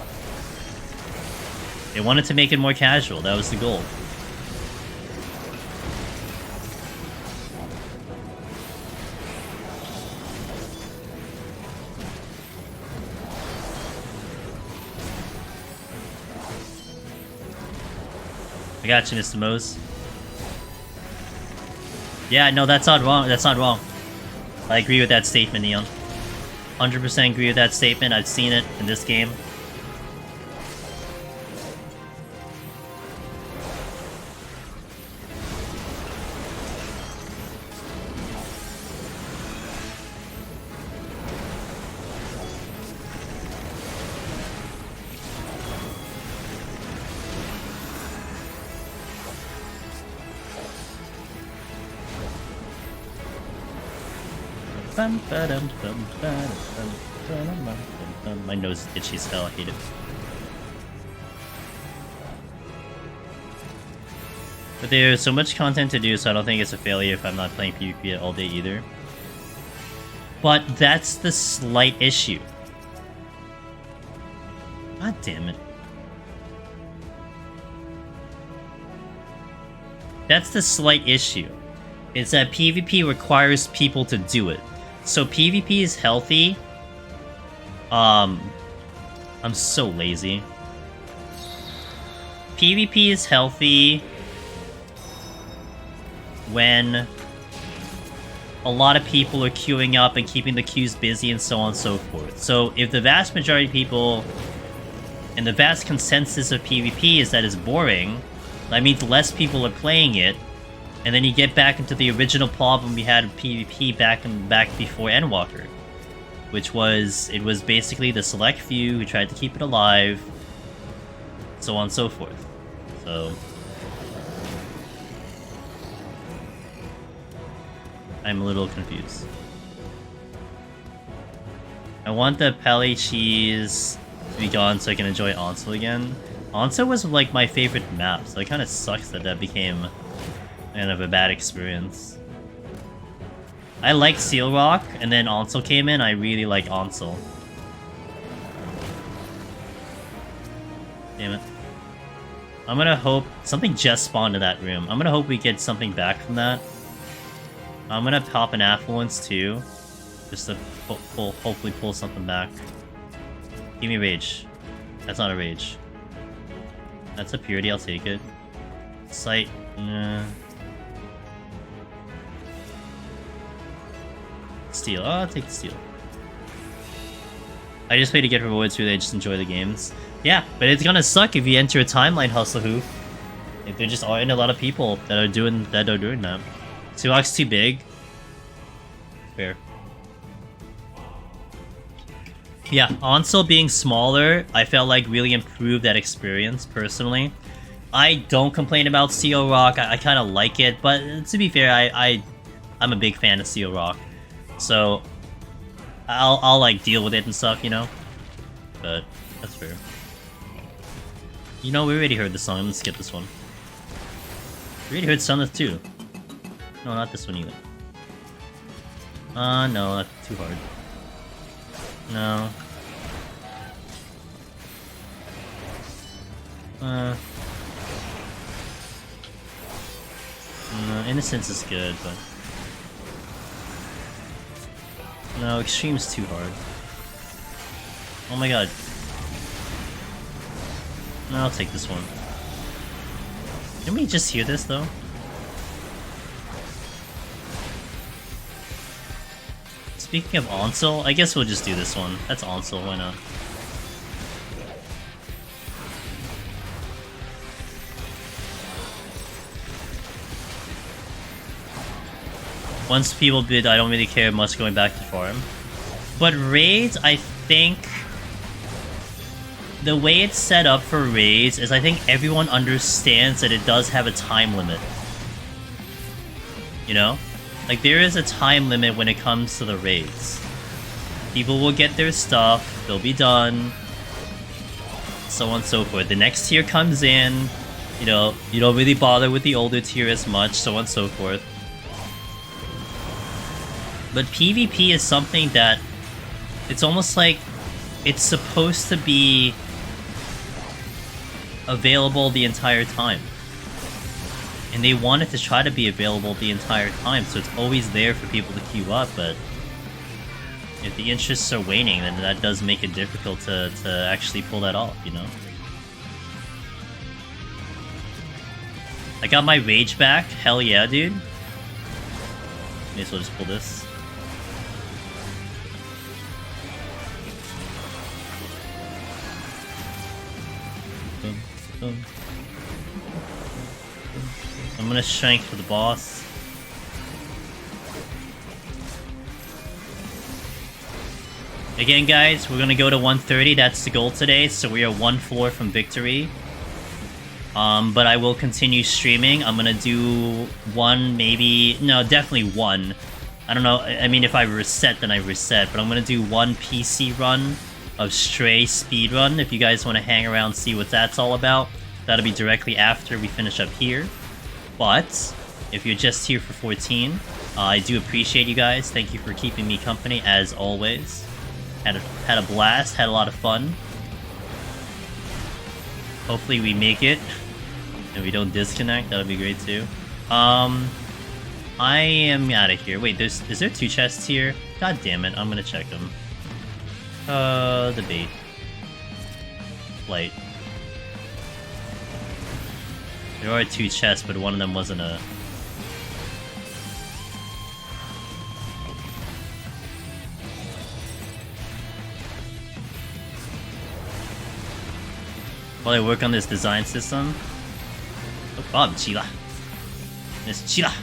They wanted to make it more casual. That was the goal. I got you, Mr. Mose. Yeah, no, that's not wrong. That's not wrong. I agree with that statement, Neon. 100% agree with that statement. I've seen it in this game. My nose is itchy as hell, I hate it. But there's so much content to do, so I don't think it's a failure if I'm not playing PvP all day either. But that's the slight issue. God damn it. That's the slight issue. Is that PvP requires people to do it. So PvP is healthy. I'm so lazy. PvP is healthy when a lot of people are queuing up and keeping the queues busy and so on and so forth. So if the vast majority of people and the vast consensus of PvP is that it's boring, that means less people are playing it. And then you get back into the original problem we had with PvP back before Endwalker. Which was, it was basically the select few who tried to keep it alive, so on and so forth. So I'm a little confused. I want the Pele cheese to be gone so I can enjoy Ansel again. Ansel was like my favorite map, so it kind of sucks that that became kind of a bad experience. I liked Seal Rock, and then Ansel came in. I really like Ansel. Damn it. I'm gonna hope... Something just spawned in that room. I'm gonna hope we get something back from that. I'm gonna pop an Affluence too. Just to hopefully pull something back. Give me Rage. That's not a Rage. That's a Purity, I'll take it. Sight... Nah. Steel. Oh, I'll take the steel. I just play to get rewards, really. I just enjoy the games. Yeah, but it's gonna suck if you enter a timeline, Hustle Hoof. If there just aren't a lot of people that are doing that. Suak's too big. Fair. Yeah, Ansel being smaller, I felt like really improved that experience, personally. I don't complain about Seal Rock, I kind of like it, but to be fair, I'm a big fan of Seal Rock. So, I'll like, deal with it and stuff, you know? But, that's fair. You know, we already heard the song, I'm gonna skip this one. We already heard Sunless too. No, not this one either. No, that's too hard. No. No, Innocence is good, but... No, Extreme's too hard. Oh my god. No, I'll take this one. Didn't we just hear this, though? Speaking of Ansel, I guess we'll just do this one. That's Ansel, why not? Once people bid, I don't really care much going back to farm. But raids, I think... The way it's set up for raids is I think everyone understands that it does have a time limit. You know? Like, there is a time limit when it comes to the raids. People will get their stuff, they'll be done, so on and so forth. The next tier comes in, you know, you don't really bother with the older tier as much, so on and so forth. But PvP is something that, it's almost like it's supposed to be available the entire time. And they want it to try to be available the entire time, so it's always there for people to queue up, but if the interests are waning, then that does make it difficult to actually pull that off, you know? I got my rage back, hell yeah, dude. May as well just pull this. I'm gonna strength for the boss. Again, guys, we're gonna go to 130. That's the goal today, so we are one floor from victory. But I will continue streaming. I'm gonna do one, maybe... No, definitely one. I don't know. I mean, if I reset, then I reset. But I'm gonna do one PC run of Stray speedrun. If you guys want to hang around, see what that's all about. That'll be directly after we finish up here. But, if you're just here for 14, I do appreciate you guys. Thank you for keeping me company, as always. Had a blast, had a lot of fun. Hopefully we make it, and we don't disconnect. That'll be great too. I am out of here. Wait, is there 2 chests here? God damn it, I'm gonna check them. The bait. Light. There are 2 chests, but one of them wasn't a... While I work on this design system... Oh, Bob, Chila. Miss Chila!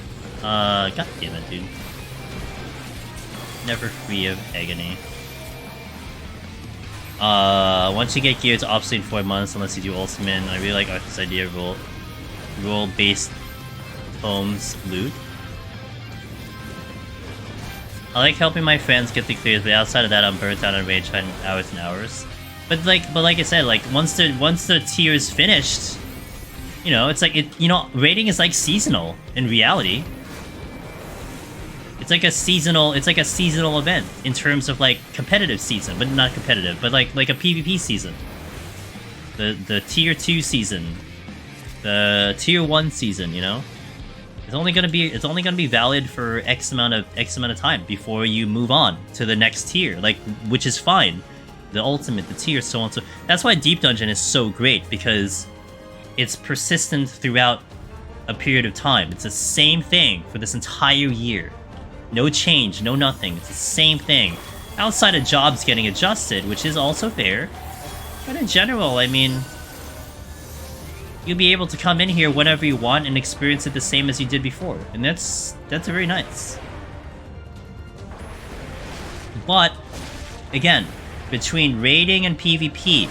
God damn it, dude. Never free of agony. Once you get geared to obsolete in 4 months, unless you do ultimate, I really like Arthur's idea of role-based homes loot. I like helping my friends get the clears, but outside of that, I'm burnt out on rage fighting hours and hours. But like I said, like once the tier is finished, you know, it's like raiding is like seasonal in reality. It's like a seasonal event in terms of like competitive season, but not competitive, but like a PvP season. The tier 2 season, the tier 1 season, you know? It's only gonna be valid for X amount of time before you move on to the next tier, like, which is fine. The ultimate, the tier, so on, so that's why Deep Dungeon is so great, because it's persistent throughout a period of time. It's the same thing for this entire year. No change, no nothing. It's the same thing. outside of jobs getting adjusted, which is also fair. But in general, I mean, you'll be able to come in here whenever you want and experience it the same as you did before, and that's very nice. But again, between raiding and PvP,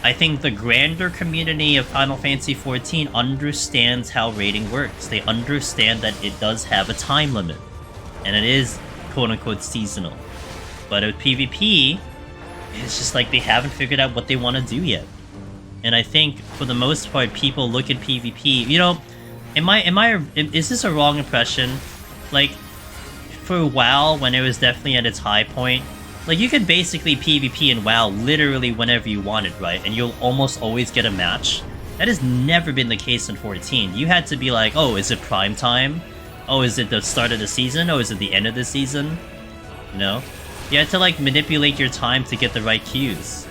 I think the grander community of Final Fantasy XIV understands how raiding works. They understand that it does have a time limit, and it is quote-unquote seasonal. But with PvP, it's just like they haven't figured out what they want to do yet. And I think, for the most part, people look at PvP... You know, is this a wrong impression? Like, for WoW, when it was definitely at its high point, like, you could basically PvP in WoW literally whenever you wanted, right? And you'll almost always get a match. That has never been the case in 14. You had to be like, oh, is it prime time? Oh, is it the start of the season? Oh, is it the end of the season? You know? You had to, like, manipulate your time to get the right cues.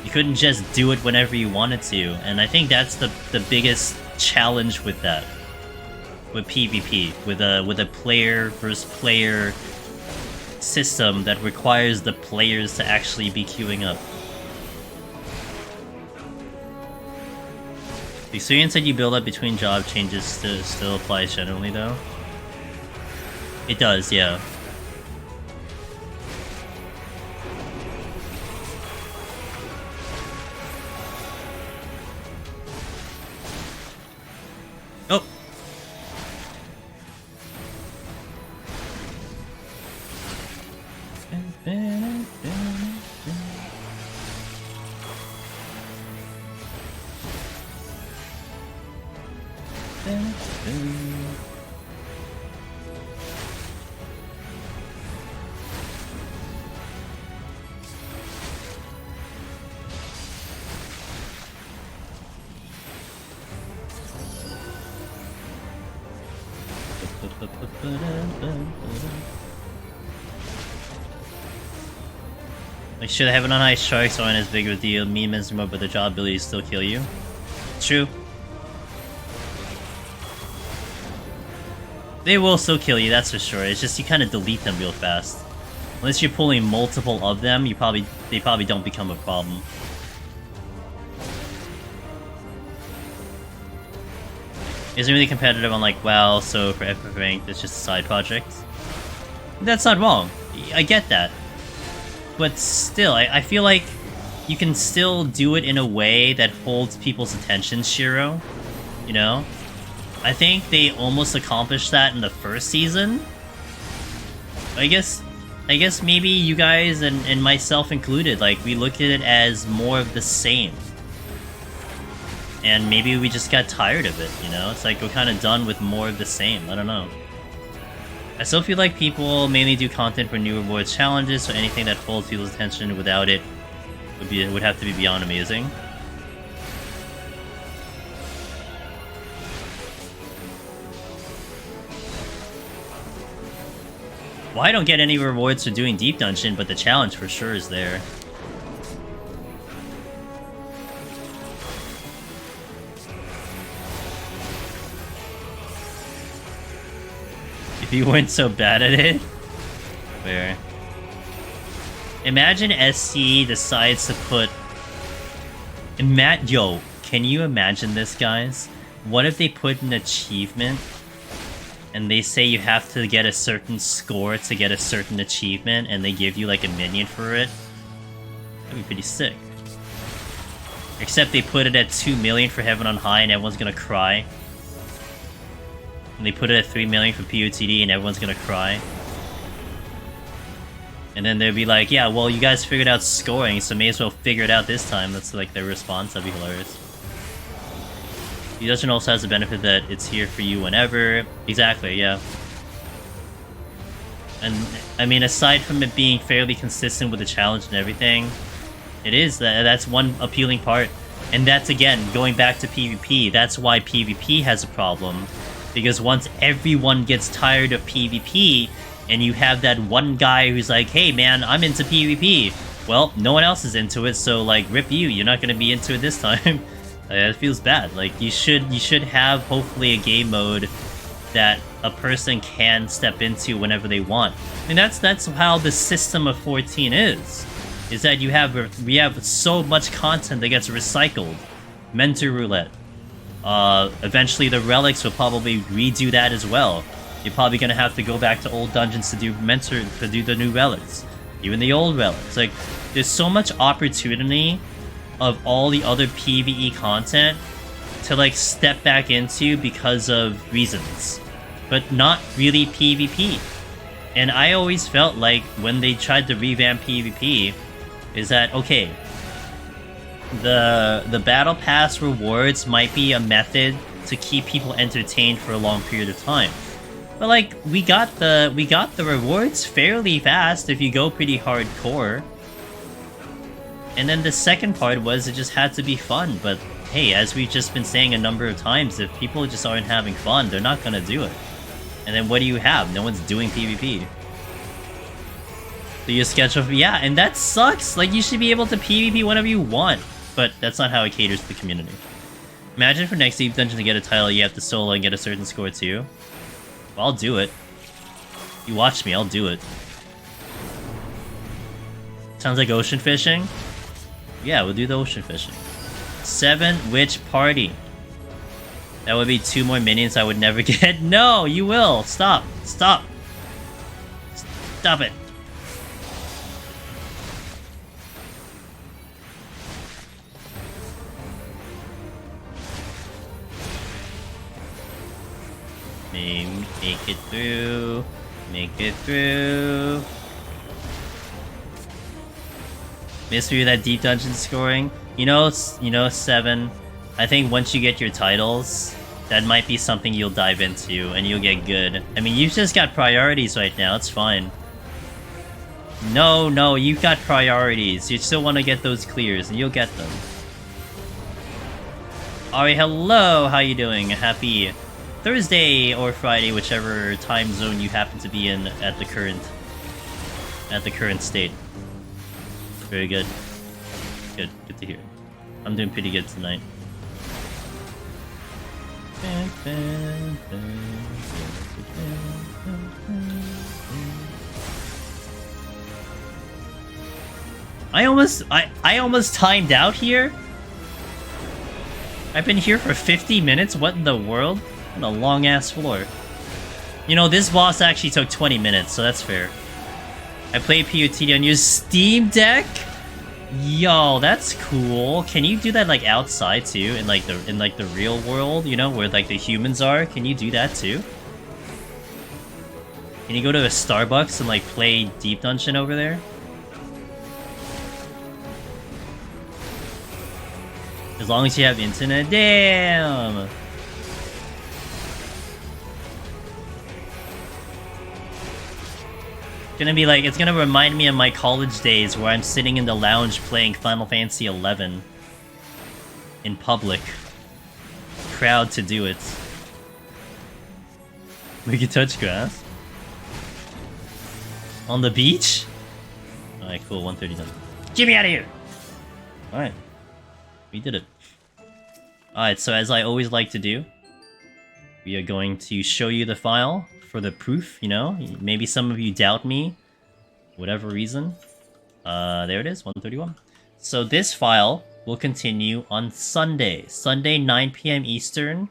You couldn't just do it whenever you wanted to, and I think that's the biggest challenge with that. With PvP, with a player versus player system that requires the players to actually be queuing up. The experience that you build up between job changes still applies generally, though? It does, yeah. Oh! Like, should have an on ice sharks aren't as big of a deal. Meme is more, but the job abilities still kill you. True. They will still kill you, that's for sure. It's just you kind of delete them real fast. Unless you're pulling multiple of them, they probably don't become a problem. Isn't really competitive on like WoW, so for Epic Rank, it's just a side project. That's not wrong. I get that. But still, I feel like you can still do it in a way that holds people's attention, Shiro. You know? I think they almost accomplished that in the first season. I guess maybe you guys and myself included, like, we look at it as more of the same. And maybe we just got tired of it, you know? It's like we're kind of done with more of the same. I don't know. I still feel like people mainly do content for new rewards challenges, so anything that holds people's attention without it would have to be beyond amazing. Well, I don't get any rewards for doing Deep Dungeon, but the challenge for sure is there. If you weren't so bad at it? Where? Imagine SC decides to put... Yo, can you imagine this, guys? What if they put an achievement and they say you have to get a certain score to get a certain achievement and they give you like a minion for it? That'd be pretty sick. Except they put it at 2 million for Heaven on High and everyone's gonna cry. And they put it at 3 million for PoTD and everyone's gonna cry. And then they'll be like, yeah, well, you guys figured out scoring, so may as well figure it out this time. That's like their response. That'd be hilarious. The dungeon also has the benefit that it's here for you whenever. Exactly, yeah. And, I mean, aside from it being fairly consistent with the challenge and everything, it is. That's one appealing part. And that's, again, going back to PvP, that's why PvP has a problem. Because once everyone gets tired of PvP, and you have that one guy who's like, hey man, I'm into PvP. Well, no one else is into it, so like, rip you, you're not gonna be into it this time. It feels bad. Like, you should have, hopefully, a game mode that a person can step into whenever they want. And that's how the system of 14 is that we have so much content that gets recycled. Mentor roulette. Eventually the relics will probably redo that as well. You're probably gonna have to go back to old dungeons to do the new relics. Even the old relics. Like, there's so much opportunity of all the other PvE content to, like, step back into because of reasons. But not really PvP. And I always felt like when they tried to revamp PvP, is that, okay, the Battle Pass rewards might be a method to keep people entertained for a long period of time. But, like, we got the rewards fairly fast if you go pretty hardcore. And then the second part was it just had to be fun, but hey, as we've just been saying a number of times, if people just aren't having fun, they're not gonna do it. And then what do you have? No one's doing PvP. So you schedule... Yeah, and that sucks! Like, you should be able to PvP whenever you want. But that's not how it caters to the community. Imagine for next Deep Dungeon to get a title, you have to solo and get a certain score too. Well, I'll do it. You watch me, I'll do it. Sounds like ocean fishing? Yeah, we'll do the ocean fishing. 7 Witch Party. That would be 2 more minions I would never get. No, you will! Stop! Stop! Stop it! Make it through. Make it through. Mystery of that deep dungeon scoring. You know, 7. I think once you get your titles, that might be something you'll dive into, and you'll get good. I mean, you've just got priorities right now, it's fine. No, you've got priorities. You still want to get those clears, and you'll get them. Alright, hello, how you doing? Happy Thursday or Friday, whichever time zone you happen to be in at the current state. Very good. Good to hear. I'm doing pretty good tonight. I almost timed out here? I've been here for 50 minutes? What in the world? What a long-ass floor. You know, this boss actually took 20 minutes, so that's fair. I played PoTD on your Steam Deck? Yo, that's cool. Can you do that, like, outside, too? In the real world, you know, where, like, the humans are? Can you do that, too? Can you go to a Starbucks and, like, play Deep Dungeon over there? As long as you have internet. Damn! It's gonna remind me of my college days where I'm sitting in the lounge playing Final Fantasy XI in public. Proud to do it. We can touch grass. On the beach? Alright, cool, 130 done. Get me out of here! Alright. We did it. Alright, so as I always like to do, we are going to show you the file for the proof, you know? Maybe some of you doubt me, whatever reason. There it is, 131. So this file will continue on Sunday. Sunday, 9 PM Eastern.